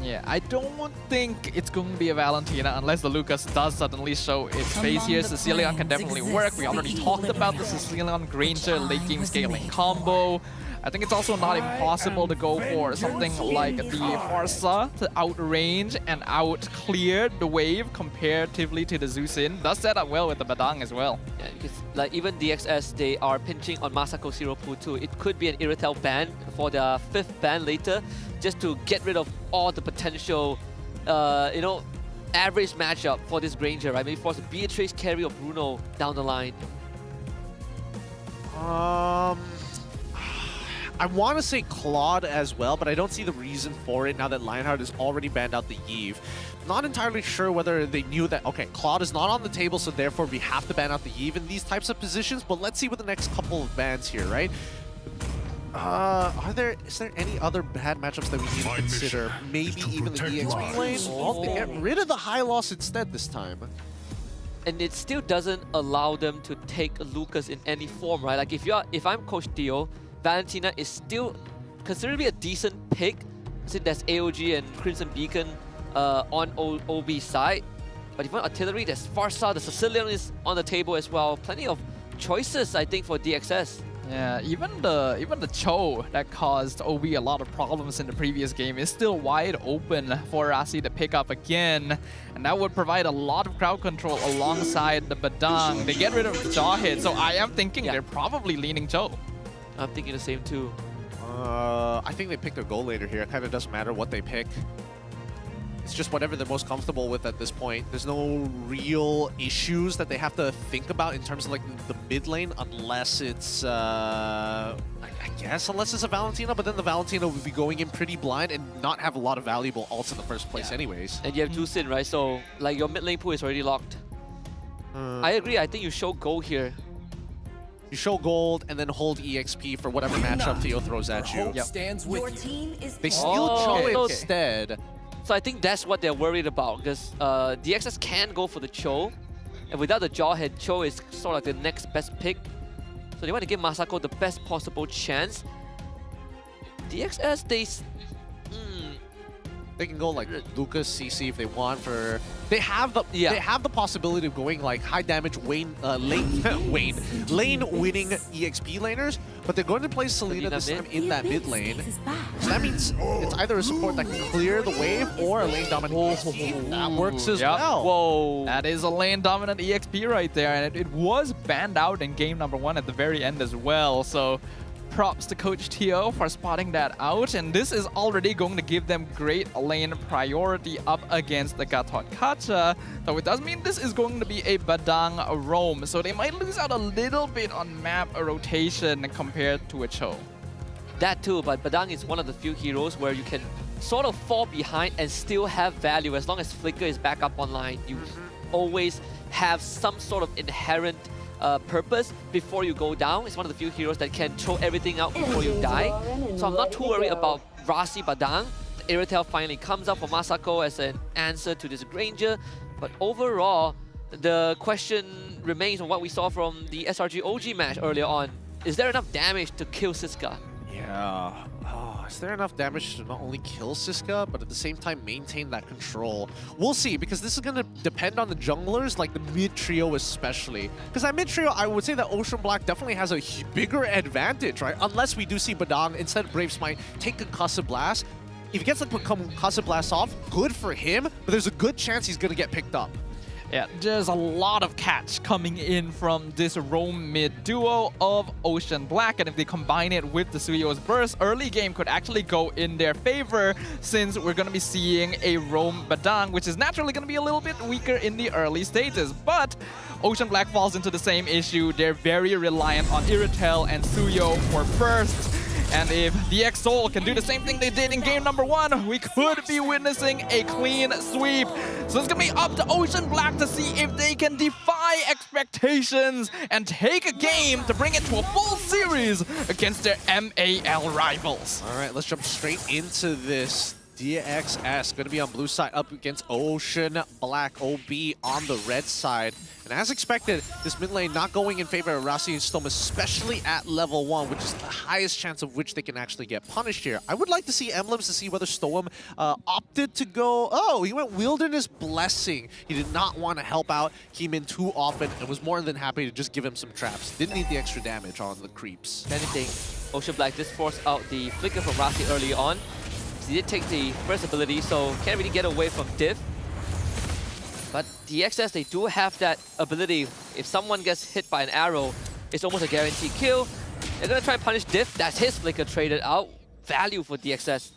[SPEAKER 11] Yeah, I don't think it's going to be a Valentina unless the Lucas does suddenly show its face here. Sicilion can definitely work. We already talked about the Sicilion Granger late game scaling combo. I think it's also not impossible to go for something like the Farsa to outrange and out-clear the wave comparatively to the Zusin. Does set up well with the Badang as well.
[SPEAKER 12] Yeah, because like even DXS, they are pinching on Masako Siropu too. It could be an Irritel ban for their 5th ban later, just to get rid of all the potential, average matchup for this Granger, right? Maybe force a Beatrice, Carry, or Bruno down the line.
[SPEAKER 18] I want to say Claude as well, but I don't see the reason for it now that Lionheart has already banned out the Eve. Not entirely sure whether they knew that, okay, Claude is not on the table, so therefore we have to ban out the Eve in these types of positions, but let's see what the next couple of bans here, right? Is there any other bad matchups that we need to consider? Maybe even the EXP lane? Oh, they get rid of the high loss instead this time.
[SPEAKER 12] And it still doesn't allow them to take Lucas in any form, right? Like if I'm Coach Theo, Valentina is still considerably a decent pick. Since there's AOG and Crimson Beacon on OB side. But if you want artillery, there's Farsa, the Sicilian is on the table as well. Plenty of choices, I think, for DXS.
[SPEAKER 11] Yeah, even the Cho that caused OB a lot of problems in the previous game is still wide open for Rasi to pick up again. And that would provide a lot of crowd control alongside the Badang. They get rid of the jaw hit, so I am thinking they're probably leaning Cho.
[SPEAKER 12] I'm thinking the same too.
[SPEAKER 18] I think they picked a goal later here. It kind of doesn't matter what they pick. It's just whatever they're most comfortable with at this point. There's no real issues that they have to think about in terms of like the mid lane, unless it's, I guess, unless it's a Valentina, but then the Valentina would be going in pretty blind and not have a lot of valuable ults in the first place anyways.
[SPEAKER 12] And you have Jusin, right? So like your mid lane pool is already locked. I agree. I think you show gold here.
[SPEAKER 18] You show gold and then hold EXP for whatever matchup Theo throws at you.
[SPEAKER 4] Stands with you.
[SPEAKER 18] They steal Cho instead.
[SPEAKER 12] So I think that's what they're worried about, because DXS can go for the Cho, and without the Jawhead, Cho is sort of like the next best pick. So they want to give Masako the best possible chance. DXS,
[SPEAKER 18] they can go like Lucas, CC if they want for. They have the possibility of going like high damage lane winning EXP laners, but they're going to play Selena this time in that mid lane. So that means it's either a support that can clear the wave or a lane dominant EXP. That works as well.
[SPEAKER 11] Whoa. That is a lane dominant EXP right there, and it was banned out in game number 1 at the very end as well. So props to Coach Tio for spotting that out, and this is already going to give them great lane priority up against the Gatot Kacha. Though it does mean this is going to be a Badang roam, so they might lose out a little bit on map rotation compared to a Cho.
[SPEAKER 12] that too, but Badang is one of the few heroes where you can sort of fall behind and still have value. As long as Flicker is back up online, you always have some sort of inherent purpose before you go down. It's one of the few heroes that can throw everything out before you die. So I'm not too worried about Rasi Badang. Irritel finally comes up for Masako as an answer to this Granger. But overall, the question remains on what we saw from the SRG OG match earlier on. Is there enough damage to kill Siska?
[SPEAKER 18] Yeah. Oh, is there enough damage to not only kill Siska, but at the same time maintain that control? We'll see, because this is going to depend on the junglers, like the mid trio especially. Because that mid trio, I would say that Ocean Black definitely has a bigger advantage, right? Unless we do see Badang, instead of Brave Smite, take a Concussive Blast. If he gets the Concussive Blast off, good for him, but there's a good chance he's going to get picked up.
[SPEAKER 11] Yeah, there's a lot of catch coming in from this roam mid duo of Ocean Black, and if they combine it with the Suyo's Burst, early game could actually go in their favor, since we're going to be seeing a roam Badang, which is naturally going to be a little bit weaker in the early stages. But Ocean Black falls into the same issue. They're very reliant on Irritel and Suyo for burst. And if the X-Soul can do the same thing they did in game number 1, we could be witnessing a clean sweep. So it's gonna be up to Ocean Black to see if they can defy expectations and take a game to bring it to a full series against their MAL rivals.
[SPEAKER 18] All right, let's jump straight into this. DXS going to be on blue side up against Ocean Black, OB on the red side. And as expected, this mid lane not going in favor of Rasi and Storm, especially at level 1, which is the highest chance of which they can actually get punished here. I would like to see emblems to see whether Storm opted to go... Oh, he went Wilderness Blessing. He did not want to help out Keemin too often and was more than happy to just give him some traps. Didn't need the extra damage on the creeps.
[SPEAKER 12] If anything, Ocean Black just forced out the flicker from Rasi early on. He did take the first ability, so can't really get away from Div. But DXS, they do have that ability. If someone gets hit by an arrow, it's almost a guaranteed kill. They're gonna try and punish Div. That's his flicker traded out. Value for DXS.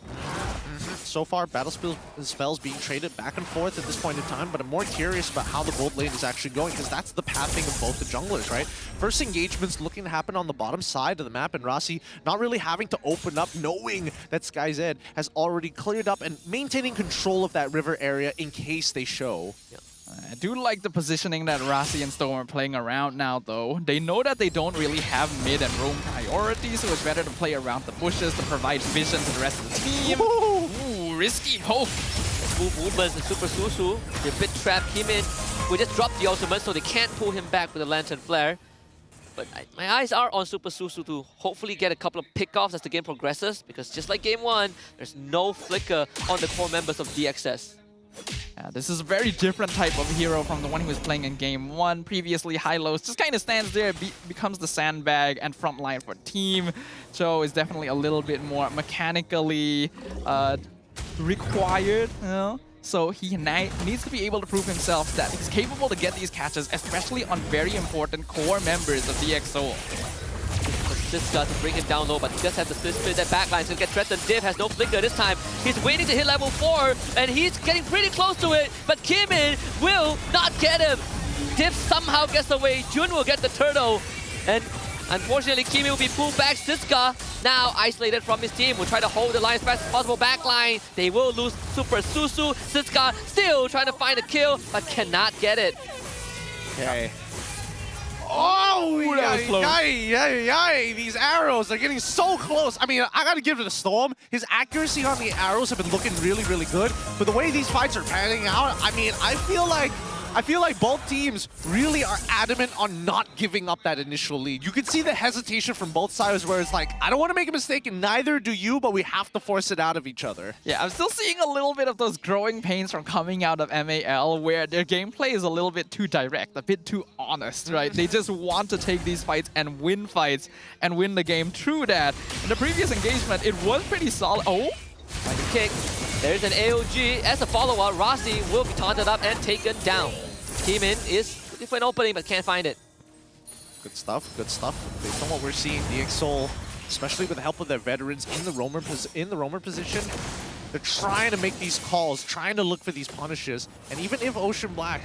[SPEAKER 18] So far, battle spells being traded back and forth at this point in time, but I'm more curious about how the gold lane is actually going, because that's the pathing of both the junglers, right? First engagements looking to happen on the bottom side of the map, and Rasi not really having to open up, knowing that Sky's Ed has already cleared up and maintaining control of that river area in case they show.
[SPEAKER 12] Yep.
[SPEAKER 11] I do like the positioning that Rasi and Storm are playing around now, though. They know that they don't really have mid and roam priority, so it's better to play around the bushes to provide vision to the rest of the team. Ooh, risky poke.
[SPEAKER 12] Move movements and Super Susu. They bit trap him in. We just dropped the ultimate, so they can't pull him back with the Lantern Flare. But my eyes are on Super Susu to hopefully get a couple of pickoffs as the game progresses, because just like game 1, there's no flicker on the core members of DXS.
[SPEAKER 11] Yeah, this is a very different type of hero from the one he was playing in game 1. Previously, Hylos just kind of stands there, becomes the sandbag and front line for team. Cho is definitely a little bit more mechanically required, you know? So he needs to be able to prove himself that he's capable to get these catches, especially on very important core members of DXO.
[SPEAKER 12] Siska to bring him down low, but he does have the split that backline, so he'll get threatened. Div has no flicker this time. He's waiting to hit level 4, and he's getting pretty close to it, but Kimin will not get him. Div somehow gets away. Jun will get the turtle, and unfortunately, Kimin will be pulled back. Siska, now isolated from his team, will try to hold the line as fast as possible. Backline, they will lose Super Susu. Siska still trying to find a kill, but cannot get it.
[SPEAKER 18] Okay. Oh,
[SPEAKER 11] that was close.
[SPEAKER 18] These arrows are getting so close. I mean, I gotta give it to Storm. His accuracy on the arrows have been looking really, really good. But the way these fights are panning out, I mean, I feel like both teams really are adamant on not giving up that initial lead. You can see the hesitation from both sides where it's like, I don't want to make a mistake and neither do you, but we have to force it out of each other.
[SPEAKER 11] Yeah, I'm still seeing a little bit of those growing pains from coming out of MAL where their gameplay is a little bit too direct, a bit too honest, right? They just want to take these fights and win the game through that. In the previous engagement, it was pretty solid. Oh!
[SPEAKER 12] By the kick, there's an AOG. As a follow-up, Rasi will be taunted up and taken down. Kimin is looking for an opening, but can't find it.
[SPEAKER 18] Good stuff, good stuff. Based on what we're seeing, DxSoul, especially with the help of their veterans in the roamer position, they're trying to make these calls, trying to look for these punishes. And even if Ocean Black,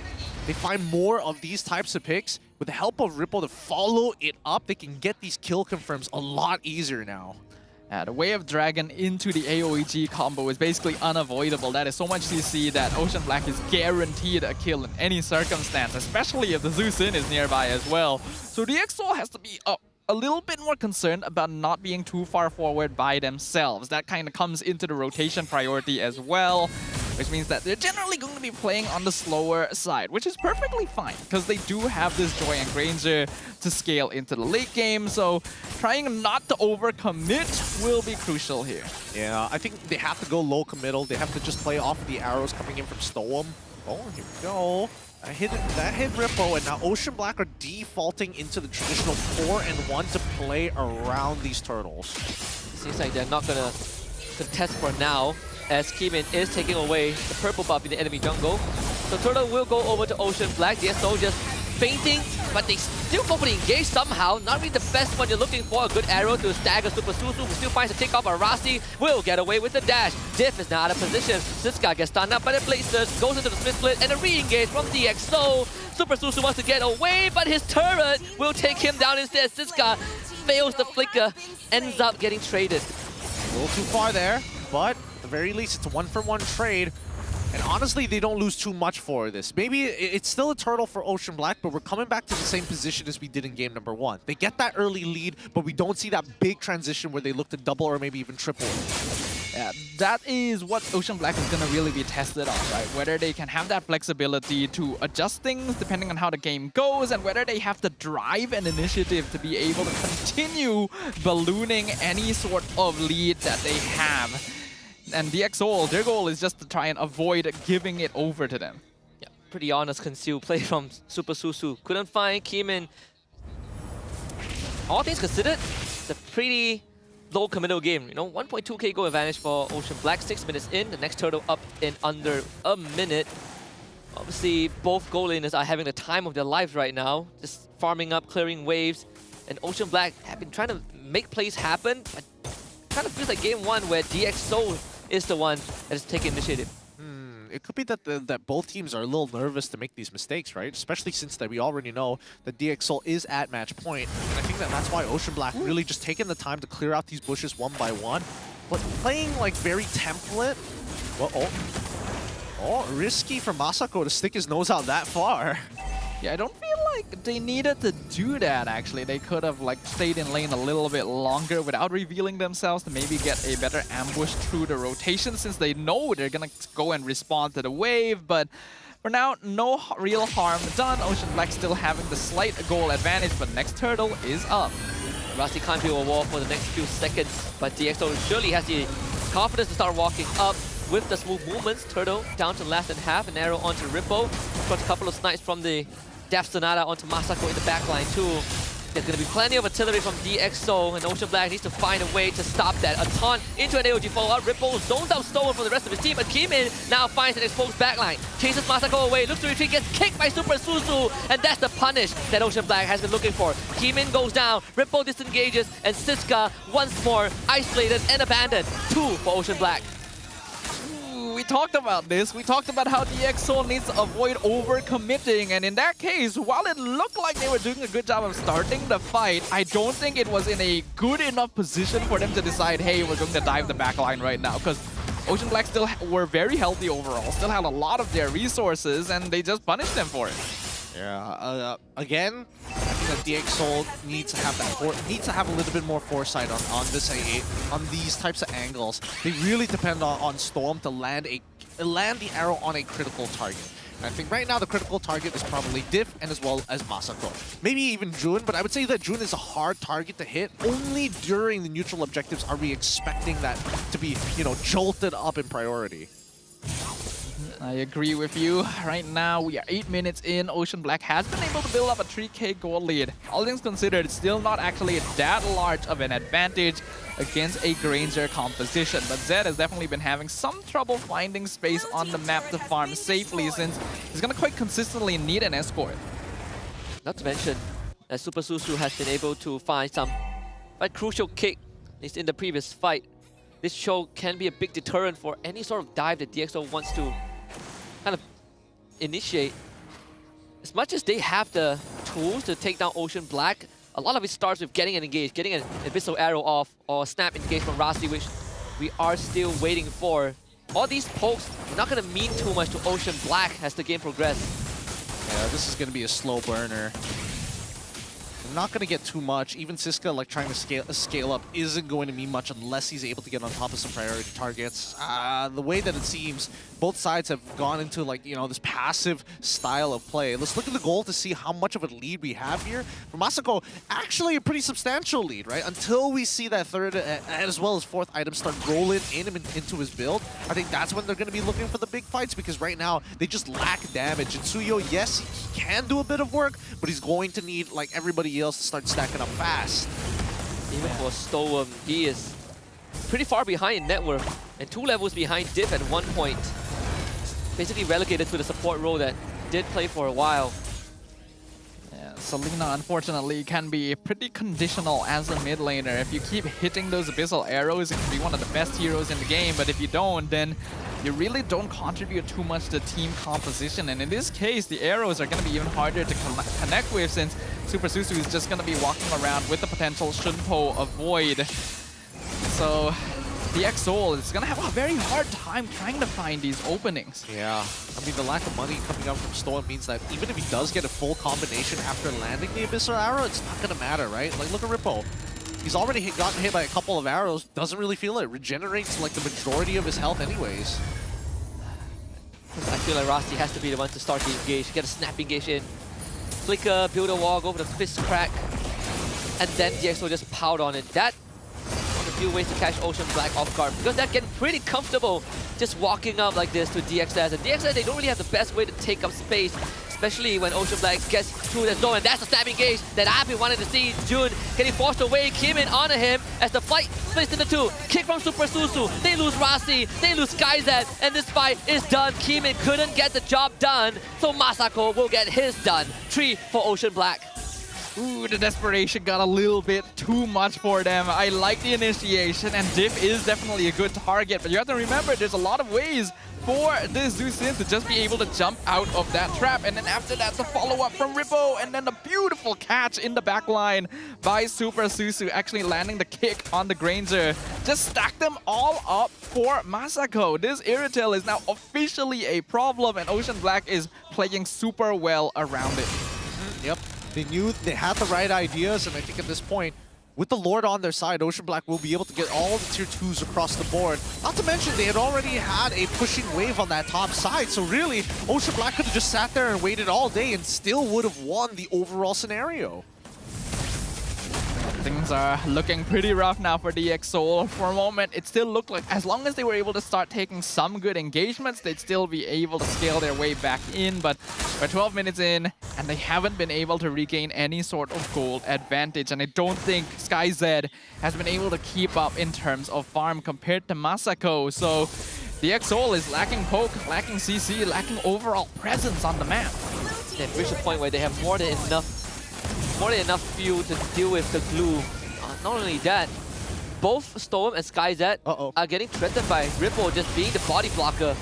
[SPEAKER 18] they find more of these types of picks, with the help of Ripple to follow it up, they can get these kill confirms a lot easier now.
[SPEAKER 11] The Wave Dragon into the AoEG combo is basically unavoidable. That is so much CC that Ocean Black is guaranteed a kill in any circumstance, especially if the Zeus-In is nearby as well. So DxSoul has to be a little bit more concerned about not being too far forward by themselves. That kind of comes into the rotation priority as well, which means that they're generally going to be playing on the slower side, which is perfectly fine because they do have this Joy and Granger to scale into the late game, so trying not to overcommit will be crucial here.
[SPEAKER 18] Yeah, I think they have to go low committal. They have to just play off the arrows coming in from Storm. Oh, here we go. That hit Rippo, and now Ocean Black are defaulting into the traditional 4-and-1 to play around these turtles.
[SPEAKER 12] Seems like they're not gonna contest for now, as Keeman is taking away the purple buff in the enemy jungle. So Turtle will go over to Ocean Black. DxSoul just fainting, but they still go for the engage somehow. Not really the best one you're looking for. A good arrow to stagger Super Susu, who still finds a take off. Arasi will get away with the dash. Diff is now out of position. Siska gets stunned up by the Blazers, goes into the Smith Split, and a re-engage from DxSoul. Super Susu wants to get away, but his turret will take him down instead. Siska fails the flicker, ends up getting traded.
[SPEAKER 18] A little too far there, but at the very least, it's a 1-for-1 trade. And honestly, they don't lose too much for this. Maybe it's still a turtle for Ocean Black, but we're coming back to the same position as we did in game number 1. They get that early lead, but we don't see that big transition where they look to double or maybe even triple it.
[SPEAKER 11] Yeah, that is what Ocean Black is going to really be tested on, right? Whether they can have that flexibility to adjust things depending on how the game goes, and whether they have the drive and initiative to be able to continue ballooning any sort of lead that they have. And DxSoul, their goal is just to try and avoid giving it over to them.
[SPEAKER 12] Yeah, pretty honest concealed play from Super Susu. Couldn't find Keeman. All things considered, it's a pretty low committal game. You know, 1.2k goal advantage for Ocean Black. 6 minutes in, the next turtle up in under a minute. Obviously, both goal laners are having the time of their lives right now, just farming up, clearing waves. And Ocean Black have been trying to make plays happen, but kind of feels like game 1 where DxSoul is the one that is taking initiative.
[SPEAKER 18] It could be that that both teams are a little nervous to make these mistakes, right? Especially since that we already know that DxSoul is at match point. And I think that that's why Ocean Black really just taking the time to clear out these bushes one by one. But playing like very template. Well, oh, risky for Masako to stick his nose out that far.
[SPEAKER 11] Yeah, I don't feel like they needed to do that, actually. They could have like stayed in lane a little bit longer without revealing themselves to maybe get a better ambush through the rotation, since they know they're gonna go and respond to the wave. But for now, no real harm done. Ocean Black still having the slight goal advantage, but next turtle is up.
[SPEAKER 12] Rusty can't build a wall for the next few seconds, but DxSoul surely has the confidence to start walking up with the smooth movements. Turtle down to less than half, an arrow onto Rippo. Got a couple of snipes from the Death Sonata onto Masako in the backline too. There's going to be plenty of artillery from DxSoul, and Ocean Black needs to find a way to stop that. A taunt into an AOG follow-up. Ripple zones out Stolen from the rest of his team, but Keeman now finds an exposed backline. Chases Masako away, looks to retreat, gets kicked by Super Susu, and that's the punish that Ocean Black has been looking for. Keeman goes down, Ripple disengages, and Siska once more isolated and abandoned. 2 for Ocean Black.
[SPEAKER 11] We talked about this. We talked about how DxSoul needs to avoid overcommitting, and in that case, while it looked like they were doing a good job of starting the fight, I don't think it was in a good enough position for them to decide, hey, we're going to dive the backline right now, because Ocean Black still were very healthy overall, still had a lot of their resources, and they just punished them for it.
[SPEAKER 18] Yeah, again, I think that DxSoul needs to have that needs to have a little bit more foresight on these types of angles. They really depend on Storm to land the arrow on a critical target. And I think right now the critical target is probably Diff and as well as Masako. Maybe even Jun, but I would say that Jun is a hard target to hit. Only during the neutral objectives are we expecting that to be, you know, jolted up in priority.
[SPEAKER 11] I agree with you. Right now, we are 8 minutes in. Ocean Black has been able to build up a 3k goal lead. All things considered, it's still not actually that large of an advantage against a Granger composition. But Zed has definitely been having some trouble finding space on the map to farm safely, since he's going to quite consistently need an escort.
[SPEAKER 12] Not to mention that Super Susu has been able to find some crucial kick, at least in the previous fight. This show can be a big deterrent for any sort of dive that DxSoul wants to kind of initiate. As much as they have the tools to take down Ocean Black, a lot of it starts with getting an engage, getting an Abyssal Arrow off, or snap engage from Rasi, which we are still waiting for. All these pokes are not going to mean too much to Ocean Black as the game progresses.
[SPEAKER 18] Yeah, this is going to be a slow burner. Not going to get too much. Even Siska, like, trying to scale up isn't going to mean much unless he's able to get on top of some priority targets. The way that it seems, both sides have gone into, like, you know, this passive style of play. Let's look at the goal to see how much of a lead we have here. For Masako, actually a pretty substantial lead, right? Until we see that third as well as fourth item start rolling into his build, I think that's when they're going to be looking for the big fights, because right now they just lack damage. And Suyo, yes, he can do a bit of work, but he's going to need, like everybody else, to start stacking up fast.
[SPEAKER 12] Even for Storm, he is pretty far behind in net worth and 2 levels behind Div at one point. Basically relegated to the support role that did play for a while.
[SPEAKER 11] Yeah, Selena unfortunately can be pretty conditional as a mid laner. If you keep hitting those Abyssal Arrows, it can be one of the best heroes in the game, but if you don't, then you really don't contribute too much to team composition. And in this case, the arrows are going to be even harder to connect with, since Super Susu is just going to be walking around with the potential Shunpo Avoid. So the Exol is going to have a very hard time trying to find these openings.
[SPEAKER 18] Yeah, I mean, the lack of money coming out from Storm means that even if he does get a full combination after landing the Abyssal Arrow, it's not going to matter, right? Like, look at Rippo. He's already gotten hit by a couple of arrows, doesn't really feel it. Regenerates like the majority of his health anyways.
[SPEAKER 12] I feel like Rasti has to be the one to start the engage, get a snap engage in. Flicker, build a wall, go for the fist crack, and then DxO just piled on it. That one of the few ways to catch Ocean Black off guard, because they're getting pretty comfortable just walking up like this to DXS. And DXS, they don't really have the best way to take up space, especially when Ocean Black gets through the zone. And that's the snap engage that I've been wanting to see. Jun getting forced away, Kimin onto him as the fight splits into two. Kick from Super Susu, they lose Rasi, they lose SkyZ, and this fight is done. Kimin couldn't get the job done, so Masako will get his done. 3 for Ocean Black.
[SPEAKER 11] Ooh, the desperation got a little bit too much for them. I like the initiation, and Div is definitely a good target, but you have to remember there's a lot of ways for this Zeus to just be able to jump out of that trap. And then after that, the follow-up from Rippo, and then the beautiful catch in the back line by Super Susu, actually landing the kick on the Granger. Just stack them all up for Masako. This Irritel is now officially a problem, and Ocean Black is playing super well around it.
[SPEAKER 18] Yep. They knew they had the right ideas, and I think at this point, with the Lord on their side, Ocean Black will be able to get all the tier 2s across the board. Not to mention, they had already had a pushing wave on that top side, so really, Ocean Black could have just sat there and waited all day and still would have won the overall scenario.
[SPEAKER 11] Things are looking pretty rough now for DxO. For a moment, it still looked like as long as they were able to start taking some good engagements, they'd still be able to scale their way back in. But we're 12 minutes in, and they haven't been able to regain any sort of gold advantage. And I don't think SkyZ has been able to keep up in terms of farm compared to Masako. So DxO is lacking poke, lacking CC, lacking overall presence on the map.
[SPEAKER 12] They've reached a point where they have more than enough fuel to deal with the glue. Not only that, both Storm and SkyZ are getting threatened by Ripple just being the body blocker.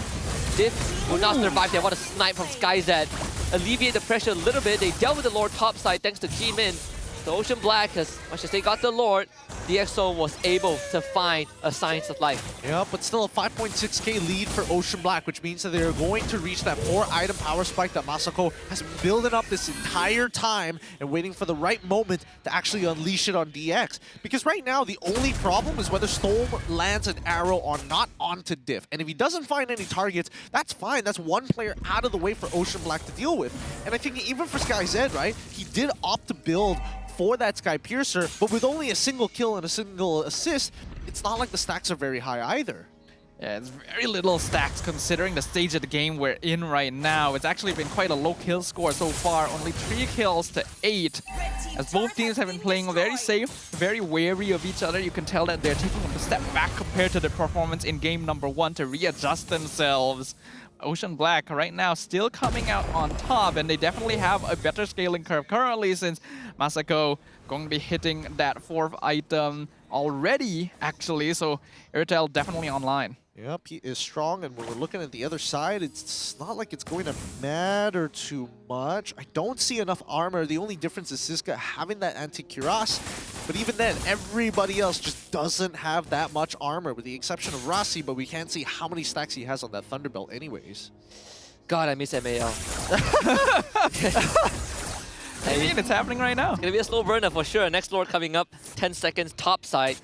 [SPEAKER 12] Div will not survive there. What a snipe from SkyZ. Alleviate the pressure a little bit. They dealt with the Lord topside thanks to Kimin. The Ocean Black has, much as they got the Lord, DxO was able to find a Science of Life.
[SPEAKER 18] Yeah, but still a 5.6k lead for Ocean Black, which means that they're going to reach that 4-item power spike that Masako has been building up this entire time and waiting for the right moment to actually unleash it on DX. Because right now, the only problem is whether Storm lands an arrow or not onto Div. And if he doesn't find any targets, that's fine. That's one player out of the way for Ocean Black to deal with. And I think even for SkyZ, right, he did opt to build for that Sky Piercer, but with only a single kill and a single assist, it's not like the stacks are very high either.
[SPEAKER 11] Yeah, it's very little stacks considering the stage of the game we're in right now. It's actually been quite a low kill score so far, only 3 kills to 8. As both teams have been playing very safe, very wary of each other. You can tell that they're taking a step back compared to their performance in game number 1 to readjust themselves. Ocean Black right now still coming out on top, and they definitely have a better scaling curve currently, since Masako going to be hitting that 4th item already, actually, so Irritel definitely online.
[SPEAKER 18] Yep, he is strong, and when we're looking at the other side, it's not like it's going to matter too much. I don't see enough armor. The only difference is Siska having that anti-cuirass, but even then, everybody else just doesn't have that much armor, with the exception of Rossi, but we can't see how many stacks he has on that Thunderbelt anyways.
[SPEAKER 12] God, I miss MAL.
[SPEAKER 11] I mean, it's happening right now.
[SPEAKER 12] It's going to be a slow burner for sure. Next Lord coming up, 10 seconds top side.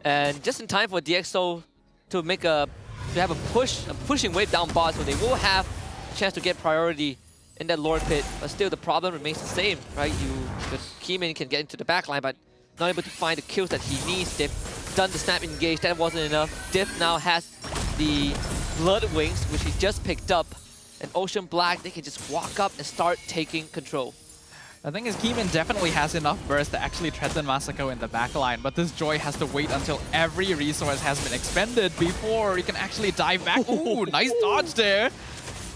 [SPEAKER 12] And just in time for DxO to make a pushing wave down bot, so they will have a chance to get priority in that Lord pit. But still, the problem remains the same, right? The Keyman can get into the backline, but not able to find the kills that he needs. They've done the snap engage, that wasn't enough. Diff now has the Blood Wings, which he just picked up. And Ocean Black, they can just walk up and start taking control.
[SPEAKER 11] The thing is, Keyman definitely has enough burst to actually threaten Masako in the backline, but this Joy has to wait until every resource has been expended before he can actually dive back. Ooh, nice dodge there.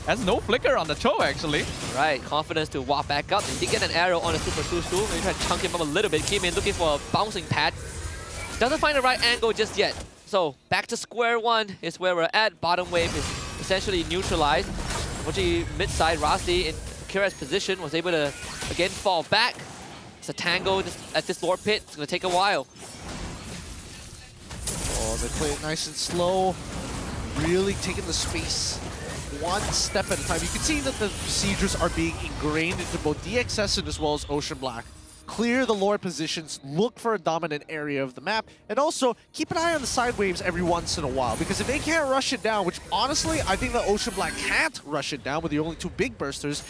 [SPEAKER 11] That's no flicker on the Cho, actually.
[SPEAKER 12] Right, confidence to walk back up. They did get an arrow on the Super Susu. Maybe try to chunk him up a little bit. Keyman looking for a bouncing pad. Doesn't find the right angle just yet. So, back to square one is where we're at. Bottom wave is essentially neutralized. Unfortunately, mid-side, Rossi in Kira's position was able to again fall back. It's a tango at this Lord pit. It's going to take a while.
[SPEAKER 18] Oh, they play it nice and slow. Really taking the space one step at a time. You can see that the procedures are being ingrained into both DXS and as well as Ocean Black. Clear the Lord positions, look for a dominant area of the map, and also keep an eye on the side waves every once in a while, because if they can't rush it down, which honestly, I think that Ocean Black can't rush it down with the only two big bursters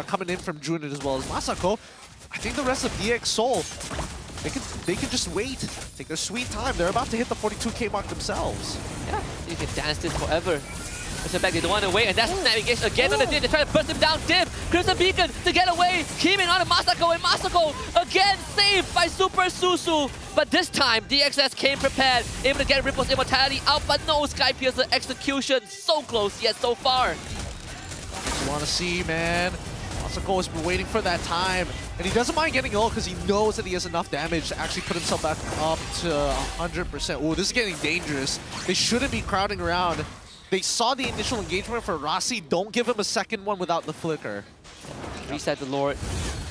[SPEAKER 18] coming in from Jun as well as Masako, I think the rest of DX Seoul, they can just wait, take their sweet time. They're about to hit the 42k mark themselves.
[SPEAKER 12] Yeah, you can dance this forever. Ocean Black, they don't want to wait, and that's snap engage again on the Div. They try to burst him down. Div, Crimson Beacon to get away. Keyman on to Masako, and Masako again saved by Super Susu. But this time, DXS came prepared, able to get Ripple's immortality out, but no Sky Piercer execution. So close, yet so far.
[SPEAKER 18] You want to see, man. Masako has been waiting for that time, and he doesn't mind getting low because he knows that he has enough damage to actually put himself back up to 100%. Ooh, this is getting dangerous. They shouldn't be crowding around. They saw the initial engagement for Rossi. Don't give him a second one without the flicker.
[SPEAKER 12] Reset the Lord.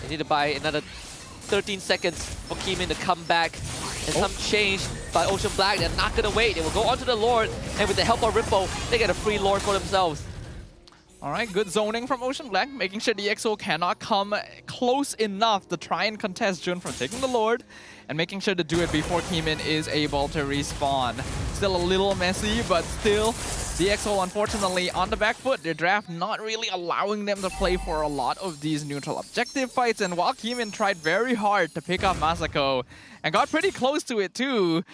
[SPEAKER 12] They need to buy another 13 seconds for Keyman to come back. And some change by Ocean Black. They're not going to wait. They will go onto the Lord. And with the help of Ripple, they get a free Lord for themselves.
[SPEAKER 11] All right, good zoning from Ocean Black, making sure DxO cannot come close enough to try and contest Jun from taking the Lord, and making sure to do it before Keyman is able to respawn. Still a little messy, but still, DxO unfortunately on the back foot. Their draft not really allowing them to play for a lot of these neutral objective fights, and while Keyman tried very hard to pick up Masako, and got pretty close to it too,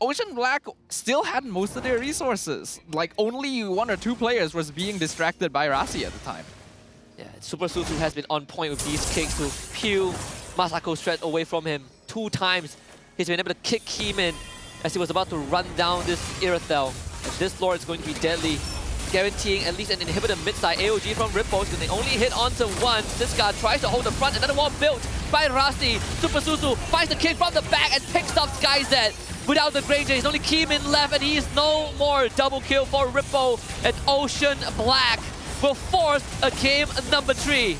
[SPEAKER 11] Ocean Black still had most of their resources. Like, only one or two players was being distracted by Rossi at the time.
[SPEAKER 12] Yeah, Super Suzu has been on point with these kicks to peel Masako's threat away from him 2 times. He's been able to kick Keyman as he was about to run down this Irithel. And this Lord is going to be deadly, guaranteeing at least an inhibitor mid-side AOG from Ripples, because they only hit onto one. Siska tries to hold the front, another wall built by Rossi. Super Suzu finds the kick from the back and picks up SkyZ. Without the Granger, he's only Keyman left, and he's no more. Double kill for Ripple, and Ocean Black will force a game number 3.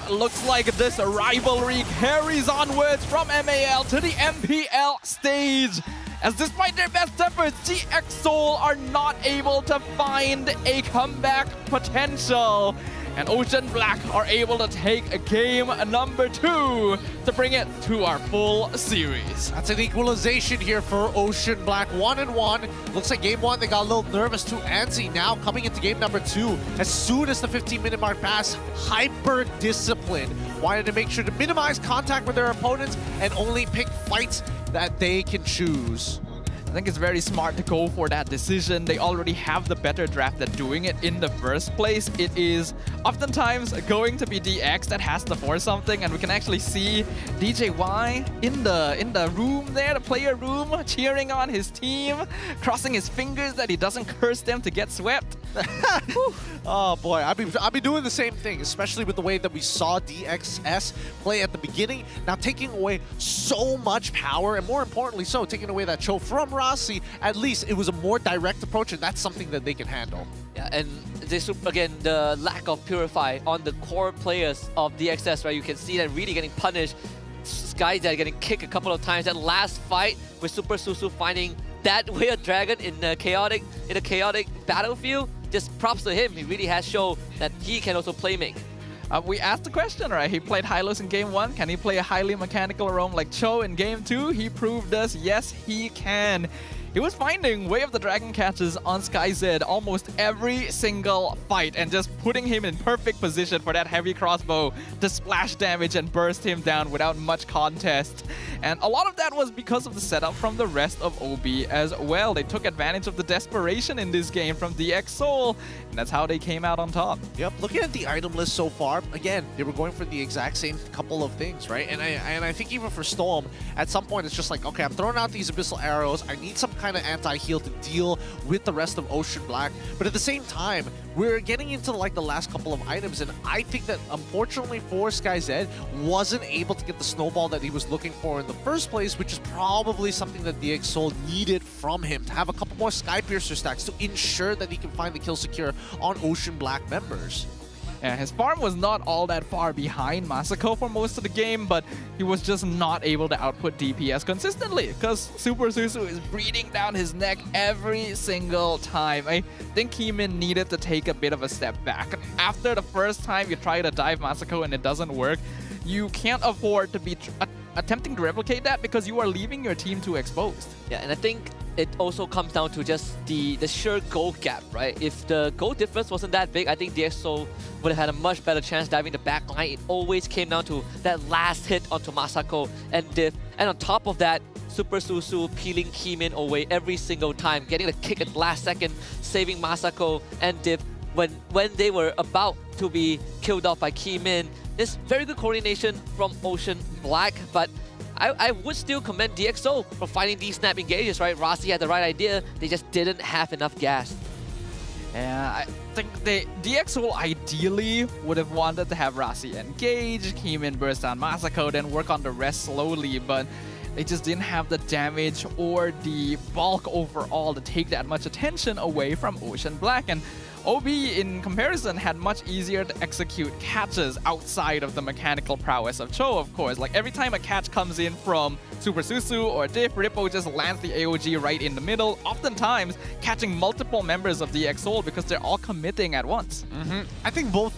[SPEAKER 11] Looks like this rivalry carries onwards from MAL to the MPL stage. As despite their best efforts, DX Seoul are not able to find a comeback potential. And Ocean Black are able to take a game number 2 to bring it to our full series.
[SPEAKER 18] That's an equalization here for Ocean Black. 1-1. Looks like game 1, they got a little nervous too. Anzi now coming into game number 2. As soon as the 15-minute mark passed, hyper-disciplined. Wanted to make sure to minimize contact with their opponents and only pick fights that they can choose.
[SPEAKER 11] I think it's very smart to go for that decision. They already have the better draft at doing it in the first place. It is oftentimes going to be DX that has to force something, and we can actually see DJY in the room there, the player room, cheering on his team, crossing his fingers that he doesn't curse them to get swept.
[SPEAKER 18] Oh boy, I'd be doing the same thing, especially with the way that we saw DXS play at the beginning. Now taking away so much power, and more importantly so, taking away that Cho from Rossi, at least it was a more direct approach, and that's something that they can handle.
[SPEAKER 12] Yeah, and again, the lack of Purify on the core players of DXS, right? You can see that really getting punished. Guys that are getting kicked a couple of times. That last fight with Super Susu finding that weird dragon in a chaotic battlefield, just props to him. He really has shown that he can also play make.
[SPEAKER 11] We asked the question, right? He played Hylos in Game 1. Can he play a highly mechanical roam like Cho in Game 2? He proved us, yes, he can. He was finding Way of the Dragon catches on SkyZ almost every single fight and just putting him in perfect position for that heavy crossbow to splash damage and burst him down without much contest. And a lot of that was because of the setup from the rest of OB as well. They took advantage of the desperation in this game from DX Seoul, and that's how they came out on top.
[SPEAKER 18] Yep, looking at the item list so far, again, they were going for the exact same couple of things, right? And I think even for Storm, at some point it's just like, okay, I'm throwing out these Abyssal Arrows, I need some kind of anti-heal to deal with the rest of Ocean Black, but at the same time, we're getting into like the last couple of items, and I think that unfortunately for SkyZ wasn't able to get the snowball that he was looking for in the first place, which is probably something that DX Seoul needed from him, to have a couple more Skypiercer stacks to ensure that he can find the kill secure on Ocean Black members.
[SPEAKER 11] Yeah, his farm was not all that far behind Masako for most of the game, but he was just not able to output DPS consistently because Super Susu is breathing down his neck every single time. I think Heemin needed to take a bit of a step back. After the first time you try to dive Masako and it doesn't work, you can't afford to be attempting to replicate that because you are leaving your team too exposed.
[SPEAKER 12] Yeah, and I think it also comes down to just the sheer gold gap, right? If the gold difference wasn't that big, I think DX Seoul would have had a much better chance diving the back line. It always came down to that last hit onto Masako and Div. And on top of that, Super Susu peeling Heemin away every single time, getting the kick at the last second, saving Masako and Div when they were about to be killed off by Heemin. There's very good coordination from Ocean Black, but I would still commend DX Seoul for finding these snap engages, right? Rossi had the right idea, they just didn't have enough gas.
[SPEAKER 11] Yeah, I think DX Seoul ideally would have wanted to have Rossi engage, Heemin burst down Masako, then work on the rest slowly, but they just didn't have the damage or the bulk overall to take that much attention away from Ocean Black. And OB, in comparison, had much easier to execute catches outside of the mechanical prowess of Cho, of course. Like, every time a catch comes in from Super Susu or Diff, Rippo just lands the AOG right in the middle, oftentimes catching multiple members of DX Seoul because they're all committing at once.
[SPEAKER 18] I think both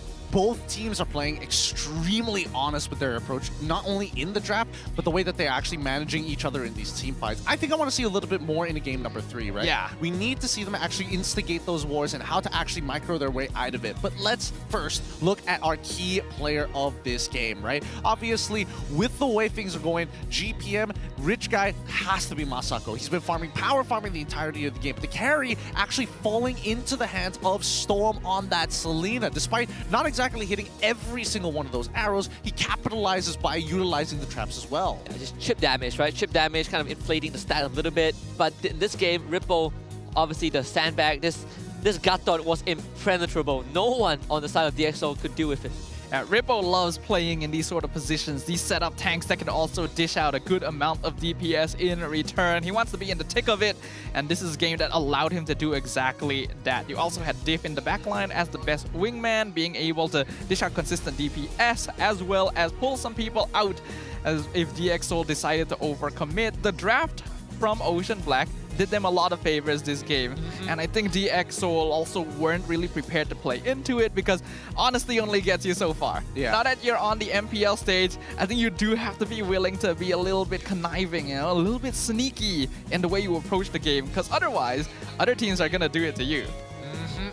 [SPEAKER 18] teams are playing extremely honest with their approach, not only in the draft, but the way that they're actually managing each other in these team fights. I think I want to see a little bit more in game number 3, right?
[SPEAKER 11] Yeah.
[SPEAKER 18] We need to see them actually instigate those wars and how to actually micro their way out of it. But let's first look at our key player of this game, right? Obviously, with the way things are going, GPM, rich guy, has to be Masako. He's been power farming the entirety of the game. But the carry actually falling into the hands of Storm on that Selena, despite not exactly hitting every single one of those arrows, he capitalizes by utilizing the traps as well.
[SPEAKER 12] Yeah, just chip damage, right? Chip damage kind of inflating the stat a little bit. But in this game, Rippo, obviously the sandbag, this Gatot was impenetrable. No one on the side of DX Seoul could deal with it.
[SPEAKER 11] Rippo loves playing in these sort of positions, these setup tanks that can also dish out a good amount of DPS in return. He wants to be in the thick of it, and this is a game that allowed him to do exactly that. You also had Diff in the backline as the best wingman, being able to dish out consistent DPS as well as pull some people out as if DX Seoul decided to overcommit. The draft from Ocean Black did them a lot of favors this game. And I think DX Seoul also weren't really prepared to play into it because honesty only gets you so far.
[SPEAKER 18] Yeah.
[SPEAKER 11] Now that you're on the MPL stage, I think you do have to be willing to be a little bit conniving, a little bit sneaky in the way you approach the game, because otherwise, other teams are gonna do it to you.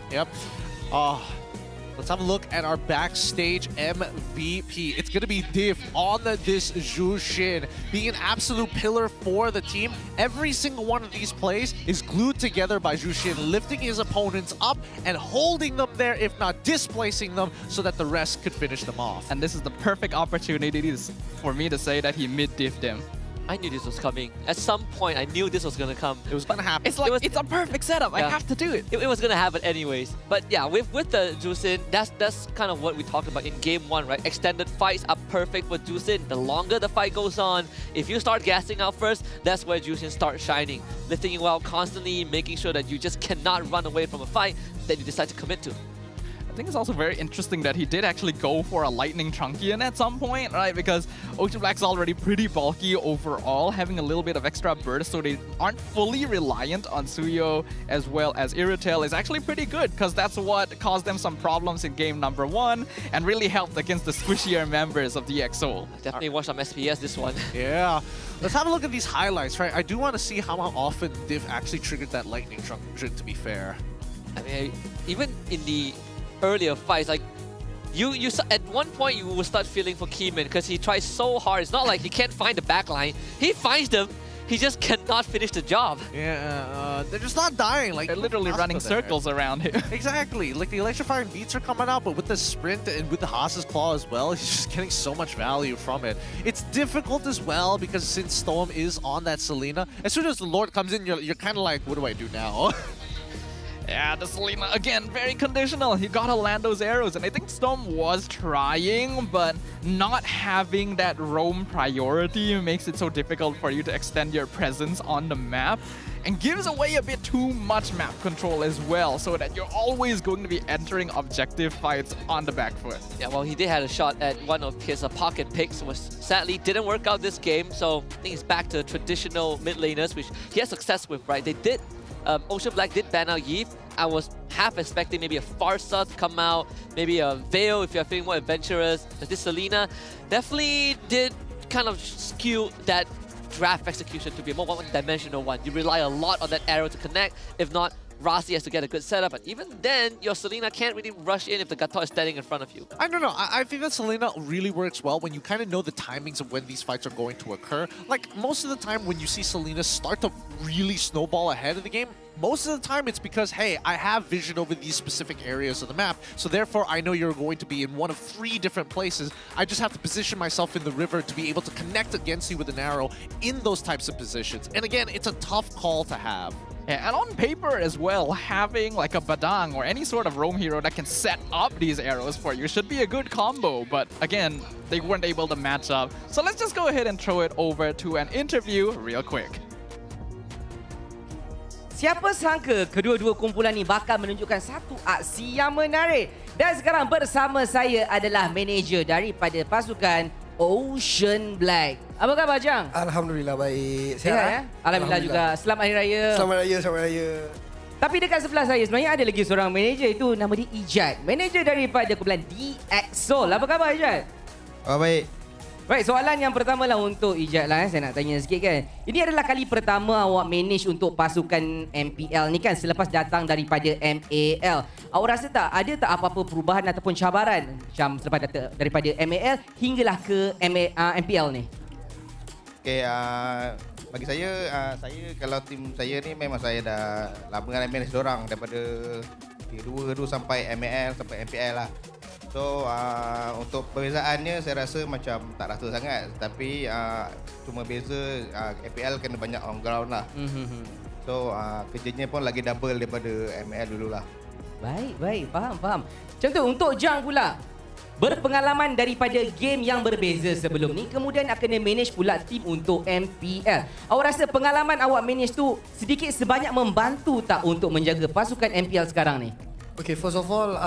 [SPEAKER 18] Yep. Let's have a look at our backstage MVP. It's going to be Div on this Jushin, being an absolute pillar for the team. Every single one of these plays is glued together by Jushin, lifting his opponents up and holding them there, if not displacing them, so that the rest could finish them off.
[SPEAKER 11] And this is the perfect opportunity for me to say that he mid-diffed them.
[SPEAKER 12] I knew this was coming. At some point, I knew this was gonna come.
[SPEAKER 11] It was gonna happen. It's like, it's a perfect setup. I have to do it.
[SPEAKER 12] It was gonna happen anyways. But yeah, with the Jusin, that's kind of what we talked about in game 1, right? Extended fights are perfect for Jusin. The longer the fight goes on, if you start gassing out first, that's where Jusin starts shining. Lifting you out constantly, making sure that you just cannot run away from a fight that you decide to commit to.
[SPEAKER 11] I think it's also very interesting that he did actually go for a Lightning Trunkian at some point, right? Because Ocean Black's already pretty bulky overall, having a little bit of extra burst, so they aren't fully reliant on Suyo as well as Irritel is actually pretty good, because that's what caused them some problems in game number 1 and really helped against the squishier members of the EXO.
[SPEAKER 12] Definitely watch some SPS this one.
[SPEAKER 18] Yeah. Let's have a look at these highlights, right? I do want to see how often Div actually triggered that Lightning Trunkian, to be fair.
[SPEAKER 12] I mean, even in the earlier fights, like you at one point you will start feeling for Keyman because he tries so hard. It's not like he can't find the backline. He finds them. He just cannot finish the job.
[SPEAKER 18] Yeah, they're just not dying. Like,
[SPEAKER 11] they're literally running circles around him.
[SPEAKER 18] Exactly. Like, the electrifying beats are coming out, but with the sprint and with the Haas's Claw as well, he's just getting so much value from it. It's difficult as well because since Storm is on that Selena, as soon as the Lord comes in, you're kind of like, what do I do now?
[SPEAKER 11] Yeah, the Selena, again, very conditional. He got to land those arrows, and I think Storm was trying, but not having that roam priority makes it so difficult for you to extend your presence on the map, and gives away a bit too much map control as well, so that you're always going to be entering objective fights on the back foot.
[SPEAKER 12] Yeah, well, he did have a shot at one of his pocket picks, which sadly didn't work out this game, so I think he's back to traditional mid laners, which he has success with, right? They did Ocean Black did ban out Yves. I was half expecting maybe a Farsa to come out, maybe a Veil if you're feeling more adventurous. But this Selena definitely did kind of skew that draft execution to be a more one-dimensional one. You rely a lot on that arrow to connect. If not, Rasi has to get a good setup, and even then, your Selena can't really rush in if the Gato is standing in front of you.
[SPEAKER 18] I don't know. I think that Selena really works well when you kind of know the timings of when these fights are going to occur. Like, most of the time when you see Selena start to really snowball ahead of the game, most of the time it's because, hey, I have vision over these specific areas of the map, so therefore I know you're going to be in one of 3 different places. I just have to position myself in the river to be able to connect against you with an arrow in those types of positions. And again, it's a tough call to have.
[SPEAKER 11] Yeah, and on paper as well, having like a Badang or any sort of roam hero that can set up these arrows for you should be a good combo. But again, they weren't able to match up. So let's just go ahead and throw it over to an interview real quick.
[SPEAKER 10] Siapa sangka kedua-dua kumpulan ni bakal menunjukkan satu aksi yang menarik. Dan sekarang bersama saya adalah manager daripada pasukan Ocean Black. Apa khabar, Jang?
[SPEAKER 19] Alhamdulillah baik.
[SPEAKER 10] Sihat ya? Alhamdulillah juga. Selamat Hari Raya.
[SPEAKER 19] Selamat Raya, selamat Raya.
[SPEAKER 10] Tapi dekat sebelah saya sebenarnya ada lagi seorang manager, itu nama dia Ijat. Manager daripada kumpulan DXOL. Apa khabar, Ijat?
[SPEAKER 19] Oh, baik.
[SPEAKER 10] Baik, soalan yang pertama lah untuk Ijat lah. Saya nak tanya sikit kan. Ini adalah kali pertama awak manage untuk pasukan MPL ni kan selepas datang daripada MAL. Awak rasa tak ada tak apa-apa perubahan ataupun cabaran macam selepas datang daripada MAL hinggalah ke MPL ni?
[SPEAKER 22] Okay, bagi saya kalau tim saya ni memang saya dah lama dengan manage diorang daripada T2 sampai MAL sampai MPL lah. So untuk perbezaannya saya rasa macam tak rasa sangat, tapi cuma beza MPL kena banyak on ground lah. So kerjanya pun lagi double daripada ML dululah.
[SPEAKER 10] Baik, faham. Macam tu untuk Jang pula. Berpengalaman daripada game yang berbeza sebelum ni, kemudian akan manage pula tim untuk MPL. Awak rasa pengalaman awak manage tu sedikit sebanyak membantu tak untuk menjaga pasukan MPL sekarang ni?
[SPEAKER 19] Okay, first of all,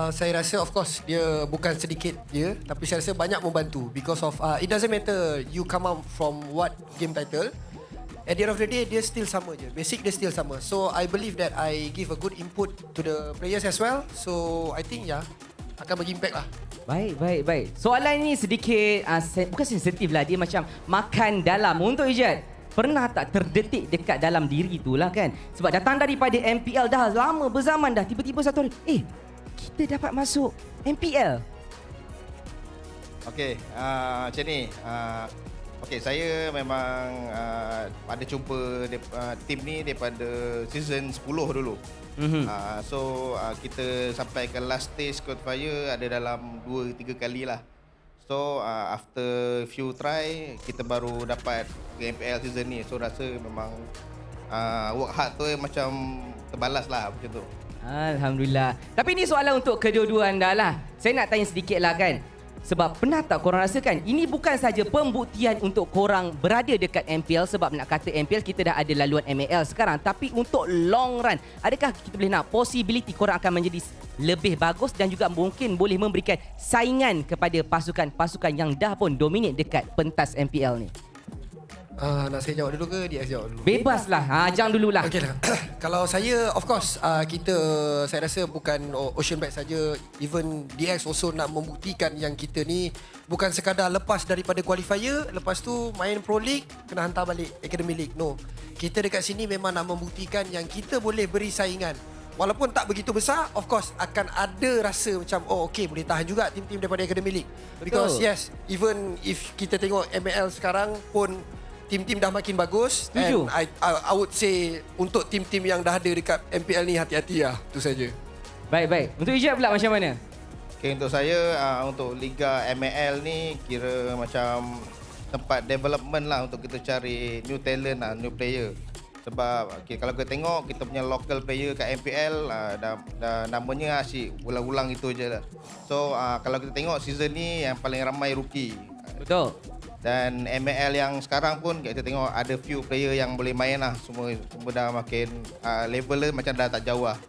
[SPEAKER 19] saya rasa of course dia bukan sedikit je, tapi saya rasa banyak membantu because of it doesn't matter you come out from what game title. At the end of the day, dia still sama je. Basic dia still sama. So I believe that I give a good input to the players as well. So I think akan bagi impact lah.
[SPEAKER 10] Baik. Soalan ni sedikit bukan sensitif lah, dia macam makan dalam. Untuk Ijat, pernah tak terdetik dekat dalam diri tu lah kan? Sebab datang daripada MPL dah lama berzaman dah, tiba-tiba satu hari, kita dapat masuk MPL.
[SPEAKER 22] Okay, macam ni. Okay, saya memang ada jumpa tim ni daripada season 10 dulu. So kita sampai ke last stage qualifier ada dalam 2-3 kali lah. So after few try, kita baru dapat ke MPL season ni. So rasa memang work hard tu macam terbalas lah macam tu.
[SPEAKER 10] Alhamdulillah. Tapi ini soalan untuk kedua-dua anda lah. Saya nak tanya sedikit lah kan. Sebab pernah tak korang rasakan ini bukan saja pembuktian untuk korang berada dekat MPL, sebab nak kata MPL kita dah ada laluan MAL sekarang, tapi untuk long run, adakah kita boleh nak possibility korang akan menjadi lebih bagus dan juga mungkin boleh memberikan saingan kepada pasukan-pasukan yang dah pun dominate dekat pentas MPL ni?
[SPEAKER 19] Nak saya jawab dulu ke DX jawab dulu?
[SPEAKER 10] Bebaslah. Ajang dululah.
[SPEAKER 19] Okeylah. Kalau saya, of course, saya rasa bukan Ocean Bet saja, even DX also nak membuktikan yang kita ni bukan sekadar lepas daripada qualifier, lepas tu main Pro League, kena hantar balik Academy League. No. Kita dekat sini memang nak membuktikan yang kita boleh beri saingan. Walaupun tak begitu besar, of course akan ada rasa macam okay, boleh tahan juga tim-tim daripada Academy League. Because yes, even if kita tengok ML sekarang pun tim-tim dah makin bagus.
[SPEAKER 10] Setuju.
[SPEAKER 19] And I would say untuk tim-tim yang dah ada dekat MPL ni hati-hati lah. Itu saja.
[SPEAKER 10] Baik. Untuk Ijat pula macam mana?
[SPEAKER 22] Okay, untuk saya untuk Liga ML ni kira macam tempat development lah untuk kita cari new talent lah, new player. Sebab kalau kita tengok kita punya local player kat MPL dah namanya asyik ulang-ulang itu je lah. So kalau kita tengok season ni yang paling ramai rookie.
[SPEAKER 10] Betul.
[SPEAKER 22] Dan ML yang sekarang pun kita tengok ada few player yang boleh main lah. Semua dah makin level macam dah tak jauh lah.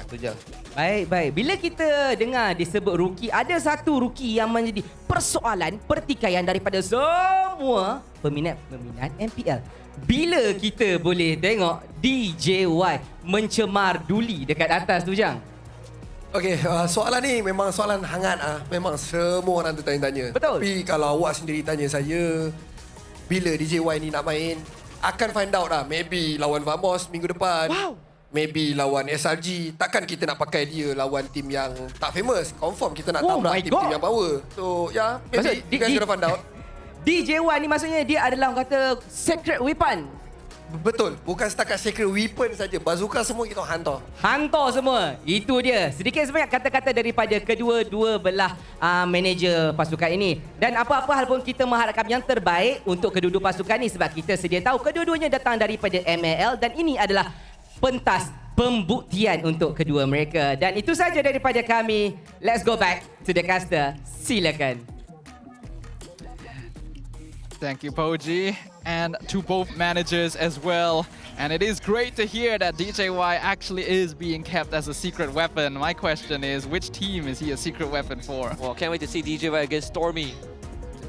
[SPEAKER 22] Itu je.
[SPEAKER 10] Baik. Bila kita dengar disebut rookie, ada satu rookie yang menjadi persoalan pertikaian daripada semua peminat MPL. Bila kita boleh tengok DJY mencemar Duli dekat atas tu, Jang?
[SPEAKER 19] Okey, soalan ni memang soalan hangat. Memang semua orang tu tanya-tanya.
[SPEAKER 10] Betul.
[SPEAKER 19] Tapi kalau awak sendiri tanya saya, bila DJY ni nak main, akan find out lah. Maybe lawan Vamos minggu depan.
[SPEAKER 10] Wow.
[SPEAKER 19] Maybe lawan SRG. Takkan kita nak pakai dia lawan tim yang tak famous. Confirm kita nak tabrak tim-tim yang power. So, yeah, maybe you guys gonna find out.
[SPEAKER 10] DJY ni maksudnya dia adalah orang kata secret weapon.
[SPEAKER 19] Betul. Bukan setakat secret weapon saja. Bazooka semua kita hantar.
[SPEAKER 10] Hantar semua. Itu dia. Sedikit sebanyak kata-kata daripada kedua-dua belah manager pasukan ini. Dan apa-apa hal pun kita mengharapkan yang terbaik untuk kedua-dua pasukan ini. Sebab kita sedia tahu kedua-duanya datang daripada MAL. Dan ini adalah pentas pembuktian untuk kedua mereka. Dan itu saja daripada kami. Let's go back to the caster. Silakan.
[SPEAKER 11] Thank you, Poji, and to both managers as well. And it is great to hear that DJY actually is being kept as a secret weapon. My question is, which team is he a secret weapon for?
[SPEAKER 12] Well, can't wait to see DJY against Stormy.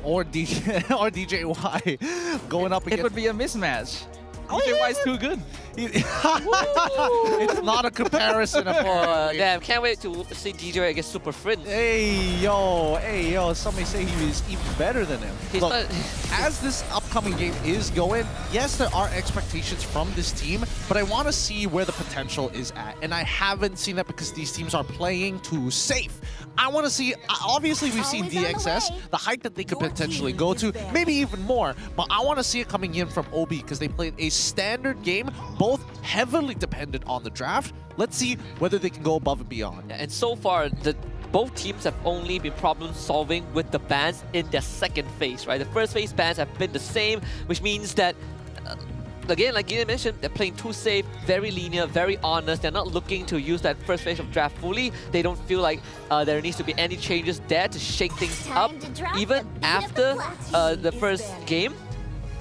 [SPEAKER 18] Or DJY going up against...
[SPEAKER 11] It would be a mismatch. DJY is too good.
[SPEAKER 18] It's not a comparison of
[SPEAKER 12] damn, can't wait to see DJ against Super Friends.
[SPEAKER 18] Hey yo, somebody say he was even better than him. Look, as this upcoming game is going, yes, there are expectations from this team, but I want to see where the potential is at. And I haven't seen that because these teams are playing too safe. I want to see, obviously we've seen DXS, the height that they could potentially go to, maybe even more, but I want to see it coming in from OB because they played a standard game, both heavily dependent on the draft. Let's see whether they can go above and beyond.
[SPEAKER 12] Yeah, and so far, both teams have only been problem solving with the bans in their second phase, right? The first phase bans have been the same, which means that again, like Gideon mentioned, they're playing too safe, very linear, very honest. They're not looking to use that first phase of draft fully. They don't feel like there needs to be any changes there to shake things up, even after the first game.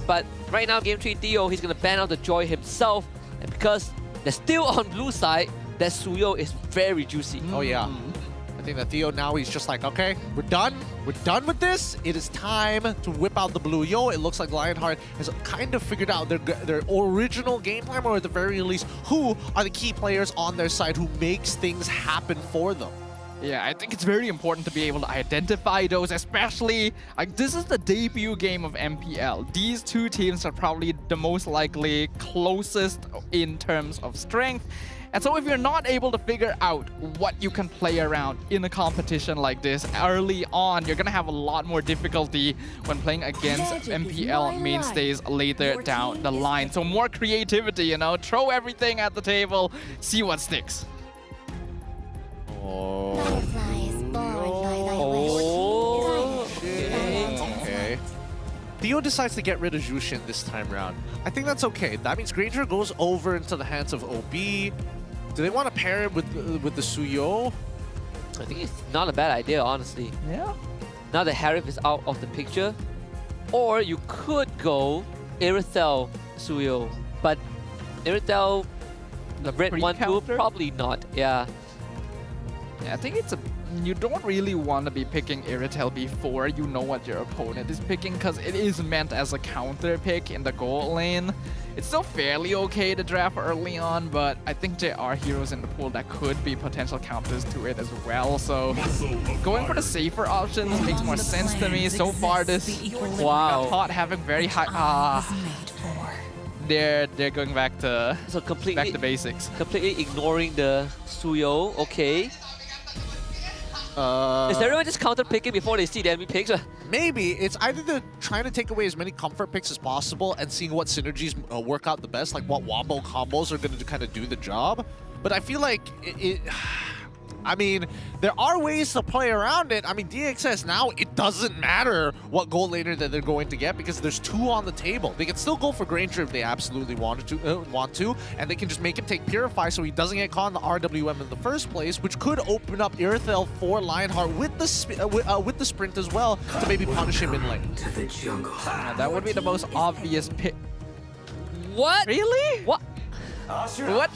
[SPEAKER 12] But right now, Game 3 Theo, he's going to ban out the Joy himself. And because they're still on blue side, that Suyo is very juicy.
[SPEAKER 18] Oh yeah. I think that Theo now, he's just like, okay, we're done. We're done with this. It is time to whip out the blue. Yo, it looks like Lionheart has kind of figured out their original game plan, or at the very least, who are the key players on their side who makes things happen for them.
[SPEAKER 11] Yeah, I think it's very important to be able to identify those, especially like this is the debut game of MPL. These two teams are probably the most likely closest in terms of strength. And so if you're not able to figure out what you can play around in a competition like this early on, you're going to have a lot more difficulty when playing against MPL mainstays later down the line. So more creativity, you know, throw everything at the table, see what sticks.
[SPEAKER 18] Theo decides to get rid of Jushin this time around. I think that's okay. That means Granger goes over into the hands of OB. Do they want to pair it with the Suyo?
[SPEAKER 12] I think it's not a bad idea, honestly.
[SPEAKER 11] Yeah.
[SPEAKER 12] Now that Harif is out of the picture, or you could go Irithel Suyo, but Irithel, the red 1-2, probably not. Yeah.
[SPEAKER 11] Yeah, I think it's a... You don't really want to be picking Irithel before you know what your opponent is picking, because it is meant as a counter pick in the gold lane. It's still fairly okay to draft early on, but I think there are heroes in the pool that could be potential counters to it as well. So going for the safer options makes more sense to me. So far, this pot having very high. They're going back to back to basics.
[SPEAKER 12] Completely ignoring the Suyo. Okay. Is everyone just counter picking before they see the enemy picks?
[SPEAKER 18] Maybe. It's either they're trying to take away as many comfort picks as possible and seeing what synergies work out the best, like what wombo combos are going to kind of do the job. But I feel like I mean, there are ways to play around it. I mean, DXS now, it doesn't matter what gold laner that they're going to get because there's 2 on the table. They can still go for Granger if they absolutely want to, and they can just make him take Purify so he doesn't get caught in the RWM in the first place, which could open up Irithel for Lionheart with the sprint as well to maybe punish him in lane.
[SPEAKER 11] Yeah, that would be the most obvious pick.
[SPEAKER 12] What?
[SPEAKER 11] Really?
[SPEAKER 12] What?
[SPEAKER 11] What?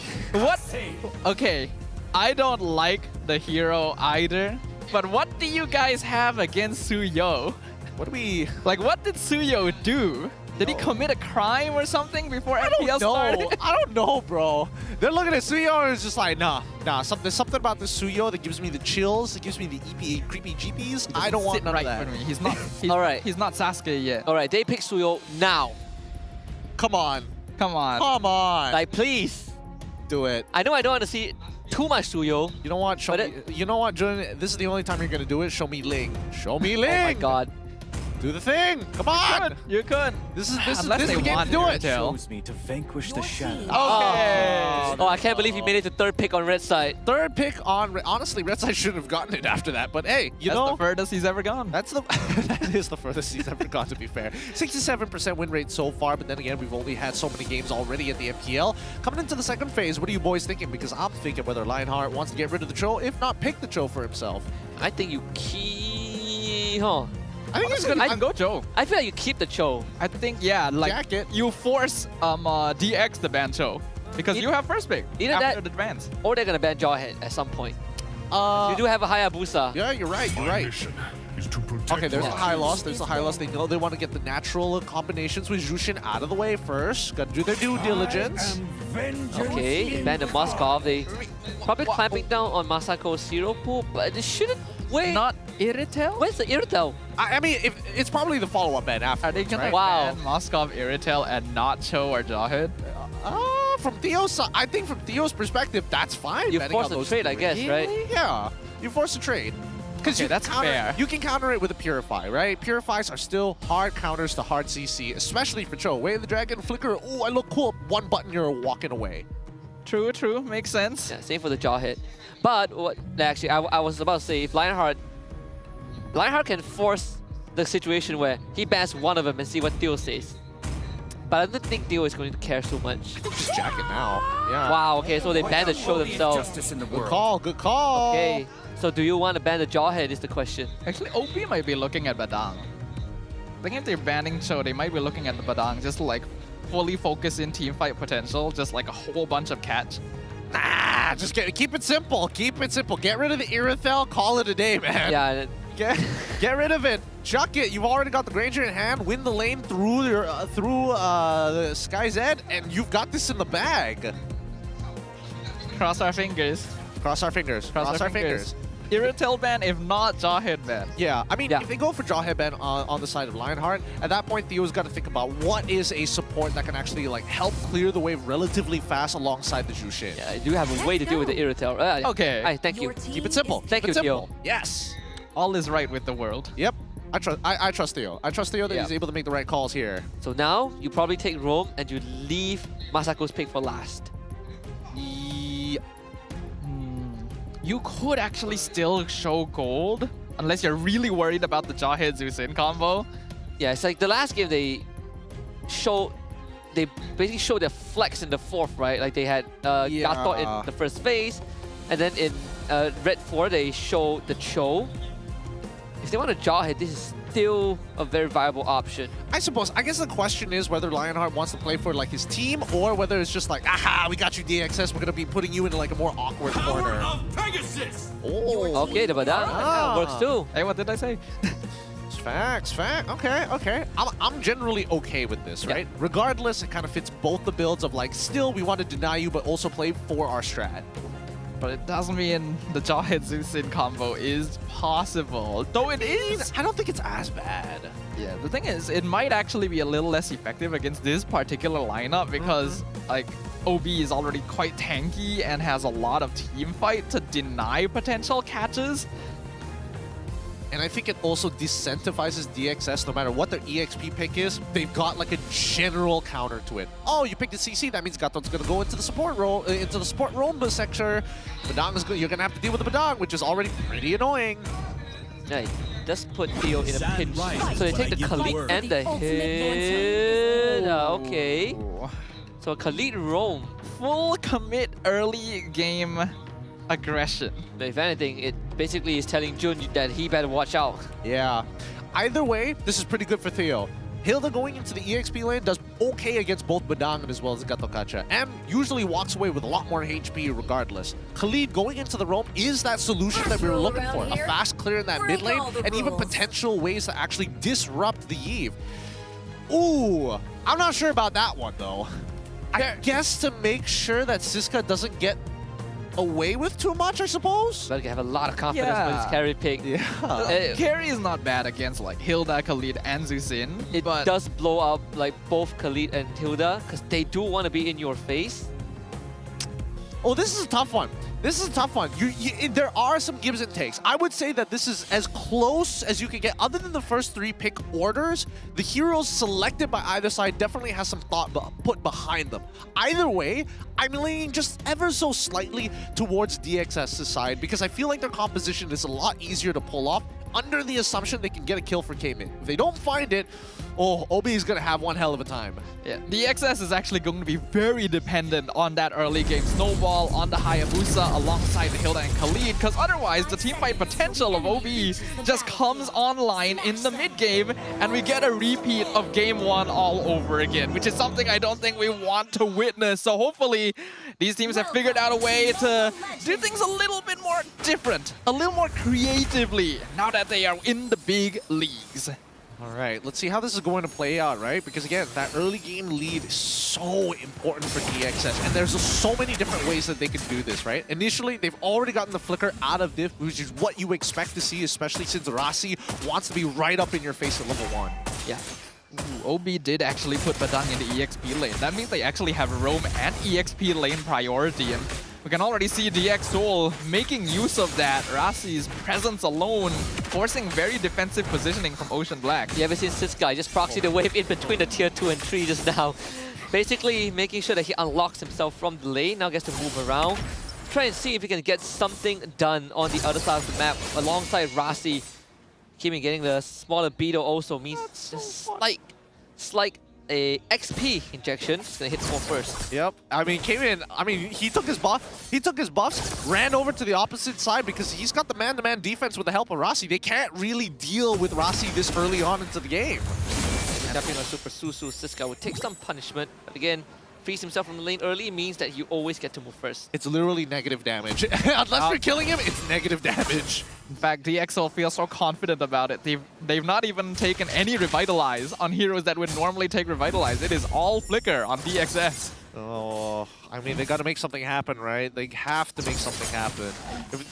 [SPEAKER 11] Okay. I don't like the hero either, but what do you guys have against Suyo?
[SPEAKER 18] What do we...
[SPEAKER 11] Like, what did Suyo do? Did he commit a crime or something before MPL started?
[SPEAKER 18] I don't know, bro. They're looking at Suyo and it's just like, nah. There's something about this Suyo that gives me the chills. It gives me the creepy GPs. I don't want none of that.
[SPEAKER 11] For me. He's not.
[SPEAKER 12] All right.
[SPEAKER 11] He's not Sasuke yet.
[SPEAKER 12] All right, they pick Suyo now.
[SPEAKER 18] Come on.
[SPEAKER 11] Come on.
[SPEAKER 18] Come on.
[SPEAKER 12] Like, please.
[SPEAKER 18] Do it.
[SPEAKER 12] I know I don't want to see too much Suyo.
[SPEAKER 18] You know what? You know what, Jordan? This is the only time you're going to do it. Show me Ling. Show me Ling.
[SPEAKER 12] Oh my god.
[SPEAKER 18] Do the thing. Come on.
[SPEAKER 11] You could.
[SPEAKER 18] This is the
[SPEAKER 11] game to do it.
[SPEAKER 4] Shows me to vanquish the shadow.
[SPEAKER 11] Okay.
[SPEAKER 12] Oh, I can't believe he made it to 3rd pick on red side.
[SPEAKER 18] 3rd pick on... Honestly, red side shouldn't have gotten it after that. But hey, you know...
[SPEAKER 11] That's the furthest he's ever gone.
[SPEAKER 18] That is the furthest he's ever gone, to be fair. 67% win rate so far, but then again, we've only had so many games already in the MPL. Coming into the second phase, what are you boys thinking? Because I'm thinking whether Lionheart wants to get rid of the Cho, if not, pick the Cho for himself.
[SPEAKER 12] I think you keep...
[SPEAKER 18] I think he's gonna
[SPEAKER 11] go Cho.
[SPEAKER 12] I feel like you keep the Cho.
[SPEAKER 11] I think, yeah, like
[SPEAKER 18] Jacket.
[SPEAKER 11] you force DX to ban Cho because you have first pick after the advance.
[SPEAKER 12] Or they're gonna ban Jawhead at some point. You do have a Hayabusa.
[SPEAKER 18] Yeah, you're right. You're right. Okay, there's a high loss. There's a high loss. They know they want to get the natural combinations with Jushin out of the way first. Got to do their due diligence.
[SPEAKER 12] Okay, they ban the Moskov. They probably clamping down on Masako's hero pool, but they shouldn't. Wait.
[SPEAKER 11] Not Irithel?
[SPEAKER 12] Where's the Irithel?
[SPEAKER 18] I mean, it's probably the follow-up ban after.
[SPEAKER 11] Are they gonna
[SPEAKER 12] ban
[SPEAKER 11] Moskov, Irithel, and not Cho or Jawhead?
[SPEAKER 18] From Theo's side, I think from Theo's perspective, that's fine.
[SPEAKER 12] You force a trade, I guess, right?
[SPEAKER 18] Yeah, you force a trade. Because
[SPEAKER 11] that's fair.
[SPEAKER 18] You can counter it with a Purify, right? Purifies are still hard counters to hard CC, especially for Cho. Wave the Dragon, Flicker, oh, I look cool. One button, you're walking away.
[SPEAKER 11] True, makes sense.
[SPEAKER 12] Yeah, same for the Jawhead. But what actually, I was about to say, if Lionheart can force the situation where he bans one of them and see what Theo says. But I don't think Theo is going to care so much.
[SPEAKER 18] Just jack it now. Yeah.
[SPEAKER 12] Wow, okay, so they ban the Cho themselves.
[SPEAKER 18] Good call, good call.
[SPEAKER 12] Okay, so do you want to ban the Jawhead is the question.
[SPEAKER 11] Actually, OP might be looking at Badang. I think if they're banning Cho, they might be looking at the Badang, just like fully focus in teamfight potential, just like a whole bunch of catch.
[SPEAKER 18] Nah, just keep it simple. Keep it simple. Get rid of the Irithel, call it a day, man.
[SPEAKER 12] Yeah.
[SPEAKER 18] Get rid of it. Chuck it. You've already got the Granger in hand. Win the lane through the Sky's Ed, and you've got this in the bag.
[SPEAKER 11] Cross our fingers.
[SPEAKER 18] Cross our fingers. Cross our fingers.
[SPEAKER 11] Irithel ban, if not Jawhead ban.
[SPEAKER 18] Yeah, I mean, if they go for Jawhead ban on the side of Lionheart, at that point, Theo's got to think about what is a support that can actually like help clear the way relatively fast alongside the Jushin.
[SPEAKER 12] Yeah, I do have a way to deal with the Irithel.
[SPEAKER 11] Okay.
[SPEAKER 12] Hi, thank you.
[SPEAKER 18] Keep it simple.
[SPEAKER 12] Thank you, Theo.
[SPEAKER 18] Yes.
[SPEAKER 11] All is right with the world.
[SPEAKER 18] Yep. I trust Theo. I trust Theo that he's able to make the right calls here.
[SPEAKER 12] So now, you probably take Rome and you leave Masako's pick for last.
[SPEAKER 11] You could actually still show gold, unless you're really worried about the Jawhead Zusin combo.
[SPEAKER 12] Yeah, it's like the last game they basically showed their flex in the fourth, right? Like they had Gato in the first phase, and then in Red 4 they showed the Cho. If they want to Jawhead, this is still a very viable option.
[SPEAKER 18] I suppose. I guess the question is whether Lionheart wants to play for like his team or whether it's just like, aha, we got you DXS. We're gonna be putting you into like a more awkward corner.
[SPEAKER 12] Oh, okay, the Badang works too.
[SPEAKER 11] Hey, what did I say?
[SPEAKER 18] Facts. Okay. I'm generally okay with this, right? Regardless, it kind of fits both the builds of like, still we want to deny you, but also play for our strat.
[SPEAKER 11] But it doesn't mean the Jawhead Zusin combo is possible. Though it is.
[SPEAKER 18] I don't think it's as bad.
[SPEAKER 11] Yeah, the thing is, it might actually be a little less effective against this particular lineup because like OB is already quite tanky and has a lot of team fight to deny potential catches.
[SPEAKER 18] And I think it also disincentivizes DXS no matter what their EXP pick is. They've got like a general counter to it. Oh, you picked a CC, that means Gaton's gonna go into the support role, into the support Romba sector. Badang is you're gonna have to deal with the Badang, which is already pretty annoying.
[SPEAKER 12] Yeah, it does put Theo in a pinch. So they take the Khalid and the hit. Okay. So Khalid roam.
[SPEAKER 11] Full commit early game aggression.
[SPEAKER 12] If anything, it basically is telling Jun that he better watch out.
[SPEAKER 18] Yeah. Either way, this is pretty good for Theo. Hilda going into the EXP lane does okay against both Badang as well as Gato Kacha, and usually walks away with a lot more HP regardless. Khalid going into the roam is that solution that we were looking for. A fast clear in that mid lane, and even potential ways to actually disrupt the Eve. Ooh, I'm not sure about that one though. I guess to make sure that Siska doesn't get away with too much, I suppose.
[SPEAKER 12] But you have a lot of confidence with his carry pick.
[SPEAKER 11] Yeah. Carry is not bad against like Hilda, Khalid, and Zusin.
[SPEAKER 12] It does blow up like both Khalid and Hilda because they do want to be in your face.
[SPEAKER 18] Oh, this is a tough one. This is a tough one. There are some gives and takes. I would say that this is as close as you can get. Other than the first 3 pick orders, the heroes selected by either side definitely has some thought put behind them. Either way, I'm leaning just ever so slightly towards DXS's side because I feel like their composition is a lot easier to pull off under the assumption they can get a kill for K-Mid. If they don't find it, oh, OB is going to have one hell of a time.
[SPEAKER 11] Yeah, the XS is actually going to be very dependent on that early game snowball on the Hayabusa alongside the Hilda and Khalid, because otherwise the teamfight potential of OB just comes online in the mid game and we get a repeat of game 1 all over again, which is something I don't think we want to witness. So hopefully these teams have figured out a way to do things a little bit more different, a little more creatively now that they are in the big leagues.
[SPEAKER 18] All right, let's see how this is going to play out, right? Because again, that early game lead is so important for DXS, and there's so many different ways that they can do this, right? Initially, they've already gotten the flicker out of diff, which is what you expect to see, especially since Rasi wants to be right up in your face at level 1.
[SPEAKER 11] Yeah. Ooh, OB did actually put Badang in the EXP lane. That means they actually have roam and EXP lane priority, and we can already see DX Soul making use of that. Rasi's presence alone, forcing very defensive positioning from Ocean Black.
[SPEAKER 12] You ever seen this guy just proxy the wave in between the tier 2 and 3 just now? Basically making sure that he unlocks himself from the lane, now gets to move around. Try and see if he can get something done on the other side of the map alongside Rasi. Kimi getting the smaller beetle also means just slight a XP injection. It's gonna hit 4 first.
[SPEAKER 18] Yep. I mean, came in. I mean, he took his buff. He took his buffs, ran over to the opposite side because he's got the man-to-man defense with the help of Rasi. They can't really deal with Rasi this early on into the game.
[SPEAKER 12] Stepping on Super Susu, Siska would take some punishment, but again, frees himself from the lane early means that you always get to move first.
[SPEAKER 18] It's literally negative damage. Unless you're killing him, it's negative damage.
[SPEAKER 11] In fact, DXL feels so confident about it. They've not even taken any Revitalize on heroes that would normally take Revitalize. It is all Flicker on DXS.
[SPEAKER 18] Oh, I mean, they got to make something happen, right? They have to make something happen.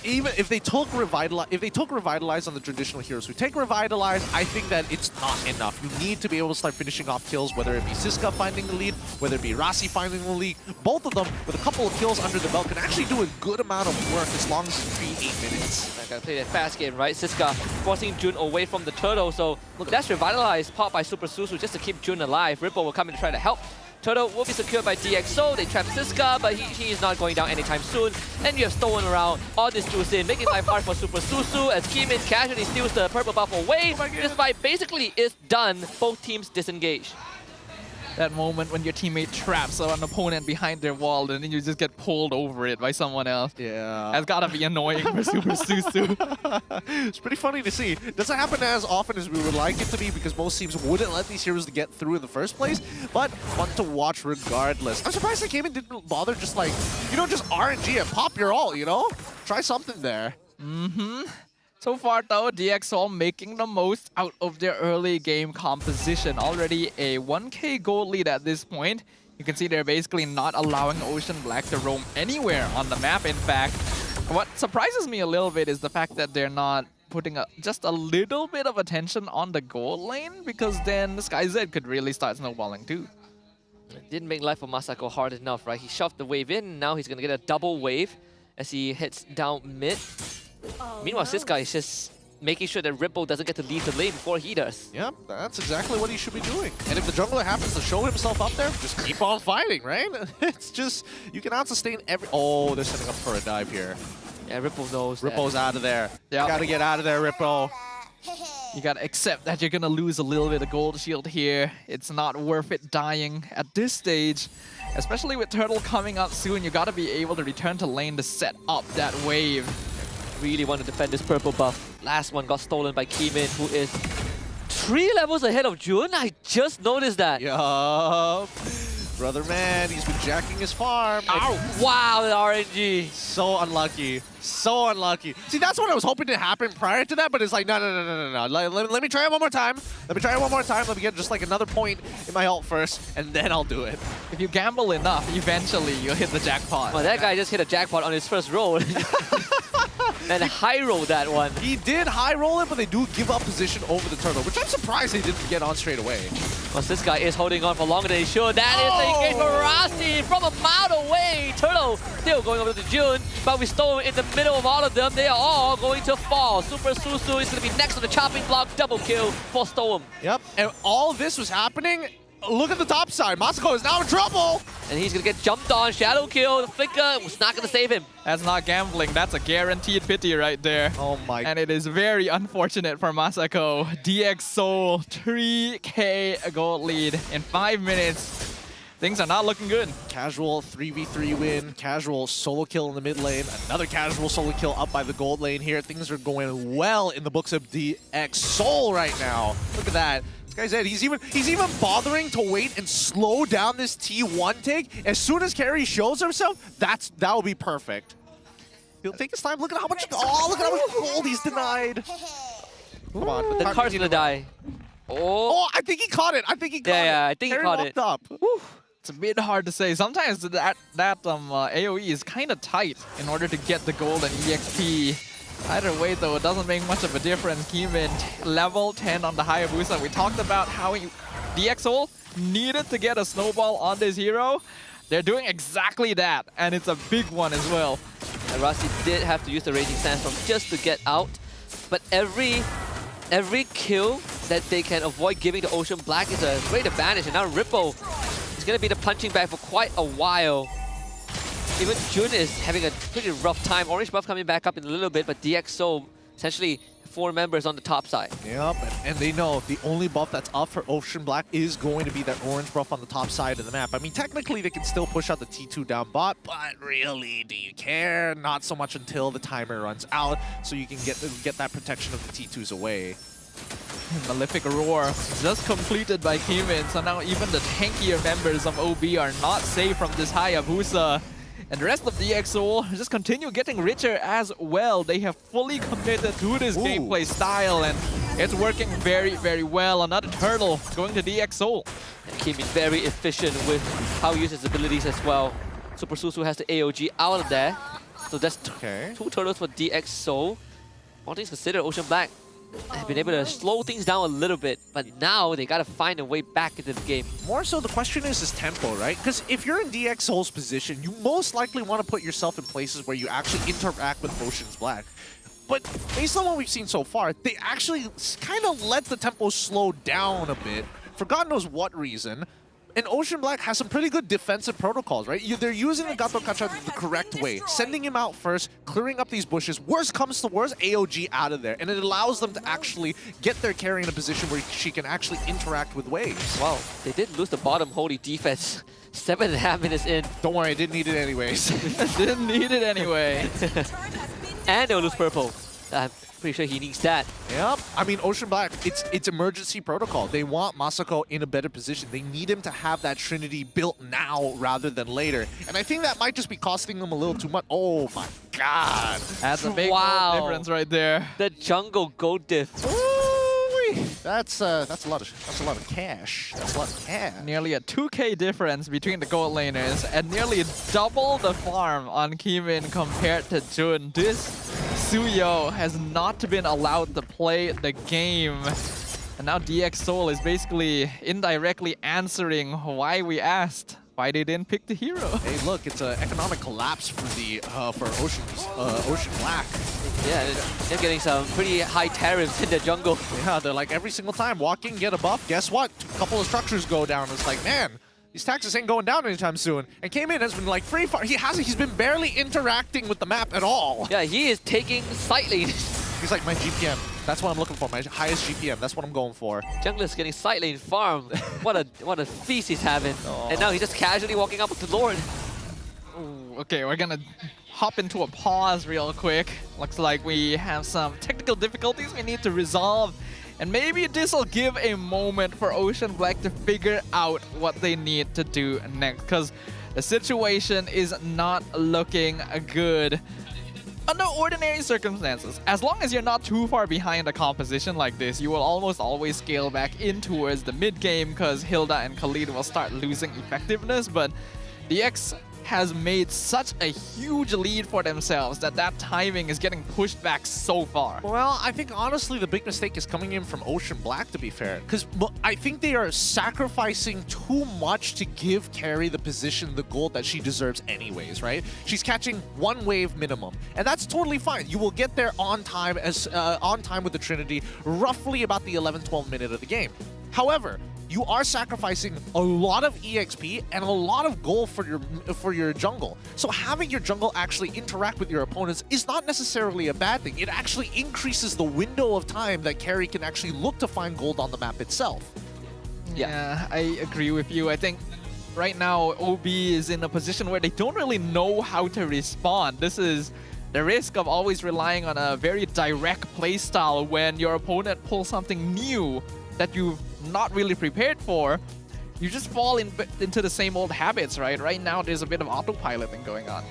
[SPEAKER 18] If they took Revitalize on the traditional heroes who take Revitalize, I think that it's not enough. You need to be able to start finishing off kills, whether it be Siska finding the lead, whether it be Rasi finding the lead. Both of them, with a couple of kills under the belt, can actually do a good amount of work as long as you treat 8 minutes.
[SPEAKER 12] I gotta play that fast game, right? Siska forcing Jun away from the turtle, so that's Revitalize popped by Super Susu just to keep Jun alive. Ripple will come in to try to help. Turtle will be secured by DxO. They trap Siska, but he is not going down anytime soon. And you have stolen around all this juice in, making life hard for Super Susu as Kimin casually steals the purple buff away. This fight basically is done. Both teams disengage.
[SPEAKER 11] That moment when your teammate traps an opponent behind their wall and then you just get pulled over it by someone else.
[SPEAKER 18] Yeah.
[SPEAKER 11] That's gotta be annoying for Super Susu.
[SPEAKER 18] It's pretty funny to see. Doesn't happen as often as we would like it to be because most teams wouldn't let these heroes to get through in the first place, but fun to watch regardless. I'm surprised they came and didn't bother just like, you know, just RNG and pop your ult, you know? Try something there.
[SPEAKER 11] So far though, DxO making the most out of their early game composition. Already a 1k gold lead at this point. You can see they're basically not allowing Ocean Black to roam anywhere on the map, in fact. What surprises me a little bit is the fact that they're not putting just a little bit of attention on the gold lane, because then SkyZ could really start snowballing too.
[SPEAKER 12] It didn't make life for Masako hard enough, right? He shoved the wave in, now he's gonna get a double wave as he heads down mid. Meanwhile, Siska is just making sure that Ripple doesn't get to leave the lane before he does.
[SPEAKER 18] Yep, that's exactly what he should be doing. And if the jungler happens to show himself up there, just keep on fighting, right? It's just, you can out-sustain every... Oh, they're setting up for a dive here.
[SPEAKER 12] Yeah, Ripple knows
[SPEAKER 18] Ripple's out of there.
[SPEAKER 11] Yep.
[SPEAKER 18] You gotta get out of there, Ripple.
[SPEAKER 11] You gotta accept that you're gonna lose a little bit of gold shield here. It's not worth it dying at this stage. Especially with Turtle coming up soon, you gotta be able to return to lane to set up that wave.
[SPEAKER 12] Really want to defend this purple buff. Last one got stolen by Kimin, who is 3 levels ahead of Jun. I just noticed that.
[SPEAKER 18] Yup. Brother man, he's been jacking his farm.
[SPEAKER 12] Ow! Wow, the RNG.
[SPEAKER 18] So unlucky. So unlucky. See, that's what I was hoping to happen prior to that, but it's like, no. Let me try it one more time. Let me try it one more time. Let me get just like another point in my ult first, and then I'll do it.
[SPEAKER 11] If you gamble enough, eventually you'll hit the jackpot.
[SPEAKER 12] Well, that guy just hit a jackpot on his first roll. And high roll that one.
[SPEAKER 18] He did high roll it, but they do give up position over the turtle, which I'm surprised they didn't get on straight away.
[SPEAKER 12] Well, this guy is holding on for longer than he should. That is the engage for Rasti from a mile away. Turtle still going over to Jun, but we stole in the middle of all of them. They are all going to fall. Super Susu is going to be next on the chopping block. Double kill for Storm.
[SPEAKER 18] Yep, and all of this was happening. Look at the top side. Masako is now in trouble.
[SPEAKER 12] And he's going to get jumped on. Shadow kill. The flicker was not going to save him.
[SPEAKER 11] That's not gambling. That's a guaranteed pity right there.
[SPEAKER 18] Oh my.
[SPEAKER 11] And it is very unfortunate for Masako. DxO 3k gold lead in 5 minutes. Things are not looking good.
[SPEAKER 18] Casual 3v3 win. Casual solo kill in the mid lane. Another casual solo kill up by the gold lane here. Things are going well in the books of DxO right now. Look at that. Guy said he's even bothering to wait and slow down this T1 take. As soon as Carrie shows herself, that will be perfect. He'll take his time. Look at how much gold he's denied. Come on,
[SPEAKER 12] the car's gonna die.
[SPEAKER 18] Oh, I think he caught it. I think he caught it.
[SPEAKER 12] Yeah, I think he caught it.
[SPEAKER 18] Up.
[SPEAKER 11] It's a bit hard to say. Sometimes that AoE is kind of tight in order to get the gold and EXP. Either way, though, it doesn't make much of a difference. Kimin, level 10 on the Hayabusa. We talked about how DxO needed to get a snowball on this hero. They're doing exactly that, and it's a big one as well.
[SPEAKER 12] And Rasti did have to use the Raging Sandstorm just to get out, but every kill that they can avoid giving to Ocean Black is a great advantage, and now Ripple is going to be the punching bag for quite a while. Even Jun is having a pretty rough time. Orange buff coming back up in a little bit, but DxO essentially 4 members on the top side.
[SPEAKER 18] Yep, and they know the only buff that's up for Ocean Black is going to be that orange buff on the top side of the map. I mean, technically they can still push out the T2 down bot, but really, do you care? Not so much until the timer runs out, so you can get that protection of the T2s away.
[SPEAKER 11] Malefic Roar just completed by Kimin, so now even the tankier members of OB are not safe from this Hayabusa. And the rest of DxO just continue getting richer as well. They have fully committed to this gameplay style, and it's working very, very well. Another turtle going to DxO.
[SPEAKER 12] And Kimin very efficient with how he uses his abilities as well. Super Susu has the AOG out of there. So that's 2 turtles for DxO. All things considered, Ocean Black have been able to slow things down a little bit, but now they gotta find a way back into the game.
[SPEAKER 18] More so, the question is tempo, right? Because if you're in DxO's position, you most likely want to put yourself in places where you actually interact with Ocean Black. But based on what we've seen so far, they actually kind of let the tempo slow down a bit, for God knows what reason. And Ocean Black has some pretty good defensive protocols, right? They're using the Gato Kacha the correct way, sending him out first, clearing up these bushes. Worst comes to worst, AOG out of there. And it allows them to actually get their carry in a position where she can actually interact with waves.
[SPEAKER 12] Wow, they did lose the bottom holy defense. 7.5 minutes in.
[SPEAKER 18] Don't worry, I didn't need it anyways.
[SPEAKER 11] Didn't need it anyway.
[SPEAKER 12] And they'll lose purple. I'm pretty sure he needs that.
[SPEAKER 18] Yep. I mean, Ocean Black, it's emergency protocol. They want Masako in a better position. They need him to have that Trinity built now rather than later. And I think that might just be costing them a little too much. Oh my god.
[SPEAKER 11] That's a big difference right there.
[SPEAKER 12] The jungle gold diff.
[SPEAKER 18] That's a lot of cash. That's a lot of cash.
[SPEAKER 11] Nearly a 2k difference between the gold laners and nearly double the farm on Kimin compared to Jun. This Suyo has not been allowed to play the game. And now DX Seoul is basically indirectly answering why we asked why they didn't pick the hero.
[SPEAKER 18] Hey, look, it's an economic collapse for the for Ocean Black.
[SPEAKER 12] Yeah, they're getting some pretty high tariffs in the jungle.
[SPEAKER 18] Yeah, they're like every single time, walk in, get a buff. Guess what? A couple of structures go down. It's like, man, these taxes ain't going down anytime soon. And K-Min has been like free far. He's been barely interacting with the map at all.
[SPEAKER 12] Yeah, he is taking side lane.
[SPEAKER 18] He's like, my GPM. That's what I'm looking for. My highest GPM. That's what I'm going for.
[SPEAKER 12] Jungler's getting side lane farm. What a feast he's having. And now he's just casually walking up to Lord.
[SPEAKER 11] Ooh, okay, we're gonna hop into a pause real quick. Looks like we have some technical difficulties we need to resolve. And maybe this will give a moment for Ocean Black to figure out what they need to do next. Because the situation is not looking good. Under ordinary circumstances, as long as you're not too far behind a composition like this, you will almost always scale back in towards the mid game because Hilda and Khalid will start losing effectiveness. But DX has made such a huge lead for themselves that timing is getting pushed back so far.
[SPEAKER 18] Well, I think honestly the big mistake is coming in from Ocean Black, to be fair. Because I think they are sacrificing too much to give Carrie the position, the gold that she deserves anyways, right? She's catching one wave minimum. And that's totally fine. You will get there on time with the Trinity, roughly about the 11-12 minute of the game. However, you are sacrificing a lot of EXP and a lot of gold for your jungle. So having your jungle actually interact with your opponents is not necessarily a bad thing. It actually increases the window of time that Carrie can actually look to find gold on the map itself.
[SPEAKER 11] Yeah, I agree with you. I think right now OB is in a position where they don't really know how to respond. This is the risk of always relying on a very direct playstyle when your opponent pulls something new that you've not really prepared for. You just fall into the same old habits, right? Right now, there's a bit of autopiloting going on.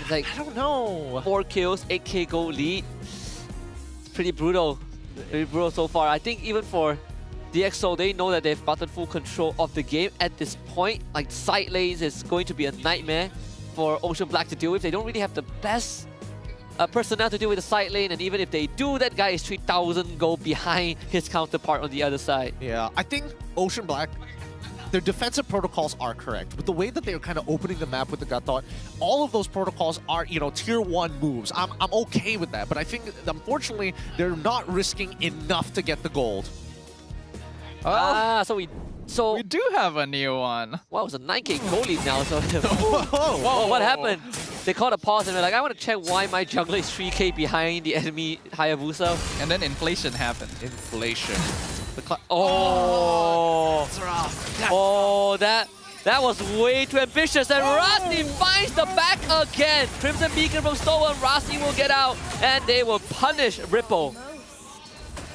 [SPEAKER 12] Like,
[SPEAKER 18] I don't know.
[SPEAKER 12] 4 kills, 8k gold lead. It's pretty brutal. Pretty brutal so far. I think even for DxO, they know that they've gotten full control of the game at this point. Like, side lanes is going to be a nightmare for Ocean Black to deal with. They don't really have the best personnel to deal with the side lane, and even if they do, that guy is 3,000 gold behind his counterpart on the other side.
[SPEAKER 18] Yeah, I think Ocean Black, their defensive protocols are correct. With the way that they're kind of opening the map with the Gatot, all of those protocols are, tier 1 moves. I'm okay with that, but I think, unfortunately, they're not risking enough to get the gold.
[SPEAKER 12] So
[SPEAKER 11] we do have a new one.
[SPEAKER 12] Wow, it's a 9k gold lead now. So whoa, what happened? They called a pause and they're like, I want to check why my jungler is 3k behind the enemy Hayabusa.
[SPEAKER 11] And then inflation happened.
[SPEAKER 18] Inflation.
[SPEAKER 12] That was way too ambitious. And Rasi finds the back again. Crimson Beacon from Stolen. Rasi will get out and they will punish Ripple.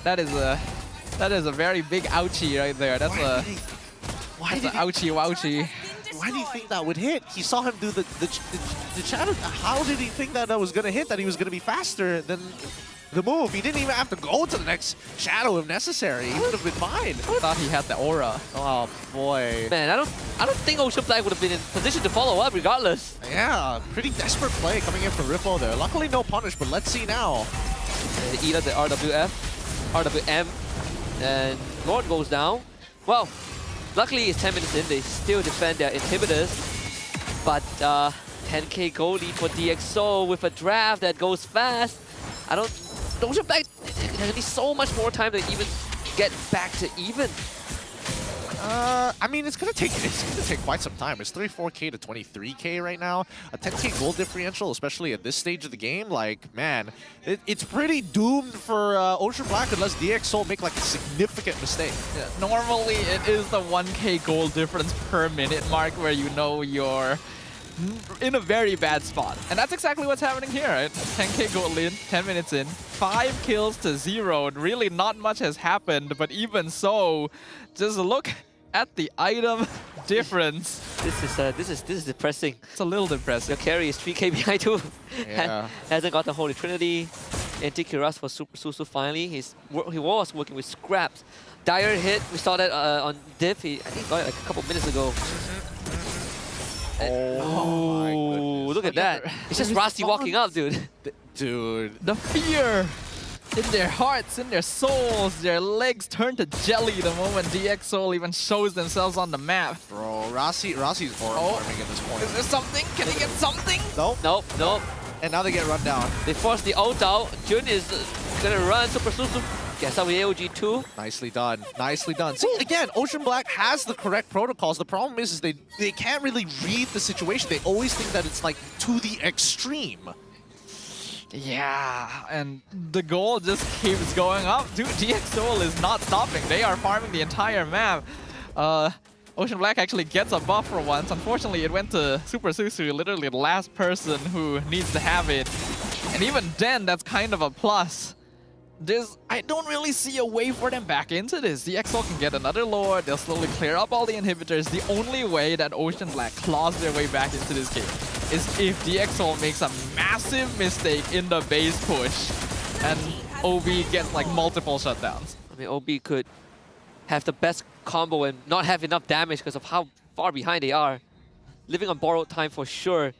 [SPEAKER 11] That is a very big ouchie right there. That's an ouchie wouchie.
[SPEAKER 18] Why do you think that would hit? He saw him do the shadow. How did he think that was going to hit? That he was going to be faster than the move? He didn't even have to go to the next shadow if necessary. He would have been fine.
[SPEAKER 11] I thought he had the aura.
[SPEAKER 18] Oh boy.
[SPEAKER 12] Man, I don't think Ocean Black would have been in position to follow up regardless.
[SPEAKER 18] Yeah, pretty desperate play coming in from Ripple there. Luckily no punish, but let's see now.
[SPEAKER 12] They eat up the RWM, and Lord goes down. Well, luckily it's 10 minutes in, they still defend their inhibitors. But 10k gold lead for DxO with a draft that goes fast. Ocean Black has so much more time to even get back to even.
[SPEAKER 18] I mean, it's gonna take quite some time. It's 34K to 23K right now. A 10K goal differential, especially at this stage of the game. Like, man, it's pretty doomed for Ocean Black unless DxSoul make like a significant mistake.
[SPEAKER 11] Yeah, normally, it is the 1K goal difference per minute mark where you know you're in a very bad spot. And that's exactly what's happening here, right? 10K goal lead, 10 minutes in, 5 kills to 0. And really not much has happened, but even so, just look at the item difference.
[SPEAKER 12] This is depressing.
[SPEAKER 11] It's a little depressing.
[SPEAKER 12] Your carry is 3K behind too.
[SPEAKER 11] Yeah.
[SPEAKER 12] Hasn't got the Holy Trinity. Anti-Kiras for Super Susu finally. He was working with scraps. Dire hit, we saw that on Div. I think he got it like a couple minutes ago. Oh, look at that. It's just Rasi walking up, dude.
[SPEAKER 18] Dude.
[SPEAKER 11] The fear in their hearts, in their souls, their legs turn to jelly the moment DxSoul even shows themselves on the map.
[SPEAKER 18] Bro, Rasi's farming at this point.
[SPEAKER 11] Is there something? Can he get something?
[SPEAKER 12] Nope.
[SPEAKER 18] And now they get run down.
[SPEAKER 12] They force the ult out. Jun is gonna run Super Susu. Gets out with AOG too.
[SPEAKER 18] Nicely done. Nicely done. See, again, Ocean Black has the correct protocols. The problem is they can't really read the situation. They always think that it's like to the extreme.
[SPEAKER 11] Yeah, and the goal just keeps going up. Dude, DxSoul is not stopping. They are farming the entire map. Ocean Black actually gets a buff for once. Unfortunately, it went to Super Susu, literally the last person who needs to have it. And even then, that's kind of a plus. I don't really see a way for them back into this. DxSoul can get another Lord, they'll slowly clear up all the inhibitors. The only way that Ocean Black claws their way back into this game is if DxSoul makes a massive mistake in the base push and OB gets like multiple shutdowns.
[SPEAKER 12] I mean, OB could have the best combo and not have enough damage because of how far behind they are. Living on borrowed time for sure.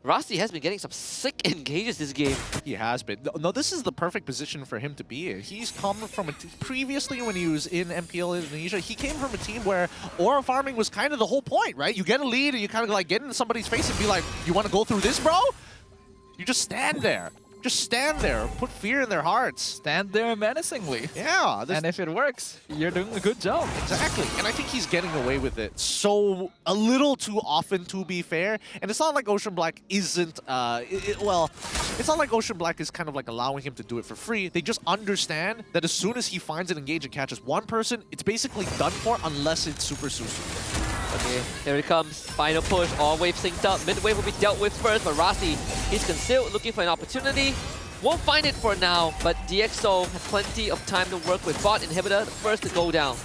[SPEAKER 12] Rasi has been getting some sick engages this game.
[SPEAKER 18] He has been. No, this is the perfect position for him to be in. He's come from previously when he was in MPL Indonesia, he came from a team where aura farming was kind of the whole point, right? You get a lead and you kind of like get into somebody's face and be like, you want to go through this, bro? You just stand there. Just stand there. Put fear in their hearts.
[SPEAKER 11] Stand there menacingly.
[SPEAKER 18] Yeah.
[SPEAKER 11] And if it works, you're doing a good job.
[SPEAKER 18] Exactly. And I think he's getting away with it so a little too often, to be fair. And it's not like Ocean Black isn't, well, it's not like Ocean Black is kind of like allowing him to do it for free. They just understand that as soon as he finds an engage and catches one person, it's basically done for unless it's Super Susu.
[SPEAKER 12] Okay, here it comes. Final push, all waves synced up. Mid wave will be dealt with first, but Rasi, he's concealed, looking for an opportunity. Won't find it for now, but DxSoul have plenty of time to work with bot inhibitor, the first to go down.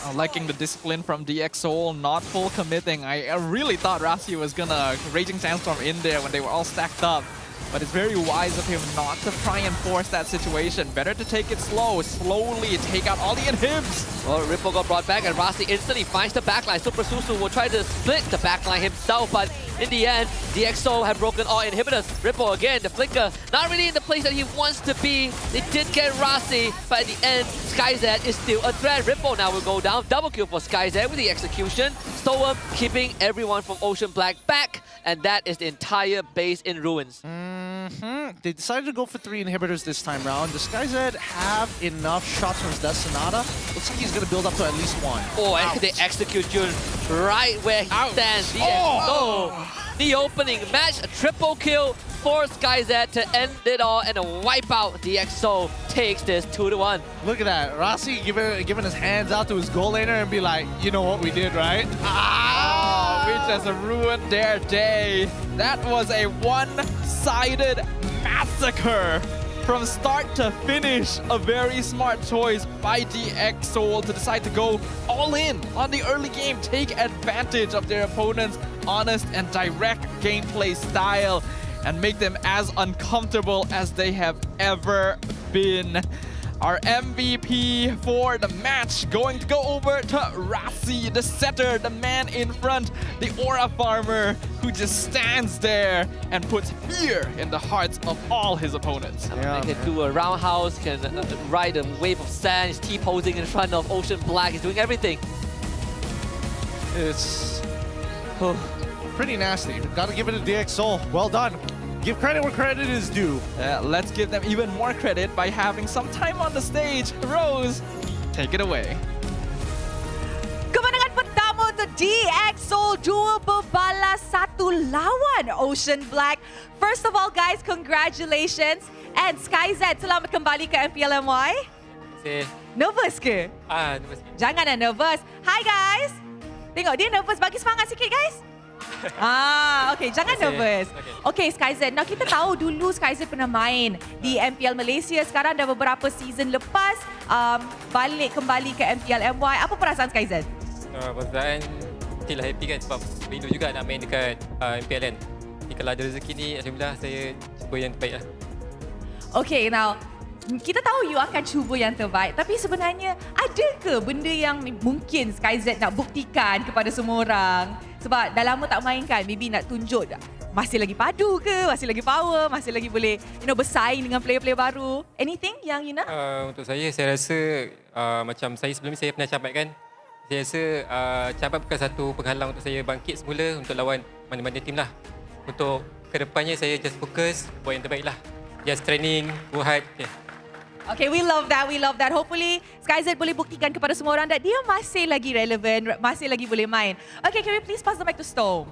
[SPEAKER 11] I'm liking the discipline from DxSoul, not full committing. I really thought Rasi was gonna Raging Sandstorm in there when they were all stacked up. But it's very wise of him not to try and force that situation. Better to take it slow, slowly take out all the inhibs.
[SPEAKER 12] Well, Ripple got brought back and Rasi instantly finds the backline. Super Susu will try to split the backline himself, but in the end, DxSoul have broken all inhibitors. Ripple again, the flicker, not really in the place that he wants to be. They did get Rasi, but at the end, SkyZ is still a threat. Ripple now will go down. Double kill for SkyZ with the execution. Storm keeping everyone from Ocean Black back, and that is the entire base in ruins.
[SPEAKER 18] They decided to go for 3 inhibitors this time round. Does SkyZ have enough shots from his Death Sonata? Looks like he's going to build up to at least 1.
[SPEAKER 12] Oh, and they execute Jun right where he stands. The opening match, a triple kill for SkyZ to end it all and a wipeout. DxSoul takes this 2-1.
[SPEAKER 18] Look at that. Rasi giving his hands out to his goal laner and be like, you know what we did, right?
[SPEAKER 11] We just ruined their day. That was a one-sided massacre. From start to finish, a very smart choice by DxSoul to decide to go all in on the early game, take advantage of their opponent's honest and direct gameplay style, and make them as uncomfortable as they have ever been. Our MVP for the match going to go over to Rasi, the setter, the man in front, the aura farmer who just stands there and puts fear in the hearts of all his opponents.
[SPEAKER 12] He can do a roundhouse, can ride a wave of sand, he's T-posing in front of Ocean Black, he's doing everything.
[SPEAKER 18] It's pretty nasty. Gotta give it to DxSoul. Well done. Give credit where credit is due.
[SPEAKER 11] Let's give them even more credit by having some time on the stage. Rose, take it away.
[SPEAKER 8] Kemana untuk DXO 2 berbalas 1 lawan Ocean Black. First of all guys, congratulations. And SkyZ, selamat kembali ke MPL MY. Nervous ke?
[SPEAKER 7] Nervous.
[SPEAKER 8] Janganlah nervous. Hi guys. Tengok dia nervous, bagi semangat sikit guys. Okay, jangan nervous. Okay, SkyZ. Now kita tahu dulu SkyZ pernah main di MPL Malaysia. Sekarang dah beberapa season lepas balik kembali ke MPL MY. Apa perasaan SkyZ?
[SPEAKER 7] Perasaan still happy kan sebab rindu juga nak main dekat MPL kan. Jadi kalau ada rezeki ni, alhamdulillah saya cuba yang terbaik lah.
[SPEAKER 8] Okay, now kita tahu you akan cuba yang terbaik, tapi sebenarnya ada ke benda yang mungkin SkyZ nak buktikan kepada semua orang? Sebab dah lama tak main kan, maybe nak tunjuk masih lagi padu ke, masih lagi power, masih lagi boleh bersaing dengan player-player baru. Anything yang you nak?
[SPEAKER 7] Untuk saya rasa macam saya sebelum ni saya pernah capai kan. Saya rasa capai bukan satu penghalang untuk saya bangkit semula untuk lawan mana-mana tim lah. Untuk kedepannya saya just fokus buat yang terbaik lah. Just training, buat.
[SPEAKER 8] Okay, we love that. Hopefully, SkyZ boleh buktikan kepada semua orang that dia masih lagi relevant, masih lagi boleh main. Okay, can we please pass the mic to Storm?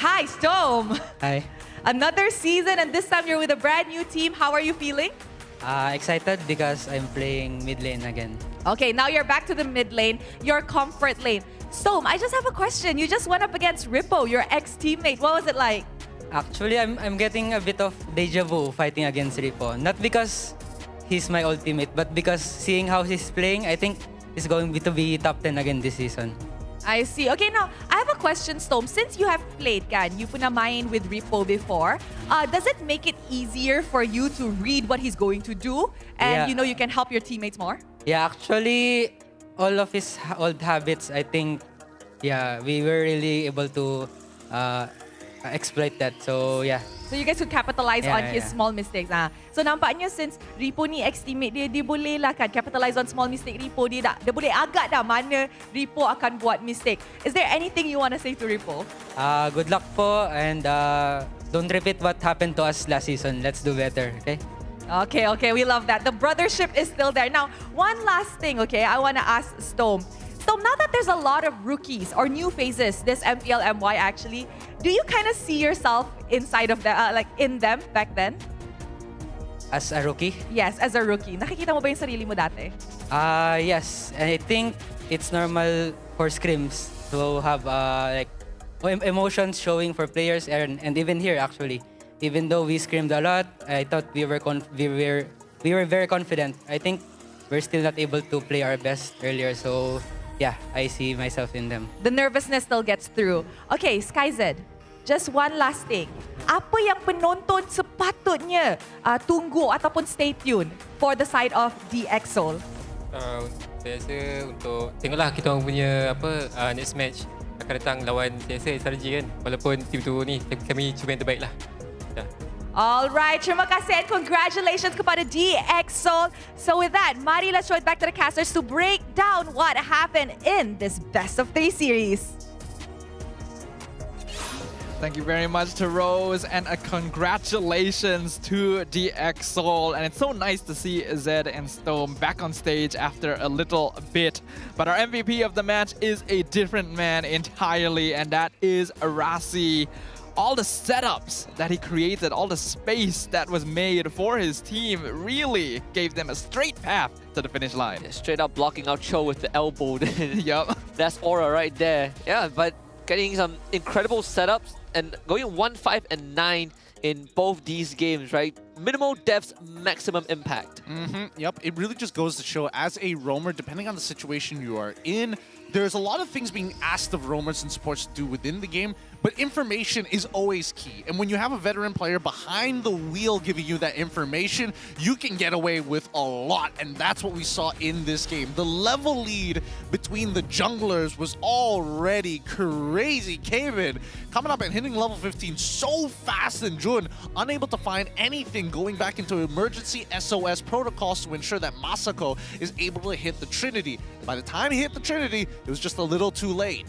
[SPEAKER 8] Hi, Storm.
[SPEAKER 20] Hi.
[SPEAKER 8] Another season and this time you're with a brand new team. How are you feeling?
[SPEAKER 20] Excited because I'm playing mid lane again.
[SPEAKER 8] Okay, now you're back to the mid lane, your comfort lane. Storm, I just have a question. You just went up against Rippo, your ex-teammate. What was it like?
[SPEAKER 20] Actually, I'm getting a bit of deja vu fighting against Rippo. Not because he's my old teammate, but because seeing how he's playing, I think he's going to be top 10 again this season.
[SPEAKER 8] I see. Okay, now, I have a question, Storm. Since you have played, you pernah main with Rippo before, does it make it easier for you to read what he's going to do? And, you can help your teammates more?
[SPEAKER 20] Yeah, actually, all of his old habits, I think, we were really able to exploit that. So, yeah.
[SPEAKER 8] So you guys could capitalize on his small mistakes. So nampaknya since Rippo ni ex-teammate dia boleh lah kan capitalize on small mistake Rippo dia boleh agak dah mana Rippo akan buat mistake. Is there anything you want to say to Rippo?
[SPEAKER 20] Good luck po and don't repeat what happened to us last season. Let's do better, okay?
[SPEAKER 8] Okay, we love that. The brothership is still there. Now, one last thing, okay, I want to ask Storm. Storm, now that there's a lot of rookies or new faces, this MPL MY actually, do you kind of see yourself inside of them, like in them back then?
[SPEAKER 20] As a rookie?
[SPEAKER 8] Yes, as a rookie. Nakikita mo ba yung sarili mo dati?
[SPEAKER 20] Yes. I think it's normal for scrims to have emotions showing for players and even here actually. Even though we screamed a lot, I thought we were very confident. I think we're still not able to play our best earlier, so yeah, I see myself in them.
[SPEAKER 8] The nervousness still gets through. Okay, SkyZ, just one last thing. Apa yang penonton sepatutnya tunggu ataupun stay tuned for the side of DXO?
[SPEAKER 7] Saya rasa untuk tengoklah kita orang punya next match akan datang lawan saya rasa SRG kan. Walaupun tim tu ni kami cuba yang terbaik lah.
[SPEAKER 8] Alright, terima kasih and congratulations kepada DXO. So with that, mari let's throw it back to the casters to break down what happened in this best of 3 series.
[SPEAKER 11] Thank you very much to Rose and a congratulations to DXO. And it's so nice to see Zed and Storm back on stage after a little bit. But our MVP of the match is a different man entirely, and that is Arasi. All the setups that he created, all the space that was made for his team really gave them a straight path to the finish line.
[SPEAKER 12] Yeah, straight up blocking out Cho with the elbow.
[SPEAKER 11] Yup.
[SPEAKER 12] That's aura right there. Yeah, but getting some incredible setups and going 1-5 and 9 in both these games, right? Minimal deaths, maximum impact.
[SPEAKER 18] Yep, it really just goes to show as a roamer, depending on the situation you are in, there's a lot of things being asked of roamers and supports to do within the game, but information is always key. And when you have a veteran player behind the wheel giving you that information, you can get away with a lot. And that's what we saw in this game. The level lead between the junglers was already crazy. Kevin coming up and hitting level 15 so fast, and Jun unable to find anything, going back into emergency SOS protocols to ensure that Masako is able to hit the Trinity. By the time he hit the Trinity, it was just a little too late.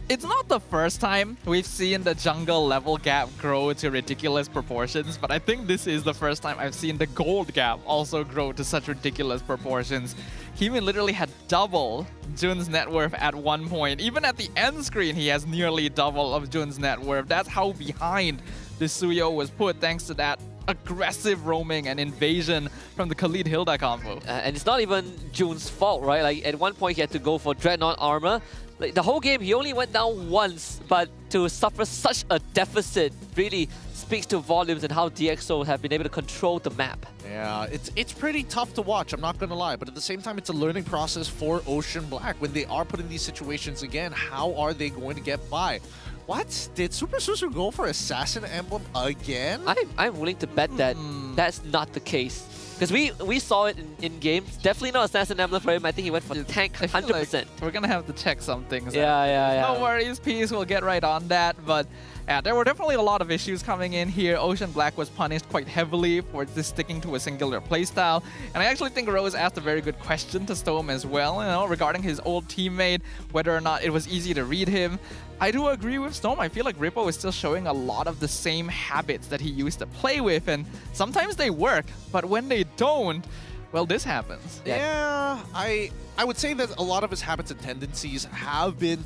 [SPEAKER 11] It's not the first time we've seen the jungle level gap grow to ridiculous proportions, but I think this is the first time I've seen the gold gap also grow to such ridiculous proportions. Kevin literally had double Jun's net worth at one point. Even at the end screen, he has nearly double of Jun's net worth. That's how behind the Suyo was put thanks to that aggressive roaming and invasion from the Khalid Hilda combo.
[SPEAKER 12] And it's not even Jun's fault, right? Like at one point he had to go for Dreadnought armor. Like the whole game he only went down once, but to suffer such a deficit really speaks to volumes and how DxO have been able to control the map.
[SPEAKER 18] Yeah, it's pretty tough to watch, I'm not gonna lie, but at the same time it's a learning process for Ocean Black. When they are put in these situations again, how are they going to get by? What? Did Super Susu go for Assassin Emblem again?
[SPEAKER 12] I'm willing to bet that that's not the case. Because we saw it in games. Definitely not Assassin Emblem for him. I think he went for the tank 100%.
[SPEAKER 11] Like we're going to have to check some things.
[SPEAKER 12] Yeah.
[SPEAKER 11] No worries, Peace. We'll get right on that. But yeah, there were definitely a lot of issues coming in here. Ocean Black was punished quite heavily for just sticking to a singular playstyle. And I actually think Rose asked a very good question to Storm as well, regarding his old teammate, whether or not it was easy to read him. I do agree with Storm. I feel like Rippo is still showing a lot of the same habits that he used to play with, and sometimes they work, but when they don't, well, this happens.
[SPEAKER 18] Yeah, I would say that a lot of his habits and tendencies have been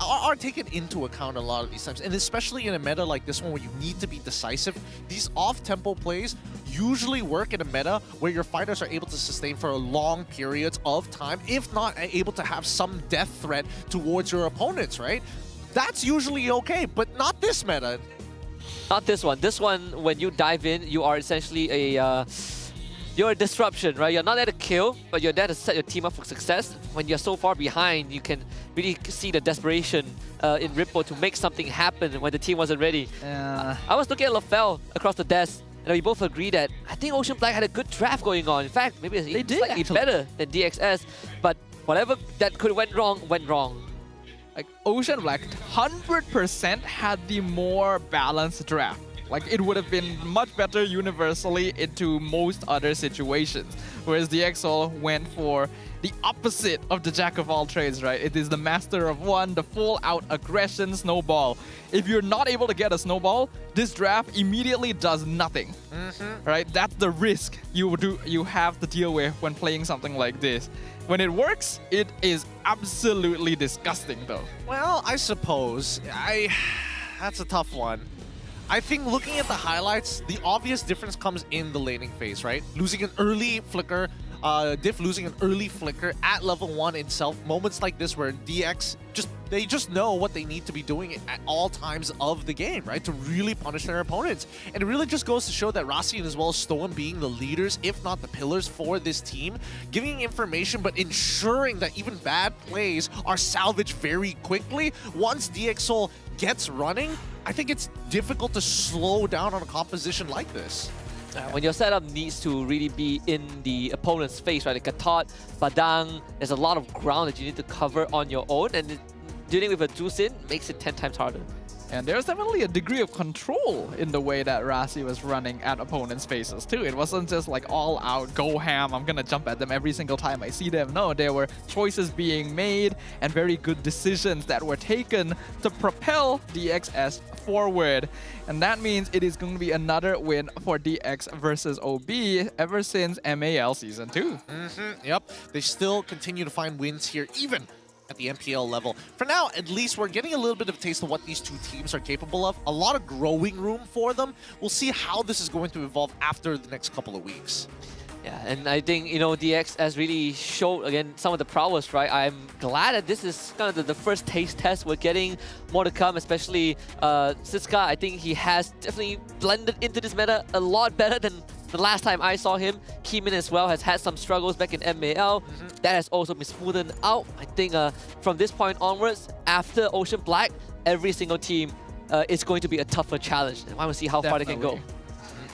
[SPEAKER 18] are taken into account a lot of these times, and especially in a meta like this one where you need to be decisive. These off-tempo plays usually work in a meta where your fighters are able to sustain for long periods of time, if not able to have some death threat towards your opponents, right? That's usually okay, but not this meta.
[SPEAKER 12] Not this one. This one, when you dive in, you are essentially you're a disruption, right? You're not there to kill, but you're there to set your team up for success. When you're so far behind, you can really see the desperation in Rippo to make something happen when the team wasn't ready. I was looking at LaFell across the desk, and we both agree that I think Ocean Black had a good draft going on. In fact, maybe it's slightly better than DXS, but whatever that could have went wrong, went wrong.
[SPEAKER 11] Like Ocean Black 100% had the more balanced draft. Like it would have been much better universally into most other situations. Whereas DxO went for the opposite of the jack of all trades, right? It is the master of one, the full out aggression snowball. If you're not able to get a snowball, this draft immediately does nothing. Right? That's the risk you have to deal with when playing something like this. When it works, it is absolutely disgusting though.
[SPEAKER 18] Well, I suppose. That's a tough one. I think looking at the highlights, the obvious difference comes in the laning phase, right? Losing an early flicker, Diff losing an early flicker at level 1 itself. Moments like this where DX they just know what they need to be doing at all times of the game, right? To really punish their opponents. And it really just goes to show that Rasi and as well as Stoen being the leaders, if not the pillars for this team, giving information but ensuring that even bad plays are salvaged very quickly. Once DxO gets running, I think it's difficult to slow down on a composition like this.
[SPEAKER 12] When your setup needs to really be in the opponent's face, right? Like Katot, Badang, there's a lot of ground that you need to cover on your own, and dealing with a Jusin makes it 10 times harder.
[SPEAKER 11] And there's definitely a degree of control in the way that Rasi was running at opponents' faces too. It wasn't just like all out, go ham, I'm gonna jump at them every single time I see them. No, there were choices being made and very good decisions that were taken to propel DXS forward. And that means it is going to be another win for DX versus OB ever since MAL Season 2.
[SPEAKER 18] Yep, they still continue to find wins here, even at the MPL level. For now, at least, we're getting a little bit of a taste of what these two teams are capable of. A lot of growing room for them. We'll see how this is going to evolve after the next couple of weeks.
[SPEAKER 12] Yeah, and I think, DX has really showed, again, some of the prowess, right? I'm glad that this is kind of the first taste test. We're getting more to come, especially Siska. I think he has definitely blended into this meta a lot better than the last time I saw him. Keeman as well has had some struggles back in MAL. That has also been smoothened out. I think from this point onwards, after Ocean Black, every single team is going to be a tougher challenge. And I want to see how far they can go.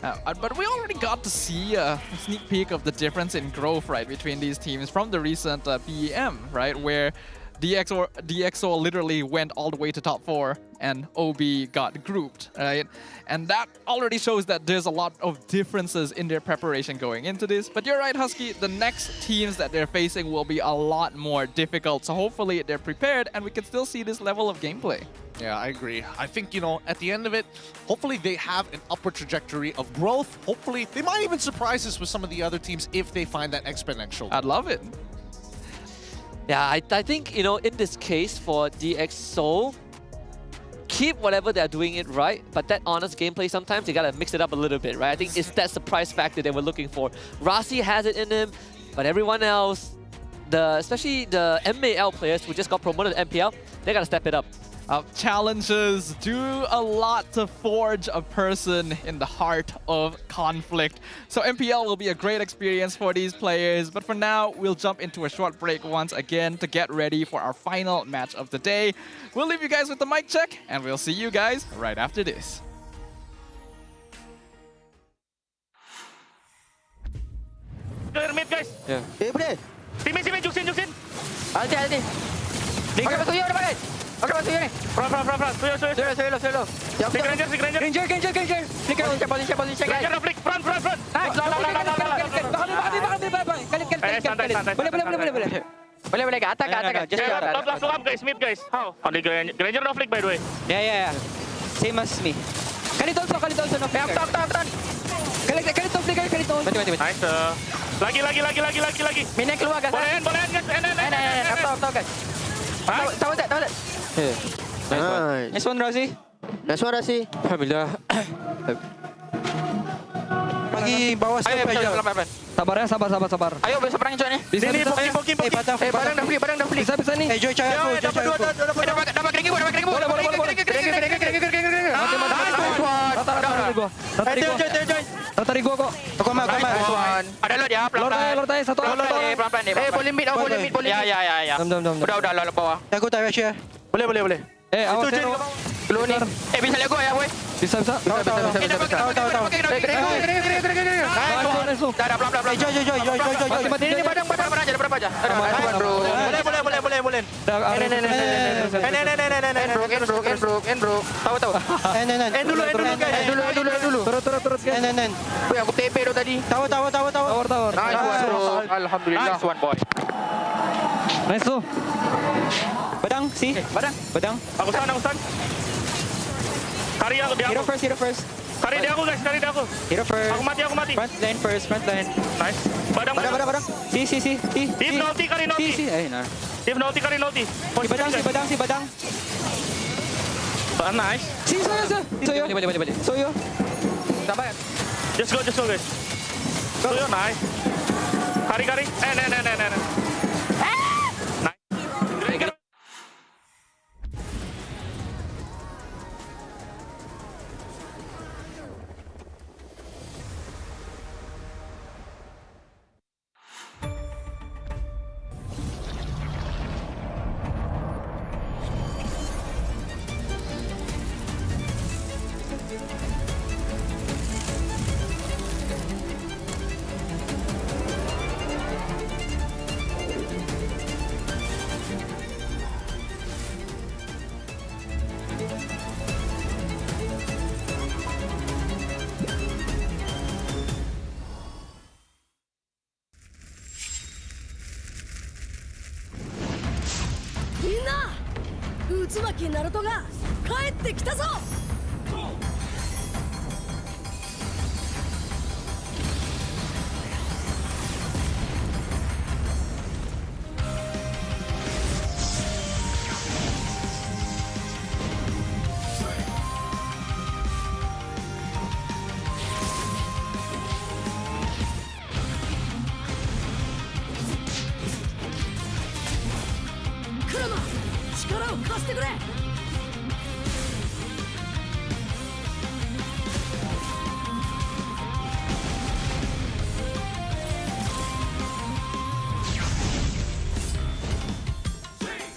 [SPEAKER 11] But we already got to see a sneak peek of the difference in growth, right, between these teams from the recent PEM, right, where DxO literally went all the way to top 4 and OB got grouped, right? And that already shows that there's a lot of differences in their preparation going into this. But you're right, Husky, the next teams that they're facing will be a lot more difficult. So hopefully they're prepared and we can still see this level of gameplay.
[SPEAKER 18] Yeah, I agree. I think, at the end of it, hopefully they have an upward trajectory of growth. Hopefully they might even surprise us with some of the other teams if they find that exponential.
[SPEAKER 11] I'd love it.
[SPEAKER 12] Yeah, I think, you know, in this case for DxSoul, keep whatever they're doing it right, but that honest gameplay, sometimes you gotta mix it up a little bit, right? I think it's that surprise factor they were looking for. Rasi has it in him, but everyone else, especially the MAL players who just got promoted to MPL, they gotta step it up.
[SPEAKER 11] Challenges do a lot to forge a person in the heart of conflict. So MPL will be a great experience for these players. But for now, we'll jump into a short break once again to get ready for our final match of the day. We'll leave you guys with the mic check, and we'll see you guys right after this.
[SPEAKER 6] Clear mid, guys.
[SPEAKER 2] Ya. Boleh.
[SPEAKER 6] Sini, juksin.
[SPEAKER 2] Alti.
[SPEAKER 6] Okey,
[SPEAKER 2] masuk yo depan. Okey, masuk yo ni.
[SPEAKER 6] Front. Suyo.
[SPEAKER 2] Siap.
[SPEAKER 6] Ranger.
[SPEAKER 2] Ranger. Position guys.
[SPEAKER 6] Ranger flick, front.
[SPEAKER 2] Nice. Bakal. Boleh ke atas. Just ke atas.
[SPEAKER 6] Langsung up, guys. Mid, guys. How? Only Ranger no flick, by the way.
[SPEAKER 20] Yeah. Same as me. Kali also no.
[SPEAKER 2] Turn. Kali top.
[SPEAKER 6] Nice. Lagi.
[SPEAKER 2] Minyak keluar guys.
[SPEAKER 6] Boleh, guys.
[SPEAKER 2] Top guys. Tahu tak?
[SPEAKER 20] Nice one, Rasi.
[SPEAKER 2] Alhamdulillah.
[SPEAKER 20] Bagi bawah
[SPEAKER 2] Ayo, pelan.
[SPEAKER 20] Sabar ya, sabar.
[SPEAKER 2] Ayo, besok perang cuan ni.
[SPEAKER 6] Sini, poking.
[SPEAKER 2] Badang dah free.
[SPEAKER 20] Bisa ni.
[SPEAKER 2] Joy aku. Dapat keringi. Boleh.
[SPEAKER 20] Rata Rigo kok.
[SPEAKER 2] Aku mah. Ada load ya, pelan-pelan.
[SPEAKER 20] Lord satu.
[SPEAKER 2] Pelan-pelan ni. Boleh mid. Ya.
[SPEAKER 20] Dom.
[SPEAKER 2] Udah lah bawah.
[SPEAKER 20] Aku tak Russia.
[SPEAKER 2] Boleh.
[SPEAKER 20] Awas zero.
[SPEAKER 2] Keluar ni. Bisa lihat gua ya, boy.
[SPEAKER 20] Bisa.
[SPEAKER 2] Tahu. Dah pelan-pelan. Joy. Ini badang aja, berapa aja. Boleh. End bro. Tahu. End dulu.
[SPEAKER 20] Terus guys.
[SPEAKER 2] Weh, aku TP tu tadi.
[SPEAKER 20] Tahu. Tower.
[SPEAKER 2] Nice one, bro. Alhamdulillah. Nice one, boy.
[SPEAKER 20] Nice tu. Badang. Badang.
[SPEAKER 6] Aku stun. Kari aku dia.
[SPEAKER 20] Hero first.
[SPEAKER 6] Kari dia aku, guys.
[SPEAKER 20] Hero first.
[SPEAKER 6] Aku mati.
[SPEAKER 20] Front line.
[SPEAKER 6] Nice. Badang.
[SPEAKER 20] Si.
[SPEAKER 6] Deep naughty, kari naughty.
[SPEAKER 20] Si. Nah.
[SPEAKER 6] Deep naughty, kari naughty.
[SPEAKER 20] Si badang.
[SPEAKER 6] Nice.
[SPEAKER 20] Si Soyo. Balik. Soyo.
[SPEAKER 2] Sabar.
[SPEAKER 6] Just go, guys. Soyo, nice. Kari. Nice.
[SPEAKER 15] Minna! 渦巻きナルトが帰ってきたぞ! Kurama! 力を貸してくれ!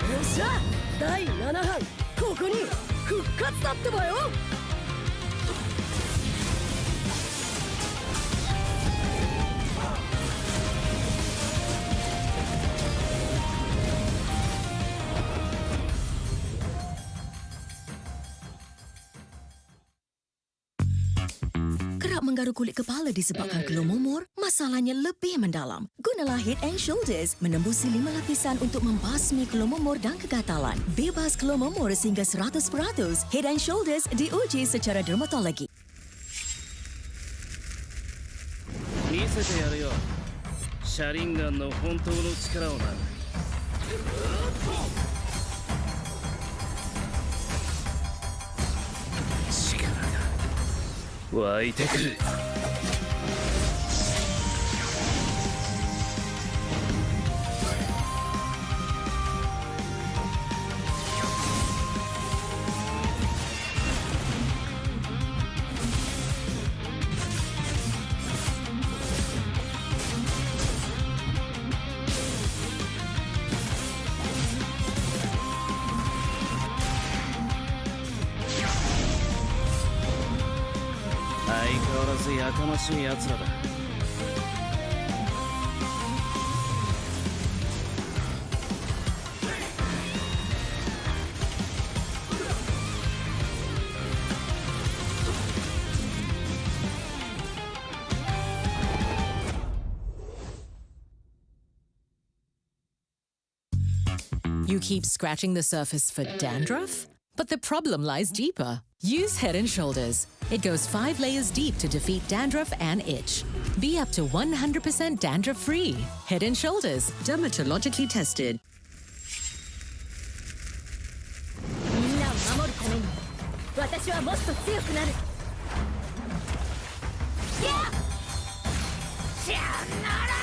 [SPEAKER 15] Yosha! 第7班ここに復活だってばよ!
[SPEAKER 9] Kerap menggaru kulit kepala disebabkan keluh mumur, masalahnya lebih mendalam. Gunalah Head and Shoulders menembusi 5 lapisan untuk membasmi keluh mumur dan kegatalan. Bebas keluh mumur sehingga 100%. Head and Shoulders diuji secara dermatologi.
[SPEAKER 6] 見せてやるよ。シャリンガンの本当の力をな。湧いてくる。相変わらずやかましい奴らだ。
[SPEAKER 1] You keep scratching the surface for dandruff? But the problem lies deeper. Use Head & Shoulders. It goes 5 layers deep to defeat dandruff and itch. Be up to 100% dandruff-free. Head & Shoulders. Dermatologically tested.
[SPEAKER 15] みんなを守るために私はもっと強くなる。さよなら。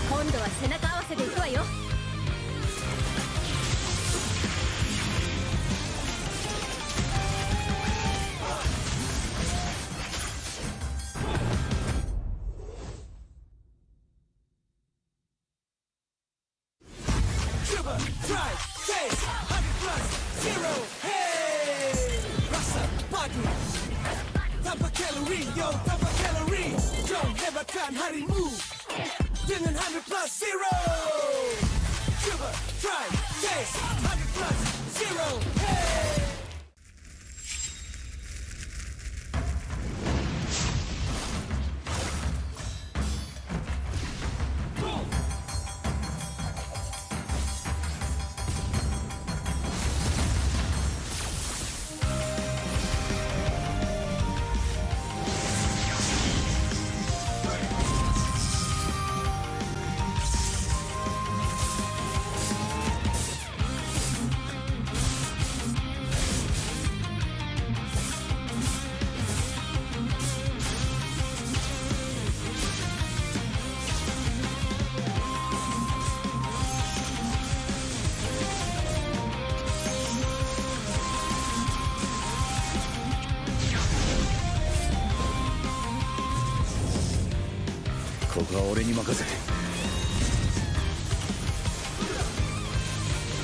[SPEAKER 15] 今度は背中合わせでいくわよ。
[SPEAKER 4] Shiver, drive, chase, 100 plus, 0, hey! Rasa, pagi, tanpa kalori, yo, tanpa kalori. Yo, hebatkan harimu dengan 100 plus, 0. Shiver, drive, chase, 100 plus, 0, hey!
[SPEAKER 6] ここは俺に任せて。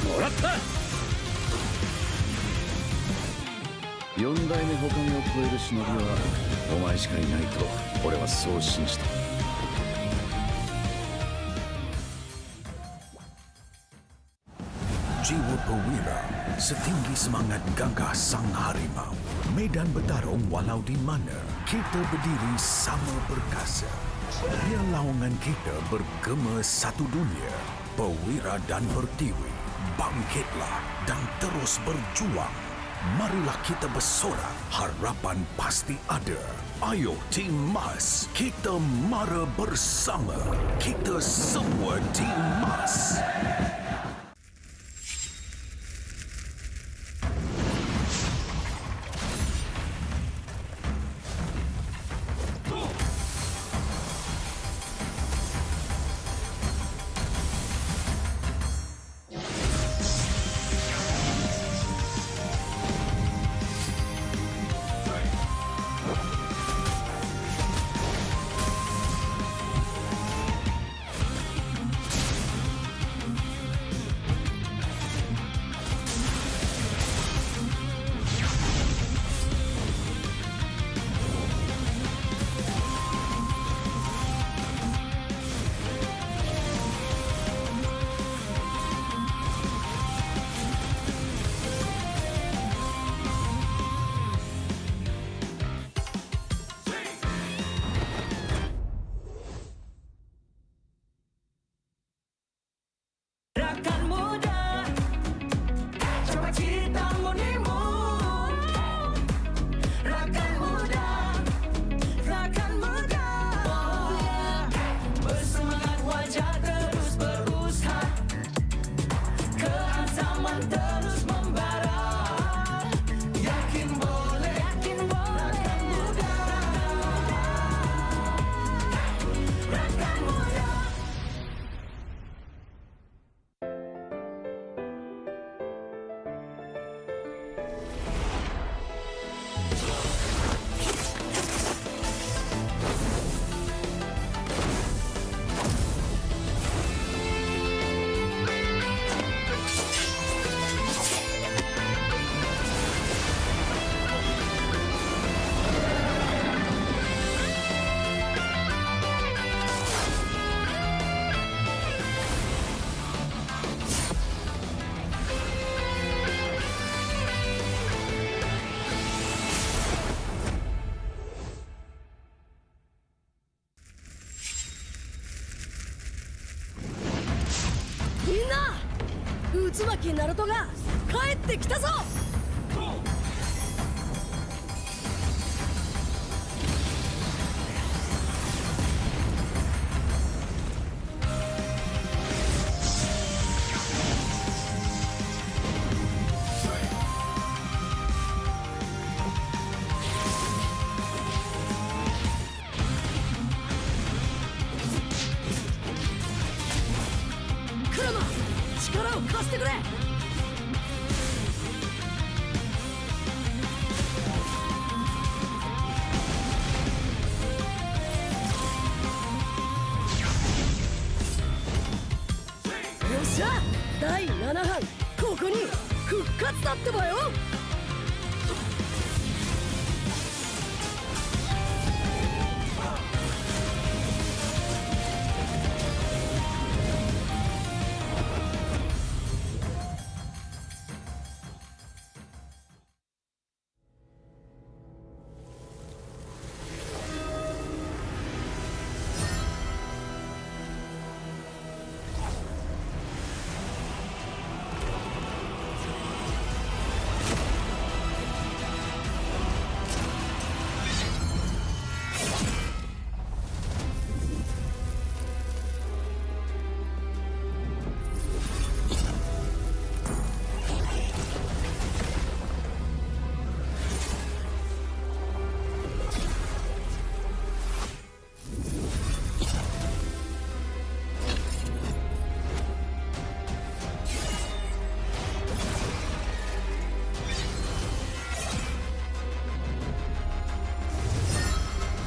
[SPEAKER 6] もらった。4代目他目を超える忍びはお前しかいないと俺はそう信じた。
[SPEAKER 5] Jiwa perwira setinggi semangat gagah sang harimau. Medan bertarung walau di mana kita berdiri sama perkasa. Biar lawangan kita bergema satu dunia. Perwira dan pertiwi, bangkitlah dan terus berjuang. Marilah kita bersorak, harapan pasti ada. Ayo Tim Mas, kita mara bersama. Kita semua Tim Mas.
[SPEAKER 15] 渦巻きナルトが帰ってきたぞ。クラマ、力を貸してくれ。よっしゃ、第7班ここに復活だってばよ。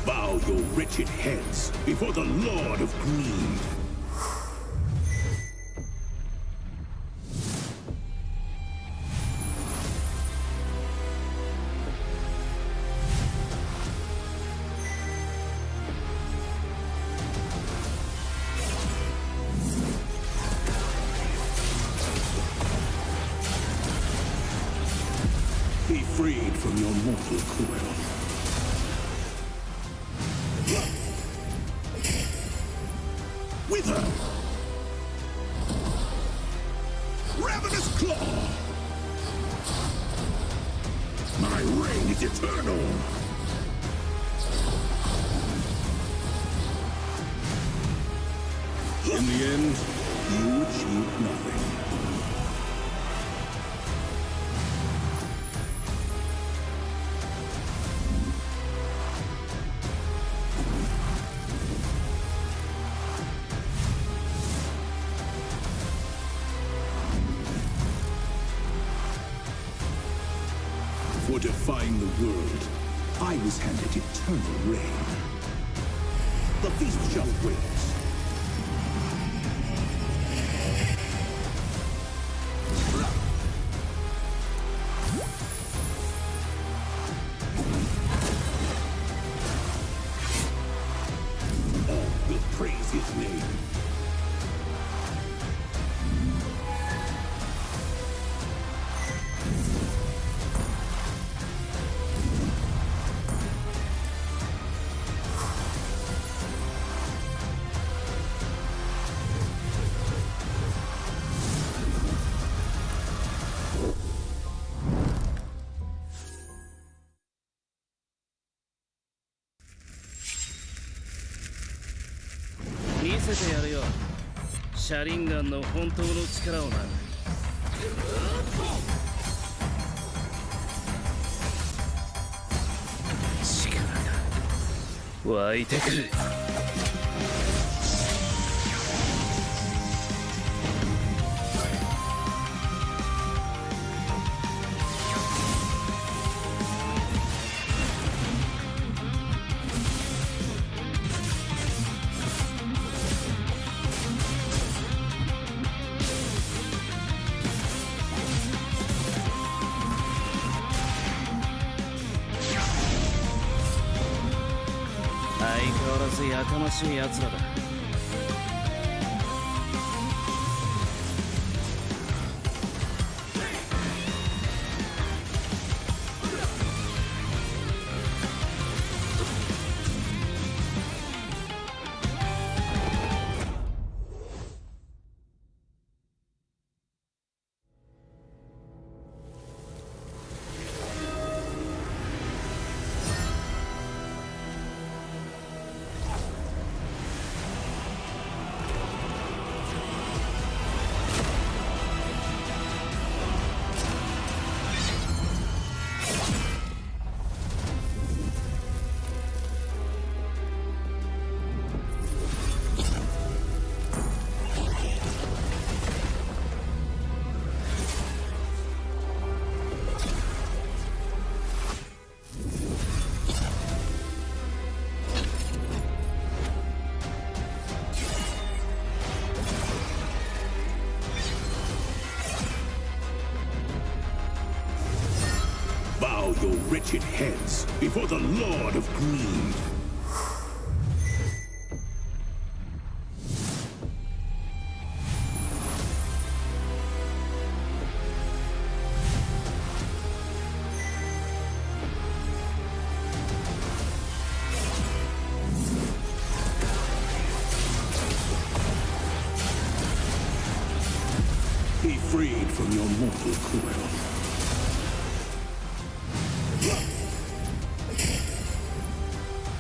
[SPEAKER 5] Bow your wretched heads before the Lord of Greed. Be freed from your mortal coil. Wither! Ravenous Claw! My reign is eternal! In the end, you achieved nothing. For defying the world, I was handed eternal reign. The feast shall wait. All will praise his name.
[SPEAKER 17] Miseてやるよ。シャリンガンの本当の力をな。力が湧いてくる。相変わらずやかましい奴らだ。
[SPEAKER 5] your wretched heads before the Lord of Greed. Be freed from your mortal coil.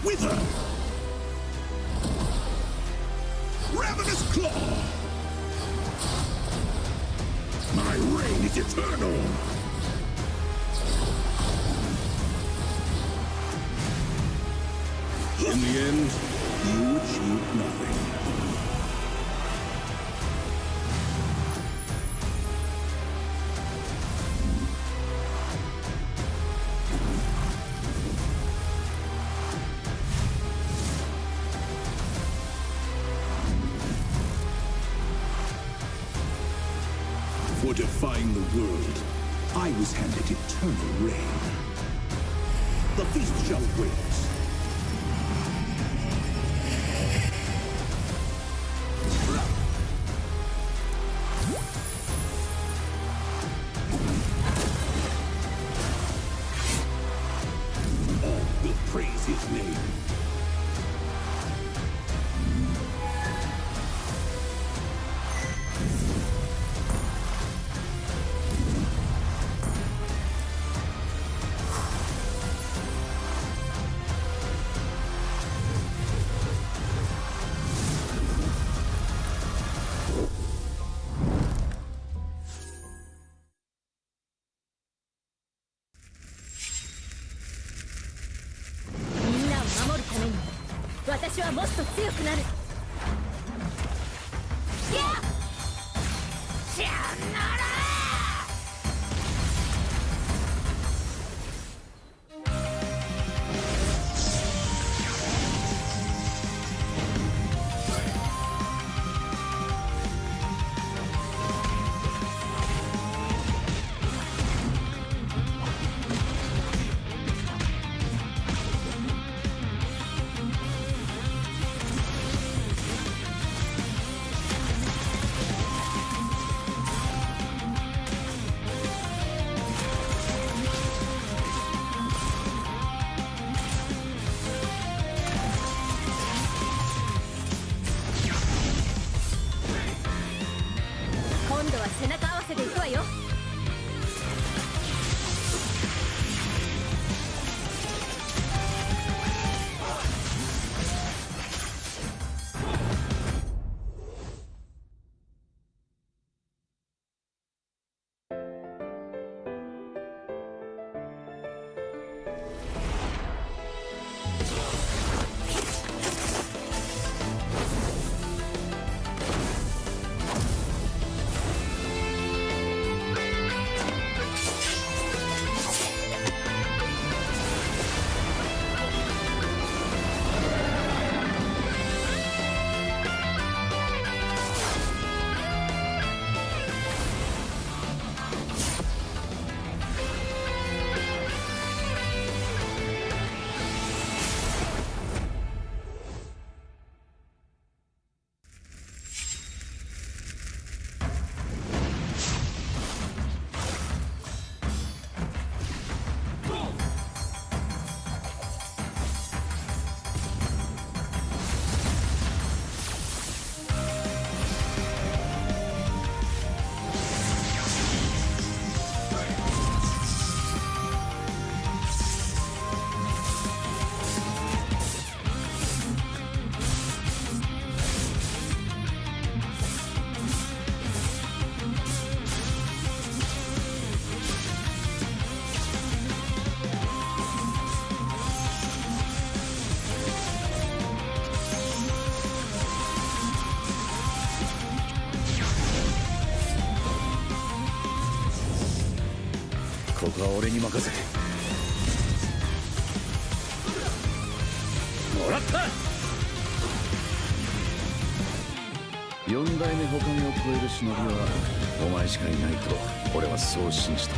[SPEAKER 5] Wither! Ravenous Claw! My reign is eternal! In the end, you achieved nothing. For defying the world, I was handed eternal reign. The feast shall wait. All will praise his name.
[SPEAKER 6] ここは俺に任せてもらった。四代目他目を超える忍びはお前しかいないと俺はそう信じた。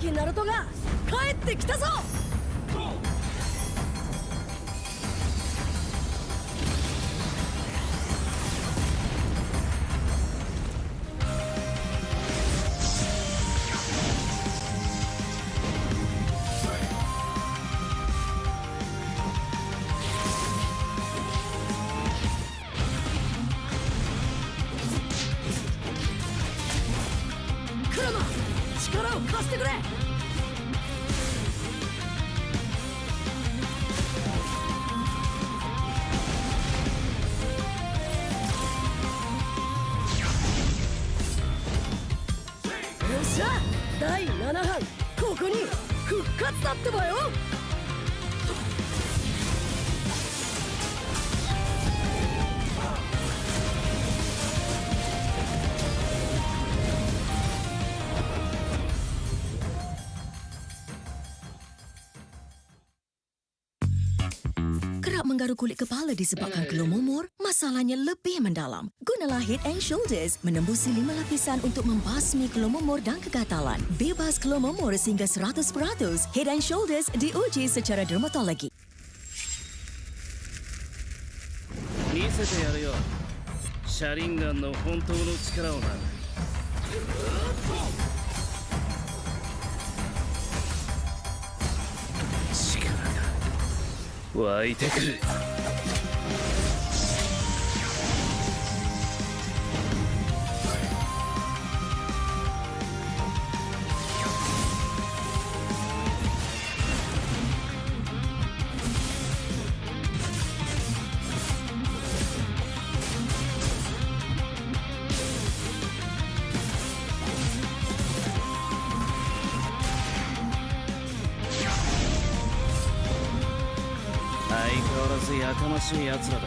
[SPEAKER 15] きナルトが帰ってきたぞ。クラマ、力を貸してくれ。よっしゃ、第7班ここに復活だってばよ。
[SPEAKER 9] Kerap menggaruk kulit kepala disebabkan keluh mumur, masalahnya lebih mendalam. Gunalah Head and Shoulders menembusi 5 lapisan untuk membasmi keluh mumur dan kegatalan. Bebas keluh mumur sehingga 100%. Head and Shoulders diuji secara dermatologi.
[SPEAKER 17] 見せてやるよ、シャリンガンの本当の力をな。力が湧いてくる。相変わらずやかましい奴らだ。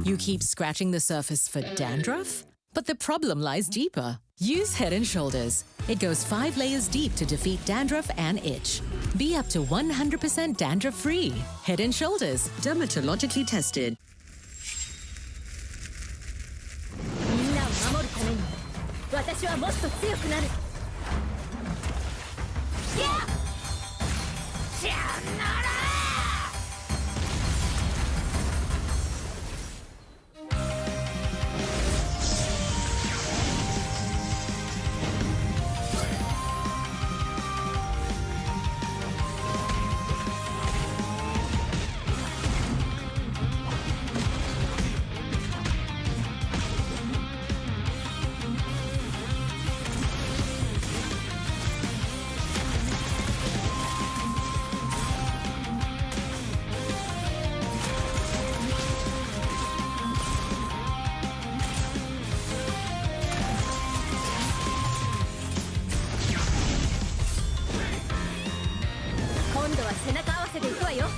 [SPEAKER 1] You keep scratching the surface for dandruff? But the problem lies deeper. Use Head and Shoulders. It goes 5 layers deep to defeat dandruff and itch. Be up to 100% dandruff-free. Head and Shoulders, dermatologically tested.
[SPEAKER 15] みんなを守るために私はもっと強くなる。やっじゃあなら。今度は背中合わせでいくわよ。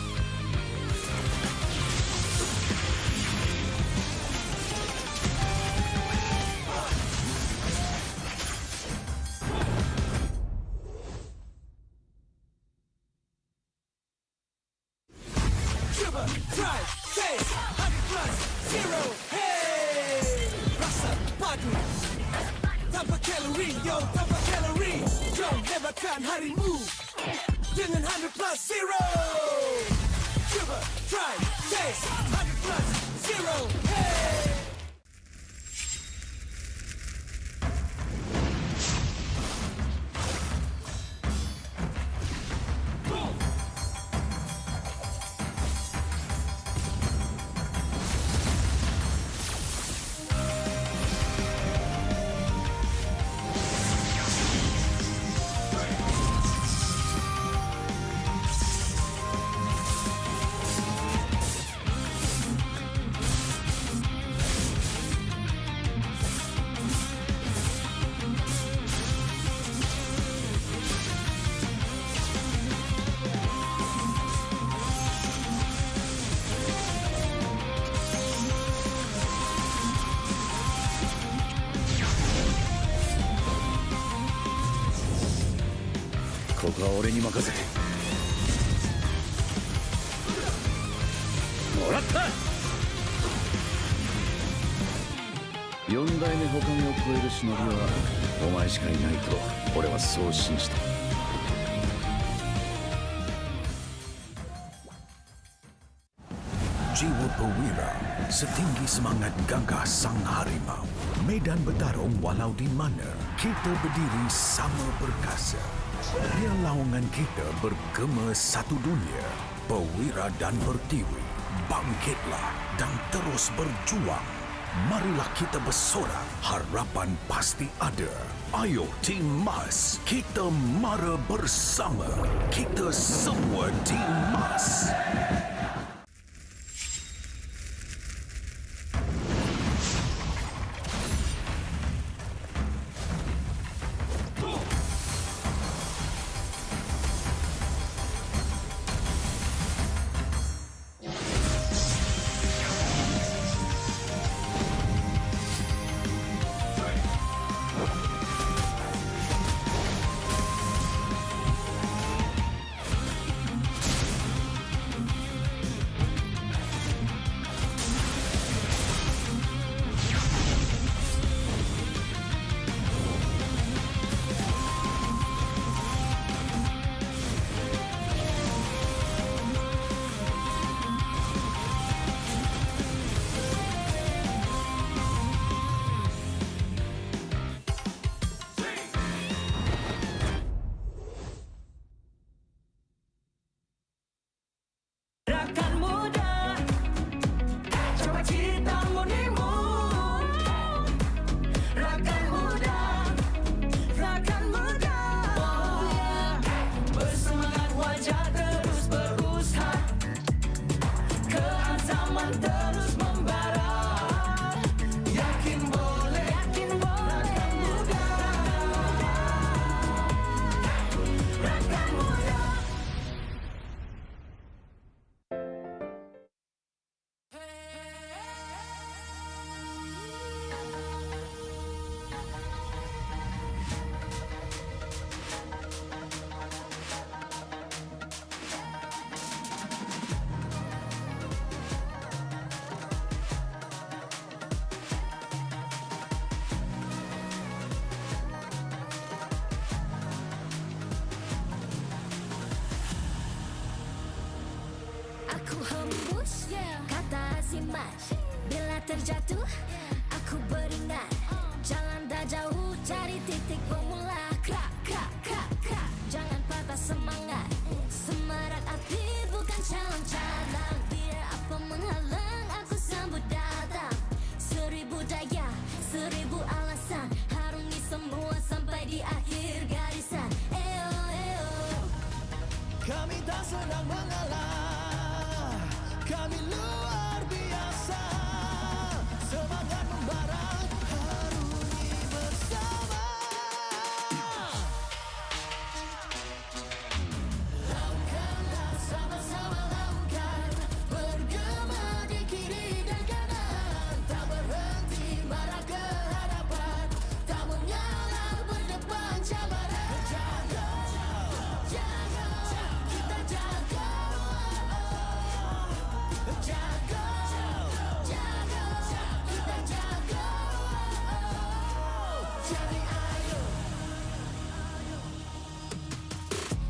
[SPEAKER 4] Dribble, drive, chase, 100+0, hey! Rasa, pagi, tanpa kalori, yo, tanpa kalori. Jom hebatkan harimu dengan 100+0. Dribble, drive, chase, 100+0, hey!
[SPEAKER 6] ここは俺に任せてもらった。4代目他目を超える忍びはお前しかいないと俺はそう信じた。
[SPEAKER 5] Jiwa perwira, setinggi semangat gagah sang harimau. Medan bertarung walau di mana, kita berdiri sama perkasa. Biar lawangan kita bergema satu dunia. Perwira dan pertiwi, bangkitlah dan terus berjuang. Marilah kita bersorak, harapan pasti ada. Ayo Tim Mas, kita mara bersama. Kita semua Tim Mas.
[SPEAKER 15] Bila terjatuh, aku beringat. Jangan dah jauh, cari titik bermula. Krak, krak, krak, krak. Jangan patah semangat. Semarak api bukan calon-calon. Biar apa menghalang, aku sambut datang. 1000 daya, 1000 alasan. Harungi semua sampai di akhir garisan. Eo, eo.
[SPEAKER 4] Kami tak senang mengalah. Kami luar biasa. Semangat membara, harungi bersama. Lakukanlah sama-sama lakukan. Bergema di kiri dan kanan. Tak berhenti marah ke hadapan. Tak mengalah berdepan cabaran. Jaga, jaga, kita jaga. Jaga, jaga, kita jaga. Jadi ayo.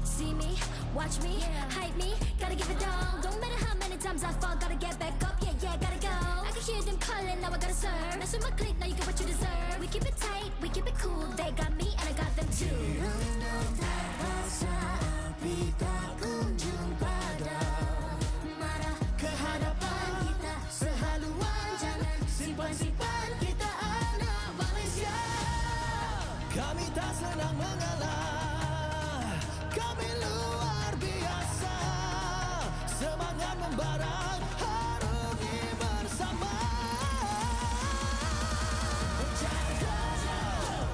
[SPEAKER 15] See me, watch me, hype me, gotta give it all. Don't matter how many times I fall, gotta get back up. Yeah, yeah, gotta go. I can hear them calling, now I gotta serve. Mess with my clique, now you get what you deserve. We keep it tight, we keep it cool. They got me and I got them too. Rasa api tak kunjung padam. Marah ke hadapan kita sehaluan. Jangan simpan-simpan, kita anak Malaysia.
[SPEAKER 4] Kami tak senang mengalah. Kami luar biasa. Semangat membara, harungi bersama. Jaga,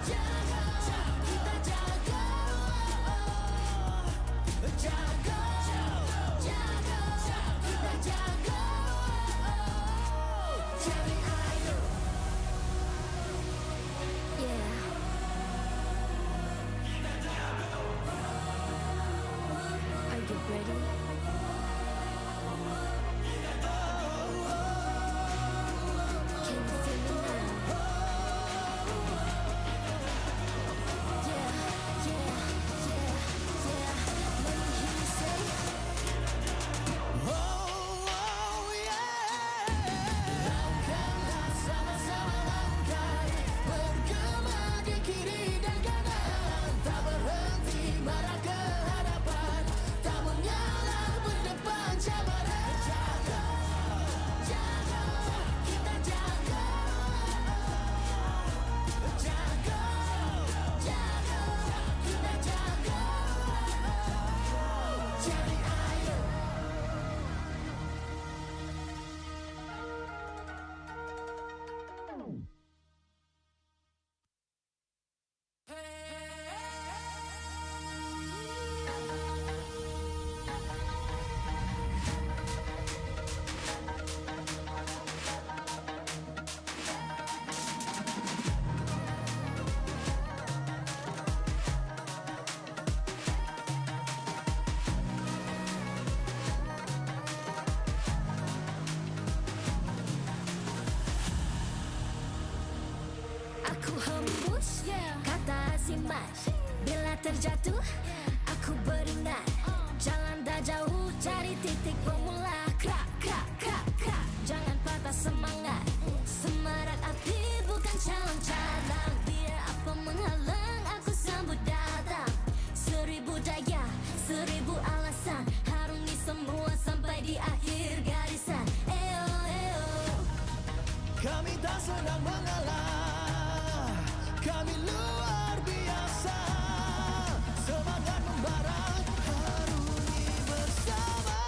[SPEAKER 4] jaga, kita jaga. Jaga, jaga, kita jaga. Jadi ayo.
[SPEAKER 15] Yeah. Aku hembus kata si mas. Bila terjatuh aku beringat. Jalan dah jauh cari titik bermula. Krak, krak, krak, krak. Jangan patah semangat. Semarak api bukan calang-calang. Biar apa menghalang aku sambut datang. 1000 daya, 1000 alasan. Harungi semua sampai di akhir garisan. Eo, eo.
[SPEAKER 4] Kami tak senang mengalah. Kami luar biasa. Semangat membara. Harungi bersama.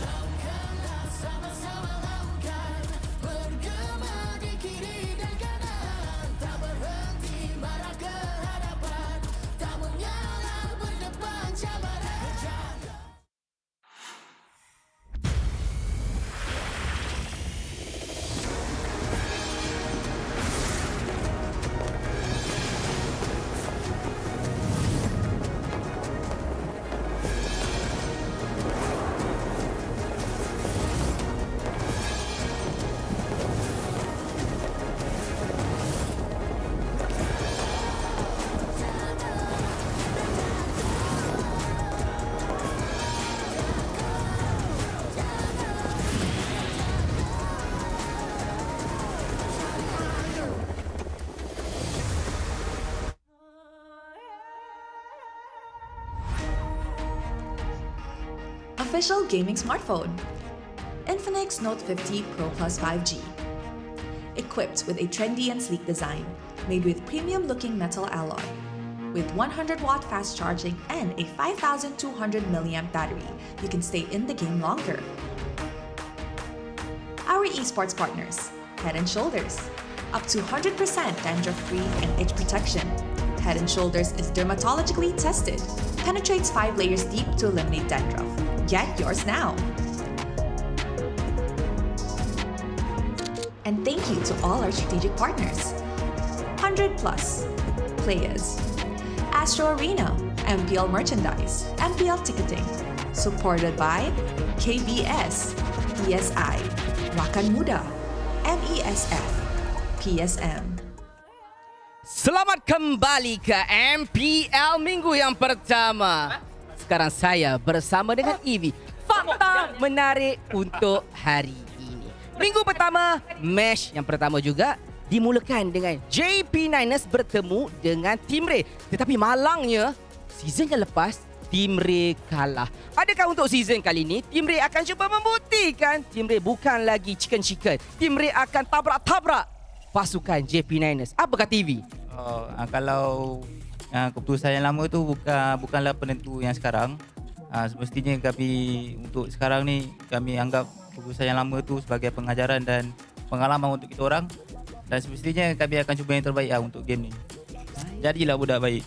[SPEAKER 4] Lakukanlah sama-sama lakukan. Bergema di kiri dan kanan. Tak berhenti marah ke hadapan. Tak mengalah berdepan cabaran.
[SPEAKER 14] Official gaming smartphone. Infinix Note 50 Pro Plus 5G. Equipped with a trendy and sleek design, made with premium-looking metal alloy. With 100-watt fast charging and a 5,200 mAh battery, you can stay in the game longer. Our esports partners, Head & Shoulders. Up to 100% dandruff-free and itch protection. Head & Shoulders is dermatologically tested. Penetrates 5 layers deep to eliminate dandruff. Get yours now. And thank you to all our strategic partners. 100 Plus, Players, Astro Arena, MPL Merchandise, MPL Ticketing. Supported by KBS, PSI, Rakan Muda, MESF, PSM.
[SPEAKER 10] Selamat kembali ke MPL minggu yang pertama. Sekarang saya bersama dengan Evie. Fakta menarik untuk hari ini. Minggu pertama, match yang pertama juga dimulakan dengan JP9ers bertemu dengan Team Ray. Tetapi malangnya, season yang lepas, Team Ray kalah. Adakah untuk season kali ini, Team Ray akan cuba membuktikan Team Ray bukan lagi chicken-chicken. Team Ray akan tabrak-tabrak pasukan JP9ers. Apa kata TV?
[SPEAKER 3] Kalau keputusan yang lama tu bukanlah penentu yang sekarang. Semestinya kami untuk sekarang ni kami anggap keputusan yang lama tu sebagai pengajaran dan pengalaman untuk kita orang. Dan semestinya kami akan cuba yang terbaik untuk game ni. Jadilah budak baik.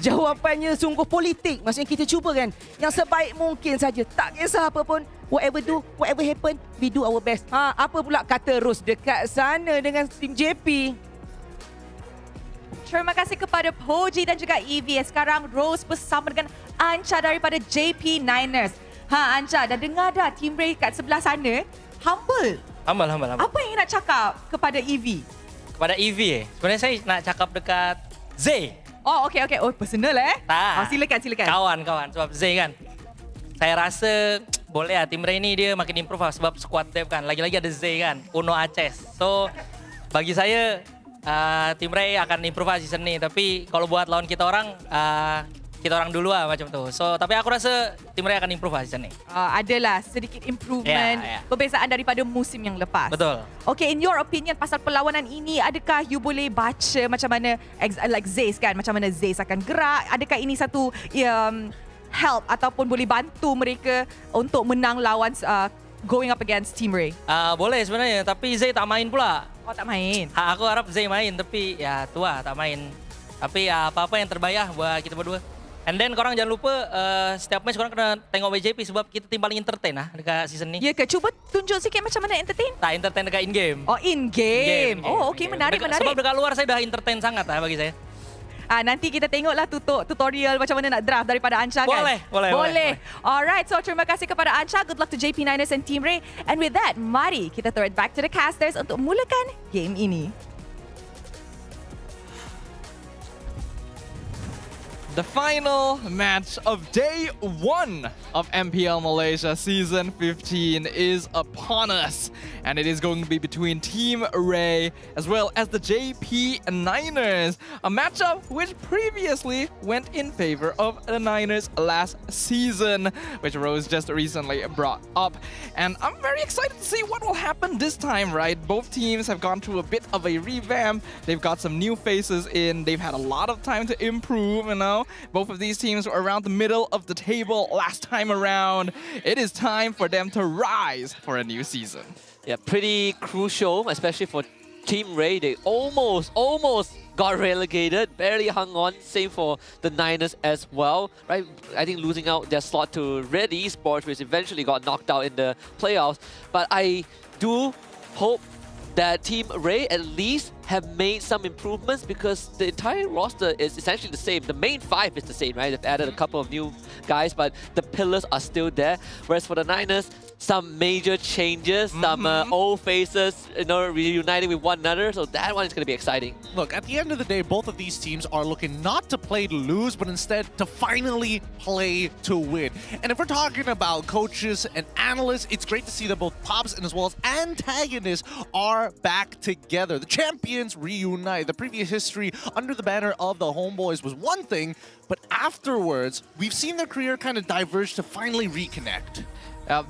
[SPEAKER 10] Jawapannya sungguh politik. Maksudnya kita cuba kan yang sebaik mungkin saja. Tak kisah apa pun. Whatever do, whatever happen, we do our best. Apa pula kata Rose dekat sana dengan tim JP?
[SPEAKER 8] Terima kasih kepada Poji dan juga Evie. Sekarang Rose bersama dengan Anca daripada JP9ers. Anca, dah dengar dah Team Ray kat sebelah sana? Humble.
[SPEAKER 21] Humble.
[SPEAKER 8] Apa yang nak cakap kepada Evie?
[SPEAKER 21] Kepada Evie sebenarnya saya nak cakap dekat Zay.
[SPEAKER 8] Oh, okey. Oh, personal
[SPEAKER 21] Tak.
[SPEAKER 8] Silakan.
[SPEAKER 21] Kawan. Sebab Zay kan. Saya rasa boleh lah Team Ray ni dia makin improve lah sebab squad depth kan. Lagi-lagi ada Zay kan. Uno Aces. So, bagi saya Team Ray akan improve lah season ni. Tapi kalau buat lawan kita orang dulu lah macam tu. So, tapi aku rasa Team Ray akan improve lah season ni.
[SPEAKER 8] Adalah sedikit improvement perbezaan daripada musim yang lepas.
[SPEAKER 21] Betul.
[SPEAKER 8] Okay, in your opinion pasal perlawanan ini, adakah you boleh baca macam mana, like Zays kan, macam mana Zays akan gerak? Adakah ini satu help ataupun boleh bantu mereka untuk menang lawan going up against Team Ray?
[SPEAKER 21] Boleh sebenarnya, tapi Zay tak main pula.
[SPEAKER 8] Oh, tak main?
[SPEAKER 21] Aku harap Zay main, tapi ya tu lah, tak main. Tapi apa-apa yang terbayar buat kita berdua. And then korang jangan lupa setiap match korang kena tengok BJP sebab kita tim paling entertain lah dekat season ni.
[SPEAKER 8] Ya ke? Cuba tunjuk sikit macam mana entertain?
[SPEAKER 21] Tak entertain dekat in-game.
[SPEAKER 8] Oh, in-game. Oh, okey, menarik.
[SPEAKER 21] Sebab dekat luar saya dah entertain sangat lah bagi saya.
[SPEAKER 8] Nanti kita tengoklah tutorial macam mana nak draft daripada Ancha kan? Boleh. Alright, so terima kasih kepada Ancha. Good luck to JP Niners and Team Ray. And with that, mari kita throw it back to the casters untuk mulakan game ini.
[SPEAKER 11] The final match of day 1 of MPL Malaysia Season 15 is upon us. And it is going to be between Team Ray as well as the JP Niners. A matchup which previously went in favor of the Niners last season, which Rose just recently brought up. And I'm very excited to see what will happen this time, right? Both teams have gone through a bit of a revamp. They've got some new faces in. They've had a lot of time to improve, you know. Both of these teams were around the middle of the table last time around. It is time for them to rise for a new season.
[SPEAKER 12] Yeah, pretty crucial, especially for Team Ray. They almost got relegated, barely hung on. Same for the Niners as well, right? I think losing out their slot to Red Esports, which eventually got knocked out in the playoffs. But I do hope that Team Ray at least have made some improvements, because the entire roster is essentially the same. The main 5 is the same, right? They've added a couple of new guys, but the pillars are still there. Whereas for the Niners, some major changes, some old faces, you know, reuniting with one another. So that one is going to be exciting.
[SPEAKER 18] Look, at the end of the day, both of these teams are looking not to play to lose, but instead to finally play to win. And if we're talking about coaches and analysts, it's great to see that both Pops and as well as antagonists are back together. The champions reunite. The previous history under the banner of the Homeboys was one thing, but afterwards, we've seen their career kind of diverge to finally reconnect.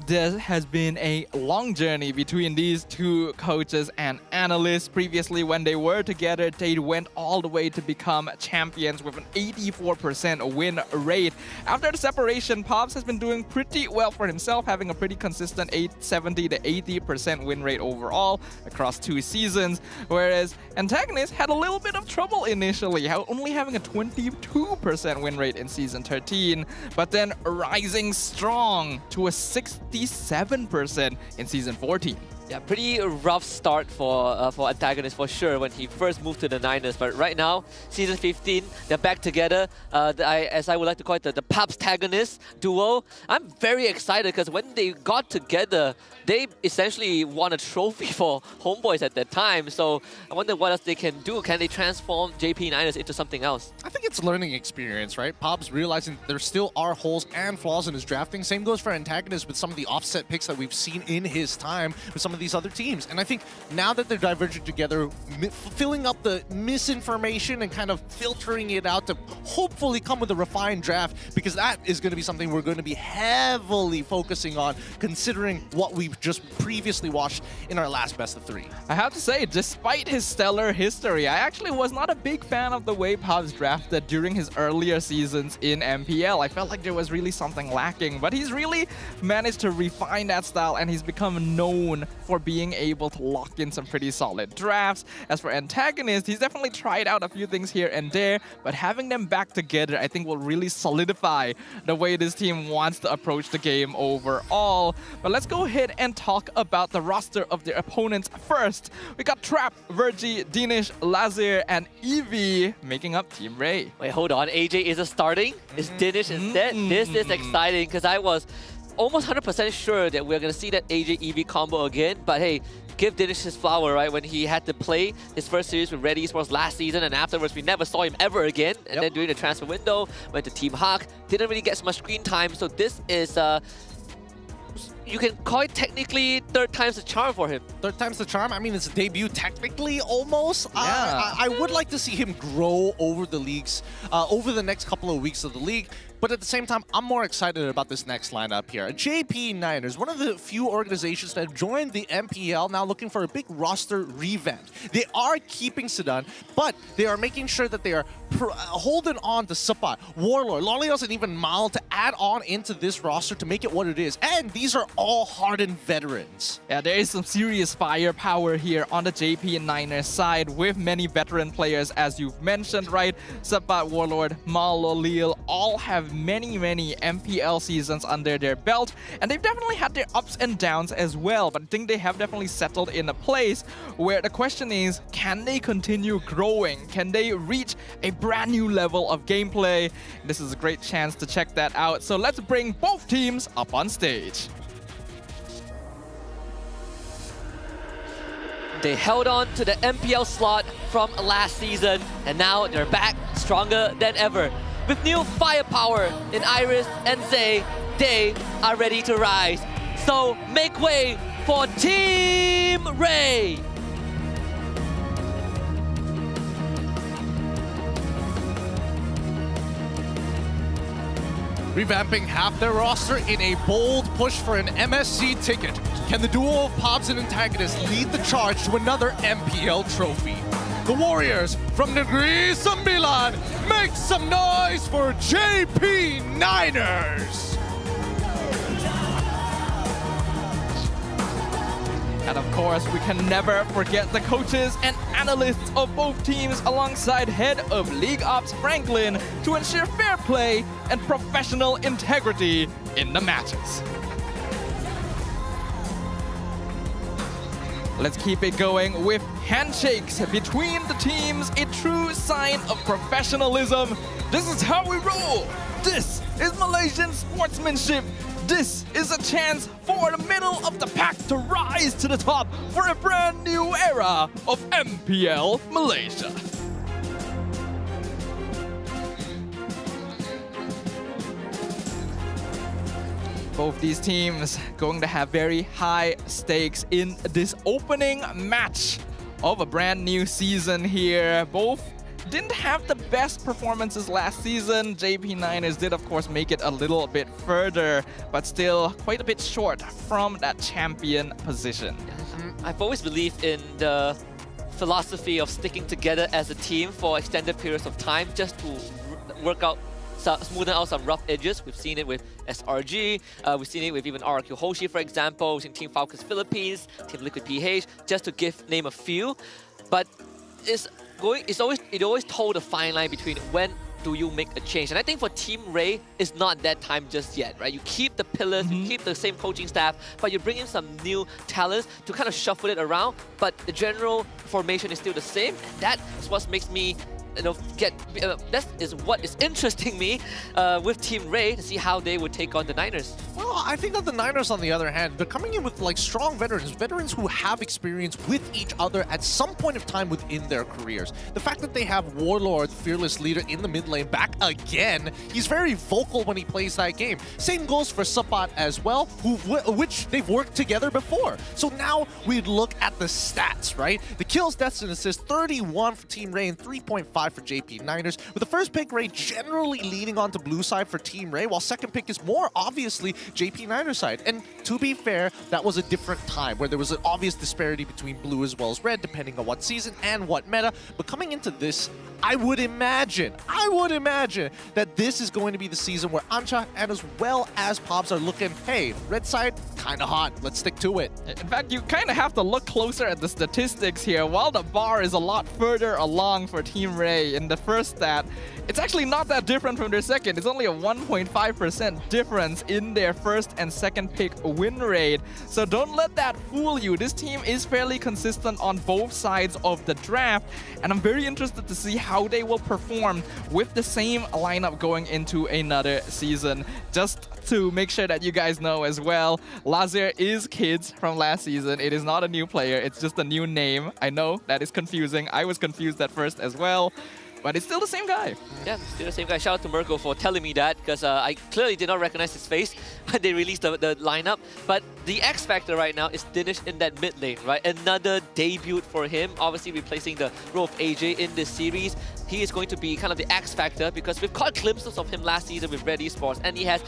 [SPEAKER 11] There has been a long journey between these two coaches and analysts. Previously, when they were together, they went all the way to become champions with an 84% win rate. After the separation, Pops has been doing pretty well for himself, having a pretty consistent 70 to 80% win rate overall across 2 seasons, whereas Antagonist had a little bit of trouble initially, only having a 22% win rate in Season 13, but then rising strong to a 67% in Season 14.
[SPEAKER 12] Yeah, pretty rough start for Antagonist for sure when he first moved to the Niners. But right now, Season 15, they're back together. As I would like to call it, the Pops-tagonist duo. I'm very excited because when they got together, they essentially won a trophy for Homeboys at that time. So I wonder what else they can do. Can they transform JP Niners into something else?
[SPEAKER 18] I think it's learning experience, right? Pops realizing there still are holes and flaws in his drafting. Same goes for Antagonist with some of the offset picks that we've seen in his time with some of these other teams. And I think now that they're diverging together, filling up the misinformation and kind of filtering it out to hopefully come with a refined draft, because that is going to be something we're going to be heavily focusing on, considering what we've just previously watched in our last best of 3.
[SPEAKER 11] I have to say, despite his stellar history, I actually was not a big fan of the way Pops drafted during his earlier seasons in MPL. I felt like there was really something lacking, but he's really managed to refine that style, and he's become known for being able to lock in some pretty solid drafts. As for Antagonist, he's definitely tried out a few things here and there, but having them back together, I think will really solidify the way this team wants to approach the game overall. But let's go ahead and talk about the roster of their opponents first. We got Trap, Virgie, Dinish, Lazir, and Evie making up Team Ray.
[SPEAKER 12] Wait, hold on. AJ is starting? Is Dinish instead? This is exciting because I was almost 100% sure that we're going to see that AJ Evie combo again. But hey, give Dinish his flower, right? When he had to play his first series with Red Esports last season, and afterwards we never saw him ever again. And then during the transfer window, went to Team Hawk, didn't really get so much screen time. So this is you can call it technically 3rd time's the charm for him.
[SPEAKER 18] 3rd time's the charm? I mean, it's a debut technically, almost. Yeah. I would like to see him grow over the leagues, over the next couple of weeks of the league. But at the same time, I'm more excited about this next lineup here. JP Niners, one of the few organizations that have joined the MPL, now looking for a big roster revamp. They are keeping Sedan, but they are making sure that they are holding on to Sapat, Warlord, Lolios, and even Mal to add on into this roster to make it what it is. And these are all hardened veterans.
[SPEAKER 11] Yeah, there is some serious firepower here on the JP Niners side with many veteran players, as you've mentioned, right? Sapat, Warlord, Mal, Lolil all have many MPL seasons under their belt, and they've definitely had their ups and downs as well, but I think they have definitely settled in a place where the question is, can they continue growing? Can they reach a brand new level of gameplay? This is a great chance to check that out. So let's bring both teams up on stage.
[SPEAKER 12] They held on to the MPL slot from last season, and now they're back stronger than ever. With new firepower in Iris and Zay, they are ready to rise. So make way for Team Ray!
[SPEAKER 18] Revamping half their roster in a bold push for an MSC ticket. Can the duo of Pobs and Antagonists lead the charge to another MPL trophy? The Warriors from Negri Sembilan make some noise for JP Niners!
[SPEAKER 11] And of course, we can never forget the coaches and analysts of both teams alongside head of League Ops Franklin to ensure fair play and professional integrity in the matches. Let's keep it going with handshakes between the teams, a true sign of professionalism. This is how we roll. This is Malaysian sportsmanship. This is a chance for the middle of the pack to rise to the top for a brand new era of MPL Malaysia. Both these teams going to have very high stakes in this opening match of a brand new season here. Both didn't have the best performances last season. JP Niners did, of course, make it a little bit further, but still quite a bit short from that champion position.
[SPEAKER 12] I've always believed in the philosophy of sticking together as a team for extended periods of time just to work out, smoothen out some rough edges. We've seen it with SRG, we've seen it with even RQ Hoshi, for example. We've seen Team Falcons Philippines, Team Liquid PH, just to name a few. But it always told a fine line between when do you make a change. And I think for Team Ray, it's not that time just yet, right? You keep the pillars, you keep the same coaching staff, but you bring in some new talents to kind of shuffle it around, but the general formation is still the same. And that is what makes me that is what is interesting me with Team Ray to see how they would take on the Niners.
[SPEAKER 18] Well, I think that the Niners, on the other hand, they're coming in with like strong veterans who have experience with each other at some point of time within their careers. The fact that they have Warlord, fearless leader, in the mid lane back again, he's very vocal when he plays that game. Same goes for Sapat as well, which they've worked together before. So now we look at the stats, right? The kills, deaths, and assists, 31 for Team Ray and 3.5 for JP Niners, with the first pick Ray generally leaning onto blue side for Team Ray, while second pick is more obviously JP Niners side. And to be fair, that was a different time where there was an obvious disparity between blue as well as red, depending on what season and what meta. But coming into this, I would imagine that this is going to be the season where Ancha and as well as Pobs are looking, hey, red side, kind of hot, let's stick to it.
[SPEAKER 11] In fact, you kind of have to look closer at the statistics here. While the bar is a lot further along for Team Ray in the first stat, it's actually not that different from their second. It's only a 1.5% difference in their first and second pick win rate. So don't let that fool you. This team is fairly consistent on both sides of the draft, and I'm very interested to see how they will perform with the same lineup going into another season. Just to make sure that you guys know as well, Lazir is Kids from last season. It is not a new player, it's just a new name. I know that is confusing. I was confused at first as well, but it's still the same guy.
[SPEAKER 12] Yeah, still the same guy. Shout out to Mirko for telling me that, because I clearly did not recognize his face when they released the lineup. But the X factor right now is Dinesh in that mid lane, right? Another debut for him, obviously replacing the role of AJ in this series. He is going to be kind of the X factor because we've caught glimpses of him last season with Red Esports, and he has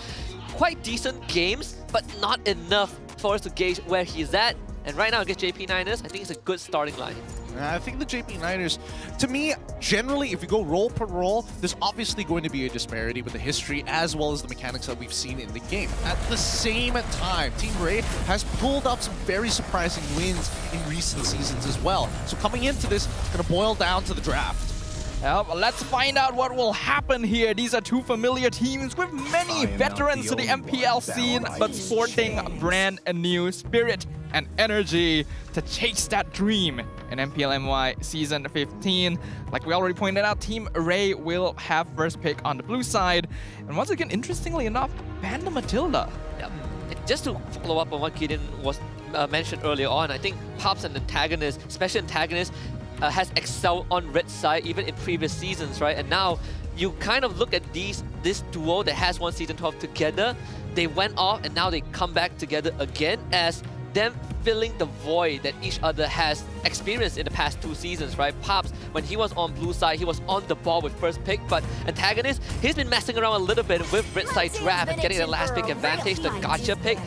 [SPEAKER 12] quite decent games, but not enough for us to gauge where he's at. And right now against JP Niners, I think it's a good starting line.
[SPEAKER 18] I think the JP Niners, to me, generally, if you go role per role, there's obviously going to be a disparity with the history as well as the mechanics that we've seen in the game. At the same time, Team Ray has pulled up some very surprising wins in recent seasons as well. So coming into this, it's going to boil down to the draft.
[SPEAKER 11] Let's find out what will happen here. These are two familiar teams with many veterans to the MPL scene, but sporting brand new spirit and energy to chase that dream in MPL MY Season 15. Like we already pointed out, Team Ray will have first pick on the blue side. And once again, interestingly enough, Panda Matilda.
[SPEAKER 12] Yep. Just to follow up on what Gideon was mentioned earlier on, I think Pops and antagonist, special antagonist, has excelled on red side even in previous seasons, right? And now you kind of look at this duo that has won Season 12 together. They went off and now they come back together again as them filling the void that each other has experienced in the past 2 seasons, right? Pops, when he was on blue side, he was on the ball with first pick, but antagonist, he's been messing around a little bit with red side draft and getting the last pick advantage, the gotcha pick.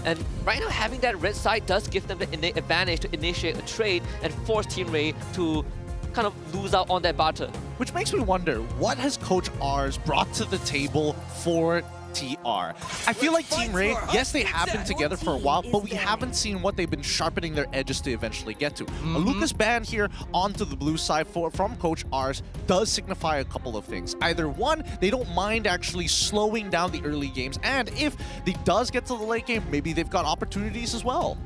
[SPEAKER 12] And right now, having that red side does give them the innate advantage to initiate a trade and force Team Ray to kind of lose out on that barter.
[SPEAKER 18] Which makes me wonder, what has Coach R's brought to the table for TR? I feel like Team Ray, yes, they have been together for a while, but we haven't seen what they've been sharpening their edges to eventually get to. A Lucas ban here onto the blue side from Coach R's does signify a couple of things. Either one, they don't mind actually slowing down the early games, and if they does get to the late game, maybe they've got opportunities as well.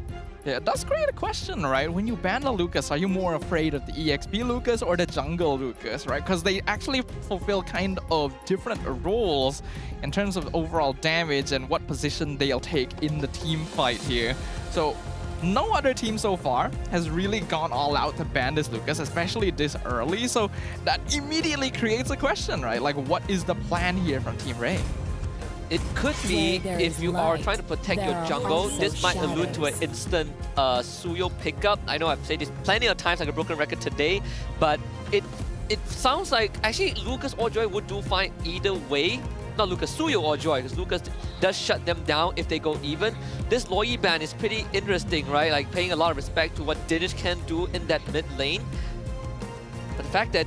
[SPEAKER 11] Yeah, it does create a question, right? When you ban the Lucas, are you more afraid of the EXP Lucas or the jungle Lucas, right? Because they actually fulfill kind of different roles in terms of overall damage and what position they'll take in the team fight here. So no other team so far has really gone all out to ban this Lucas, especially this early. So that immediately creates a question, right? Like, what is the plan here from Team Ray?
[SPEAKER 12] It could be, if you are trying to protect your jungle, this might allude to an instant Suyo pickup. I know I've said this plenty of times like a broken record today, but it sounds like actually Lucas or Joy would do fine either way. Not Lucas, Suyo or Joy, because Lucas does shut them down if they go even. This Loi ban is pretty interesting, right? Like paying a lot of respect to what Dinesh can do in that mid lane. But the fact that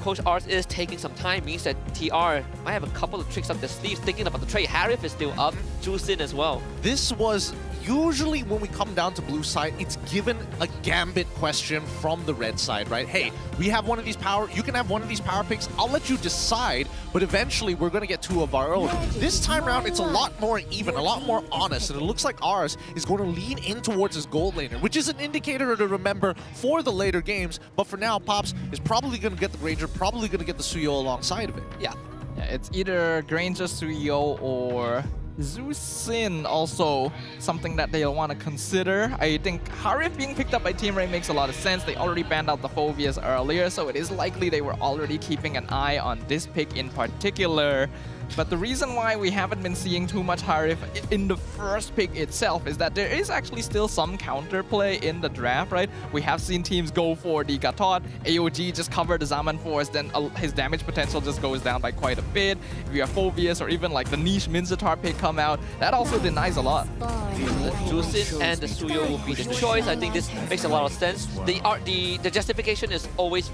[SPEAKER 12] Coach Ars is taking some time means that TR might have a couple of tricks up their sleeves, thinking about the trade. Harif is still up, Juicin as well.
[SPEAKER 18] This was usually when we come down to blue side, it's given a gambit question from the red side, right? Hey, we have one of these power, you can have one of these power picks, I'll let you decide, but eventually we're going to get 2 of our own. This time around, it's a lot more even, a lot more honest, and it looks like ours is going to lean in towards his gold laner, which is an indicator to remember for the later games, but for now, Pops is probably going to get the Granger, probably going to get the Suyo alongside of it.
[SPEAKER 11] Yeah, it's either Granger, Suyo, or Juicin also something that they'll want to consider. I think Harif being picked up by Team Ray makes a lot of sense. They already banned out the Phobias earlier, so it is likely they were already keeping an eye on this pick in particular. But the reason why we haven't been seeing too much Harif in the first pick itself is that there is actually still some counterplay in the draft, right? We have seen teams go for the Gatot, AOG just cover the Zaman Force, then his damage potential just goes down by quite a bit. If you have Phobias or even like the niche Minzatar pick come out, that also denies a lot.
[SPEAKER 12] The Juicin and the Suyo will be the choice. I think this makes a lot of sense. The justification is always,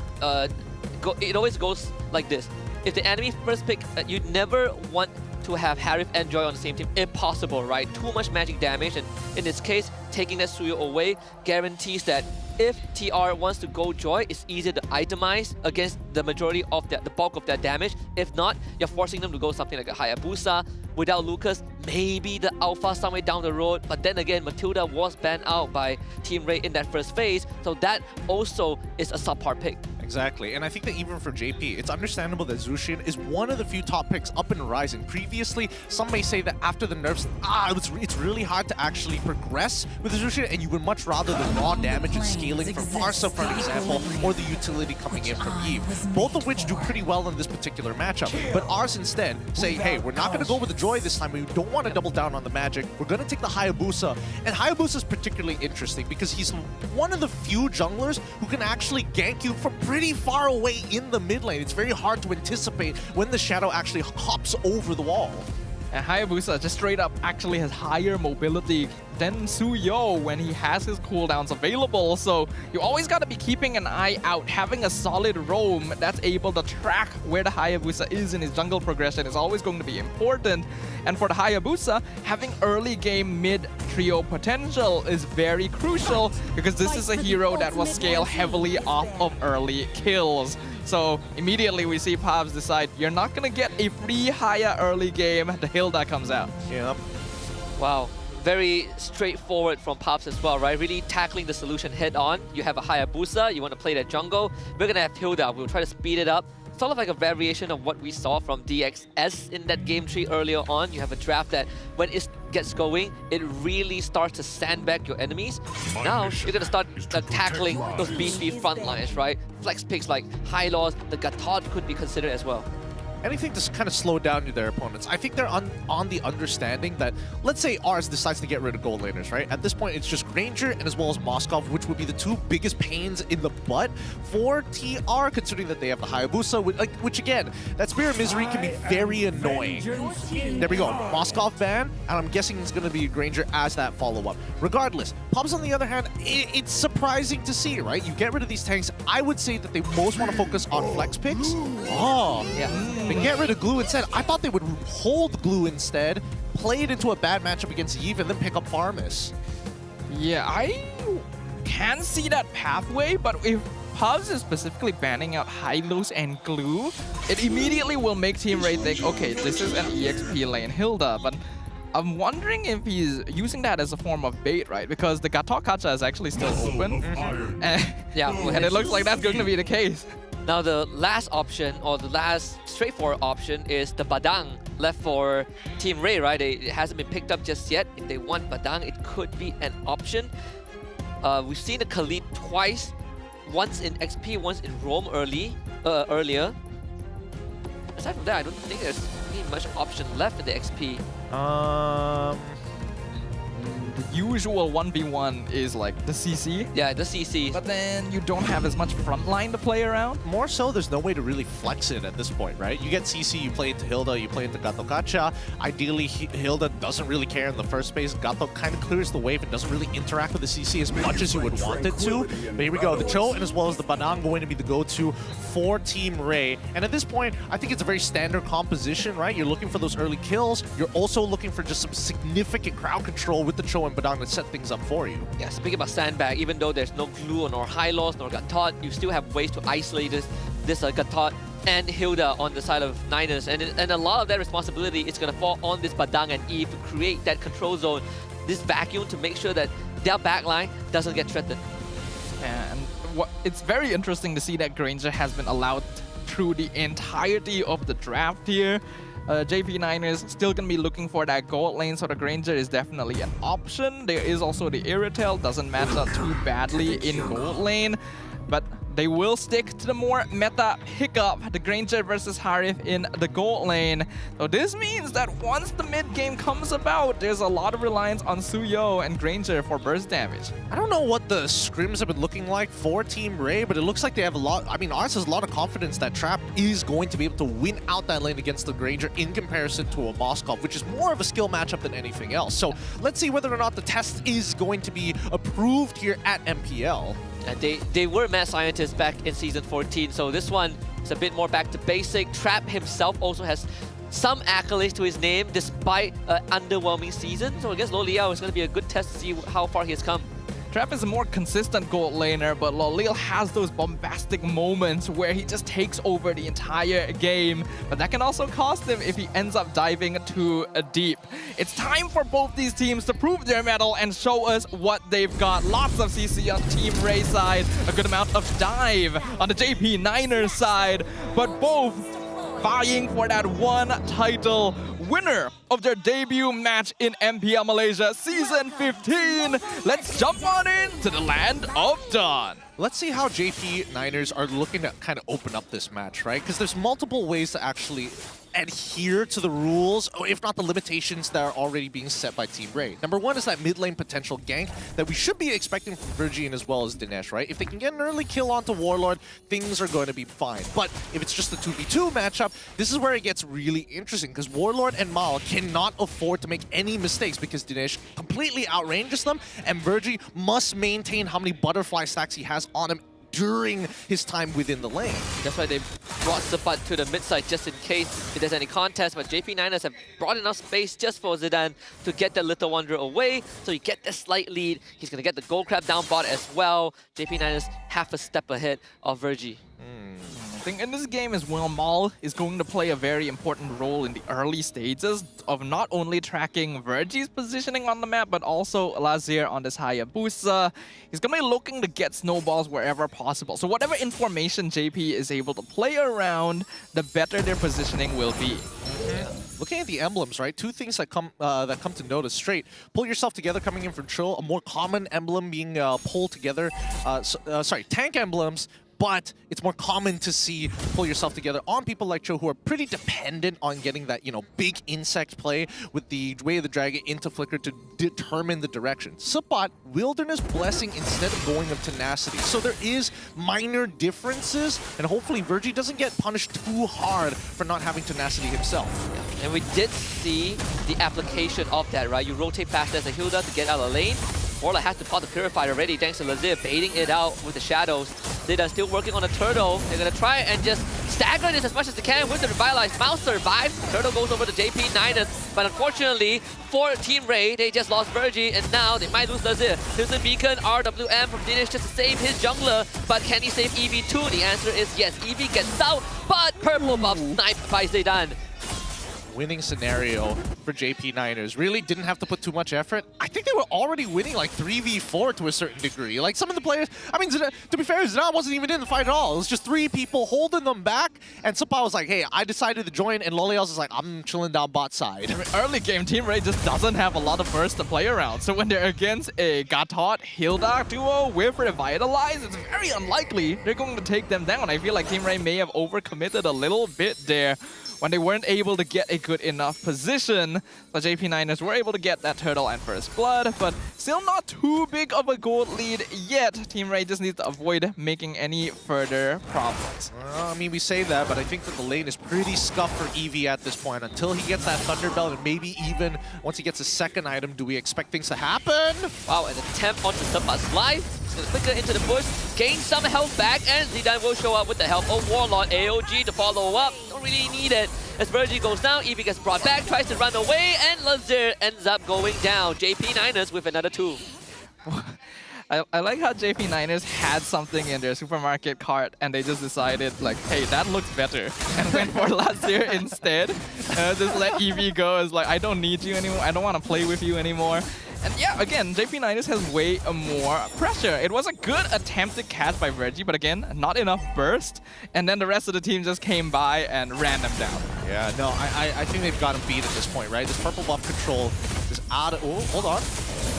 [SPEAKER 12] it always goes like this. If the enemy first pick, you'd never want to have Harif and Joy on the same team. Impossible, right? Too much magic damage, and in this case, taking that Suyo away guarantees that if TR wants to go Joy, it's easier to itemize against the majority of the bulk of their damage. If not, you're forcing them to go something like a Hayabusa. Without Lucas, maybe the Alpha somewhere down the road. But then again, Matilda was banned out by Team Ray in that first phase, so that also is a subpar pick.
[SPEAKER 18] Exactly, and I think that even for JP, it's understandable that Zushin is one of the few top picks up and rising. Previously, some may say that after the nerfs, it's really hard to actually progress with Zushin, and you would much rather the raw damage and scaling from Farsa, for example, or the utility coming in from Eve, both of which do pretty well in this particular matchup. But ours instead say, hey, we're not going to go with the Joy this time. We don't want to double down on the magic. We're going to take the Hayabusa, and Hayabusa is particularly interesting because he's one of the few junglers who can actually gank you from pretty far away in the mid lane. It's very hard to anticipate when the shadow actually hops over the wall.
[SPEAKER 11] And Hayabusa just straight up actually has higher mobility than Suyo when he has his cooldowns available. So you always got to be keeping an eye out. Having a solid roam that's able to track where the Hayabusa is in his jungle progression is always going to be important. And for the Hayabusa, having early game mid trio potential is very crucial because this is a hero that will scale heavily off of early kills. So immediately we see Pabs decide, you're not going to get a free higher early game. The Hilda comes out.
[SPEAKER 18] Yep.
[SPEAKER 12] Wow. Very straightforward from Pops as well, right? Really tackling the solution head on. You have a Hayabusa, you want to play that jungle. We're going to have Hilda. We'll try to speed it up. Sort of like a variation of what we saw from DXS in that game tree earlier on. You have a draft that when it gets going, it really starts to sandbag your enemies. Now you're going to start tackling those beefy front lines, right? Flex picks like Hylos, the Gatot could be considered as well.
[SPEAKER 18] Anything to kind of slow down their opponents. I think they're on the understanding that, let's say Ars decides to get rid of gold laners, right? At this point, it's just Granger and as well as Moskov, which would be the two biggest pains in the butt for TR, considering that they have the Hayabusa, which again, that Spear of Misery can be very annoying. There we go, Moskov ban, and I'm guessing it's going to be Granger as that follow-up. Regardless, Pubs on the other hand, it's surprising to see, right? You get rid of these tanks. I would say that they most want to focus on flex picks. Oh, yeah. They get rid of Glue instead. I thought they would hold Glue instead, play it into a bad matchup against Eve, and then pick up Farmus.
[SPEAKER 11] Yeah, I can see that pathway, but if Pubs is specifically banning out Hylos and Glue, it immediately will make Team Ray think, okay, this is an EXP lane Hilda, but I'm wondering if he's using that as a form of bait, right? Because the Gatot Kacha is actually still open, and it looks like that's going to be the case.
[SPEAKER 12] Now the last option, or the last straightforward option, is the Badang left for Team Ray, right? It hasn't been picked up just yet. If they want Badang, it could be an option. We've seen the Khalid twice, once in XP, once in Roam earlier. Aside from that, I don't think there's any much option left in the XP.
[SPEAKER 11] The usual 1v1 is like the CC.
[SPEAKER 12] Yeah, the CC.
[SPEAKER 11] But then you don't have as much frontline to play around.
[SPEAKER 18] More so, there's no way to really flex it at this point, right? You get CC, you play into Hilda, you play into Gato Gacha. Ideally, Hilda doesn't really care in the first phase. Gato kind of clears the wave and doesn't really interact with the CC as much as you would want it to. But here we go. The Cho and as well as the Badang going to be the go-to for Team Ray. And at this point, I think it's a very standard composition, right? You're looking for those early kills. You're also looking for just some significant crowd control with the Cho and Badang to set things up for you.
[SPEAKER 12] Yeah, speaking about sandbag, even though there's no Glue nor Hylos nor Gatot, you still have ways to isolate this Gatot and Hilda on the side of Niners. And a lot of that responsibility is going to fall on this Badang and Eve to create that control zone, this vacuum to make sure that their backline doesn't get threatened.
[SPEAKER 11] And it's very interesting to see that Granger has been allowed through the entirety of the draft here. JP Niners still going to be looking for that gold lane, so the Granger is definitely an option. There is also the Irritel, doesn't match up too badly in gold lane, but they will stick to the more meta hiccup, the Granger versus Harith in the gold lane. So this means that once the mid game comes about, there's a lot of reliance on Suyo and Granger for burst damage.
[SPEAKER 18] I don't know what the scrims have been looking like for Team Ray, but it looks like they have a lot. I mean, Ars has a lot of confidence that Trap is going to be able to win out that lane against the Granger in comparison to a Moskov, which is more of a skill matchup than anything else. So let's see whether or not the test is going to be approved here at MPL.
[SPEAKER 12] They were mad scientists back in Season 14, so this one is a bit more back to basic. Trap himself also has some accolades to his name despite an underwhelming season, so I guess Lo Liao is going to be a good test to see how far he has come.
[SPEAKER 11] Trap is a more consistent gold laner, but Lolil has those bombastic moments where he just takes over the entire game. But that can also cost him if he ends up diving too deep. It's time for both these teams to prove their mettle and show us what they've got. Lots of CC on Team Ray side, a good amount of dive on the JP Niners side, but both vying for that one title. Winner of their debut match in MPL Malaysia Season 15. Let's jump on into the land of Dawn.
[SPEAKER 18] Let's see how JP Niners are looking to kind of open up this match, right? Because there's multiple ways to actually adhere to the rules, or if not the limitations that are already being set by Team Ray. Number one is that mid lane potential gank that we should be expecting from Virgin as well as Dinesh, right? If they can get an early kill onto Warlord, things are going to be fine. But if it's just a 2v2 matchup, this is where it gets really interesting, because Warlord and Mal cannot afford to make any mistakes because Dinesh completely outranges them, and Virgin must maintain how many butterfly stacks he has on him during his time within the lane.
[SPEAKER 12] That's why they brought Sapat to the mid side just in case if there's any contest, but JP Niners have brought enough space just for Zidane to get that Little Wanderer away, so you get the slight lead. He's going to get the gold crab down bot as well. JP Niners half a step ahead of Virgie.
[SPEAKER 11] something in this game as well. Maul is going to play a very important role in the early stages of not only tracking Virgie's positioning on the map, but also Lazir on this Hayabusa. He's going to be looking to get snowballs wherever possible. So whatever information JP is able to play around, the better their positioning will be.
[SPEAKER 18] Looking at the emblems, right? Two things that come to notice straight. Pull yourself together coming in from Trill. A more common emblem being pulled together. Tank emblems. But it's more common to see pull yourself together on people like Cho who are pretty dependent on getting that, big insect play with the Way of the Dragon into Flicker to determine the direction. Suppot, Wilderness Blessing instead of going of Tenacity. So there is minor differences, and hopefully Virgie doesn't get punished too hard for not having Tenacity himself.
[SPEAKER 12] Yeah. And we did see the application of that, right? You rotate fast as a Hilda to get out of the lane. Orla has to pop the Purified already thanks to Lazir baiting it out with the shadows. Zidane still working on the Turtle. They're going to try and just stagger this as much as they can with the Revitalized. Mouse survives. Turtle goes over to JP Niners. But unfortunately, for Team Ray, they just lost Virgie, and now they might lose Lazir. Here's a Beacon, RWM from Dinesh just to save his jungler. But can he save EV too? The answer is yes. EV gets out, but Purple Buff sniped by Zidane.
[SPEAKER 18] Winning scenario for JP Niners. Really didn't have to put too much effort. I think they were already winning like 3v4 to a certain degree. Like some of the players, I mean, to be fair, Zidane wasn't even in the fight at all. It was just 3 people holding them back. And Supa was like, hey, I decided to join. And Loliels is like, I'm chilling down bot side.
[SPEAKER 11] Early game, Team Ray just doesn't have a lot of burst to play around. So when they're against a Gatot Hilda duo with Revitalize, it's very unlikely they're going to take them down. I feel like Team Ray may have overcommitted a little bit there when they weren't able to get a good enough position. The JP Niners were able to get that turtle and first blood, but still not too big of a gold lead yet. Team Ray just needs to avoid making any further problems.
[SPEAKER 18] Well, I mean, we say that, but I think that the lane is pretty scuffed for EV at this point. Until he gets that Thunderbelt, and maybe even once he gets a second item, do we expect things to happen?
[SPEAKER 12] Wow, an attempt onto Supa's life. He's going to flicker into the bush, gain some health back, and Zidane will show up with the help of Warlord. AOG to follow up. Don't really need it. As Virgie goes down, Eevee gets brought back, tries to run away, and Lazir ends up going down. JP Niners with another 2.
[SPEAKER 11] I like how JP Niners had something in their supermarket cart and they just decided like, hey, that looks better, and went for Lazir instead. Just let Eevee go. It's like, I don't need you anymore. I don't want to play with you anymore. And yeah, again, JP Niners has way more pressure. It was a good attempted catch by Virgie, but again, not enough burst. And then the rest of the team just came by and ran them down.
[SPEAKER 18] Yeah, no, I think they've got him beat at this point, right? This purple buff control is out of... Oh, hold on.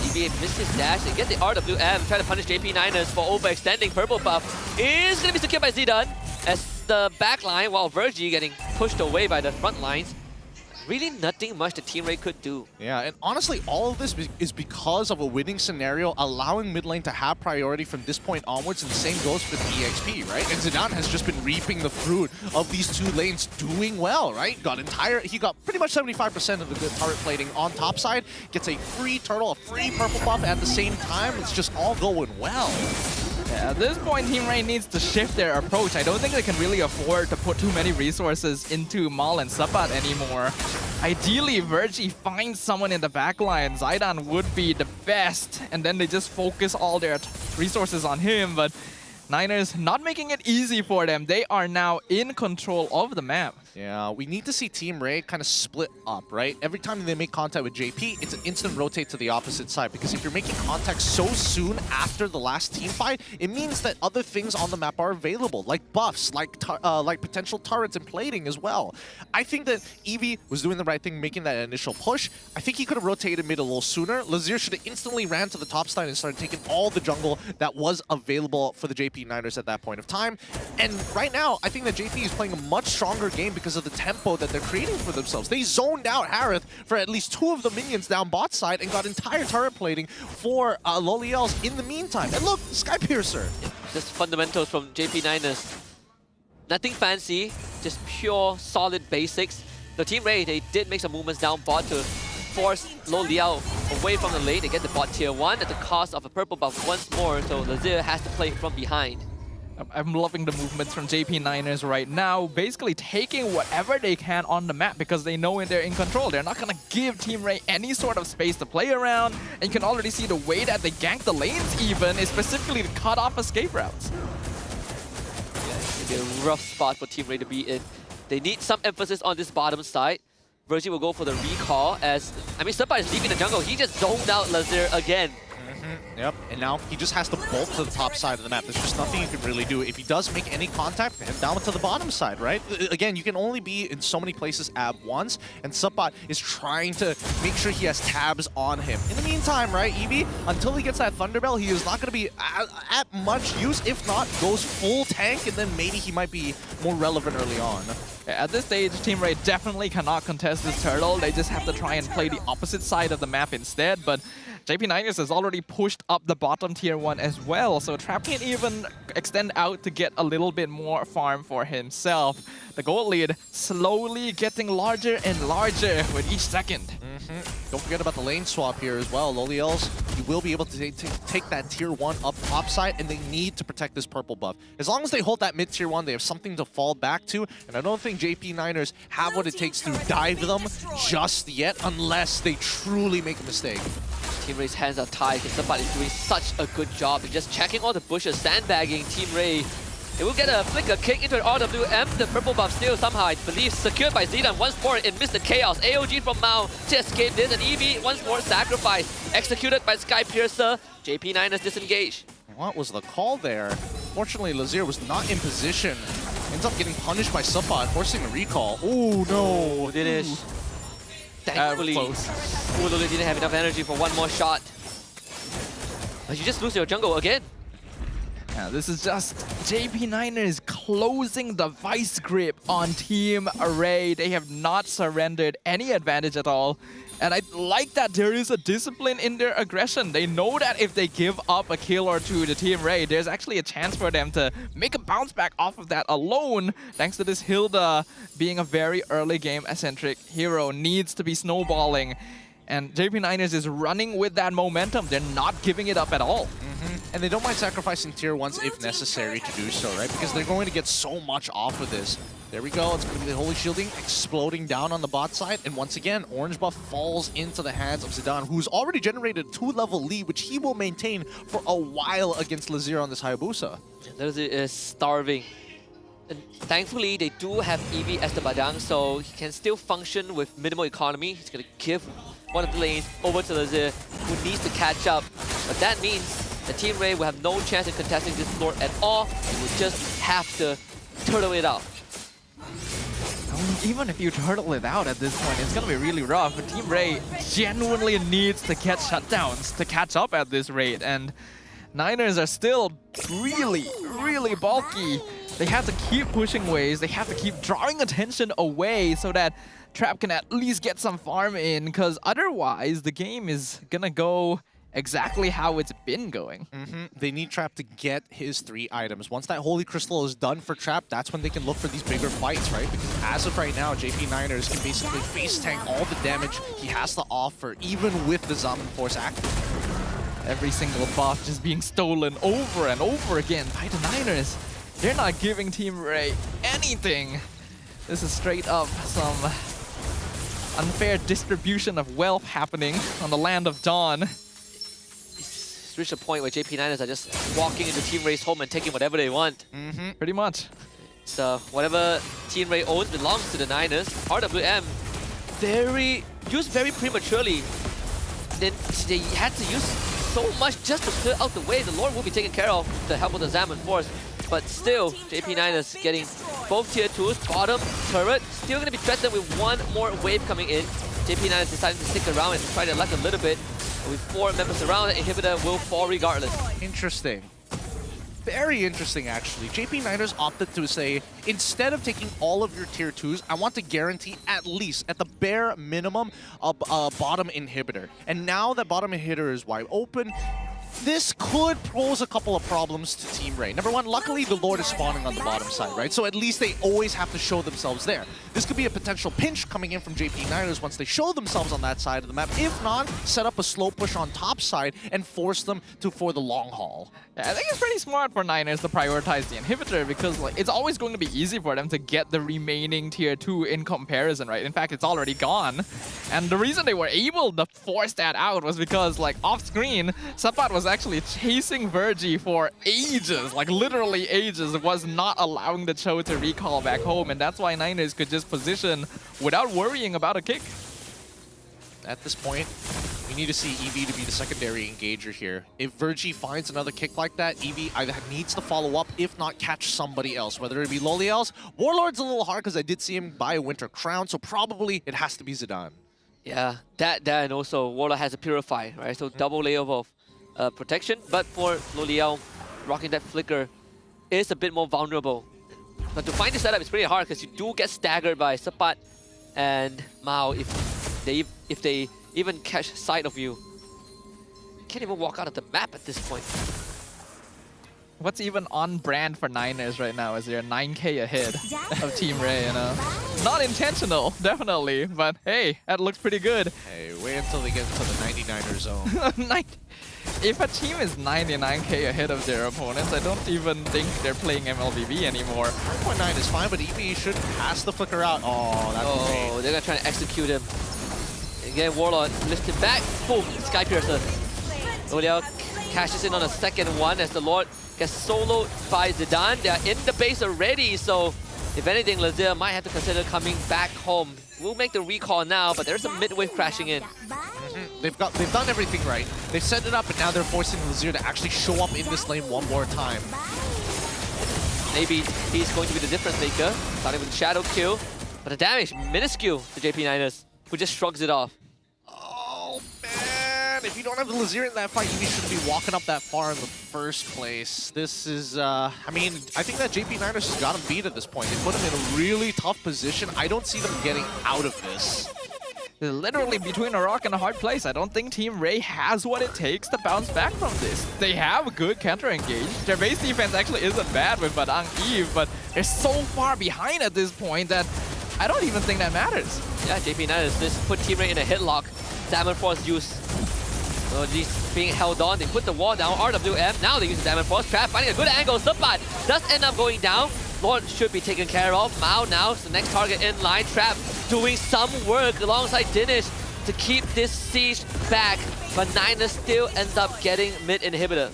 [SPEAKER 12] EVA missed his dash and get the RWM, try to punish JP Niners for overextending. Purple buff is going to be secured by Zidane as the backline, while Virgie getting pushed away by the front lines. Really nothing much the Team Ray could do.
[SPEAKER 18] Yeah, and honestly, all of this is because of a winning scenario, allowing mid lane to have priority from this point onwards, and the same goes for the EXP, right? And Zidane has just been reaping the fruit of these 2 lanes doing well, right? He got pretty much 75% of the good turret plating on top side, gets a free turtle, a free purple buff at the same time. It's just all going well.
[SPEAKER 11] Yeah, at this point, Team Ray needs to shift their approach. I don't think they can really afford to put too many resources into Maul and Supat anymore. Ideally, Virgie finds someone in the backline. Zidane would be the best, and then they just focus all their resources on him, but Niners not making it easy for them. They are now in control of the map.
[SPEAKER 18] Yeah, we need to see Team Ray kind of split up, right? Every time they make contact with JP, it's an instant rotate to the opposite side, because if you're making contact so soon after the last team fight, it means that other things on the map are available, like buffs, like potential turrets and plating as well. I think that Eevee was doing the right thing, making that initial push. I think he could have rotated mid a little sooner. Lazir should have instantly ran to the top side and started taking all the jungle that was available for the JP Niners at that point of time. And right now, I think that JP is playing a much stronger game because of the tempo that they're creating for themselves. They zoned out Harith for at least 2 of the minions down bot side and got entire turret plating for Loliels in the meantime. And look, Sky Piercer.
[SPEAKER 12] Yeah, just fundamentals from JP Niners. Nothing fancy, just pure solid basics. The Team Ray, they did make some movements down bot to force Loliel away from the lane. They get the bot tier 1 at the cost of a purple buff once more, so Lazir has to play from behind.
[SPEAKER 11] I'm loving the movements from JP Niners right now, basically taking whatever they can on the map because they know they're in control. They're not going to give Team Ray any sort of space to play around, and you can already see the way that they gank the lanes even is specifically to cut off escape routes.
[SPEAKER 12] It's going to be a rough spot for Team Ray to be in. They need some emphasis on this bottom side. Virgie will go for the recall as, I mean, Supa is deep in the jungle. He just zoned out Lazir again.
[SPEAKER 18] Yep, and now he just has to bolt to the top side of the map. There's just nothing you can really do. If he does make any contact, head down to the bottom side, right? Again, you can only be in so many places at once, and Supat is trying to make sure he has tabs on him. In the meantime, right, Eevee, until he gets that Thunderbell, he is not going to be at much use. If not, goes full tank, and then maybe he might be more relevant early on.
[SPEAKER 11] At this stage, Team Ray definitely cannot contest this turtle. They just have to try and play the opposite side of the map instead, but JP9ers has already pushed up the bottom tier 1 as well, so Trap can even extend out to get a little bit more farm for himself. The gold lead slowly getting larger and larger with each second.
[SPEAKER 18] Don't forget about the lane swap here as well. Loliels, you will be able to take that tier 1 up top side, and they need to protect this purple buff. As long as they hold that mid tier 1, they have something to fall back to, and I don't think JP9ers have what it takes to dive them just yet, unless they truly make a mistake.
[SPEAKER 12] Team Ray's hands are tied because somebody is doing such a good job in just checking all the bushes, sandbagging Team Ray. They will get a flicker kick into an RWM. The purple buff still somehow, I believe, secured by Zidane once more in Mr. Chaos. AOG from Mao to escape this, and Eevee once more sacrificed. Executed by Sky Piercer. JP9ers disengaged.
[SPEAKER 18] What was the call there? Fortunately, Lazir was not in position. Ends up getting punished by Supa, forcing a recall. Oh no!
[SPEAKER 12] It is. Thankfully, Ululu didn't have enough energy for one more shot. But you just lose your jungle again.
[SPEAKER 11] Yeah, this is just JP9ers closing the vice grip on Team Ray. They have not surrendered any advantage at all. And I like that there is a discipline in their aggression. They know that if they give up a kill or two to Team Ray, there's actually a chance for them to make a bounce back off of that alone. Thanks to this Hilda being a very early game eccentric hero, needs to be snowballing. And JP9ers is running with that momentum. They're not giving it up at all.
[SPEAKER 18] And they don't mind sacrificing tier 1s if necessary to do so, right? Because they're going to get so much off of this. There we go. It's going to be the Holy Shielding exploding down on the bot side. And once again, Orange buff falls into the hands of Zidane, who's already generated a 2-level lead, which he will maintain for a while against Lazir on this Hayabusa.
[SPEAKER 12] Lazir is starving. And thankfully, they do have Eevee as the Badang, so he can still function with minimal economy. He's going to give one of the lanes over to Lazir, who needs to catch up. But that means the Team Ray will have no chance in contesting this floor at all. They will just have to turtle it out.
[SPEAKER 11] Even if you turtle it out at this point, it's going to be really rough. But Team Ray genuinely needs to catch shutdowns to catch up at this rate. And Niners are still really, really bulky. They have to keep pushing waves. They have to keep drawing attention away so that Trap can at least get some farm in, because otherwise the game is going to go exactly how it's been going.
[SPEAKER 18] They need Trap to get his 3 items. Once that Holy Crystal is done for Trap, that's when they can look for these bigger fights, right? Because as of right now, JP9ers can basically face tank all the damage he has to offer, even with the Zaman Force active.
[SPEAKER 11] Every single buff just being stolen over and over again by the Niners. They're not giving Team Ray anything. This is straight up some unfair distribution of wealth happening on the land of Dawn.
[SPEAKER 12] It's reached a point where JP9ers are just walking into Team Ray's home and taking whatever they want.
[SPEAKER 11] Pretty much.
[SPEAKER 12] So whatever Team Ray owns belongs to the Niners. RWM, used very prematurely. Then they had to use so much just to clear out the way. The Lord will be taken care of with the help of the Zaman Force. But still, JP9ers getting both tier 2s, bottom, turret, still going to be threatened with one more wave coming in. JP9ers deciding to stick around and try their luck a little bit. With 4 members around, the inhibitor will fall regardless.
[SPEAKER 18] Interesting. Very interesting, actually. JP9ers opted to say, instead of taking all of your tier 2s, I want to guarantee at least, at the bare minimum, a bottom inhibitor. And now that bottom inhibitor is wide open, this could pose a couple of problems to Team Ray. Number one, luckily the Lord is spawning on the bottom side, right? So at least they always have to show themselves there. This could be a potential pinch coming in from JP9ers once they show themselves on that side of the map. If not, set up a slow push on top side and force them for the long haul.
[SPEAKER 11] Yeah, I think it's pretty smart for Niners to prioritize the inhibitor, because it's always going to be easy for them to get the remaining tier 2 in comparison, right? In fact, it's already gone. And the reason they were able to force that out was because, off screen, Sapat was actually chasing Virgie for ages, like literally ages, was not allowing the Cho to recall back home, and that's why Niners could just position without worrying about a kick.
[SPEAKER 18] At this point, we need to see EV to be the secondary engager here. If Virgie finds another kick like that, EV either needs to follow up, if not catch somebody else, whether it be Loliel's. Warlord's a little hard because I did see him buy a Winter Crown, so probably it has to be Zidane.
[SPEAKER 12] Yeah, that and also Warlord has a Purify, right? So double layer of protection, but for Loliel, rocking that Flicker is a bit more vulnerable. But to find the setup is pretty hard because you do get staggered by Sapat and Mao if they even catch sight of you. You can't even walk out of the map at this point.
[SPEAKER 11] What's even on brand for Niners right now is they're 9K ahead of Team Ray, you know. Not intentional, definitely, but hey, that looks pretty good.
[SPEAKER 18] Hey, wait until they get into the 99er zone.
[SPEAKER 11] If a team is 99K ahead of their opponents, I don't even think they're playing MLBB anymore.
[SPEAKER 18] 1.9 is fine, but EV should pass the Flicker out. Oh, that's great.
[SPEAKER 12] They're gonna try to execute him. Again, Warlord lifts him back. Boom, Sky Piercer. Loliel cashes in on a second one as the Lord gets soloed by Zidane. They're in the base already, so if anything, Lazir might have to consider coming back home. We'll make the recall now, but there's a mid-wave crashing in.
[SPEAKER 18] They've done everything right. They've set it up, and now they're forcing Lazir to actually show up in this lane one more time.
[SPEAKER 12] Maybe he's going to be the difference maker. Starting with Shadow Kill, but the damage minuscule to JP Niners, who just shrugs it off.
[SPEAKER 18] Oh man, if you don't have the Lazir in that fight, you shouldn't be walking up that far in the first place. This is, I mean, I think that JP Niners has got him beat at this point. They put him in a really tough position. I don't see them getting out of this.
[SPEAKER 11] They're literally between a rock and a hard place. I don't think Team Ray has what it takes to bounce back from this. They have a good counter-engage. Their base defense actually isn't bad with Badang Eve, but they're so far behind at this point that I don't even think that matters.
[SPEAKER 12] Yeah, JP Niners just put Team Ray in a headlock. Diamond Force use. So he's being held on. They put the wall down. RWM. Now they use the Diamond Force trap, finding a good angle. Sapat does end up going down. Lord should be taken care of. Mao now, the next target in line. Trap doing some work alongside Dinesh to keep this siege back. But Niners still ends up getting mid inhibitor.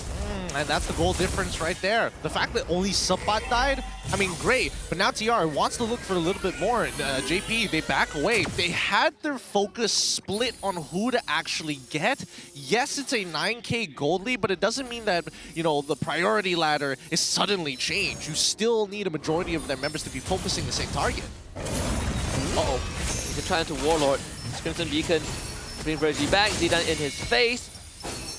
[SPEAKER 18] And that's the goal difference right there. The fact that only Sapat died, I mean, great. But now TR wants to look for a little bit more. JP, they back away. They had their focus split on who to actually get. Yes, it's a 9K gold lead, but it doesn't mean that, you know, the priority ladder is suddenly changed. You still need a majority of their members to be focusing the same target.
[SPEAKER 12] Uh-oh. He's trying to Warlord. Crimson Beacon bring Virgie back. Zidane in his face.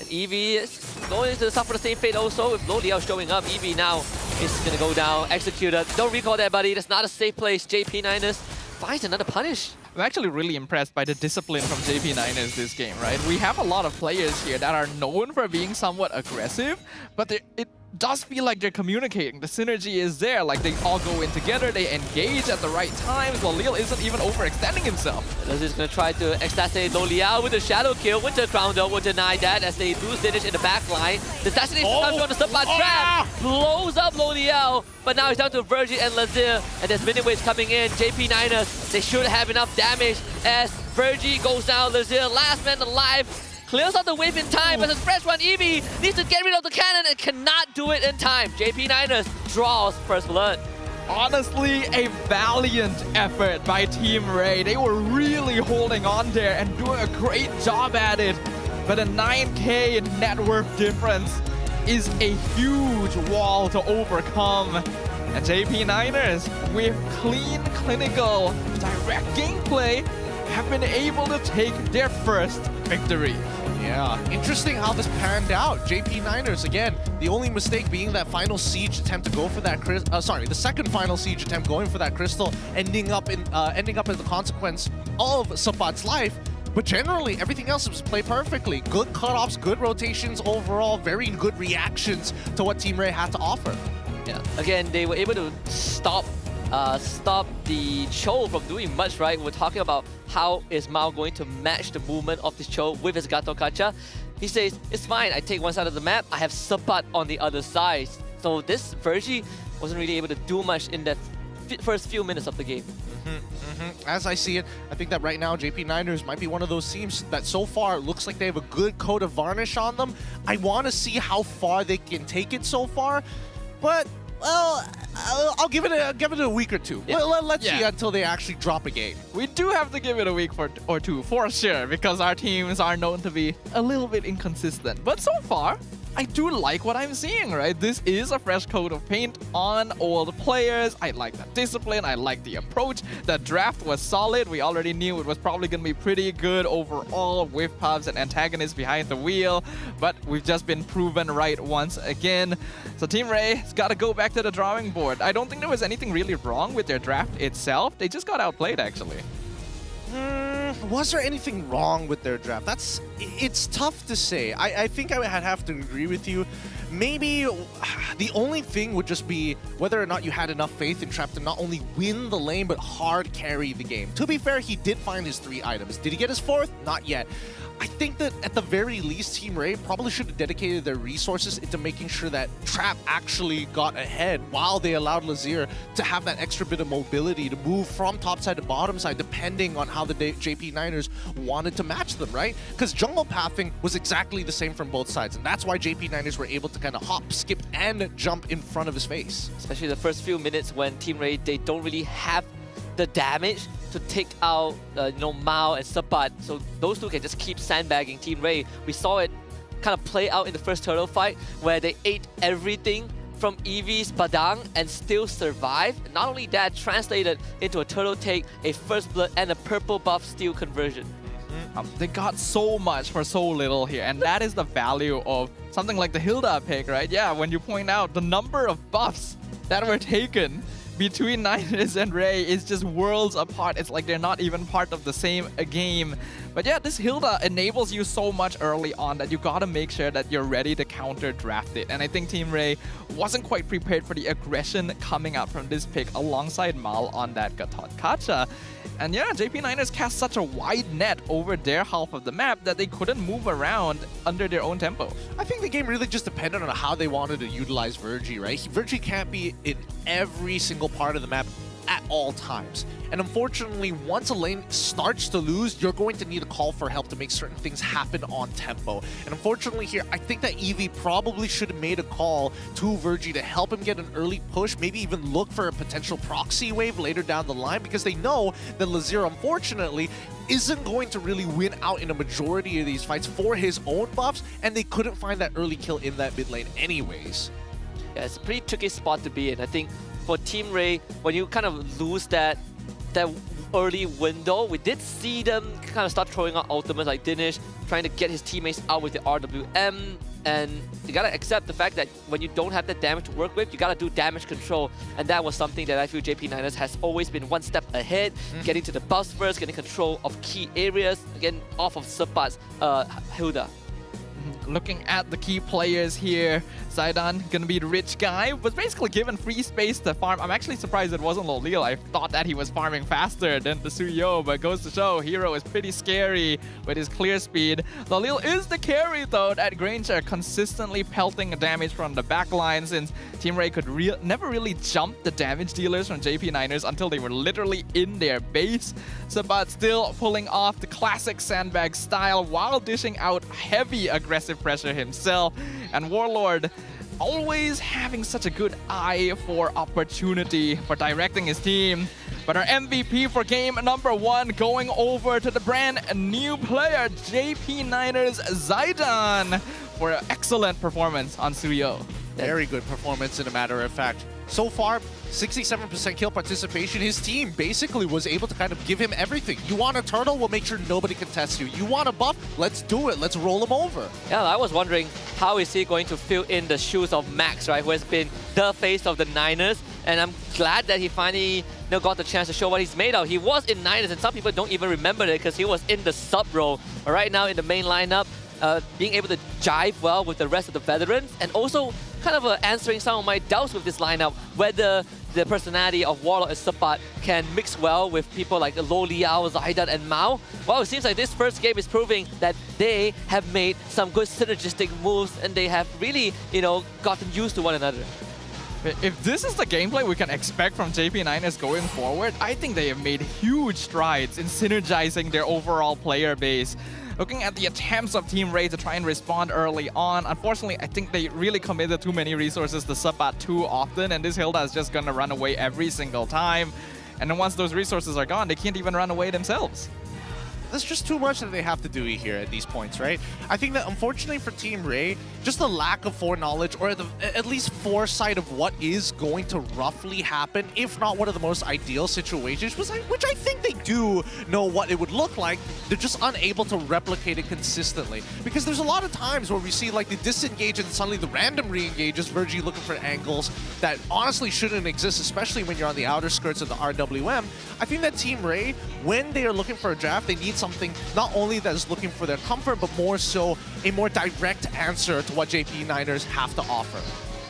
[SPEAKER 12] And Eevee is going to suffer the same fate also with Loliel showing up. Eevee now is going to go down. Executor. Don't recall that, buddy. That's not a safe place. JP Niners finds another punish.
[SPEAKER 11] I'm actually really impressed by the discipline from JP Niners this game, right? We have a lot of players here that are known for being somewhat aggressive, but it does feel like they're communicating. The synergy is there. Like, they all go in together, they engage at the right times. Loliel isn't even overextending himself.
[SPEAKER 12] Lazir's going to try to assassinate Loliel with a shadow kill. Winter Crown, though, will deny that as they lose Dinesh in the back line. The assassination comes on the Sapat trap. Blows up Loliel. But now it's down to Virgie and Lazir. And there's mini waves coming in. JP Niners, they should have enough damage as Virgie goes down. Lazir, last man alive. Clears out the wave in time, but his fresh one, Eevee, needs to get rid of the cannon and cannot do it in time. JP Niners draws first blood.
[SPEAKER 11] Honestly, a valiant effort by Team Ray. They were really holding on there and doing a great job at it. But a 9K net worth difference is a huge wall to overcome. And JP Niners, with clean, clinical, direct gameplay, have been able to take their first victory.
[SPEAKER 18] Yeah, interesting how this panned out. JP Niners, again, the only mistake being that final siege attempt to go for that the second final siege attempt going for that crystal, ending up as the consequence of Sapat's life. But generally, everything else was played perfectly. Good cutoffs, good rotations overall, very good reactions to what Team Ray had to offer.
[SPEAKER 12] Yeah, again, they were able to stop the Cho from doing much, right? We're talking about how is Mao going to match the movement of this Cho with his Gato Kacha. He says, it's fine, I take one side of the map, I have Sapat on the other side. So this Virgie wasn't really able to do much in that first few minutes of the game.
[SPEAKER 18] As I see it, I think that right now JP Niners might be one of those teams that so far looks like they have a good coat of varnish on them. I want to see how far they can take it so far, but well, I'll give it a week or two.
[SPEAKER 11] Yeah.
[SPEAKER 18] Let's see until they actually drop a game.
[SPEAKER 11] We do have to give it a week or two for sure, because our teams are known to be a little bit inconsistent. But so far, I do like what I'm seeing, right? This is a fresh coat of paint on all the players. I like the discipline. I like the approach. The draft was solid. We already knew it was probably going to be pretty good overall with pubs and antagonists behind the wheel. But we've just been proven right once again. So Team Ray's got to go back to the drawing board. I don't think there was anything really wrong with their draft itself. They just got outplayed, actually.
[SPEAKER 18] Was there anything wrong with their draft? It's tough to say. I think I would have to agree with you. Maybe the only thing would just be whether or not you had enough faith in Trap to not only win the lane, but hard carry the game. To be fair, he did find his 3 items. Did he get his 4th? Not yet. I think that at the very least, Team Ray probably should have dedicated their resources into making sure that Trap actually got ahead while they allowed Lazier to have that extra bit of mobility to move from top side to bottom side, depending on how the JP Niners wanted to match them, right? Because jungle pathing was exactly the same from both sides, and that's why JP Niners were able to kind of hop, skip, and jump in front of his face.
[SPEAKER 12] Especially the first few minutes when Team Ray, they don't really have the damage to take out Mao and Sabat, so those two can just keep sandbagging Team Ray. We saw it kind of play out in the first turtle fight where they ate everything from Eevee's Badang and still survived. Not only that, translated into a turtle take, a first blood, and a purple buff steal conversion.
[SPEAKER 11] They got so much for so little here, and that is the value of something like the Hilda pick, right? Yeah, when you point out the number of buffs that were taken between Niners and Ray is just worlds apart. It's like they're not even part of the same game. But yeah, this Hilda enables you so much early on that you gotta make sure that you're ready to counter draft it. And I think Team Ray wasn't quite prepared for the aggression coming out from this pick alongside Mal on that Gatot Kacha. And yeah, JP Niners cast such a wide net over their half of the map that they couldn't move around under their own tempo.
[SPEAKER 18] I think the game really just depended on how they wanted to utilize Virgie, right? Virgie can't be in every single part of the map at all times. And unfortunately, once a lane starts to lose, you're going to need a call for help to make certain things happen on tempo. And unfortunately here, I think that Eevee probably should have made a call to Virgie to help him get an early push, maybe even look for a potential proxy wave later down the line, because they know that Lazier, unfortunately, isn't going to really win out in a majority of these fights for his own buffs, and they couldn't find that early kill in that mid lane anyways.
[SPEAKER 12] Yeah, it's a pretty tricky spot to be in. I think for Team Ray, when you kind of lose that early window, we did see them kind of start throwing out ultimates like Dinesh, trying to get his teammates out with the RWM, and you gotta accept the fact that when you don't have that damage to work with, you gotta do damage control, and that was something that I feel JP Niners has always been one step ahead, getting to the buffs first, getting control of key areas, again, off of Sabat's Hilda.
[SPEAKER 11] Looking at the key players here, Zaidan gonna be the rich guy, was basically given free space to farm. I'm actually surprised it wasn't Lolil. I thought that he was farming faster than the Suyo, but goes to show Hero is pretty scary with his clear speed. Lolil is the carry though at Granger, consistently pelting damage from the backline, since Team Ray could never really jump the damage dealers from JP Niners until they were literally in their base. Sabat still pulling off the classic sandbag style while dishing out heavy aggressive pressure himself. And Warlord always having such a good eye for opportunity for directing his team. But our MVP for game number 1 going over to the brand new player, JP Niners Zaidan, for an excellent performance on Suyo.
[SPEAKER 18] Very good performance, in a matter of fact. So far, 67% kill participation. His team basically was able to kind of give him everything. You want a turtle? We'll make sure nobody can test you. You want a buff? Let's do it. Let's roll him over.
[SPEAKER 12] Yeah, I was wondering how is he going to fill in the shoes of Max, right, who has been the face of the Niners. And I'm glad that he finally got the chance to show what he's made of. He was in Niners, and some people don't even remember it because he was in the sub role. But right now in the main lineup, being able to jive well with the rest of the veterans, and also kind of answering some of my doubts with this lineup, whether the personality of Warlock and Sabat can mix well with people like Lo Liao, Zaidan, and Mao. Well, it seems like this first game is proving that they have made some good synergistic moves, and they have really, gotten used to one another.
[SPEAKER 11] If this is the gameplay we can expect from JP9ers going forward, I think they have made huge strides in synergizing their overall player base. Looking at the attempts of Team Ray to try and respond early on, unfortunately, I think they really committed too many resources to Sabat too often, and this Hilda is just gonna run away every single time. And then once those resources are gone, they can't even run away themselves.
[SPEAKER 18] There's just too much that they have to do here at these points, right? I think that unfortunately for Team Ray, just the lack of foreknowledge or at least foresight of what is going to roughly happen, if not one of the most ideal situations, which I think they do know what it would look like. They're just unable to replicate it consistently. Because there's a lot of times where we see like the disengage and suddenly the random re-engages, Virgie looking for angles that honestly shouldn't exist, especially when you're on the outer skirts of the RWM. I think that Team Ray, when they are looking for a draft, they need something not only that is looking for their comfort, but more so a more direct answer to what JP9ers have to offer.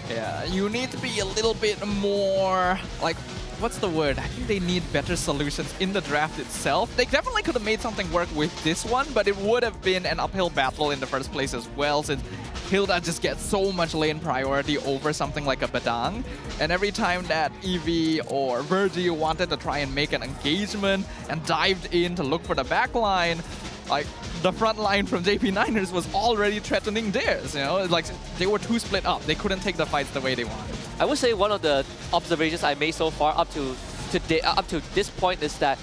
[SPEAKER 11] Yeah, you need to be a little bit more, like, what's the word? I think they need better solutions in the draft itself. They definitely could have made something work with this one, but it would have been an uphill battle in the first place as well, since Hilda just gets so much lane priority over something like a Badang. And every time that Eevee or Virgie wanted to try and make an engagement and dived in to look for the backline, like, the front line from JP9ers was already threatening theirs, you know? Like, they were too split up. They couldn't take the fights the way they wanted.
[SPEAKER 12] I would say one of the observations I made so far up to today, up to this point is that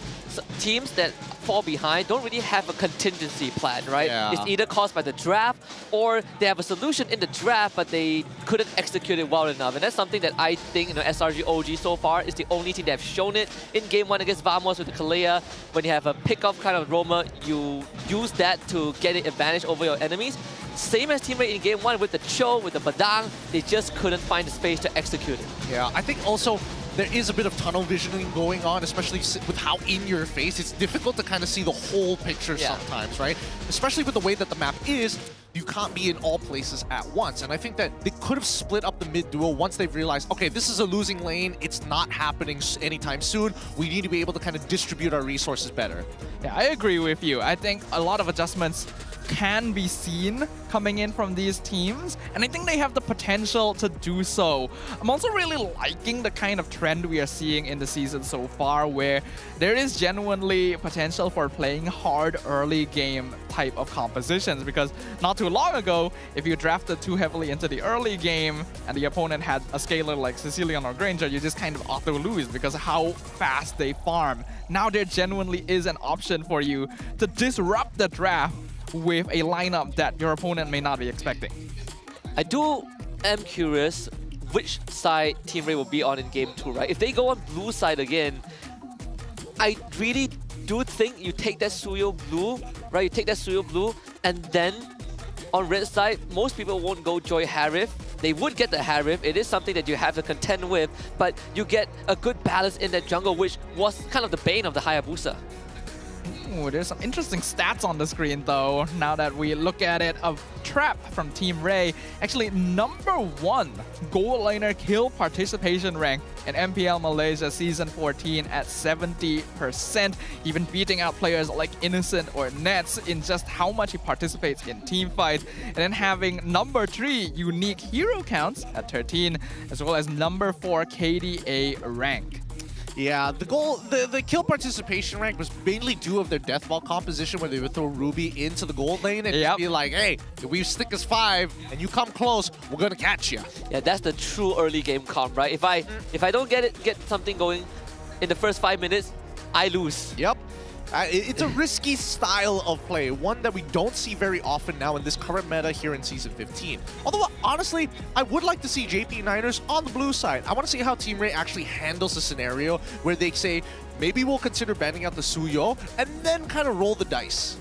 [SPEAKER 12] teams that fall behind don't really have a contingency plan, right?
[SPEAKER 18] Yeah.
[SPEAKER 12] It's either caused by the draft or they have a solution in the draft, but they couldn't execute it well enough. And that's something that I think, you know, SRG OG so far is the only team that have shown it in Game 1 against Vamos with the Kalea. When you have a pick-off kind of roamer, you use that to get an advantage over your enemies. Same as Team Ray in Game 1 with the Cho, with the Badang, they just couldn't find the space to execute it.
[SPEAKER 18] Yeah, I think also there is a bit of tunnel visioning going on, especially with how in your face. It's difficult to kind of see the whole picture sometimes, right? Especially with the way that the map is, you can't be in all places at once. And I think that they could have split up the mid duo once they've realized, okay, this is a losing lane. It's not happening anytime soon. We need to be able to kind of distribute our resources better.
[SPEAKER 11] Yeah, I agree with you. I think a lot of adjustments can be seen coming in from these teams, and I think they have the potential to do so. I'm also really liking the kind of trend we are seeing in the season so far, where there is genuinely potential for playing hard early game type of compositions, because not too long ago, if you drafted too heavily into the early game and the opponent had a scaler like Sicilian or Granger, you just kind of auto-lose because of how fast they farm. Now there genuinely is an option for you to disrupt the draft with a lineup that your opponent may not be expecting.
[SPEAKER 12] I am curious which side Team Ray will be on in Game 2, right? If they go on blue side again, I really do think you take that Suyo blue, right? You take that Suyo blue, and then on red side, most people won't go Joy Harif. They would get the Harif. It is something that you have to contend with, but you get a good balance in that jungle, which was kind of the bane of the Hayabusa.
[SPEAKER 11] Ooh, there's some interesting stats on the screen though, now that we look at it, of Trap from Team Ray. Actually, #1 gold laner kill participation rank in MPL Malaysia Season 14 at 70%, even beating out players like Innocent or Nets in just how much he participates in team fights, and then having #3 unique hero counts at 13, as well as #4 KDA rank.
[SPEAKER 18] Yeah, the kill participation rank was mainly due of their death ball composition, where they would throw Ruby into the gold lane and just be like, hey, if we stick as 5 and you come close, we're gonna catch you.
[SPEAKER 12] Yeah, that's the true early game comp, right? If I don't get something going in the first 5 minutes, I lose.
[SPEAKER 18] Yep. It's a risky style of play, one that we don't see very often now in this current meta here in Season 15. Although, honestly, I would like to see JP9ers on the blue side. I want to see how Team Ray actually handles a scenario where they say, maybe we'll consider banning out the Suyo, and then kind of roll the dice.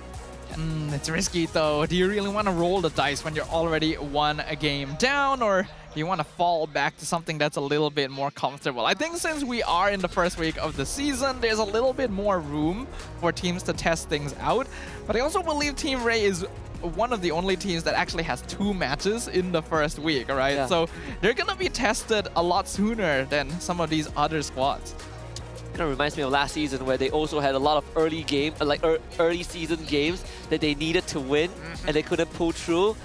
[SPEAKER 11] It's risky though. Do you really want to roll the dice when you're already 1 game down, or do you want to fall back to something that's a little bit more comfortable? I think since we are in the first week of the season, there's a little bit more room for teams to test things out. But I also believe Team Ray is one of the only teams that actually has 2 matches in the first week, right?
[SPEAKER 12] Yeah.
[SPEAKER 11] So they're going to be tested a lot sooner than some of these other squads.
[SPEAKER 12] Kind of reminds me of last season, where they also had a lot of early season games that they needed to win and they couldn't pull through.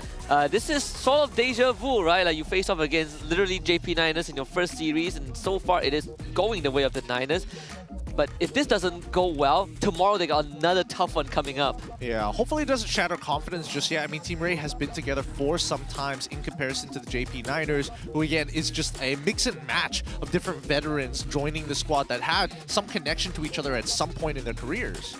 [SPEAKER 12] This is sort of deja vu, right? Like you face off against literally JP Niners in your first series, and so far it is going the way of the Niners. But if this doesn't go well, tomorrow they got another tough one coming up.
[SPEAKER 18] Yeah, hopefully it doesn't shatter confidence just yet. I mean, Team Ray has been together for some times in comparison to the JP Niners, who again is just a mix and match of different veterans joining the squad that had some connection to each other at some point in their careers.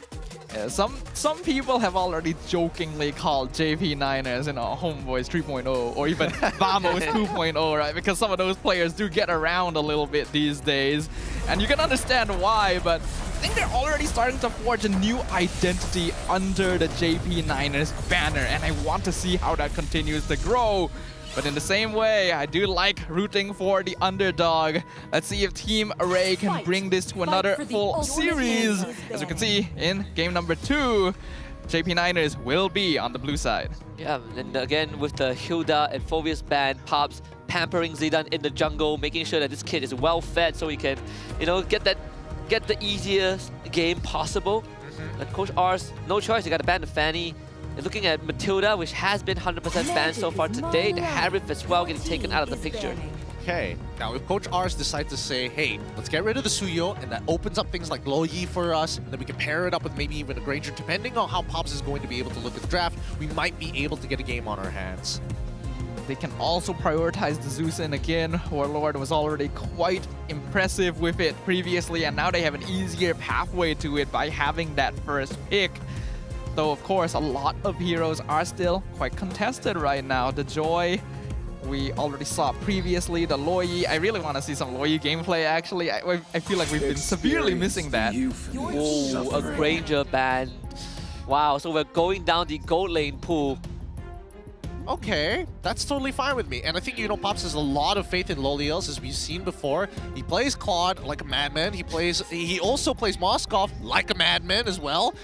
[SPEAKER 11] Yeah, some people have already jokingly called JP Niners, Homeboys 3.0 or even Vamos 2.0, right? Because some of those players do get around a little bit these days. And you can understand why, but I think they're already starting to forge a new identity under the JP Niners banner. And I want to see how that continues to grow. But in the same way, I do like rooting for the underdog. Let's see if Team Array can bring this to another full series. As you can see in game number 2, JP Niners will be on the blue side.
[SPEAKER 12] Yeah, and again with the Hilda and Phobius band, Pops pampering Zidane in the jungle, making sure that this kid is well fed so he can, get the easiest game possible. And Coach R's no choice, he got to ban the Fanny. And looking at Matilda, which has been 100% banned so far today, the Harif as well getting taken out of the picture.
[SPEAKER 18] Okay, now if Coach R's decide to say, hey, let's get rid of the Suyo, and that opens up things like Loyi for us, and then we can pair it up with maybe even a Granger, depending on how Pops is going to be able to look at the draft, we might be able to get a game on our hands.
[SPEAKER 11] They can also prioritize the Zeus'in again. Warlord was already quite impressive with it previously, and now they have an easier pathway to it by having that first pick. Though, of course, a lot of heroes are still quite contested right now. The Joy, we already saw previously. The Loyi, I really want to see some Loyi gameplay, actually. I feel like we've been severely missing that.
[SPEAKER 12] Oh, a Granger ban. Wow, so we're going down the gold lane pool.
[SPEAKER 18] Okay, that's totally fine with me. And I think, Pops has a lot of faith in Loliels, as we've seen before. He plays Claude like a madman. He also plays Moskov like a madman as well.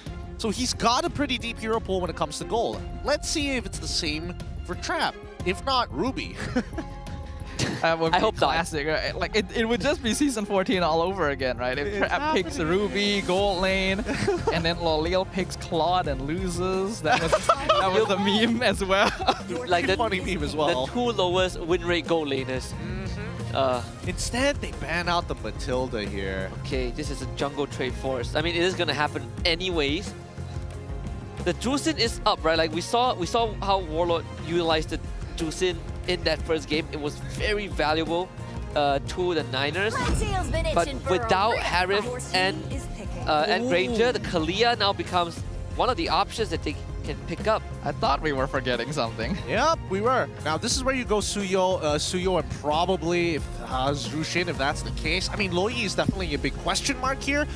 [SPEAKER 18] So he's got a pretty deep hero pool when it comes to gold. Let's see if it's the same for Trap. If not, Ruby.
[SPEAKER 11] I hope classic, right? Like it would just be season 14 all over again, right? If Trap picks Ruby, gold lane, and then Loliel picks Claude and loses. That was the meme as well.
[SPEAKER 12] Like the
[SPEAKER 18] funny meme as well.
[SPEAKER 12] The 2 lowest win rate gold laners.
[SPEAKER 18] Instead, they ban out the Matilda here.
[SPEAKER 12] Okay, this is a jungle trade force. I mean, it is gonna happen anyways. The Juicin is up, right? Like we saw how Warlord utilized the Juicin in that first game. It was very valuable to the Niners. But without Harif and Granger, the Kalia now becomes one of the options that they can pick up.
[SPEAKER 11] I thought we were forgetting something.
[SPEAKER 18] Yep, we were. Now this is where you go Suyo and probably Zrushin, if that's the case. I mean, Loyi is definitely a big question mark here.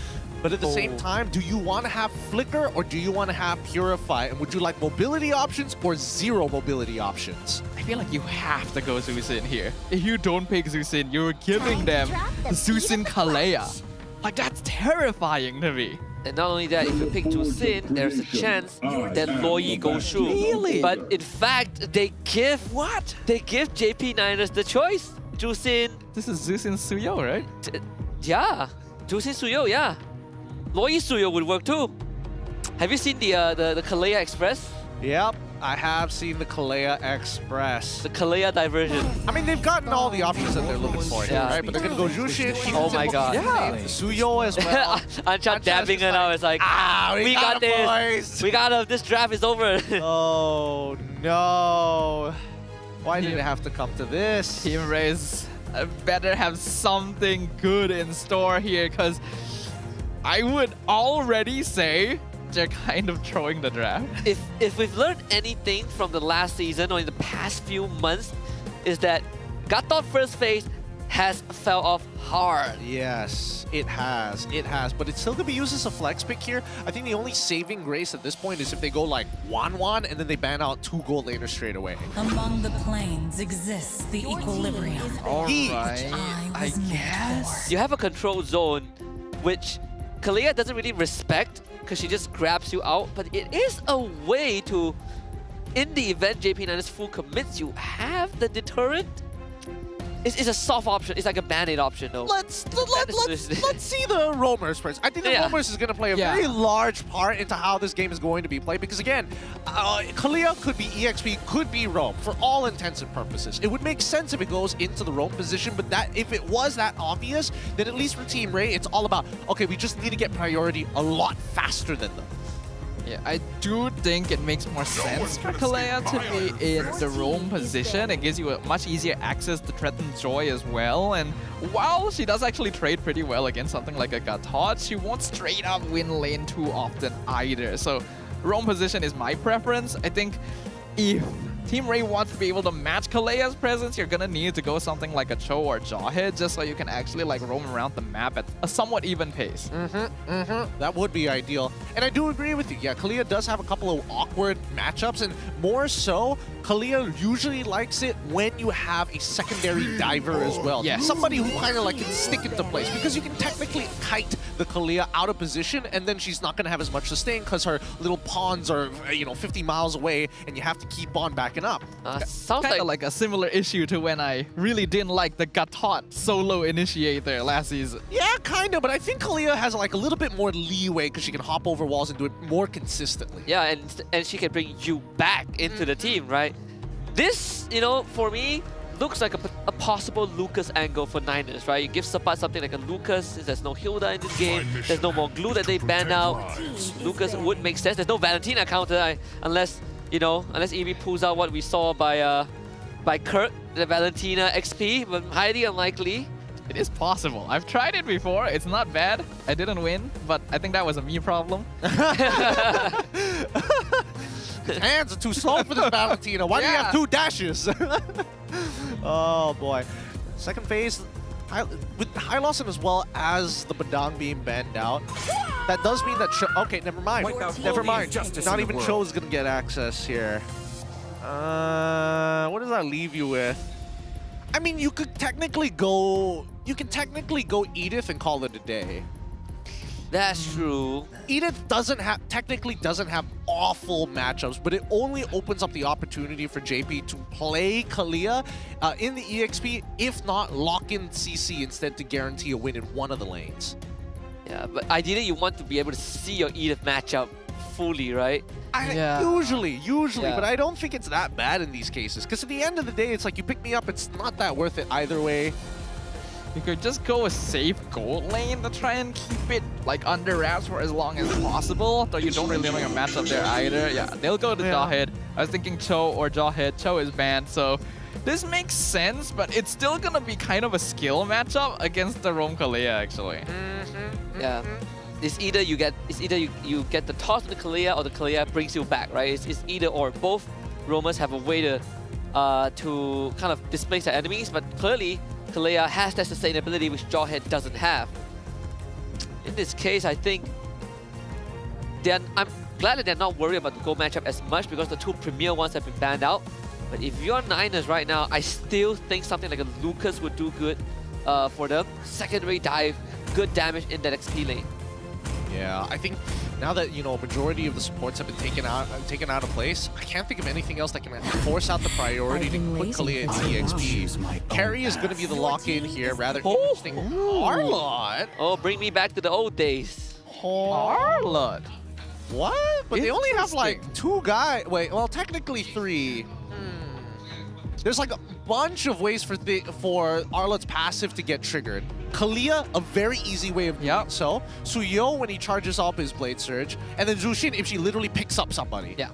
[SPEAKER 18] But at the same time, do you want to have Flicker or do you want to have Purify? And would you like mobility options or 0 mobility options?
[SPEAKER 11] I feel like you have to go Zeus'in here. If you don't pick Zeus'in, you're giving them the Zeus'in Kalea. Like, that's terrifying to me.
[SPEAKER 12] And not only that, if you pick Juicin, there's a chance that Loyi goes through.
[SPEAKER 11] Really?
[SPEAKER 12] But in fact, they give JP Niners the choice. Juicin.
[SPEAKER 11] This is Zeus'in Suyo, right?
[SPEAKER 12] Yeah. Juicin Suyo, yeah. Loyi Suyo would work too. Have you seen the Kalea Express?
[SPEAKER 18] Yep, I have seen the Kalea Express.
[SPEAKER 12] The Kalea diversion.
[SPEAKER 18] I mean, they've gotten all the options that they're looking for here, right? But they're gonna go Jushin.
[SPEAKER 12] Oh my god.
[SPEAKER 18] Yeah. Suyo as well.
[SPEAKER 12] Anchan dabbing it out. It's like, we got this. Boys. We got him. This draft is over.
[SPEAKER 18] Oh no. Why did it have to come to this?
[SPEAKER 11] Team Rays better have something good in store here, because I would already say they're kind of throwing the draft.
[SPEAKER 12] If we've learned anything from the last season or in the past few months, is that Gatot first phase has fell off hard.
[SPEAKER 18] Yes, it has. It has. But it's still going to be used as a flex pick here. I think the only saving grace at this point is if they go like 1-1 and then they ban out 2 gold laners straight away.
[SPEAKER 13] Among the planes exists the equilibrium.
[SPEAKER 11] All right, I guess.
[SPEAKER 12] You have a control zone, which Kalea doesn't really respect because she just grabs you out, but it is a way to, in the event JP Niners full commits, you have the deterrent. It's a soft option. It's like a band-aid option, though.
[SPEAKER 18] Let's see the roamers first. I think the roamers is going to play a very large part into how this game is going to be played because again, Kalia could be EXP, could be roam for all intents and purposes. It would make sense if it goes into the roam position, but that if it was that obvious, then at least for Team Ray, it's all about okay, we just need to get priority a lot faster than them.
[SPEAKER 11] Yeah, I do think it makes more sense for Kalea to be in the roam position. It gives you a much easier access to threaten Joy as well. And while she does actually trade pretty well against something like a Gatot, she won't straight up win lane too often either. So roam position is my preference. I think if Team Ray wants to be able to match Kalea's presence, you're gonna need to go something like a Cho or Jawhead just so you can actually like roam around the map at a somewhat even pace.
[SPEAKER 18] That would be ideal. And I do agree with you. Yeah, Kalia does have a couple of awkward matchups, and more so, Kalia usually likes it when you have a secondary diver as well.
[SPEAKER 11] Yes.
[SPEAKER 18] Somebody who kind of like can stick into place, because you can technically kite the Kalia out of position, and then she's not going to have as much sustain because her little pawns are, 50 miles away, and you have to keep on backing up.
[SPEAKER 11] Sounds like a similar issue to when I really didn't like the Gatot solo initiator last season.
[SPEAKER 18] Yeah, kind of, but I think Kalia has like a little bit more leeway because she can hop over walls and do it more consistently.
[SPEAKER 12] Yeah, and she can bring you back into the team, right? This, for me, looks like a possible Lucas angle for Niners, right? You give Sapat something like a Lucas, since there's no Hilda in this game, there's no more glue that they banned out. Lucas would make sense. There's no Valentina counter unless EV pulls out what we saw by Kirk, the Valentina XP, but highly unlikely.
[SPEAKER 11] It is possible. I've tried it before. It's not bad. I didn't win, but I think that was a me problem.
[SPEAKER 18] His hands are too slow for this Valentina. Why do you have 2 dashes? Oh boy. Second phase, with High Lawson as well as the Badang being banned out, that does mean that okay, never mind. Never mind. Not even Cho is gonna get access here. What does that leave you with? I mean, you could technically go Edith and call it a day.
[SPEAKER 12] That's true.
[SPEAKER 18] Edith technically doesn't have awful matchups, but it only opens up the opportunity for JP to play Kalia in the EXP, if not lock in CC instead to guarantee a win in one of the lanes.
[SPEAKER 12] Yeah, but ideally you want to be able to see your Edith matchup fully, right?
[SPEAKER 18] Usually, but I don't think it's that bad in these cases, because at the end of the day, it's like you pick me up, it's not that worth it either way.
[SPEAKER 11] You could just go a safe gold lane to try and keep it like under wraps for as long as possible, though you don't really want to match up there either. Yeah, they'll go to Jawhead. I was thinking Cho or Jawhead. Cho is banned, so this makes sense, but it's still gonna be kind of a skill matchup against the Roam Kalia actually.
[SPEAKER 12] Yeah. It's either you get the toss of the Kalia or the Kalia brings you back, right? It's either or. Both roamers have a way to kind of displace their enemies, but clearly Kalia has that sustainability which Jawhead doesn't have. In this case, I think I'm glad that they're not worried about the gold matchup as much because the 2 premier ones have been banned out. But if you're Niners right now, I still think something like a Lucas would do good for them. Secondary dive, good damage in that XP lane.
[SPEAKER 18] Yeah, I think now that, majority of the supports have been taken out of place, I can't think of anything else that can force out the priority to put Kalia into EXP. Carry is going to be the lock-in here, rather interesting. Arlott!
[SPEAKER 12] Oh, bring me back to the old days.
[SPEAKER 18] Arlott! What? But they only have like 2 guys. Wait, well, technically 3. There's like a bunch of ways for Arlott's passive to get triggered. Kalia, a very easy way of doing so. Suyo when he charges up his Blade Surge, and then Zushin if she literally picks up somebody.
[SPEAKER 11] Yeah.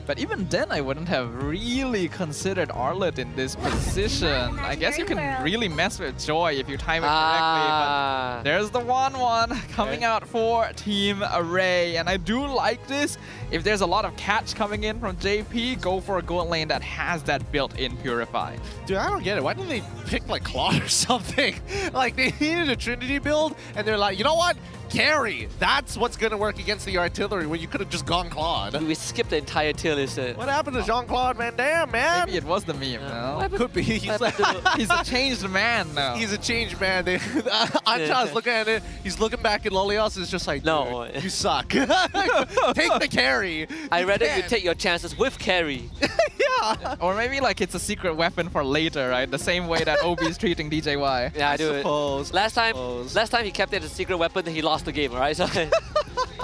[SPEAKER 11] But even then, I wouldn't have really considered Arlott in this position. I guess you can really mess with Joy if you time it correctly. But there's the 1-1 coming out for Team Ray. And I do like this. If there's a lot of catch coming in from JP, go for a gold lane that has that built-in Purify.
[SPEAKER 18] Dude, I don't get it. Why didn't they pick like Claude or something? Like they needed a Trinity build, and they're like, you know what? Carry. That's what's going to work against the artillery when you could have just gone Claude.
[SPEAKER 12] We skipped the entire tier list.
[SPEAKER 18] What happened to Jean-Claude Van Damme, man?
[SPEAKER 11] Maybe it was the meme, no?
[SPEAKER 18] Could be. He's
[SPEAKER 11] a changed man now.
[SPEAKER 18] He's a changed man. Ancha's looking at it. He's looking back at Lolios. It's just like, no, you suck. Take the carry.
[SPEAKER 12] I'd rather you take your chances with carry.
[SPEAKER 18] Yeah,
[SPEAKER 11] Or maybe like it's a secret weapon for later, right? The same way that OB is treating DJY.
[SPEAKER 12] Yeah, I do
[SPEAKER 11] suppose.
[SPEAKER 12] Last time he kept it as a secret weapon, he lost the game, alright? So
[SPEAKER 11] hey,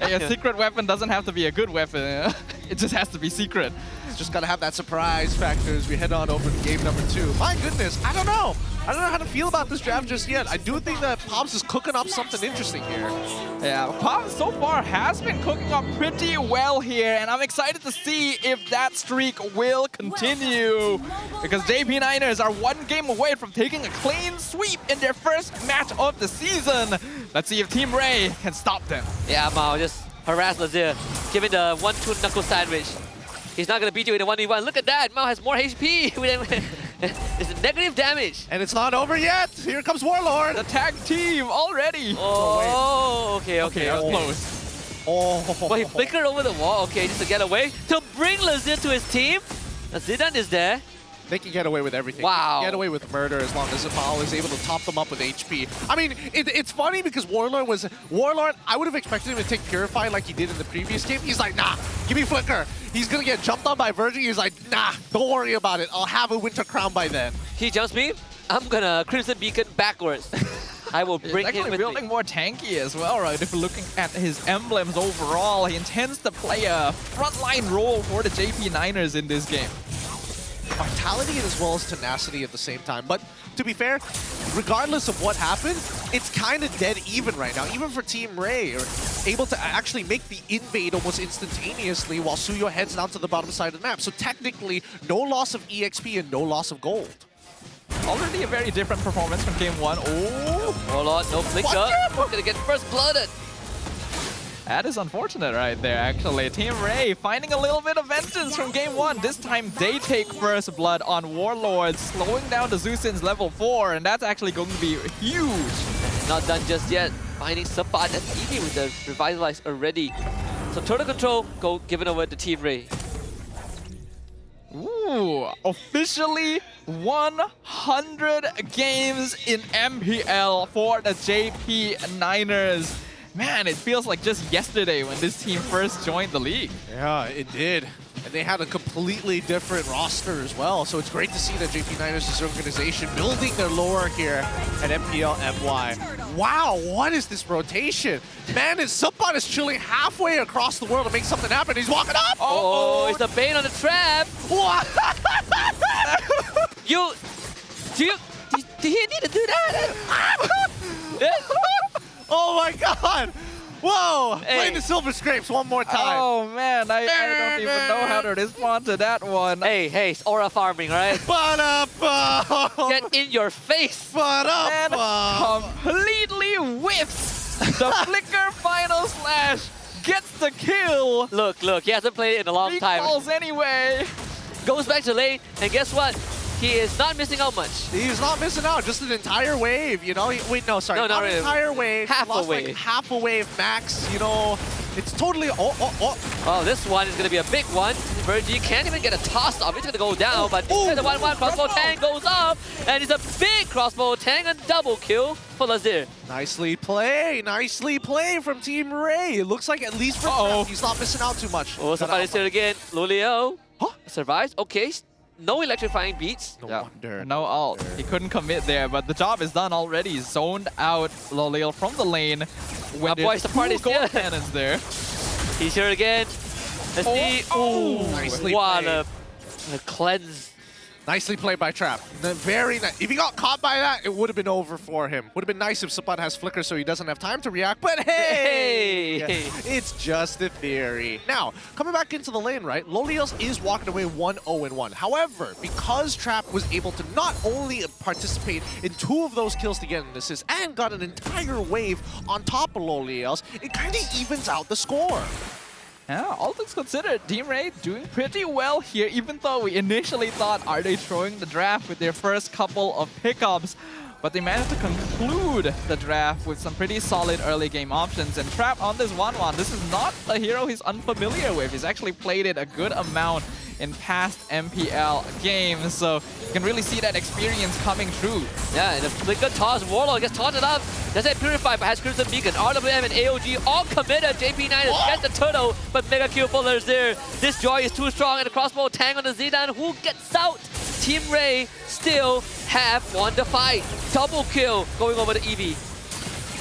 [SPEAKER 11] a secret weapon doesn't have to be a good weapon. It just has to be secret.
[SPEAKER 18] It's just gotta have that surprise factor as we head on over to game number 2. My goodness, I don't know. I don't know how to feel about this draft just yet. I do think that Pops is cooking up something interesting here.
[SPEAKER 11] Yeah, Pops so far has been cooking up pretty well here, and I'm excited to see if that streak will continue. Because JP Niners are one game away from taking a clean sweep in their first match of the season. Let's see if Team Ray can stop them.
[SPEAKER 12] yeah, Mao, just harass Lazir. Give it the 1-2 knuckle sandwich. He's not gonna beat you in a 1v1. Look at that, Mao has more HP. It's negative damage.
[SPEAKER 18] And it's not over yet. Here comes Warlord.
[SPEAKER 11] The tag team already.
[SPEAKER 12] Oh, okay.
[SPEAKER 11] That was close.
[SPEAKER 18] Oh.
[SPEAKER 12] But he flickered over the wall, okay, just to get away. To bring Lazir to his team. Zidan is there.
[SPEAKER 18] They can get away with everything.
[SPEAKER 12] Wow.
[SPEAKER 18] They can get away with murder as long as Zamal is able to top them up with HP. I mean, it's funny because Warlord, I would have expected him to take Purify like he did in the previous game. He's like, nah, give me Flicker. He's going to get jumped on by Virgin. He's like, nah, don't worry about it. I'll have a Winter Crown by then.
[SPEAKER 12] He jumps me. I'm gonna Crimson Beacon backwards. I will bring him with
[SPEAKER 11] building
[SPEAKER 12] me.
[SPEAKER 11] more tanky as well, right? If we're looking at his emblems overall, he intends to play a frontline role for the JP Niners in this game.
[SPEAKER 18] Vitality as well as tenacity at the same time. But to be fair, regardless of what happened, it's kind of dead even right now. Even for Team Ray, are able to actually make the invade almost instantaneously while Suyo heads down to the bottom side of the map. So technically, no loss of EXP and no loss of gold.
[SPEAKER 11] Already a very different performance from game 1. Oh!
[SPEAKER 12] Warlord, no flicker. Gonna get first blooded.
[SPEAKER 11] That is unfortunate right there, actually. Team Ray finding a little bit of vengeance from game 1. This time they take first blood on Warlord, slowing down the Zusins level 4, and that's actually going to be huge.
[SPEAKER 12] Not done just yet. Finding Sapat and Eevee with the Revitalize already. So total control, given over to Team Ray.
[SPEAKER 11] Ooh, officially 100 games in MPL for the JP Niners. Man, it feels like just yesterday when this team first joined the league.
[SPEAKER 18] Yeah, it did. And they had a completely different roster as well. So it's great to see that JP Niners, this organization, building their lore here at MPL MY. Wow, what is this rotation? Man, his Subbot is chilling halfway across the world to make something happen. He's walking up.
[SPEAKER 12] Oh, it's the bait on the trap.
[SPEAKER 18] What?
[SPEAKER 12] Did he need to do that?
[SPEAKER 18] Oh my god! Whoa!
[SPEAKER 12] Hey.
[SPEAKER 18] Play the Silver Scrapes one more time.
[SPEAKER 11] Oh man, I don't even know how to respond to that one.
[SPEAKER 12] Hey, it's aura farming, right? Get in your face!
[SPEAKER 11] And completely whiffs the Flicker final slash. Gets the kill.
[SPEAKER 12] Look, he hasn't played it in a long time.
[SPEAKER 11] Recalls anyway.
[SPEAKER 12] Goes back to lane, and guess what? He is not missing out much.
[SPEAKER 18] He's not missing out, just an entire wave, you know? Wait, no, sorry,
[SPEAKER 12] No, not
[SPEAKER 18] not an
[SPEAKER 12] really.
[SPEAKER 18] entire wave.
[SPEAKER 12] Half a
[SPEAKER 18] Lost
[SPEAKER 12] wave.
[SPEAKER 18] like half a wave max, you know? It's totally,
[SPEAKER 12] Oh, this one is going to be a big one. Virgie can't even get a toss off. It's going to go down, but there's a 1-1 crossbow tang goes up, and it's a big crossbow tang, a double kill for Lazir.
[SPEAKER 18] nicely play from Team Ray. It looks like at least for Trap, he's not missing out too much.
[SPEAKER 12] Oh, somebody's here again. Lulio survives. Okay, no electrifying beats.
[SPEAKER 18] No wonder.
[SPEAKER 11] No ult. He couldn't commit there, but the job is done already. Zoned out Lolil from the lane. When
[SPEAKER 12] boys, the party's
[SPEAKER 11] gold
[SPEAKER 12] here.
[SPEAKER 11] cannons there.
[SPEAKER 12] He's here again. Let's see. Oh,
[SPEAKER 18] nicely
[SPEAKER 12] what
[SPEAKER 18] played.
[SPEAKER 12] a cleanse.
[SPEAKER 18] Nicely played by Trap. Very nice. If he got caught by that, it would have been over for him. Would have been nice if Sapat has Flicker so he doesn't have time to react, but hey! It's just a theory. Now, coming back into the lane, right? Lolios is walking away 1-0-1. However, because Trap was able to not only participate in 2 of those kills to get an assist and got an entire wave on top of Lolios, it kind of evens out the score.
[SPEAKER 11] Yeah, all things considered, Team Ray doing pretty well here, even though we initially thought, are they throwing the draft with their first couple of pickups? But they managed to conclude the draft with some pretty solid early game options. And Trap on this 1-1, this is not a hero he's unfamiliar with. He's actually played it a good amount in past MPL games, so you can really see that experience coming through.
[SPEAKER 12] Yeah, and a flicker toss, Warlord gets taunted up. Does it Purify, but has Crimson Beacon, RWM and AOG all committed. JP9 gets the turtle, but mega kill for Lazir. This Joy is too strong, and the crossbow tang on the Zidane. Who gets out? Team Ray still have won the fight. Double kill going over to Eevee.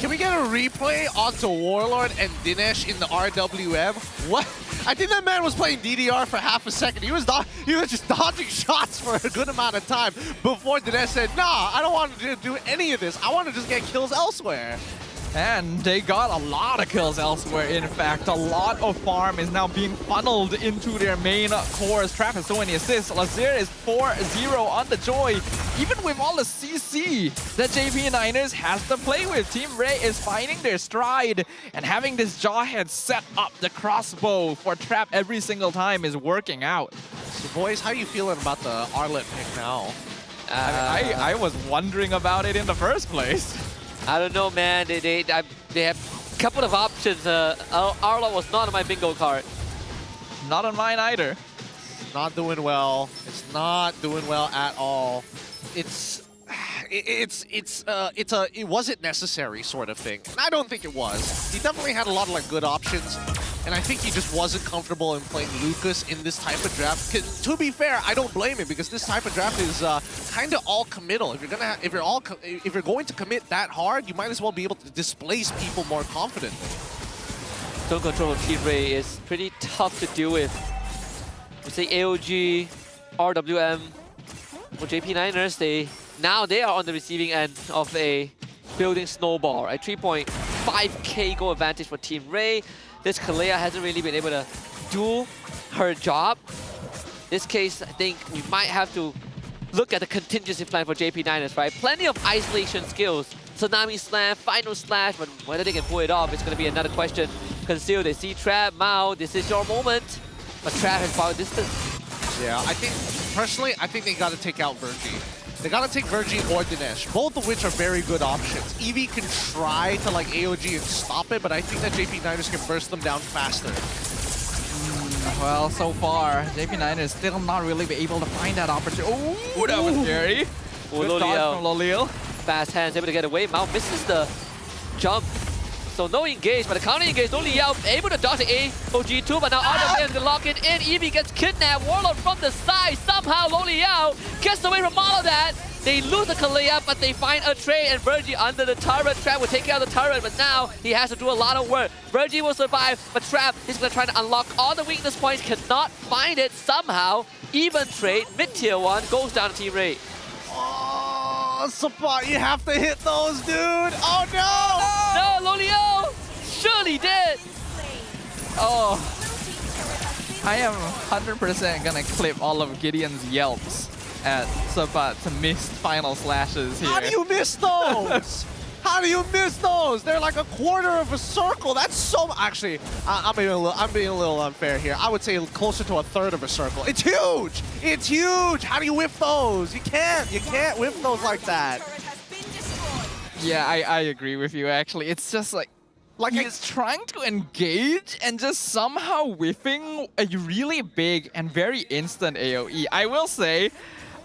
[SPEAKER 18] Can we get a replay onto Warlord and Dinesh in the RWM? What? I think that man was playing DDR for half a second. He was just dodging shots for a good amount of time before Dinesh said, nah, I don't want to do any of this. I want to just get kills elsewhere.
[SPEAKER 11] And they got a lot of kills elsewhere. In fact, a lot of farm is now being funneled into their main cores. Trap has so many assists. Lazir is 4-0 on the Joy. Even with all the CC that JP Niners has to play with, Team Ray is finding their stride. And having this Jawhead set up the crossbow for Trap every single time is working out.
[SPEAKER 18] So boys, how are you feeling about the Arlet pick now?
[SPEAKER 11] I was wondering about it in the first place.
[SPEAKER 12] I don't know, man. They have a couple of options. Arla was not on my bingo card.
[SPEAKER 11] Not on mine either.
[SPEAKER 18] Not doing well. It's not doing well at all. It wasn't necessary sort of thing. And I don't think it was. He definitely had a lot of good options. And I think he just wasn't comfortable in playing Lucas in this type of draft. To be fair, I don't blame him because this type of draft is kind of all committal. If you're going to commit that hard, you might as well be able to displace people more confidently.
[SPEAKER 12] Zone control of Team Ray is pretty tough to deal with. We say AOG, RWM, or JP Niners. They are on the receiving end of a building snowball. Right, 3.5k goal advantage for Team Ray. This Kalea hasn't really been able to do her job. This case, I think we might have to look at the contingency plan for JP Niners, right? Plenty of isolation skills. Tsunami Slam, Final Slash, but whether they can pull it off is going to be another question. Conceal, they see Trap, Mao, this is your moment. But Trap has power distance.
[SPEAKER 18] Yeah, personally, I think they got to take out Virgie. They gotta take Virgie or Dinesh, both of which are very good options. Eevee can try to AOG and stop it, but I think that JP Niners can burst them down faster.
[SPEAKER 11] Well, so far, JP Niners still not really be able to find that opportunity. Oh, that was scary. Good dodge from Lolil.
[SPEAKER 12] Fast hands, able to get away. Mao misses the jump. So no engage, but the counter engage, only Yao able to dodge the AOG too, but now RWM is lock it in. Eevee gets kidnapped, Warlord from the side. Somehow Loli Yao gets away from all of that. They lose the Kalea, but they find a trade, and Virgie under the turret. Trap will take care of the turret, but now he has to do a lot of work. Virgie will survive, but Trap is going to try to unlock all the weakness points, cannot find it somehow. Even trade, mid-tier 1 goes down to Team Ray.
[SPEAKER 18] Oh, Support, you have to hit those, dude. Oh no!
[SPEAKER 12] No, Lolio surely did.
[SPEAKER 11] Oh, I am 100% gonna clip all of Gideon's yelps at Support to miss final slashes here.
[SPEAKER 18] How do you miss those? How do you miss those? They're like a quarter of a circle. That's so... Actually, I'm being a little unfair here. I would say closer to a third of a circle. It's huge! It's huge! How do you whiff those? You can't. You can't whiff those like that.
[SPEAKER 11] Yeah, I agree with you, actually. It's just like he's trying to engage and just somehow whiffing a really big and very instant AoE. I will say,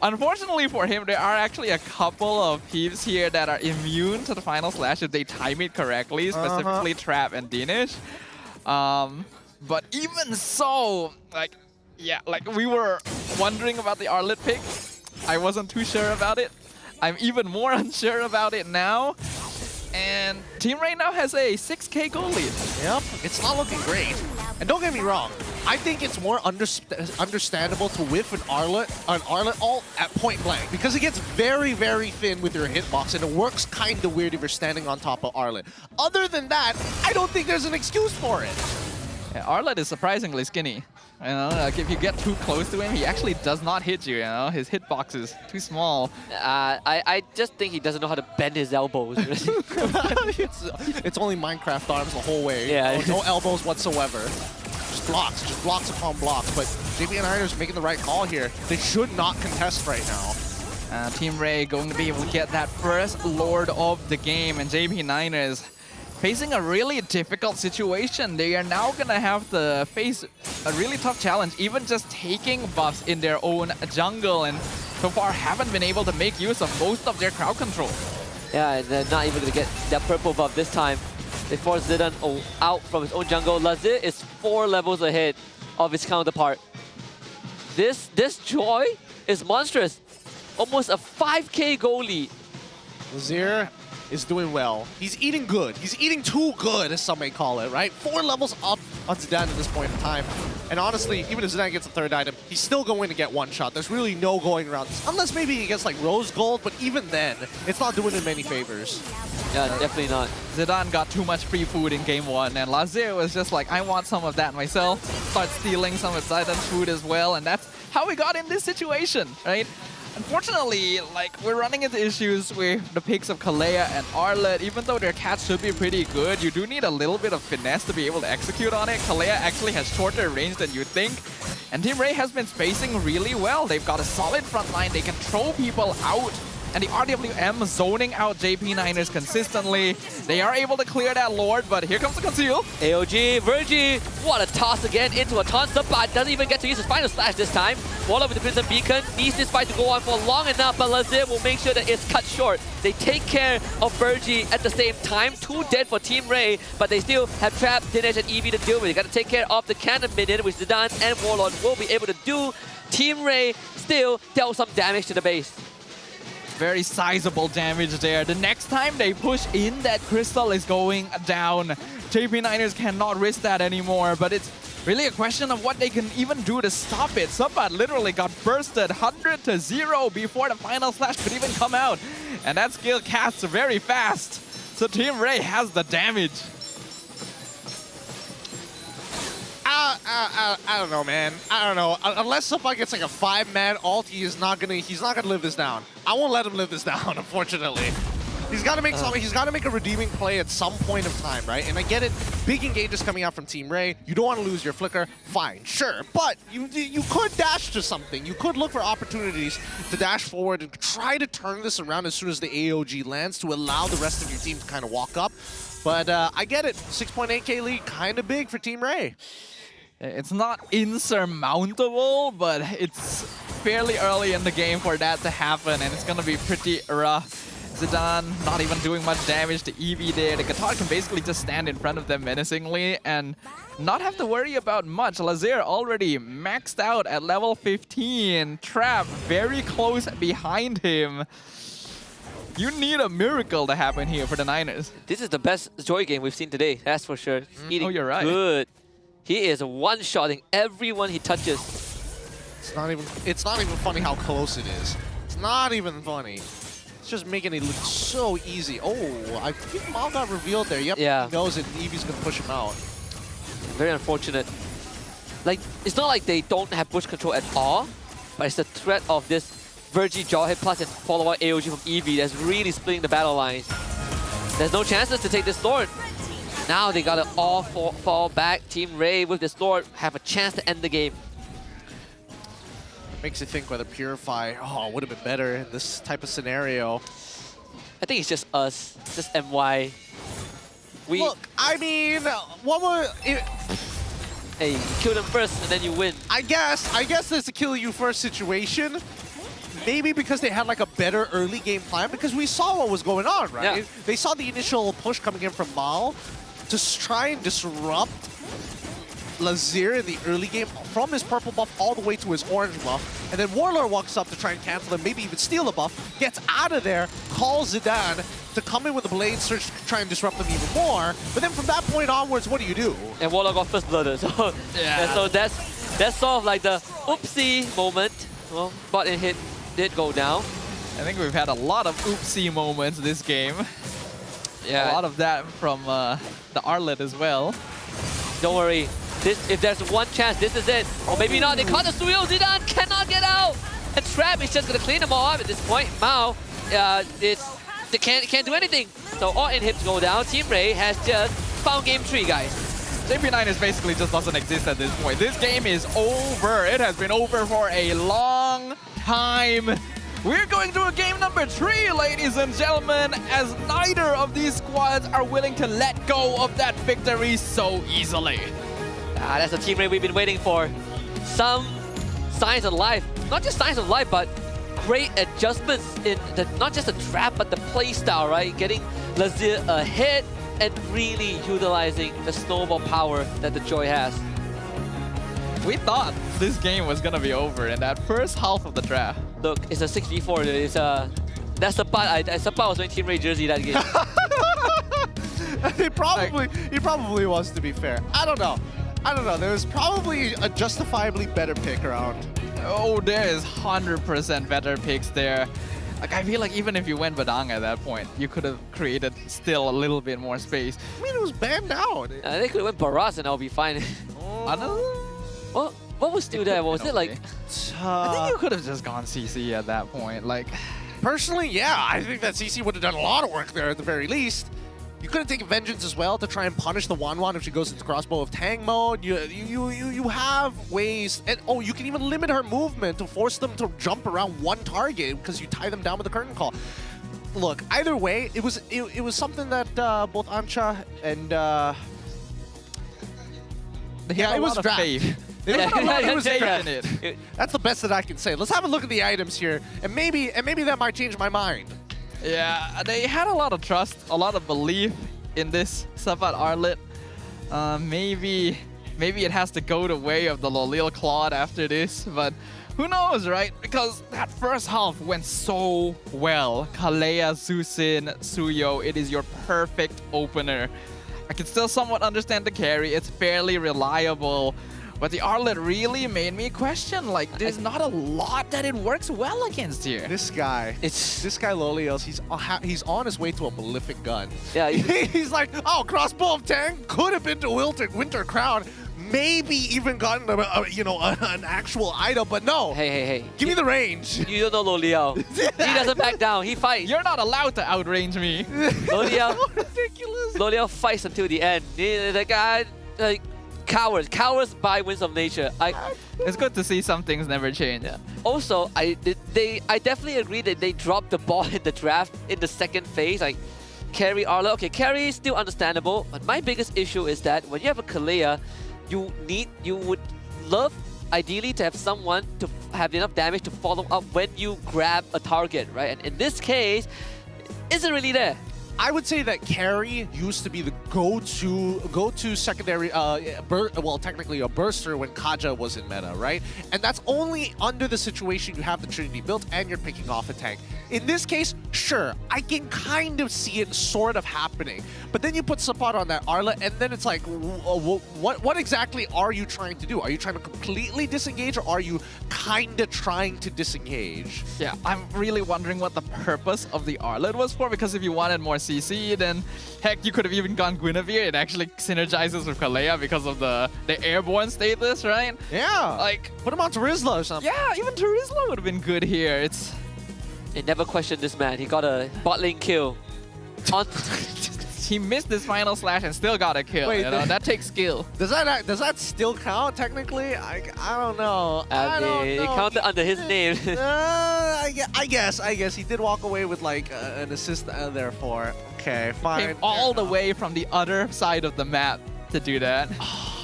[SPEAKER 11] unfortunately for him, there are actually a couple of peeps here that are immune to the final slash if they time it correctly, specifically Trap and Dinesh. But even so, we were wondering about the Arlet pick. I wasn't too sure about it. I'm even more unsure about it now. And Team Ray now has a 6k goal lead.
[SPEAKER 18] Yep, it's not looking great. And don't get me wrong, I think it's more understandable to whiff an Arlet ult at point blank because it gets very, very thin with your hitbox and it works kind of weird if you're standing on top of Arlet. Other than that, I don't think there's an excuse for it.
[SPEAKER 11] Yeah, Arlet is surprisingly skinny. You know, like if you get too close to him, he actually does not hit you, you know? His hitbox is too small.
[SPEAKER 12] I just think he doesn't know how to bend his elbows.
[SPEAKER 18] It's only Minecraft arms the whole way.
[SPEAKER 12] Yeah.
[SPEAKER 18] No elbows whatsoever. Just blocks upon blocks. But JP and Niners making the right call here. They should not contest right now.
[SPEAKER 11] Team Ray going to be able to get that first Lord of the game, and JP Niners facing a really difficult situation. They are now going to have to face a really tough challenge, even just taking buffs in their own jungle, and so far haven't been able to make use of most of their crowd control.
[SPEAKER 12] Yeah, and they're not even going to get that purple buff this time. They force Zidane out from his own jungle. Lazir is 4 levels ahead of his counterpart. This Joy is monstrous. Almost a 5k goal lead.
[SPEAKER 18] Lazir is doing well. He's eating good. He's eating too good, as some may call it, right? 4 levels up on Zidane at this point in time. And honestly, even if Zidane gets a 3rd item, he's still going to get one shot. There's really no going around this. Unless maybe he gets like Rose Gold, but even then, it's not doing him many favors.
[SPEAKER 12] Yeah, definitely not.
[SPEAKER 11] Zidane got too much free food in game 1, and Lazir was just like, I want some of that myself. Start stealing some of Zidane's food as well, and that's how we got in this situation, right? Unfortunately, like, we're running into issues with the picks of Kalea and Arlet. Even though their cats should be pretty good, you do need a little bit of finesse to be able to execute on it. Kalea actually has shorter range than you think. And Team Ray has been spacing really well. They've got a solid front line. They can throw people out. And the RWM zoning out JP9ers consistently. They are able to clear that Lord, but here comes the conceal.
[SPEAKER 12] AOG, Virgie, what a toss again into a taunt. But doesn't even get to use his final slash this time. Warlock with the Crimson Beacon needs this fight to go on for long enough, but Lazir will make sure that it's cut short. They take care of Virgie at the same time. 2 dead for Team Ray, but they still have Trap, Dinesh, and Eevee to deal with. They got to take care of the Cannon minion, which Zidane and Warlord will be able to do. Team Ray still dealt some damage to the base.
[SPEAKER 11] Very sizable damage there. The next time they push in, that crystal is going down. JP9ers cannot risk that anymore, but it's really a question of what they can even do to stop it. Subbat literally got bursted 100-0 before the final slash could even come out. And that skill casts very fast. So Team Ray has the damage.
[SPEAKER 18] I don't know, man. I don't know. Unless Subbat gets like a 5-man ult, he's not gonna live this down. I won't let him live this down, unfortunately. He's got to make something. He's got to make a redeeming play at some point of time, right? And I get it. Big engages coming out from Team Ray. You don't want to lose your flicker. Fine, sure. But you could dash to something. You could look for opportunities to dash forward and try to turn this around as soon as the AOG lands to allow the rest of your team to kind of walk up. But I get it. 6.8k lead, kind of big for Team Ray.
[SPEAKER 11] It's not insurmountable, but it's fairly early in the game for that to happen, and it's going to be pretty rough. Zidane not even doing much damage to Eevee there. The Qatar can basically just stand in front of them menacingly and not have to worry about much. Lazir already maxed out at level 15. Trap very close behind him. You need a miracle to happen here for the Niners.
[SPEAKER 12] This is the best Joy game we've seen today, that's for sure. He's eating
[SPEAKER 11] you're right.
[SPEAKER 12] good. He is one-shotting everyone he touches.
[SPEAKER 18] It's not even funny how close it is. It's not even funny. It's just making it look so easy. Oh, I think Mal got revealed there. Yep,
[SPEAKER 12] yeah.
[SPEAKER 18] He knows it. Eevee's going to push him out.
[SPEAKER 12] Very unfortunate. Like, it's not like they don't have push control at all, but it's the threat of this Virgie Jawhead plus and follow-up AOG from Eevee that's really splitting the battle lines. There's no chances to take this Lord. Now they gotta all fall back. Team Ray with this Lord have a chance to end the game.
[SPEAKER 18] Makes you think whether Purify would have been better in this type of scenario.
[SPEAKER 12] I think it's just us, just MY.
[SPEAKER 18] Look, I mean, what were...
[SPEAKER 12] Hey, you kill them first and then you win.
[SPEAKER 18] I guess there's a kill you first situation. Maybe because they had like a better early game plan, because we saw what was going on, right?
[SPEAKER 12] Yeah.
[SPEAKER 18] They saw the initial push coming in from Mal to try and disrupt Lazir in the early game from his purple buff all the way to his orange buff. And then Warlord walks up to try and cancel him, maybe even steal a buff, gets out of there, calls Zidane to come in with a Blade Surge to try and disrupt them even more. But then from that point onwards, what do?
[SPEAKER 12] And Warlord got first blooded, so yeah. So that's sort of like the oopsie moment. Well, bot and hit did go down.
[SPEAKER 11] I think we've had a lot of oopsie moments this game.
[SPEAKER 12] Yeah.
[SPEAKER 11] A lot of that from the Arlet as well.
[SPEAKER 12] Don't worry. If there's one chance, this is it. Or maybe not. They caught the Suyo. Zidane cannot get out. And Trap is just going to clean them all up at this point. Mao, they can't do anything. So all inhibs go down. Team Ray has just found game 3, guys.
[SPEAKER 11] JP9 basically just doesn't exist at this point. This game is over. It has been over for a long time. We're going to a game number 3, ladies and gentlemen, as neither of these squads are willing to let go of that victory so easily.
[SPEAKER 12] That's the Team Ray we've been waiting for. Some signs of life. Not just signs of life, but great adjustments in not just the trap, but the play style, right? Getting Lazir ahead and really utilizing the snowball power that the Joy has.
[SPEAKER 11] We thought this game was gonna be over in that first half of the draft.
[SPEAKER 12] Look, it's a 6v4. That's the part I was wearing Team Ray jersey that game.
[SPEAKER 18] he probably wants to be fair. I don't know. There's probably a justifiably better pick around.
[SPEAKER 11] Oh, there is 100% better picks there. Like, I feel like even if you went Badang at that point, you could have created still a little bit more space.
[SPEAKER 18] I mean, it was banned out.
[SPEAKER 12] They could have went Baras and I'll be fine. What was still there? Was it like...
[SPEAKER 11] I think you could have just gone CC at that point. Like,
[SPEAKER 18] personally, yeah, I think that CC would have done a lot of work there at the very least. You could have taken Vengeance as well to try and punish the Wanwan if she goes into crossbow of Tang mode. You have ways, and you can even limit her movement to force them to jump around one target because you tie them down with the curtain call. Look, either way, it was something that both Ancha and it was draft. That's the best that I can say. Let's have a look at the items here, and maybe that might change my mind.
[SPEAKER 11] Yeah, they had a lot of trust, a lot of belief in this Sabat Arlet. Maybe it has to go the way of the Lolil Claude after this, but who knows, right? Because that first half went so well. Kalea, Zusin, Suyo, it is your perfect opener. I can still somewhat understand the carry. It's fairly reliable. But the Arlet really made me question, like, there's not a lot that it works well against here.
[SPEAKER 18] This guy Lolios, he's on his way to a prolific gun.
[SPEAKER 12] Yeah,
[SPEAKER 18] he's like, oh, crossbow of Tang could have been to Winter Crown, maybe even gotten an actual item, but no.
[SPEAKER 12] Hey.
[SPEAKER 18] Give me the range.
[SPEAKER 12] You don't know Loliao. He doesn't back down. He fights.
[SPEAKER 11] You're not allowed to outrange me.
[SPEAKER 12] Loliao.
[SPEAKER 18] So ridiculous.
[SPEAKER 12] Loliao fights until the end. The guy, like. Cowards by Winds of Nature.
[SPEAKER 11] It's good to see some things never change.
[SPEAKER 12] Yeah. Also, I definitely agree that they dropped the ball in the draft in the second phase. Like, carry Arla. Okay, carry is still understandable, but my biggest issue is that when you have a Kalea, you would love ideally to have someone to have enough damage to follow up when you grab a target, right? And in this case, isn't really there.
[SPEAKER 18] I would say that carry used to be the go-to secondary, technically a burster when Kaja was in meta, right? And that's only under the situation you have the Trinity built and you're picking off a tank. In this case, sure, I can kind of see it sort of happening. But then you put support on that Arla, and then it's like, what exactly are you trying to do? Are you trying to completely disengage, or are you kind of trying to disengage?
[SPEAKER 11] Yeah, I'm really wondering what the purpose of the Arlet was for, because if you wanted more CC, then heck, you could have even gone Guinevere. It actually synergizes with Kalea because of the airborne status, right?
[SPEAKER 18] Yeah.
[SPEAKER 11] Like,
[SPEAKER 18] put him on Terizla or something.
[SPEAKER 11] Yeah, even Terizla would have been good here.
[SPEAKER 12] They never questioned this man. He got a bot lane kill.
[SPEAKER 11] He missed his final slash and still got a kill.
[SPEAKER 18] Wait,
[SPEAKER 11] that takes skill.
[SPEAKER 18] Does that still count technically? I don't know. I don't know.
[SPEAKER 12] It counted under his name.
[SPEAKER 18] I guess he did walk away with like an assist therefore. Okay, fine.
[SPEAKER 11] Came all the way from the other side of the map to do that.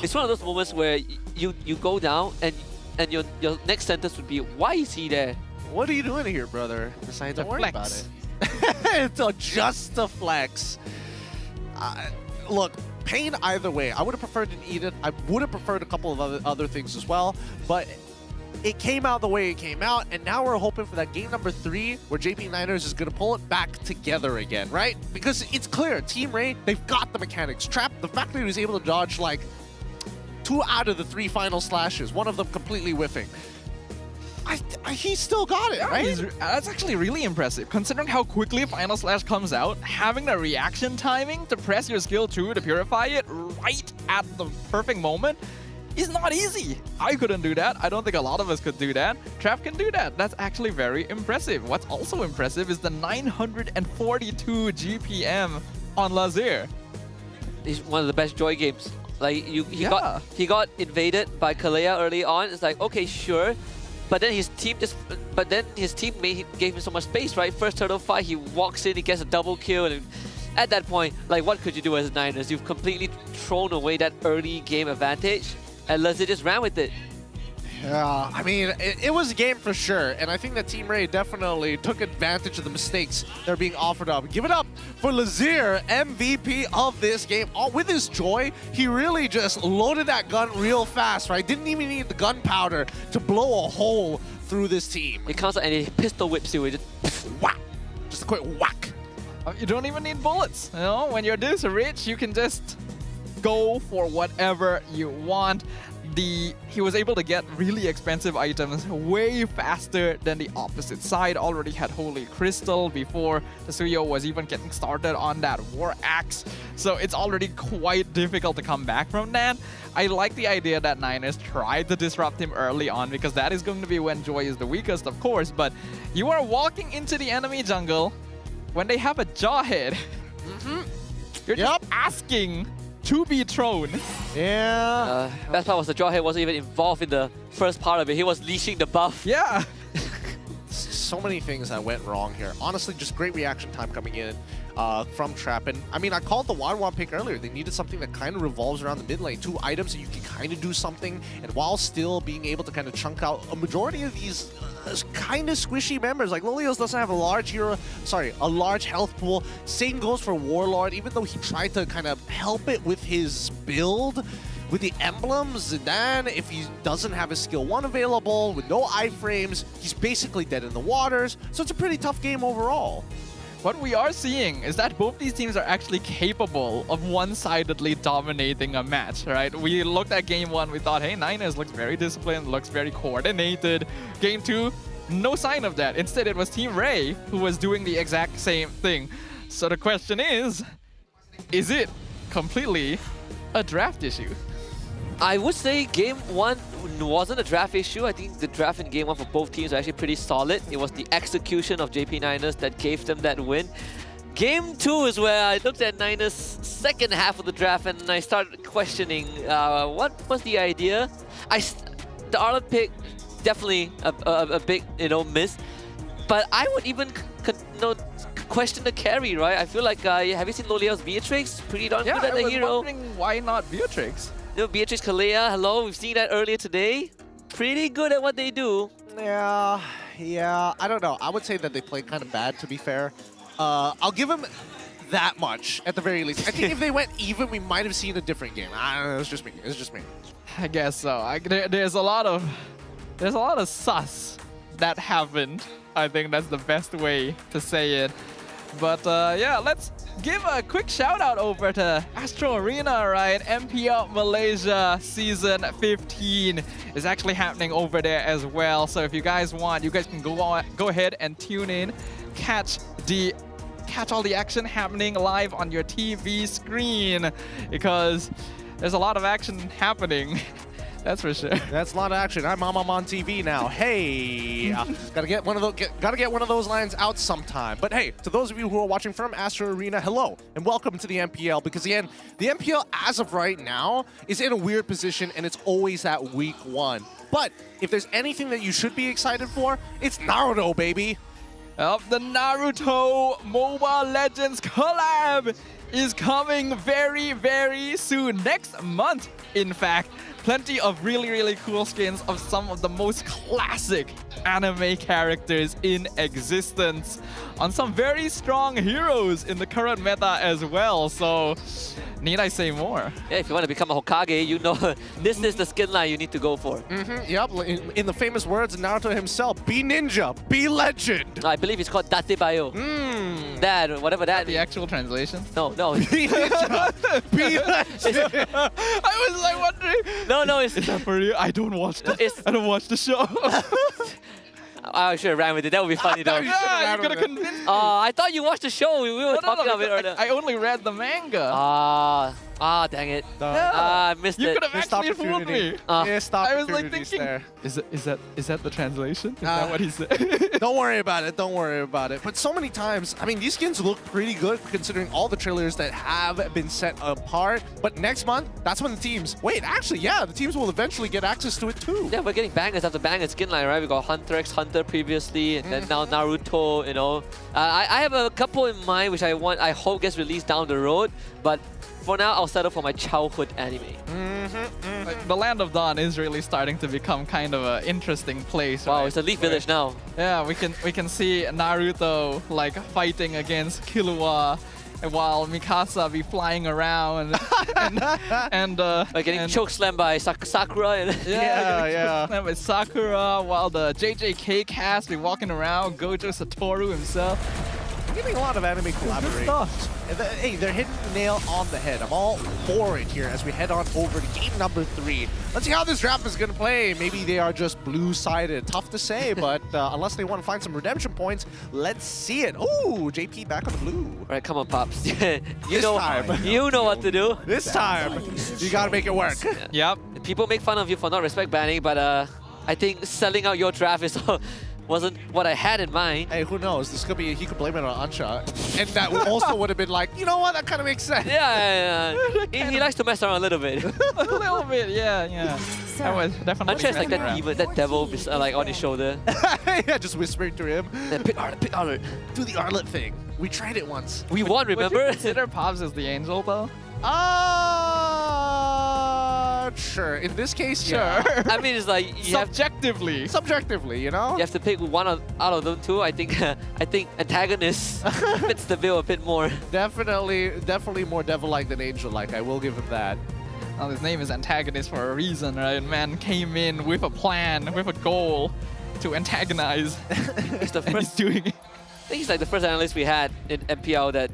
[SPEAKER 12] It's one of those moments where you go down and your next sentence would be, why is he there?
[SPEAKER 18] What are you doing here, brother? Besides, don't worry
[SPEAKER 11] flex.
[SPEAKER 18] about it. It's just a flex. Look, pain either way. I would have preferred an Edith. I would have preferred a couple of other things as well, but it came out the way it came out, and now we're hoping for that game number 3 where JP Niners is going to pull it back together again, right? Because it's clear, Team Ray, they've got the mechanics. Trap, the fact that he was able to dodge like 2 out of the 3 final slashes, one of them completely whiffing. He still got it,
[SPEAKER 11] yeah,
[SPEAKER 18] right?
[SPEAKER 11] That's actually really impressive. Considering how quickly Final Slash comes out, having the reaction timing to press your skill 2 to purify it right at the perfect moment is not easy. I couldn't do that. I don't think a lot of us could do that. Trap can do that. That's actually very impressive. What's also impressive is the 942 GPM on Lazir.
[SPEAKER 12] It's one of the best Joy games. Like he got invaded by Kalea early on. It's like, okay, sure. But then his team gave him so much space, right? First turtle fight, he walks in, he gets a double kill, and at that point, like, what could you do as Niners? You've completely thrown away that early game advantage, and Lazir just ran with it.
[SPEAKER 18] Yeah, I mean, it was a game for sure, and I think that Team Ray definitely took advantage of the mistakes that are being offered up. Give it up for Lazir, MVP of this game. With his joy, he really just loaded that gun real fast, right? Didn't even need the gunpowder to blow a hole through this team.
[SPEAKER 12] It comes out and he pistol whips you with it.
[SPEAKER 18] Whack! Just a quick whack.
[SPEAKER 11] You don't even need bullets. You know, when you're this rich, you can just go for whatever you want. He was able to get really expensive items way faster than the opposite side. Already had Holy Crystal before Tetsuya was even getting started on that War Axe. So it's already quite difficult to come back from that. I like the idea that Niners tried to disrupt him early on because that is going to be when Joy is the weakest, of course. But you are walking into the enemy jungle when they have a Jawhead. You're just asking to be thrown.
[SPEAKER 18] Yeah.
[SPEAKER 12] Best part was the Jawhead wasn't even involved in the first part of it. He was leashing the buff.
[SPEAKER 11] Yeah.
[SPEAKER 18] So many things that went wrong here. Honestly, just great reaction time coming in from Trap. And I mean, I called the Wan pick earlier. They needed something that kind of revolves around the mid lane. 2 items that you can kind of do something, and while still being able to kind of chunk out a majority of these kind of squishy members. Like Lilios doesn't have a large large health pool. Same goes for Warlord, even though he tried to kind of help it with his build. With the emblems, Zidane, if he doesn't have his skill 1 available, with no iframes, he's basically dead in the waters. So it's a pretty tough game overall.
[SPEAKER 11] What we are seeing is that both these teams are actually capable of one-sidedly dominating a match, right? We looked at game 1, we thought, hey, Niners looks very disciplined, looks very coordinated. Game 2, no sign of that. Instead, it was Team Ray who was doing the exact same thing. So the question is it completely a draft issue?
[SPEAKER 12] I would say game 1 wasn't a draft issue. I think the draft in game 1 for both teams was actually pretty solid. It was the execution of JP Niners that gave them that win. Game 2 is where I looked at Niners' second half of the draft and I started questioning what was the idea. The Arlen pick, definitely a big miss. But I would even question the carry, right? I feel like, have you seen Lolia's Beatrix? Pretty darn good at the hero.
[SPEAKER 11] I was wondering why not Beatrix?
[SPEAKER 12] Beatrix Kalea, hello, we've seen that earlier today. Pretty good at what they do.
[SPEAKER 18] Yeah, I don't know. I would say that they played kind of bad, to be fair. I'll give them that much, at the very least. I think if they went even, we might have seen a different game. I don't know, it's just me.
[SPEAKER 11] I guess so. There's a lot of sus that happened. I think that's the best way to say it. But yeah, let's give a quick shout out over to Astro Arena, right? MPL Malaysia Season 15 is actually happening over there as well. So if you guys want, you guys can go ahead and tune in, catch all the action happening live on your TV screen, because there's a lot of action happening. That's for sure.
[SPEAKER 18] That's a lot of action. I'm on TV now. Hey, gotta get one of those lines out sometime. But hey, to those of you who are watching from Astro Arena, hello and welcome to the MPL. Because again, the MPL as of right now is in a weird position, and it's always that week 1. But if there's anything that you should be excited for, it's Naruto, baby.
[SPEAKER 11] The Naruto Mobile Legends collab is coming very, very soon. Next month, in fact. Plenty of really, really cool skins of some of the most classic anime characters in existence on some very strong heroes in the current meta as well. So, need I say more?
[SPEAKER 12] Yeah, if you want to become a Hokage, you know this is the skin line you need to go for.
[SPEAKER 18] Yep, in the famous words of Naruto himself, be ninja, be legend.
[SPEAKER 12] I believe it's called Datebayo. That, whatever that
[SPEAKER 11] the actual translation?
[SPEAKER 12] No.
[SPEAKER 18] Be ninja, be legend.
[SPEAKER 11] I was like wondering.
[SPEAKER 12] No,
[SPEAKER 11] is that for you? I don't watch the show.
[SPEAKER 12] I should have ran with it. That would be funny though.
[SPEAKER 11] Yeah, you could have convinced me.
[SPEAKER 12] I thought you watched the show. We were talking about it earlier.
[SPEAKER 11] I only read the manga.
[SPEAKER 12] Dang it.
[SPEAKER 11] Yeah.
[SPEAKER 12] I missed it.
[SPEAKER 11] You could have actually fooled me. I was like thinking,
[SPEAKER 18] there.
[SPEAKER 11] Is that the translation? Is that what he said?
[SPEAKER 18] Don't worry about it. But so many times, I mean, these skins look pretty good considering all the trailers that have been set apart. But next month, that's when the teams... Wait, actually, yeah, the teams will eventually get access to it too.
[SPEAKER 12] Yeah, we're getting bangers after bangers skin line, right? We got Hunter x Hunter Hunter previously, and then now Naruto. You know, I have a couple in mind which I hope gets released down the road, but for now I'll settle for my childhood anime.
[SPEAKER 11] Like, the Land of Dawn is really starting to become kind of an interesting place.
[SPEAKER 12] Wow,
[SPEAKER 11] right?
[SPEAKER 12] it's a Leaf Village now.
[SPEAKER 11] Yeah, we can see Naruto like fighting against Killua, while Mikasa be flying around and
[SPEAKER 12] like getting chokeslammed by Sakura. And
[SPEAKER 11] yeah. By Sakura, while the JJK cast be walking around, Gojo Satoru himself.
[SPEAKER 18] Giving a lot of anime collaborations. Hey, they're hitting the nail on the head. I'm all for it here as we head on over to game number 3. Let's see how this draft is going to play. Maybe they are just blue-sided. Tough to say, but unless they want to find some redemption points, let's see it. Ooh, JP back on the blue.
[SPEAKER 12] All right, come on, Pops. you know what to do.
[SPEAKER 18] This time, you got to make it work.
[SPEAKER 11] Yep.
[SPEAKER 12] People make fun of you for not respect banning, but I think selling out your draft wasn't what I had in mind.
[SPEAKER 18] Hey, who knows? This could be, he could blame it on Ansha. And that also would have been like, you know what? That kind of makes sense.
[SPEAKER 12] Yeah. He likes to mess around a little bit.
[SPEAKER 11] A little bit, yeah. That was definitely.
[SPEAKER 12] Ansha is like that demon, that devil, like on his shoulder.
[SPEAKER 18] Yeah, just whispering to him.
[SPEAKER 12] Pick Arlet.
[SPEAKER 18] Do the Arlet thing. We tried it once.
[SPEAKER 12] We won, remember?
[SPEAKER 11] Would you consider Pops as the angel, though?
[SPEAKER 18] Sure. In this case,
[SPEAKER 11] sure.
[SPEAKER 18] Yeah.
[SPEAKER 12] I mean, it's like
[SPEAKER 18] subjectively, you know.
[SPEAKER 12] You have to pick one out of them two. I think antagonist fits the bill a bit more.
[SPEAKER 18] Definitely more devil-like than angel-like. I will give him that.
[SPEAKER 11] Well, his name is antagonist for a reason, right? Man came in with a plan, with a goal to antagonize.
[SPEAKER 12] He's the first.
[SPEAKER 11] He's doing it.
[SPEAKER 12] I think he's like the first analyst we had in MPL that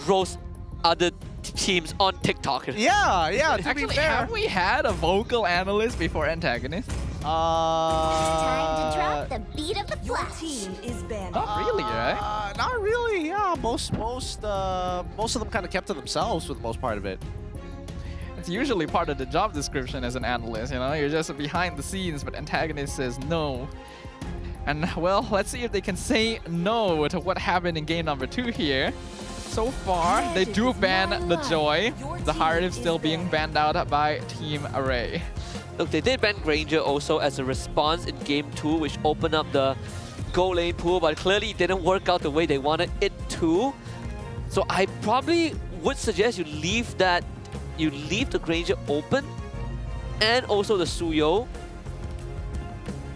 [SPEAKER 12] roast other teams on TikTok.
[SPEAKER 18] Yeah. To
[SPEAKER 11] Actually,
[SPEAKER 18] be fair,
[SPEAKER 11] have we had a vocal analyst before antagonist?
[SPEAKER 15] Time to drop the beat of the
[SPEAKER 16] Your
[SPEAKER 15] flash.
[SPEAKER 16] team is banned.
[SPEAKER 11] Not really, right?
[SPEAKER 18] Not really. Yeah, most of them kind of kept to themselves for the most part of it.
[SPEAKER 11] It's usually part of the job description as an analyst, you know? You're just behind the scenes, but antagonist says no. And, well, let's see if they can say no to what happened in game number 2 here. So far, they do ban the Joy. The Hardiv still being banned out by Team Array.
[SPEAKER 12] Look, they did ban Granger also as a response in game 2, which opened up the gold lane pool, but clearly it didn't work out the way they wanted it to. So I probably would suggest you leave the Granger open and also the Suyo.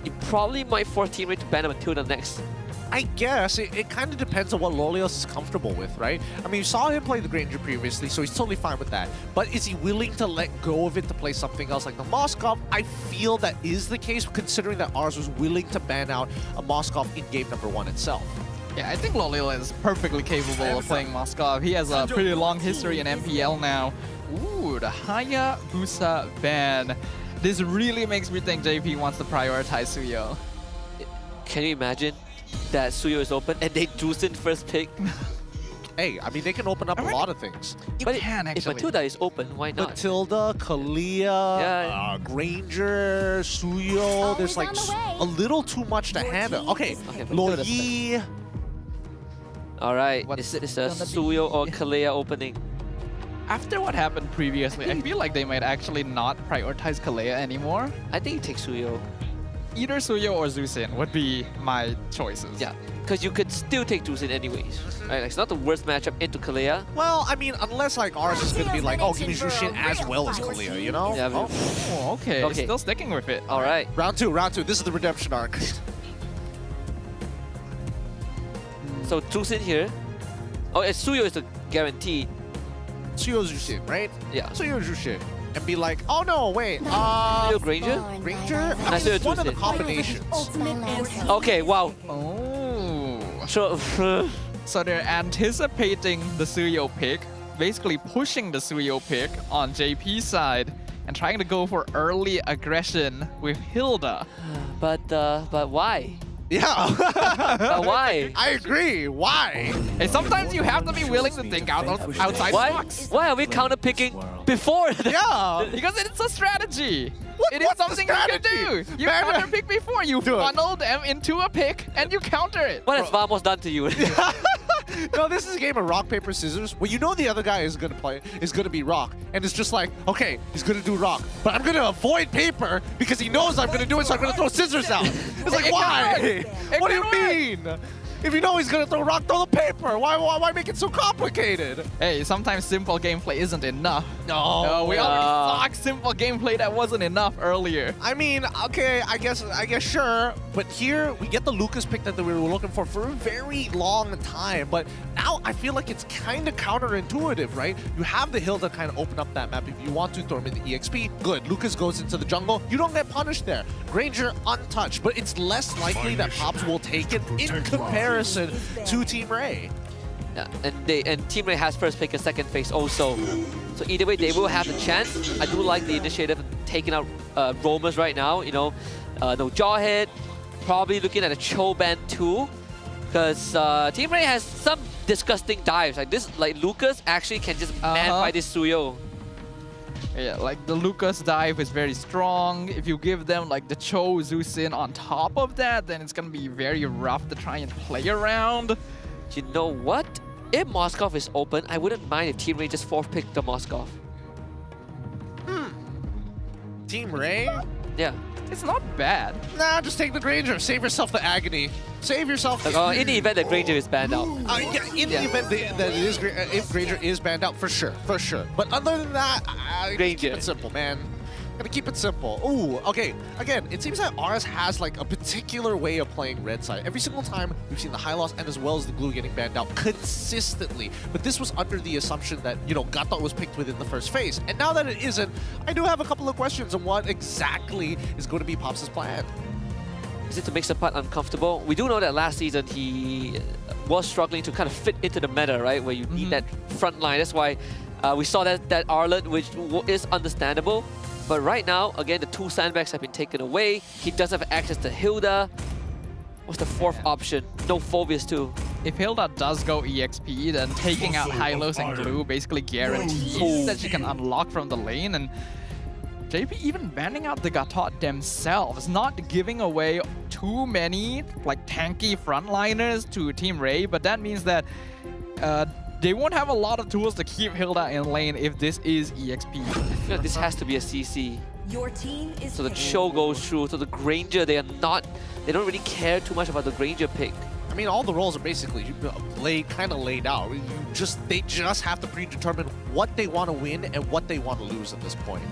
[SPEAKER 12] You probably might force Team Array to ban them until the next.
[SPEAKER 18] I guess it kind of depends on what Lolios is comfortable with, right? I mean, you saw him play the Granger previously, so he's totally fine with that. But is he willing to let go of it to play something else like the Moskov? I feel that is the case, considering that ours was willing to ban out a Moskov in game number 1 itself.
[SPEAKER 11] Yeah, I think Lolil is perfectly capable of playing Moskov. He has a pretty long history in MPL now. Ooh, the Hayabusa ban. This really makes me think JP wants to prioritize Suyo.
[SPEAKER 12] Can you imagine that Suyo is open and they juice in first pick?
[SPEAKER 18] Hey, I mean, they can open up a lot of things.
[SPEAKER 11] You
[SPEAKER 12] but
[SPEAKER 11] can,
[SPEAKER 12] if
[SPEAKER 11] actually.
[SPEAKER 12] Matilda is open, why not?
[SPEAKER 18] Matilda, Kalia, Granger, Suyo. There's like a little too much to handle. Okay, Loyi.
[SPEAKER 12] All right, is it a Suyo or Kalia opening?
[SPEAKER 11] After what happened previously, I feel like they might actually not prioritize Kalea anymore.
[SPEAKER 12] I think you take Suyo.
[SPEAKER 11] Either Suyo or Zusin would be my choices.
[SPEAKER 12] Yeah, because you could still take Zusin anyways. Right? Like, it's not the worst matchup into Kalea.
[SPEAKER 18] Well, I mean, unless like ours is going to be like, oh, give me Jushin as well as Kalia, you know?
[SPEAKER 12] Yeah,
[SPEAKER 11] oh, okay. Still sticking with it.
[SPEAKER 12] All right.
[SPEAKER 18] Round two. This is the redemption arc.
[SPEAKER 12] So Zusin here. Oh, and Suyo is the guarantee.
[SPEAKER 18] Suyo Jushin, right?
[SPEAKER 12] Yeah.
[SPEAKER 18] Suyo Jushin. And be like, oh no, wait.
[SPEAKER 12] Suyo Granger?
[SPEAKER 18] Granger? I mean, it's one of the combinations.
[SPEAKER 12] Okay, wow.
[SPEAKER 11] Oh.
[SPEAKER 12] Sure.
[SPEAKER 11] So they're anticipating the Suyo pick, basically pushing the Suyo pick on JP's side and trying to go for early aggression with Hilda.
[SPEAKER 12] But why?
[SPEAKER 18] Yeah.
[SPEAKER 12] But why?
[SPEAKER 18] I agree. Why?
[SPEAKER 11] Hey, sometimes you have to be willing to think outside the box.
[SPEAKER 12] Why are we counter picking before?
[SPEAKER 18] Yeah.
[SPEAKER 11] Because it's a strategy. It is
[SPEAKER 18] what's the
[SPEAKER 11] something you can do. You counter pick before. You funnel them into a pick and you counter it.
[SPEAKER 12] What has Vamos done to you?
[SPEAKER 18] No, this is a game of rock, paper, scissors. Well, you know the other guy is gonna be rock. And it's just like, okay, he's gonna do rock. But I'm gonna avoid paper because he knows I'm gonna do it, so I'm gonna throw scissors out. It's like, why? What do you mean? If you know he's gonna throw rock, throw the paper. Why make it so complicated?
[SPEAKER 11] Hey, sometimes simple gameplay isn't enough.
[SPEAKER 18] No,
[SPEAKER 11] we already saw simple gameplay that wasn't enough earlier.
[SPEAKER 18] I mean, okay, I guess sure, but here we get the Lucas pick that we were looking for a very long time. But now I feel like it's kind of counterintuitive, right? You have the hill to kind of open up that map if you want to throw him in the EXP. Good, Lucas goes into the jungle. You don't get punished there. Granger untouched, but it's less likely that Pops will take it in comparison to Team Ray.
[SPEAKER 16] Yeah, and Team Ray has first pick and second phase also. So either way, they will have the chance. I do like the initiative taking out roamers right now. You know, no Jawhead, probably looking at a Cho ban too, because Team Ray has some disgusting dives like this. Like Lucas actually can just man fight this Suyo.
[SPEAKER 11] Yeah, like the Lucas dive is very strong. If you give them like the Cho Zusin on top of that, then it's gonna be very rough to try and play around.
[SPEAKER 16] You know what? If Moskov is open, I wouldn't mind if Team Ray just fourth pick the Moskov.
[SPEAKER 18] Team Ray?
[SPEAKER 16] Yeah.
[SPEAKER 11] It's not bad.
[SPEAKER 18] Nah, just take the Granger. Save yourself the agony. Save yourself.
[SPEAKER 16] In the event that Granger is banned out.
[SPEAKER 18] Yeah, in the event that it is, if Granger is banned out, for sure. But other than that, keep it simple, man. Gotta keep it simple. Ooh, okay. Again, it seems that RS has like a particular way of playing red side. Every single time we've seen the high loss and as well as the glue getting banned out consistently. But this was under the assumption that, you know, Gato was picked within the first phase. And now that it isn't, I do have a couple of questions on what exactly is going to be Pops' plan.
[SPEAKER 16] Is it to make Sapat uncomfortable? We do know that last season he was struggling to kind of fit into the meta, right? Where you need that front line. That's why we saw that Arlet, which is understandable. But right now, again, the two sandbags have been taken away. He does have access to Hilda. What's the fourth option? No Phobias too.
[SPEAKER 11] If Hilda does go EXP, then taking out Hylos and Glue basically guarantees that she can unlock from the lane. And JP even banning out the Gatot themselves, not giving away too many like tanky frontliners to Team Ray, but that means that they won't have a lot of tools to keep Hilda in lane if this is EXP.
[SPEAKER 16] I feel like this has to be a CC.
[SPEAKER 13] Your team is
[SPEAKER 16] so the Cho goes through. So the Granger, they don't really care too much about the Granger pick.
[SPEAKER 18] I mean, all the roles are basically kind of laid out. They just have to predetermine what they want to win and what they want to lose at this point.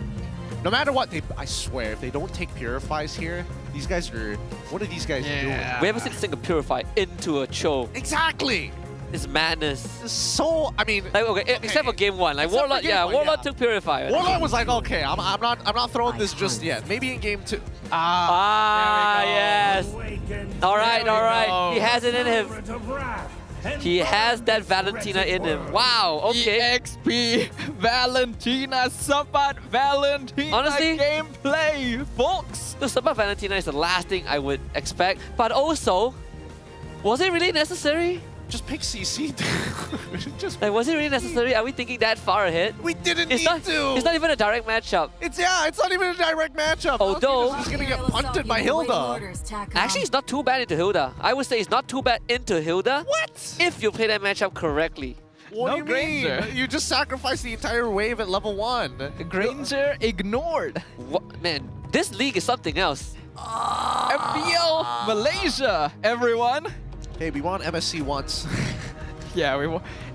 [SPEAKER 18] No matter what, I swear, if they don't take Purifies here, these guys are... What are these guys doing?
[SPEAKER 16] We haven't seen a single Purify into a Cho.
[SPEAKER 18] Exactly!
[SPEAKER 16] It's madness.
[SPEAKER 18] So, I mean...
[SPEAKER 16] Like, okay, except for game one. Like, Warlord, Warlord took Purify.
[SPEAKER 18] Warlord was like, okay, I'm not throwing this just yet. Maybe in game two.
[SPEAKER 16] Yes. All right. He has it in him. He has that Valentina in him. Wow, okay.
[SPEAKER 11] EXP, Valentina, Sapat Valentina.
[SPEAKER 16] Honestly,
[SPEAKER 11] gameplay, folks.
[SPEAKER 16] The Sapat Valentina is the last thing I would expect. But also, was it really necessary?
[SPEAKER 18] Just pick CC.
[SPEAKER 16] Like, was it really necessary? Are we thinking that far ahead?
[SPEAKER 18] We didn't need to.
[SPEAKER 16] It's not even a direct matchup.
[SPEAKER 18] It's not even a direct matchup.
[SPEAKER 16] Although
[SPEAKER 18] he's gonna get punted by Hilda.
[SPEAKER 16] Actually, it's not too bad into Hilda. I would say it's not too bad into Hilda.
[SPEAKER 18] What?
[SPEAKER 16] If you play that matchup correctly.
[SPEAKER 18] What do you
[SPEAKER 11] Granger.
[SPEAKER 18] mean? You just sacrificed the entire wave at level 1.
[SPEAKER 11] Granger ignored.
[SPEAKER 16] What? Man, this league is something else.
[SPEAKER 11] MPL Malaysia, everyone.
[SPEAKER 18] Hey, we won MSC once.
[SPEAKER 11] Yeah,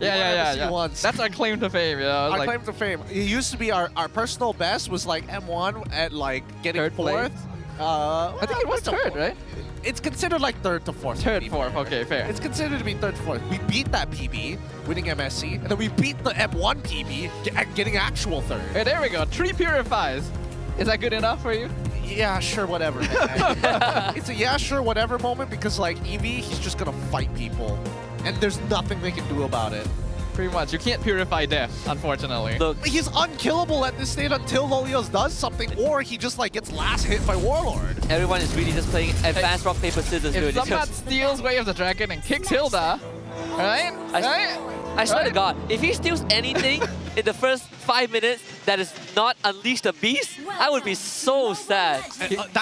[SPEAKER 11] yeah.
[SPEAKER 18] Once.
[SPEAKER 11] That's our claim to fame, you know.
[SPEAKER 18] Our claim to fame. It used to be our personal best was like M1 at like getting fourth.
[SPEAKER 11] I think it was third, right?
[SPEAKER 18] It's considered like third to fourth.
[SPEAKER 11] Third, fourth. Okay, fair.
[SPEAKER 18] It's considered to be third to fourth. We beat that PB, winning MSC, and then we beat the M1 PB, getting actual third.
[SPEAKER 11] Hey, there we go. 3 Purifies. Is that good enough for you?
[SPEAKER 18] Yeah, sure, whatever. It's a yeah, sure, whatever moment because like Eevee, he's just gonna fight people, and there's nothing they can do about it.
[SPEAKER 11] Pretty much. You can't purify death, unfortunately.
[SPEAKER 16] Look,
[SPEAKER 18] he's unkillable at this state until Lolios does something, or he just like gets last hit by Warlord.
[SPEAKER 16] Everyone is really just playing advanced rock, paper, scissors.
[SPEAKER 11] If Sapat steals Way of the Dragon and kicks Hilda, right?
[SPEAKER 16] I swear to God, if he steals anything in the first 5 minutes that is not Unleash the Beast, I would be so sad.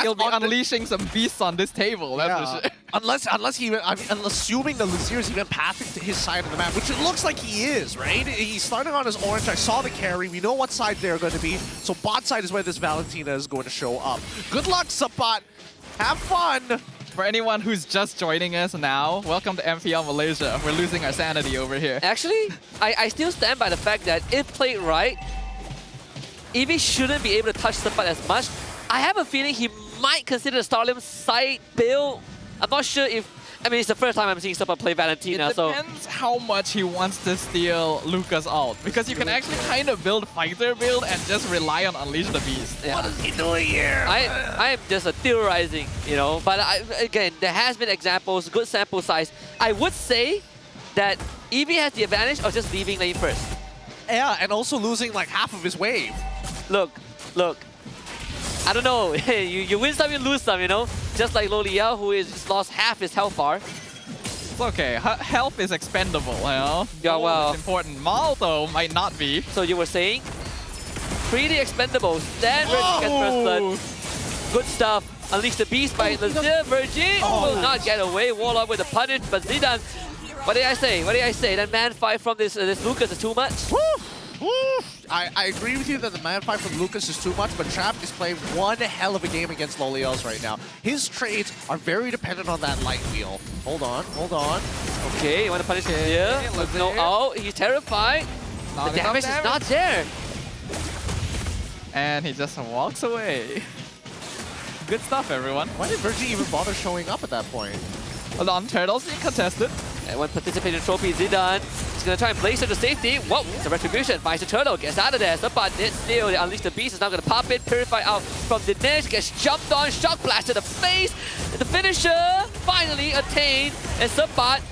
[SPEAKER 11] He'll be unleashing some beasts on this table, that's for sure.
[SPEAKER 18] Unless he even, I mean, assuming the Luzier is even pathing to his side of the map, which it looks like he is, right? He's starting on his orange. I saw the carry. We know what side they're going to be. So bot side is where this Valentina is going to show up. Good luck, Sapat. Have fun.
[SPEAKER 11] For anyone who's just joining us now, welcome to MPL Malaysia. We're losing our sanity over here.
[SPEAKER 16] Actually, I still stand by the fact that if played right, Eevee shouldn't be able to touch Sapat as much. I have a feeling he might consider the Starlim side build. I'm not sure if... I mean, it's the first time I'm seeing Sapat play Valentina,
[SPEAKER 11] It depends how much he wants to steal Lucas ult. Because you can actually kind of build fighter build and just rely on Unleash the Beast.
[SPEAKER 16] Yeah.
[SPEAKER 18] What is he doing here?
[SPEAKER 16] I am just theorizing, you know. But again, there has been examples, good sample size. I would say that Eevee has the advantage of just leaving lane first.
[SPEAKER 18] Yeah, and also losing like half of his wave.
[SPEAKER 16] Look. I don't know. you win some, you lose some, you know? Just like Loliao, who has lost half his health bar.
[SPEAKER 11] It's okay. Health is expendable, you know?
[SPEAKER 16] Yeah, well...
[SPEAKER 11] It's important. Maul, though, might not be.
[SPEAKER 16] So you were saying? Pretty expendable. Then Virgie gets first blood. Good stuff. Unleash the Beast by Lazir. Virgie will not get away. Warlock with the punish, but Zidane... What did I say? That man fight from this Lucas is too much?
[SPEAKER 18] Woo! I agree with you that the man fight from Lucas is too much, but Trap is playing one hell of a game against Lolios right now. His trades are very dependent on that light wheel. Hold on.
[SPEAKER 16] Okay, you want to punish him here? No, oh, he's terrified. The damage is not there.
[SPEAKER 11] And he just walks away. Good stuff, everyone.
[SPEAKER 18] Why did Virgie even bother showing up at that point?
[SPEAKER 11] Hold on, Turtle's being contested.
[SPEAKER 16] And one participating trophy, Zidane. He's going to try and blaze her to safety. Whoa, it's a retribution. Finds the turtle, gets out of there. Sapat did steal. The Unleash the Beast is now going to pop it. Purify out from Dinesh. Gets jumped on. Shock blast to the face. The finisher finally attained. And Sapat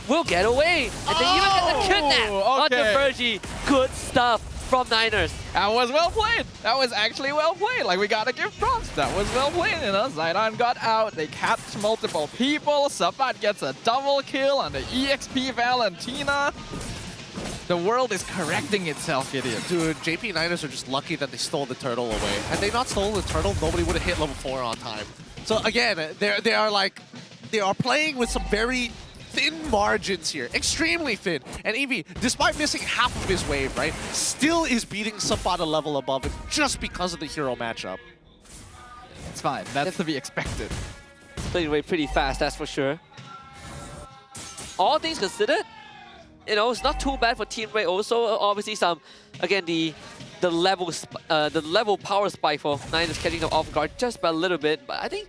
[SPEAKER 16] will get away. And they even get the kidnap onto Virgie. Good stuff from Niners.
[SPEAKER 11] That was well played. That was actually well played. Like, we gotta give props. That was well played, you know. Zidane got out. They catch multiple people. Sapat gets a double kill on the EXP Valentina. The world is correcting itself, idiot.
[SPEAKER 18] Dude, JP Niners are just lucky that they stole the turtle away. Had they not stolen the turtle, nobody would have hit level 4 on time. So again, they are playing with some very thin margins here, extremely thin. And Eevee, despite missing half of his wave, right, still is beating Sapat a level above him just because of the hero matchup.
[SPEAKER 11] It's fine. That's to be expected.
[SPEAKER 16] Playing away pretty fast, that's for sure. All things considered, you know, it's not too bad for Team Ray. Also, obviously, some again the level power spike for Niners catching them off guard just by a little bit. But I think,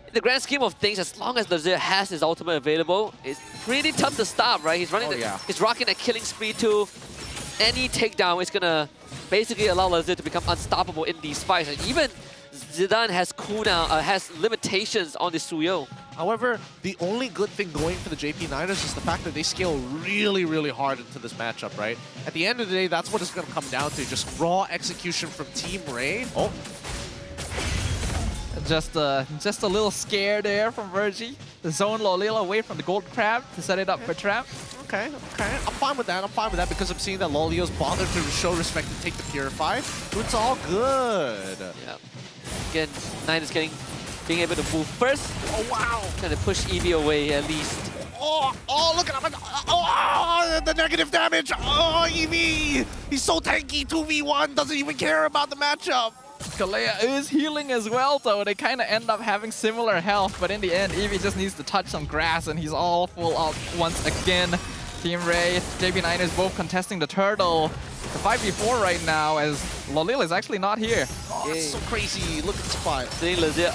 [SPEAKER 16] in the grand scheme of things, as long as Lazir has his ultimate available, it's pretty tough to stop, right? He's running, he's rocking a killing spree too. Any takedown is gonna basically allow Lazir to become unstoppable in these fights. And even Zidane has cooldown, has limitations on the Suyo.
[SPEAKER 18] However, the only good thing going for the JP Niners is the fact that they scale really, really hard into this matchup, right? At the end of the day, that's what it's going to come down to, just raw execution from Team Ray. Oh.
[SPEAKER 11] Just a little scare there from Virgie. The zone Lolil away from the gold crab to set it up for Trap.
[SPEAKER 18] Okay. I'm fine with that because I'm seeing that Lolio's bothered to show respect and take the Purify. So it's all good.
[SPEAKER 16] Yeah. Again, Niners being able to move first.
[SPEAKER 18] Oh, wow.
[SPEAKER 16] Trying to push Eevee away at least.
[SPEAKER 18] Oh, look at him. Oh, the negative damage. Oh, Eevee. He's so tanky. 2v1. Doesn't even care about the matchup.
[SPEAKER 11] Kalea is healing as well, though. They kind of end up having similar health, but in the end, Eevee just needs to touch some grass, and he's all full out once again. Team Ray, JP Niners both contesting the turtle. The 5v4 right now, as Lolil is actually not here.
[SPEAKER 18] Oh, that's so crazy. Look at the spot.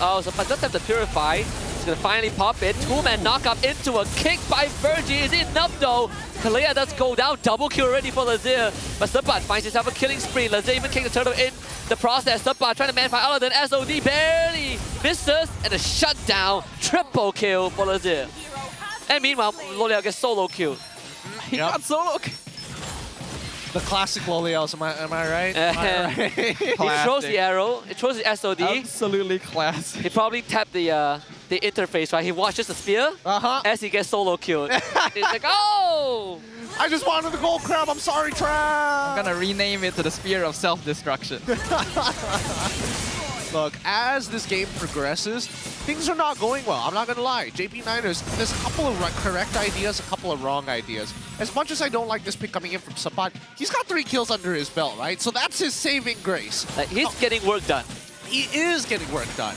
[SPEAKER 16] Oh, so but does have to Purify. He's going to finally pop it. Two-man knockup into a kick by Virgie. Is it enough, though? Kalea does go down. Double kill already for Lazir. But Sapat finds himself a killing spree. Lazir even kicked the turtle in the process. Sapat trying to man-fight Aladdin. SOD barely misses. And a shutdown. Triple kill for Lazir. And meanwhile, Loliao gets solo killed.
[SPEAKER 11] He got solo killed.
[SPEAKER 18] The classic Lolios, am I right?
[SPEAKER 16] He throws the arrow, it throws the SOD.
[SPEAKER 11] Absolutely classic.
[SPEAKER 16] He probably tapped the interface, right? He watches the spear as he gets solo killed. He's like, oh!
[SPEAKER 18] I just wanted the gold crab. I'm sorry, Trav.
[SPEAKER 11] I'm gonna rename it to the Spear of Self-Destruction.
[SPEAKER 18] Look, as this game progresses, things are not going well. I'm not gonna lie. JP9ers, there's a couple of correct ideas, a couple of wrong ideas. As much as I don't like this pick coming in from Sapat, he's got 3 kills under his belt, right? So that's his saving grace.
[SPEAKER 16] He's getting work done.
[SPEAKER 18] He is getting work done.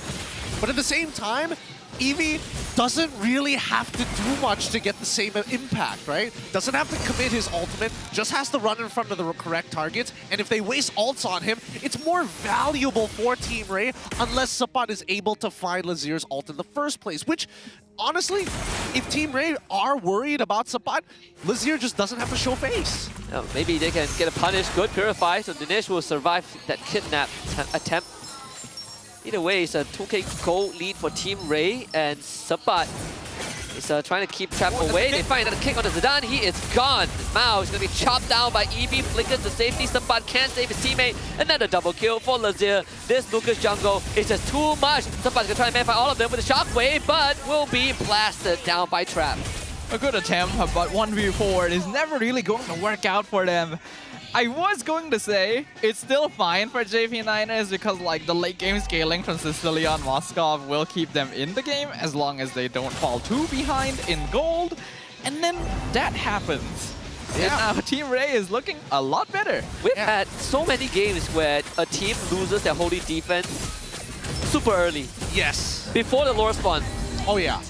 [SPEAKER 18] But at the same time, Eevee doesn't really have to do much to get the same impact, right? Doesn't have to commit his ultimate, just has to run in front of the correct targets, and if they waste ults on him, it's more valuable for Team Ray unless Sapat is able to find Lazir's ult in the first place, which, honestly, if Team Ray are worried about Sapat, Lazir just doesn't have to show face.
[SPEAKER 16] Maybe they can get a punish, good purify, so Dinesh will survive that kidnap attempt. Either way, it's a 2k gold lead for Team Ray, and Sapat is trying to keep Trap away. They find another kick on the Zidane. He is gone. Mao is going to be chopped down by Eevee. Flickers to safety. Sapat can't save his teammate. Another double kill for Lazir. This Lucas jungle is just too much. Sapat's going to try and manify all of them with a shockwave, but will be blasted down by Trap.
[SPEAKER 11] A good attempt, but 1v4 is never really going to work out for them. I was going to say it's still fine for JP9ers because like the late game scaling from Sicily on Moskov will keep them in the game as long as they don't fall too behind in gold. And then that happens. Yeah. And now Team Ray is looking a lot better.
[SPEAKER 16] We've had so many games where a team loses their holy defense super early.
[SPEAKER 18] Yes.
[SPEAKER 16] Before the lore spawn.
[SPEAKER 18] Oh yeah.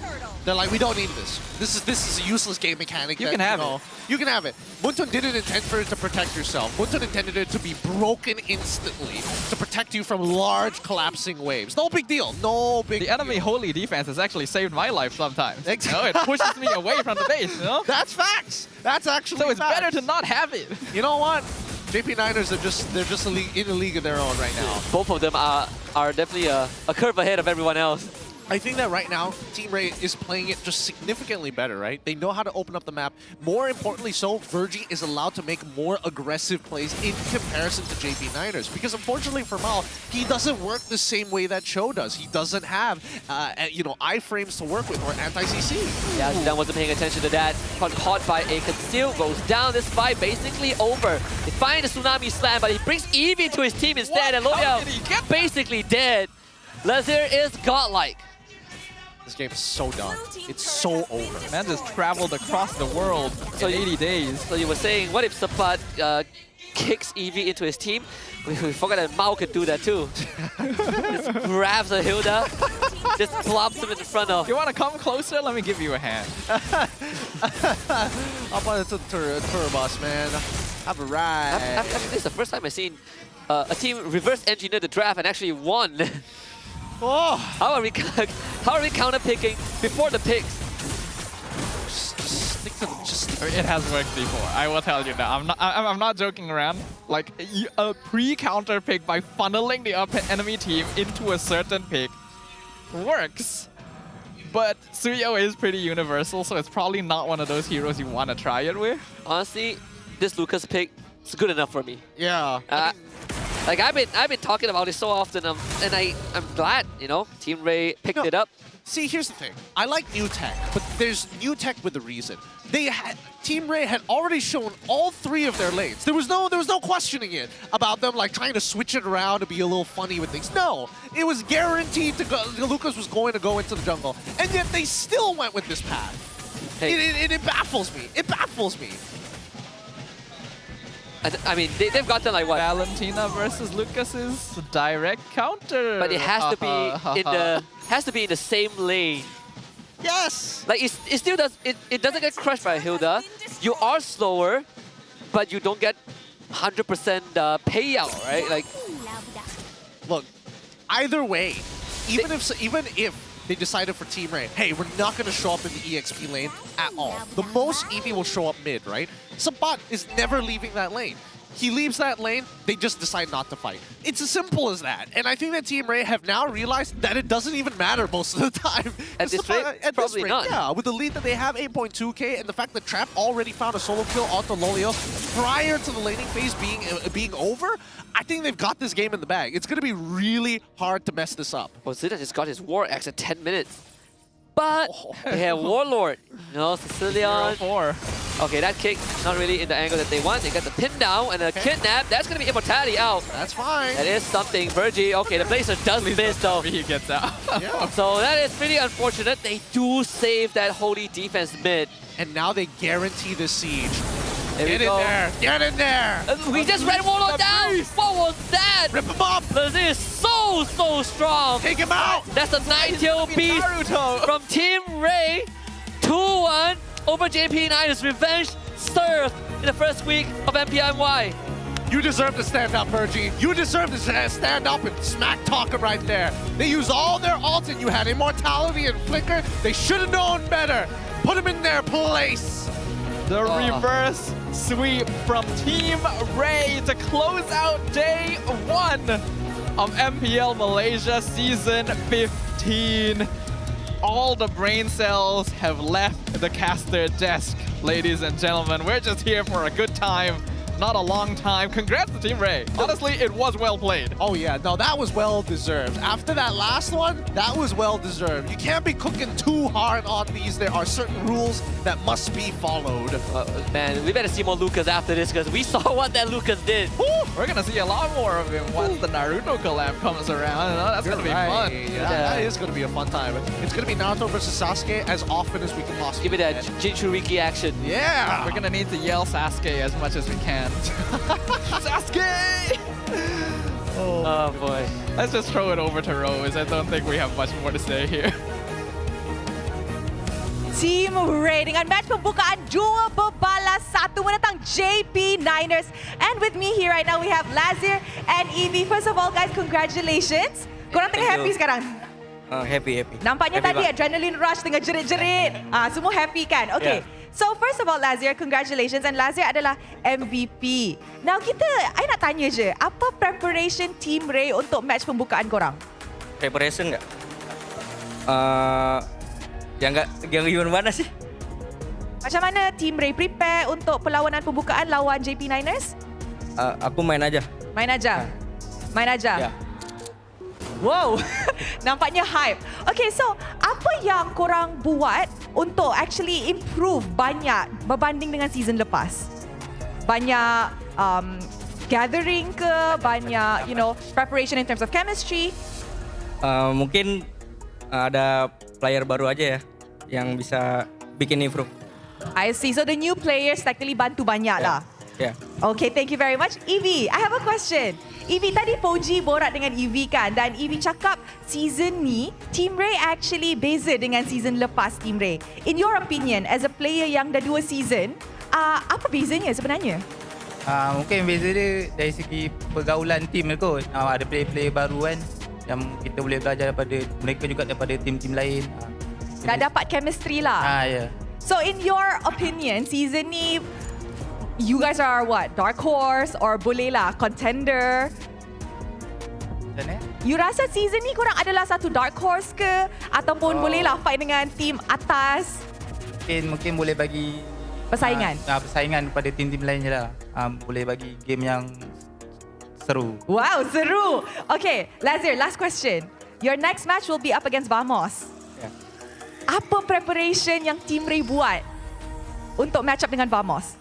[SPEAKER 18] They're like, we don't need this. This is a useless game mechanic.
[SPEAKER 11] You can have it.
[SPEAKER 18] You can have it. Muntun didn't intend for it to protect yourself. Muntun intended it to be broken instantly to protect you from large collapsing waves. No big deal. No big deal.
[SPEAKER 11] The enemy holy defense has actually saved my life sometimes. Exactly. It pushes me away from the base, you know?
[SPEAKER 18] That's facts. That's actually
[SPEAKER 11] So it's
[SPEAKER 18] facts.
[SPEAKER 11] better to not have it.
[SPEAKER 18] You know what? JP9ers they're just in a league of their own right now.
[SPEAKER 16] Both of them are definitely a curve ahead of everyone else.
[SPEAKER 18] I think that right now, Team Ray is playing it just significantly better, right? They know how to open up the map. More importantly so, Virgie is allowed to make more aggressive plays in comparison to JP9ers. Because unfortunately for Mal, he doesn't work the same way that Cho does. He doesn't have, iframes to work with or anti-CC.
[SPEAKER 16] Yeah, Zidane wasn't paying attention to that. Got caught by a conceal, goes down. This fight basically over. They find a Tsunami Slam, but he brings Eevee to his team instead, and L'Oreal basically dead. Lazir is godlike.
[SPEAKER 18] This game is so done. It's so over.
[SPEAKER 11] Man just traveled across the world in 80 days.
[SPEAKER 16] So you were saying, what if Sapat kicks Eevee into his team? We forgot that Mao could do that too. Just grabs a Hilda, just plops him in the front of.
[SPEAKER 11] You want to come closer? Let me give you a hand.
[SPEAKER 18] Up on the tour bus, man. Have a ride.
[SPEAKER 16] This is the first time I've seen a team reverse engineer the draft and actually won.
[SPEAKER 18] Oh.
[SPEAKER 16] How are we counter picking before the picks?
[SPEAKER 11] It has worked before. I will tell you that. I'm not joking around. Like a pre-counter pick by funneling the enemy team into a certain pick works. But Suyo is pretty universal, so it's probably not one of those heroes you want to try it with.
[SPEAKER 16] Honestly, this Lucas pick is good enough for me.
[SPEAKER 18] Yeah.
[SPEAKER 16] Like I've been talking about it so often, and I'm glad, Team Ray picked it up.
[SPEAKER 18] See, here's the thing. I like new tech, but there's new tech with a reason. Team Ray had already shown all 3 of their lanes. There was no questioning it about them like trying to switch it around to be a little funny with things. No, it was guaranteed to go. Lucas was going to go into the jungle, and yet they still went with this path. Hey. It baffles me. It baffles me.
[SPEAKER 16] I mean, they've gotten like what?
[SPEAKER 11] Valentina versus Lucas's direct counter.
[SPEAKER 16] But it has to be in the same lane.
[SPEAKER 18] Yes.
[SPEAKER 16] Like it still does. It doesn't get crushed by Hilda. You are slower, but you don't get 100% payout, right? Like,
[SPEAKER 18] look, either way, even if they decided for Team Ray, hey, we're not going to show up in the EXP lane at all. The most Eevee will show up mid, right? Sabat is never leaving that lane. He leaves that lane, they just decide not to fight. It's as simple as that. And I think that Team Ray have now realized that it doesn't even matter most of the time.
[SPEAKER 16] At this rate, probably not.
[SPEAKER 18] Yeah, with the lead that they have, 8.2k, and the fact that Trap already found a solo kill onto Lolio prior to the laning phase being over, I think they've got this game in the bag. It's going to be really hard to mess this up.
[SPEAKER 16] Well, Zidane just got his War Axe at 10 minutes.
[SPEAKER 12] but they have Warlord. You know, Sicilian.
[SPEAKER 11] 4.
[SPEAKER 12] Okay, that kick not really in the angle that they want. They got the pin down and a kidnap. That's gonna be immortality out.
[SPEAKER 18] That's fine.
[SPEAKER 12] That is something. Virgie. Okay, the Blazer does miss though.
[SPEAKER 11] He gets out.
[SPEAKER 12] So that is pretty unfortunate. They do save that holy defense mid.
[SPEAKER 18] And now they guarantee the siege.
[SPEAKER 12] Get
[SPEAKER 18] in there! Get in there!
[SPEAKER 12] We just ran Warlord down! What was that?
[SPEAKER 18] Rip him up!
[SPEAKER 12] This is so strong!
[SPEAKER 18] Take him out!
[SPEAKER 12] That's a 9-tail beast from Team Ray. 2-1 over JP9's revenge served in the first week of MPL MY.
[SPEAKER 18] You deserve to stand up, Virgie. You deserve to stand up and smack talk him right there. They used all their ults and you had immortality and flicker. They should have known better. Put him in their place.
[SPEAKER 11] The reverse sweep from Team Ray to close out day 1 of MPL Malaysia Season 15. All the brain cells have left the caster desk, ladies and gentlemen. We're just here for a good time, not a long time. Congrats to Team Ray. Honestly, it was well played.
[SPEAKER 18] Oh yeah, no, that was well deserved. After that last one, that was well deserved. You can't be cooking too hard on these. There are certain rules that must be followed.
[SPEAKER 12] Man, we better see more Lucas after this because we saw what that Lucas did.
[SPEAKER 11] Woo! We're gonna see a lot more of him once the Naruto collab comes around. That's gonna be fun.
[SPEAKER 18] Yeah, that is gonna be a fun time. It's gonna be Naruto versus Sasuke as often as we can possibly.
[SPEAKER 12] Give me that Jinchuriki action.
[SPEAKER 18] Yeah!
[SPEAKER 11] We're gonna need to yell Sasuke as much as we can. Sasuke!
[SPEAKER 12] Oh boy.
[SPEAKER 11] Let's just throw it over to Rose. I don't think we have much more to say here.
[SPEAKER 8] Team Ray dengan match pembukaan 2 berbalas 1 menentang JP9ers. And with me here right now we have Lazir and Evie. First of all guys, congratulations. Korang tengah happy sekarang?
[SPEAKER 20] Happy.
[SPEAKER 8] Nampaknya
[SPEAKER 20] Happy
[SPEAKER 8] tadi adrenaline rush tengah jerit-jerit. Semua happy kan? Okay.
[SPEAKER 20] Yeah.
[SPEAKER 8] So first of all Lazir, congratulations. And Lazir adalah MVP. Now I nak tanya je, apa preparation Team Ray untuk match pembukaan korang?
[SPEAKER 20] Preparation nggak? Yang gimana sih?
[SPEAKER 8] Macam mana Team Ray prepare untuk perlawanan pembukaan lawan JP9ers?
[SPEAKER 20] Aku main aja.
[SPEAKER 8] Main aja? Main aja?
[SPEAKER 20] Ya.
[SPEAKER 8] Wow, nampaknya hype. Okay, so apa yang korang buat untuk actually improve banyak berbanding dengan season lepas? Banyak gathering ke? Banyak, preparation in terms of chemistry?
[SPEAKER 20] Mungkin ada player baru aja ya yang bisa bikin improve.
[SPEAKER 8] I see. So the new players technically bantu banyak lah.
[SPEAKER 20] Yeah.
[SPEAKER 8] Okay, thank you very much. Evie, I have a question. Evie, tadi Poji borak dengan Evie kan, dan Evie cakap season ni Team Ray actually beza dengan season lepas Team Ray. In your opinion, as a player yang dah 2 season, apa bezanya sebenarnya?
[SPEAKER 3] Mungkin beza dia dari segi pergaulan tim kot. Ada player-player baru kan yang kita boleh belajar daripada mereka juga daripada tim-tim lain.
[SPEAKER 8] Dah dapat chemistry lah.
[SPEAKER 3] Ya.
[SPEAKER 8] So in your opinion, season ni you guys are what? Dark horse or boleh lah contender?
[SPEAKER 3] Macam mana?
[SPEAKER 8] You rasa season ni korang adalah satu dark horse ke? Ataupun boleh lah fight dengan team atas?
[SPEAKER 3] Mungkin boleh bagi
[SPEAKER 8] persaingan?
[SPEAKER 3] Persaingan pada tim-tim lain je lah. Boleh bagi game yang seru.
[SPEAKER 8] Wow, seru. Okay, Lazir, last question. Your next match will be up against Vamos.
[SPEAKER 3] Yeah.
[SPEAKER 8] Apa preparation yang Team Ray buat untuk match up dengan Vamos?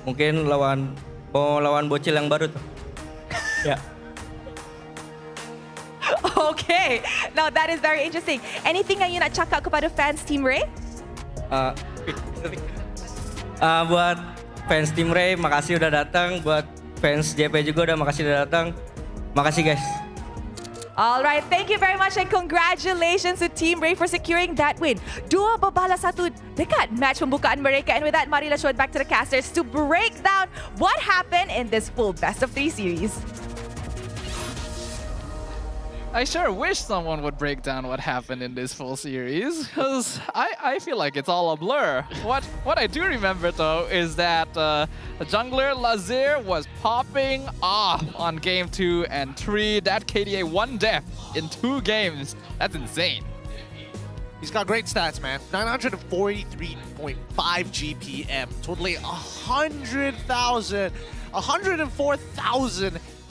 [SPEAKER 20] Mungkin lawan bocil yang baru tuh. Ya.
[SPEAKER 8] Okay, now that is very interesting. Anything yang you nak cakap kepada fans Team Ray?
[SPEAKER 20] Buat fans Team Ray, makasih udah datang. Buat fans JP juga makasih udah datang. Makasih guys.
[SPEAKER 8] Alright, thank you very much and congratulations to Team Ray for securing that win. 2 berbalas 1 dekat match pembukaan mereka. And with that, mari let's show it back to the casters to break down what happened in this full best of 3 series.
[SPEAKER 11] I sure wish someone would break down what happened in this full series, because I feel like it's all a blur. What I do remember though is that the jungler Lazir was popping off on game 2 and 3. That KDA 1 death in 2 games. That's insane.
[SPEAKER 18] He's got great stats, man. 943.5 GPM, totally 104,000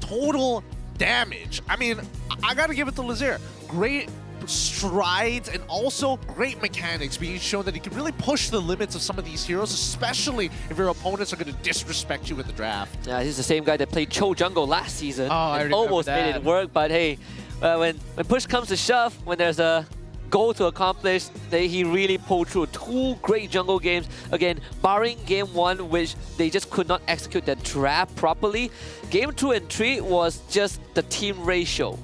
[SPEAKER 18] total damage. I mean, I gotta give it to Lazir. Great strides and also great mechanics, being shown that he can really push the limits of some of these heroes, especially if your opponents are going to disrespect you with the draft.
[SPEAKER 16] Yeah, he's the same guy that played Cho Jungle last season.
[SPEAKER 11] I
[SPEAKER 16] and almost made it work, but hey, when push comes to shove, when there's a goal to accomplish, he really pulled through 2 great jungle games. Again, barring game 1, which they just could not execute that draft properly. Game 2 and 3 was just the team ratio.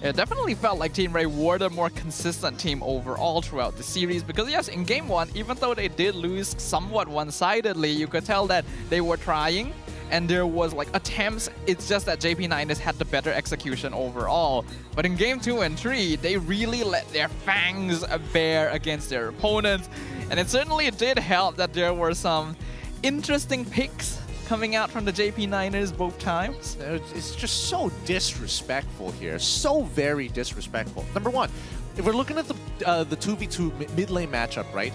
[SPEAKER 11] It definitely felt like Team Ray were the more consistent team overall throughout the series, because yes, in game 1, even though they did lose somewhat one-sidedly, you could tell that they were trying and there was like attempts. It's just that JP9ers had the better execution overall. But in game 2 and 3, they really let their fangs bear against their opponents, and it certainly did help that there were some interesting picks coming out from the JP9ers both times.
[SPEAKER 18] It's just so disrespectful here. So very disrespectful. Number one, if we're looking at the 2v2 mid lane matchup, right?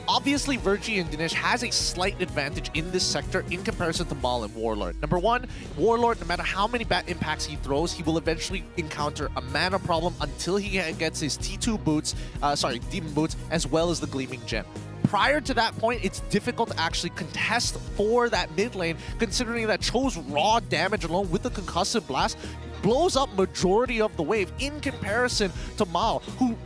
[SPEAKER 18] Obviously, Virgie and Dinesh has a slight advantage in this sector in comparison to Maul and Warlord. Number one, Warlord, no matter how many bad impacts he throws, he will eventually encounter a mana problem until he gets his T2 boots, Demon boots, as well as the Gleaming Gem. Prior to that point, it's difficult to actually contest for that mid lane, considering that Cho's raw damage alone with the Concussive Blast blows up majority of the wave in comparison to Mao, who,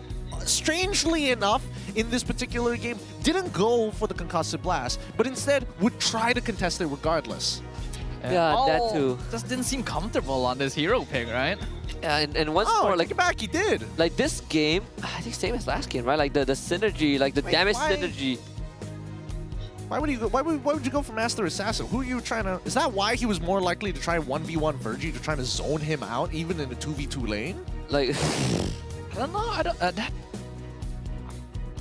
[SPEAKER 18] strangely enough, in this particular game, didn't go for the Concussive Blast, but instead would try to contest it regardless.
[SPEAKER 16] Yeah, that too.
[SPEAKER 11] Just didn't seem comfortable on this hero pick, right?
[SPEAKER 16] Yeah, and once more, like
[SPEAKER 18] back, he did.
[SPEAKER 16] Like this game, I think same as last game, right? Like the synergy, like the damage synergy.
[SPEAKER 18] Why would you go? Why would you go for Master Assassin? Who are you trying to? Is that why he was more likely to try 1v1 Virgie, to try to zone him out even in the 2v2 lane?
[SPEAKER 16] Like,
[SPEAKER 11] I don't know. I don't.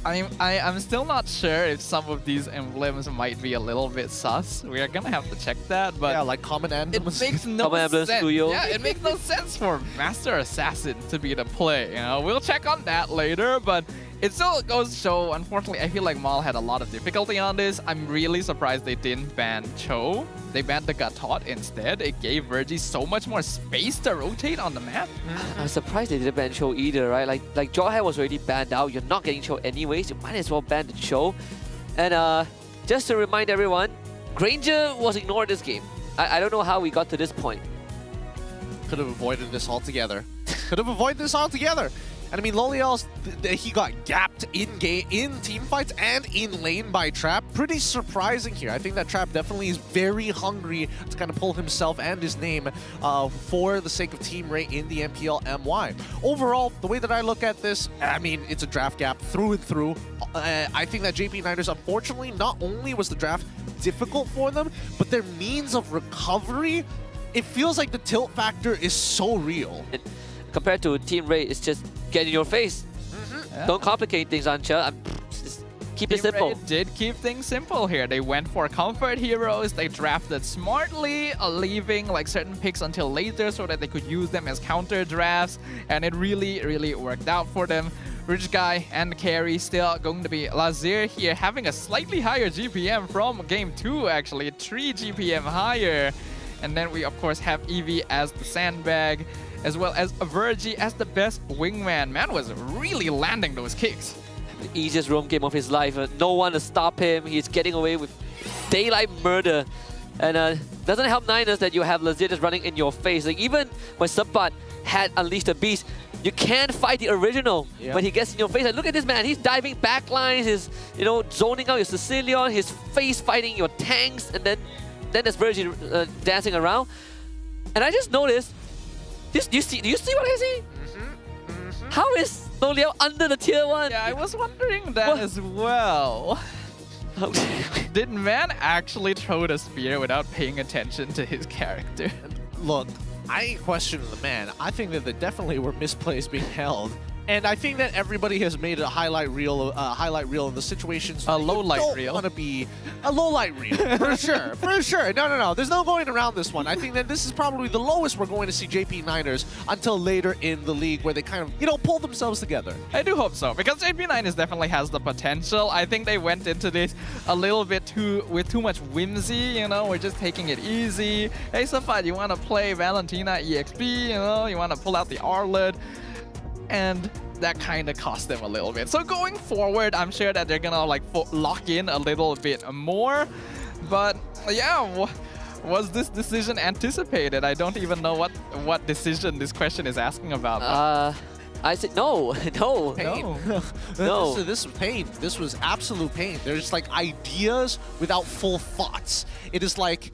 [SPEAKER 11] I'm still not sure if some of these emblems might be a little bit sus. We are gonna have to check that, but
[SPEAKER 18] yeah, like common emblems.
[SPEAKER 11] It makes no sense. Yeah, it makes no sense for Master Assassin to be the play. You know, we'll check on that later, but it still goes to show. Unfortunately, I feel like Maul had a lot of difficulty on this. I'm really surprised they didn't ban Cho. They banned the Gatot instead. It gave Virgie so much more space to rotate on the map.
[SPEAKER 16] I'm surprised they didn't ban Cho either, right? Like Jawhead was already banned out. You're not getting Cho anyways. You might as well ban the Cho. And just to remind everyone, Granger was ignored this game. I don't know how we got to this point.
[SPEAKER 18] Could have avoided this altogether. Could have avoided this altogether. And I mean, Loliel's, he got gapped in team fights and in lane by Trap. Pretty surprising here. I think that Trap definitely is very hungry to kind of pull himself and his name for the sake of Team Ray in the MPL MY. Overall, the way that I look at this, I mean, it's a draft gap through and through. I think that JP9ers, unfortunately, not only was the draft difficult for them, but their means of recovery, it feels like the tilt factor is so real.
[SPEAKER 16] Compared to Team Ray, it's just get in your face.
[SPEAKER 11] Yeah.
[SPEAKER 16] Don't complicate things, Ancha. Just keep it simple.
[SPEAKER 11] Ray did keep things simple here. They went for comfort heroes. They drafted smartly, leaving like certain picks until later so that they could use them as counter drafts. And it really, really worked out for them. Rich Guy and Carry still going to be Lazir here, having a slightly higher GPM from game 2, actually. 3 GPM higher. And then we, of course, have Eevee as the sandbag, as well as Virgie as the best wingman. Man was really landing those kicks.
[SPEAKER 16] The easiest roam game of his life. No one to stop him. He's getting away with daylight murder. And doesn't help Niners that you have Lazir just running in your face. Like even when Sabat had Unleashed the Beast, you can't fight the original when he gets in your face. Like, look at this man. He's diving backlines. He's zoning out your Sicilian. His face fighting your tanks. And then there's Virgie dancing around. And I just noticed, do you see what I see? How is Noliao under the tier 1?
[SPEAKER 11] Yeah, I was wondering that as well. Did man actually throw the spear without paying attention to his character?
[SPEAKER 18] Look, I ain't questioning the man. I think that there definitely were misplays being held. And I think that everybody has made a highlight reel in the situations.
[SPEAKER 11] A low light reel.
[SPEAKER 18] Want to be a low light reel for sure, for sure. No. There's no going around this one. I think that this is probably the lowest we're going to see JP9ers until later in the league, where they kind of pull themselves together.
[SPEAKER 11] I do hope so, because JP9ers definitely has the potential. I think they went into this a little bit with too much whimsy. We're just taking it easy. Hey, Safat, you want to play Valentina EXP? You want to pull out the Arlet. and that kind of cost them a little bit. So going forward, I'm sure that they're gonna like lock in a little bit more. But yeah, was this decision anticipated? I don't even know what decision this question is asking about.
[SPEAKER 16] I said no, no,
[SPEAKER 18] Pain.
[SPEAKER 16] no.
[SPEAKER 18] This was pain. This was absolute pain. There's like ideas without full thoughts. It is like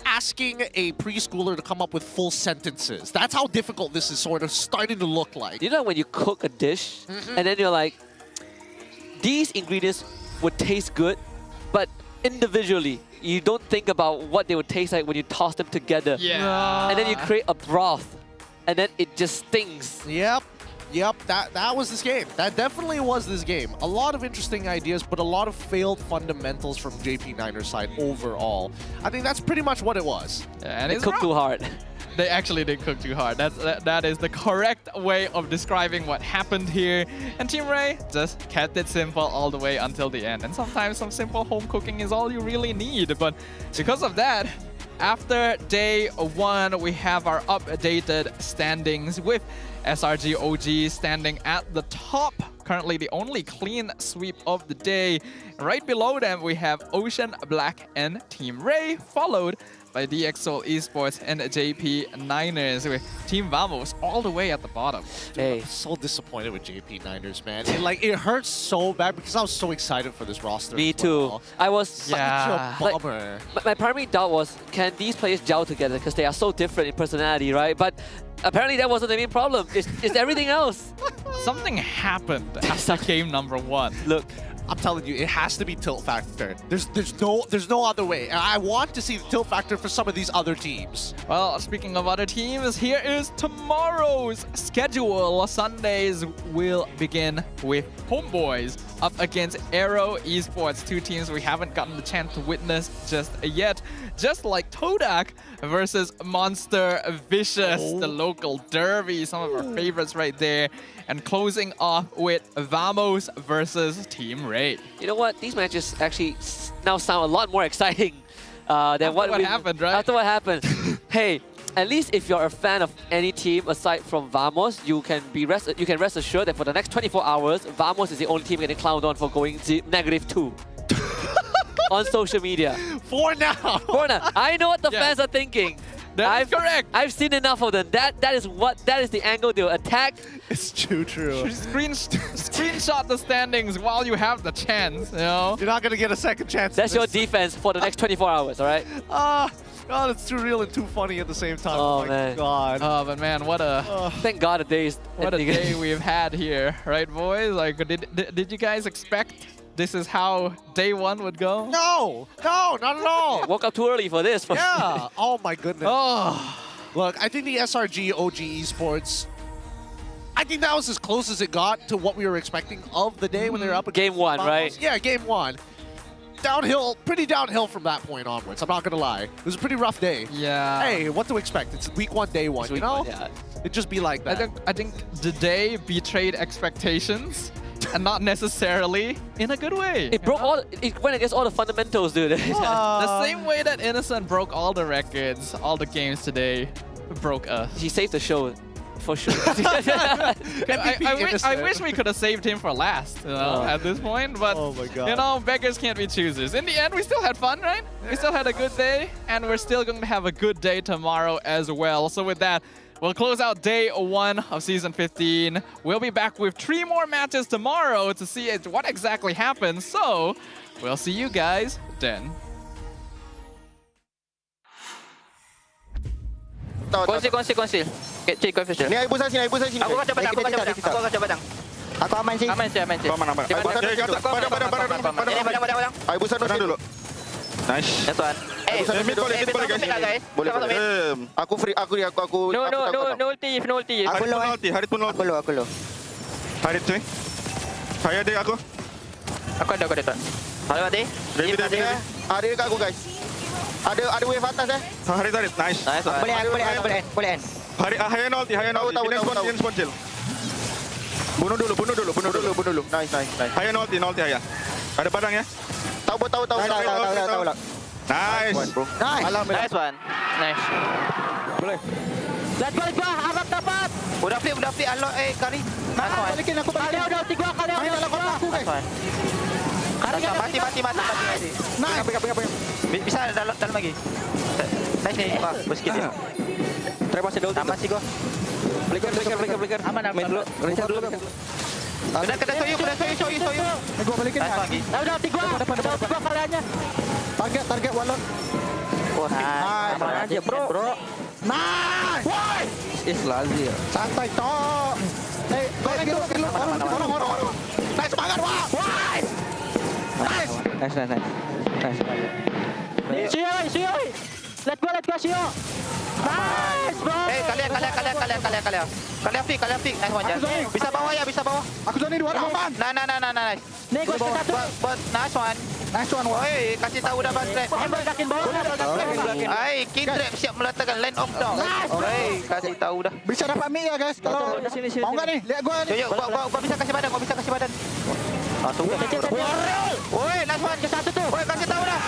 [SPEAKER 18] asking a preschooler to come up with full sentences. That's how difficult this is sort of starting to look like.
[SPEAKER 16] You know when you cook a dish and then you're like, these ingredients would taste good, but individually, you don't think about what they would taste like when you toss them together.
[SPEAKER 11] Yeah.
[SPEAKER 16] And then you create a broth, and then it just stings.
[SPEAKER 18] Yep, that was this game. That definitely was this game. A lot of interesting ideas, but a lot of failed fundamentals from JP Niner's side overall. I think that's pretty much what it was.
[SPEAKER 11] Yeah, and
[SPEAKER 16] they cooked too hard.
[SPEAKER 11] They actually did cook too hard. That is the correct way of describing what happened here. And Team Ray just kept it simple all the way until the end. And sometimes some simple home cooking is all you really need. But because of that, after day 1, we have our updated standings with SRG OG standing at the top. Currently the only clean sweep of the day. Right below them, we have Ocean Black and Team Ray, followed by DX Seoul Esports and JP Niners, with Team Vamos all the way at the bottom.
[SPEAKER 18] Dude, I'm so disappointed with JP Niners, man. It hurts so bad because I was so excited for this roster.
[SPEAKER 16] Me too. I was
[SPEAKER 18] such a bummer.
[SPEAKER 16] My primary doubt was, can these players gel together because they are so different in personality, right? But apparently that wasn't the main problem. It's everything else.
[SPEAKER 11] Something happened after game number 1.
[SPEAKER 16] Look,
[SPEAKER 18] I'm telling you, it has to be tilt factor. There's no other way. And I want to see the tilt factor for some of these other teams.
[SPEAKER 11] Well, speaking of other teams, here is tomorrow's schedule. Sundays will begin with Homeboys up against Aero Esports, 2 teams we haven't gotten the chance to witness just yet. Just like Todak versus Monster Vicious, the local derby, some of our favorites right there. And closing off with Vamos versus Team Ray.
[SPEAKER 16] You know what? These matches actually now sound a lot more exciting than what
[SPEAKER 11] happened, right?
[SPEAKER 16] After what happened. Hey, at least if you're a fan of any team aside from Vamos, you can rest assured that for the next 24 hours, Vamos is the only team getting clowned on for going -2 on social media.
[SPEAKER 18] For now.
[SPEAKER 16] I know what the fans are thinking.
[SPEAKER 11] That's correct.
[SPEAKER 16] I've seen enough of them. That is the angle they'll attack.
[SPEAKER 18] It's too true.
[SPEAKER 11] Screenshot the standings while you have the chance, you know?
[SPEAKER 18] You're not going to get a second chance.
[SPEAKER 16] That's your defense for the next 24 hours, all right?
[SPEAKER 18] God, it's too real and too funny at the same time.
[SPEAKER 16] Oh,
[SPEAKER 18] my
[SPEAKER 16] man.
[SPEAKER 18] God.
[SPEAKER 11] Oh, but man, what a...
[SPEAKER 16] Thank God the day is...
[SPEAKER 11] What a day we've had here, right, boys? Like, did you guys expect this is how day 1 would go?
[SPEAKER 18] No, not at all.
[SPEAKER 16] Woke up too early for this.
[SPEAKER 18] Yeah. Oh, my goodness.
[SPEAKER 11] Oh.
[SPEAKER 18] Look, I think the SRG OG Esports, I think that was as close as it got to what we were expecting of the day when they were up against
[SPEAKER 16] Game 1, right?
[SPEAKER 18] Yeah, game 1. Downhill, pretty downhill from that point onwards. I'm not going to lie. It was a pretty rough day.
[SPEAKER 11] Yeah.
[SPEAKER 18] Hey, what to expect? It's week 1, day 1, you know?
[SPEAKER 16] Yeah.
[SPEAKER 18] It'd just be like that.
[SPEAKER 11] I think the day betrayed expectations. And not necessarily in a good way.
[SPEAKER 16] It went against all the fundamentals, dude.
[SPEAKER 11] The same way that Innocent broke all the records, all the games today broke us.
[SPEAKER 16] He saved the show, for sure.
[SPEAKER 11] I wish we could have saved him for last, you know, at this point. But,
[SPEAKER 18] oh my God.
[SPEAKER 11] you know, beggars can't be choosers. In the end, we still had fun, right? We still had a good day, and we're still going to have a good day tomorrow as well. So with that, we'll close out day 1 of Season 15. We'll be back with 3 more matches tomorrow to see what exactly happens. So, we'll see you guys then.
[SPEAKER 2] Konsil. Cek kau first. Ni air busa sini. Aku kacau padang. Aku aman sih. Aman. Padang. Air busa dulu. Nice. Ya tuan. Boleh. Aku free. Aku.
[SPEAKER 19] No ulti.
[SPEAKER 2] Aku low. Harit tu. Saya ada aku.
[SPEAKER 19] Aku ada tuan.
[SPEAKER 2] Ada mati. Ada dekat aku guys. Ada wave atas Harit. Nice. Boleh. Hayan ulti. Ini spawn chill. Bunuh dulu. Nice. Hayan ulti Hayan. Ada padang ya? Tahu. Nice.
[SPEAKER 19] Nice one. Nice.
[SPEAKER 2] Boleh.
[SPEAKER 19] Let's go.
[SPEAKER 10] dapat.
[SPEAKER 2] Udah flip alot kali.
[SPEAKER 10] Balikin aku balikin. Kalian udah 3 kali
[SPEAKER 2] main dalam kotak aku guys. Mati. Nah, pegang. Bisa dalam lagi. Nice nih, Pak. Boskin dia.
[SPEAKER 12] Try masih dulu.
[SPEAKER 2] Tambah sih gua.
[SPEAKER 12] Flicker.
[SPEAKER 10] Aman.
[SPEAKER 12] Main dulu. Reset dulu.
[SPEAKER 2] Kena soyu.
[SPEAKER 10] Gua balikin ya. Udah 3 karyanya. Target walon.
[SPEAKER 2] Wah,
[SPEAKER 10] aman aja, bro. Nice. Woi.
[SPEAKER 12] Is lazir.
[SPEAKER 10] Santai toh. Orang. Nice semangat, wah. Nice. Shio. Let go, Shio. Nice, bro.
[SPEAKER 2] Kalian. Kalian pick. Nice one, Jan. Bisa bawah.
[SPEAKER 10] Aku zone 2 aman.
[SPEAKER 2] Nah.
[SPEAKER 10] Nih, gua satu.
[SPEAKER 2] Nice one. Woi, kasih tahu dah bang trap.
[SPEAKER 10] Hembelkakin bawah.
[SPEAKER 2] Hai, king trap siap meletakkan land off down. Woi, kasih tahu dah.
[SPEAKER 10] Bisa dapat mid ya, guys. Kalau mau enggak nih? Lihat gua nih.
[SPEAKER 2] Gua bisa kasih badan. Langsung. Woi, nice one.
[SPEAKER 10] Ke satu tuh.
[SPEAKER 2] Woi, kasih tahu dah.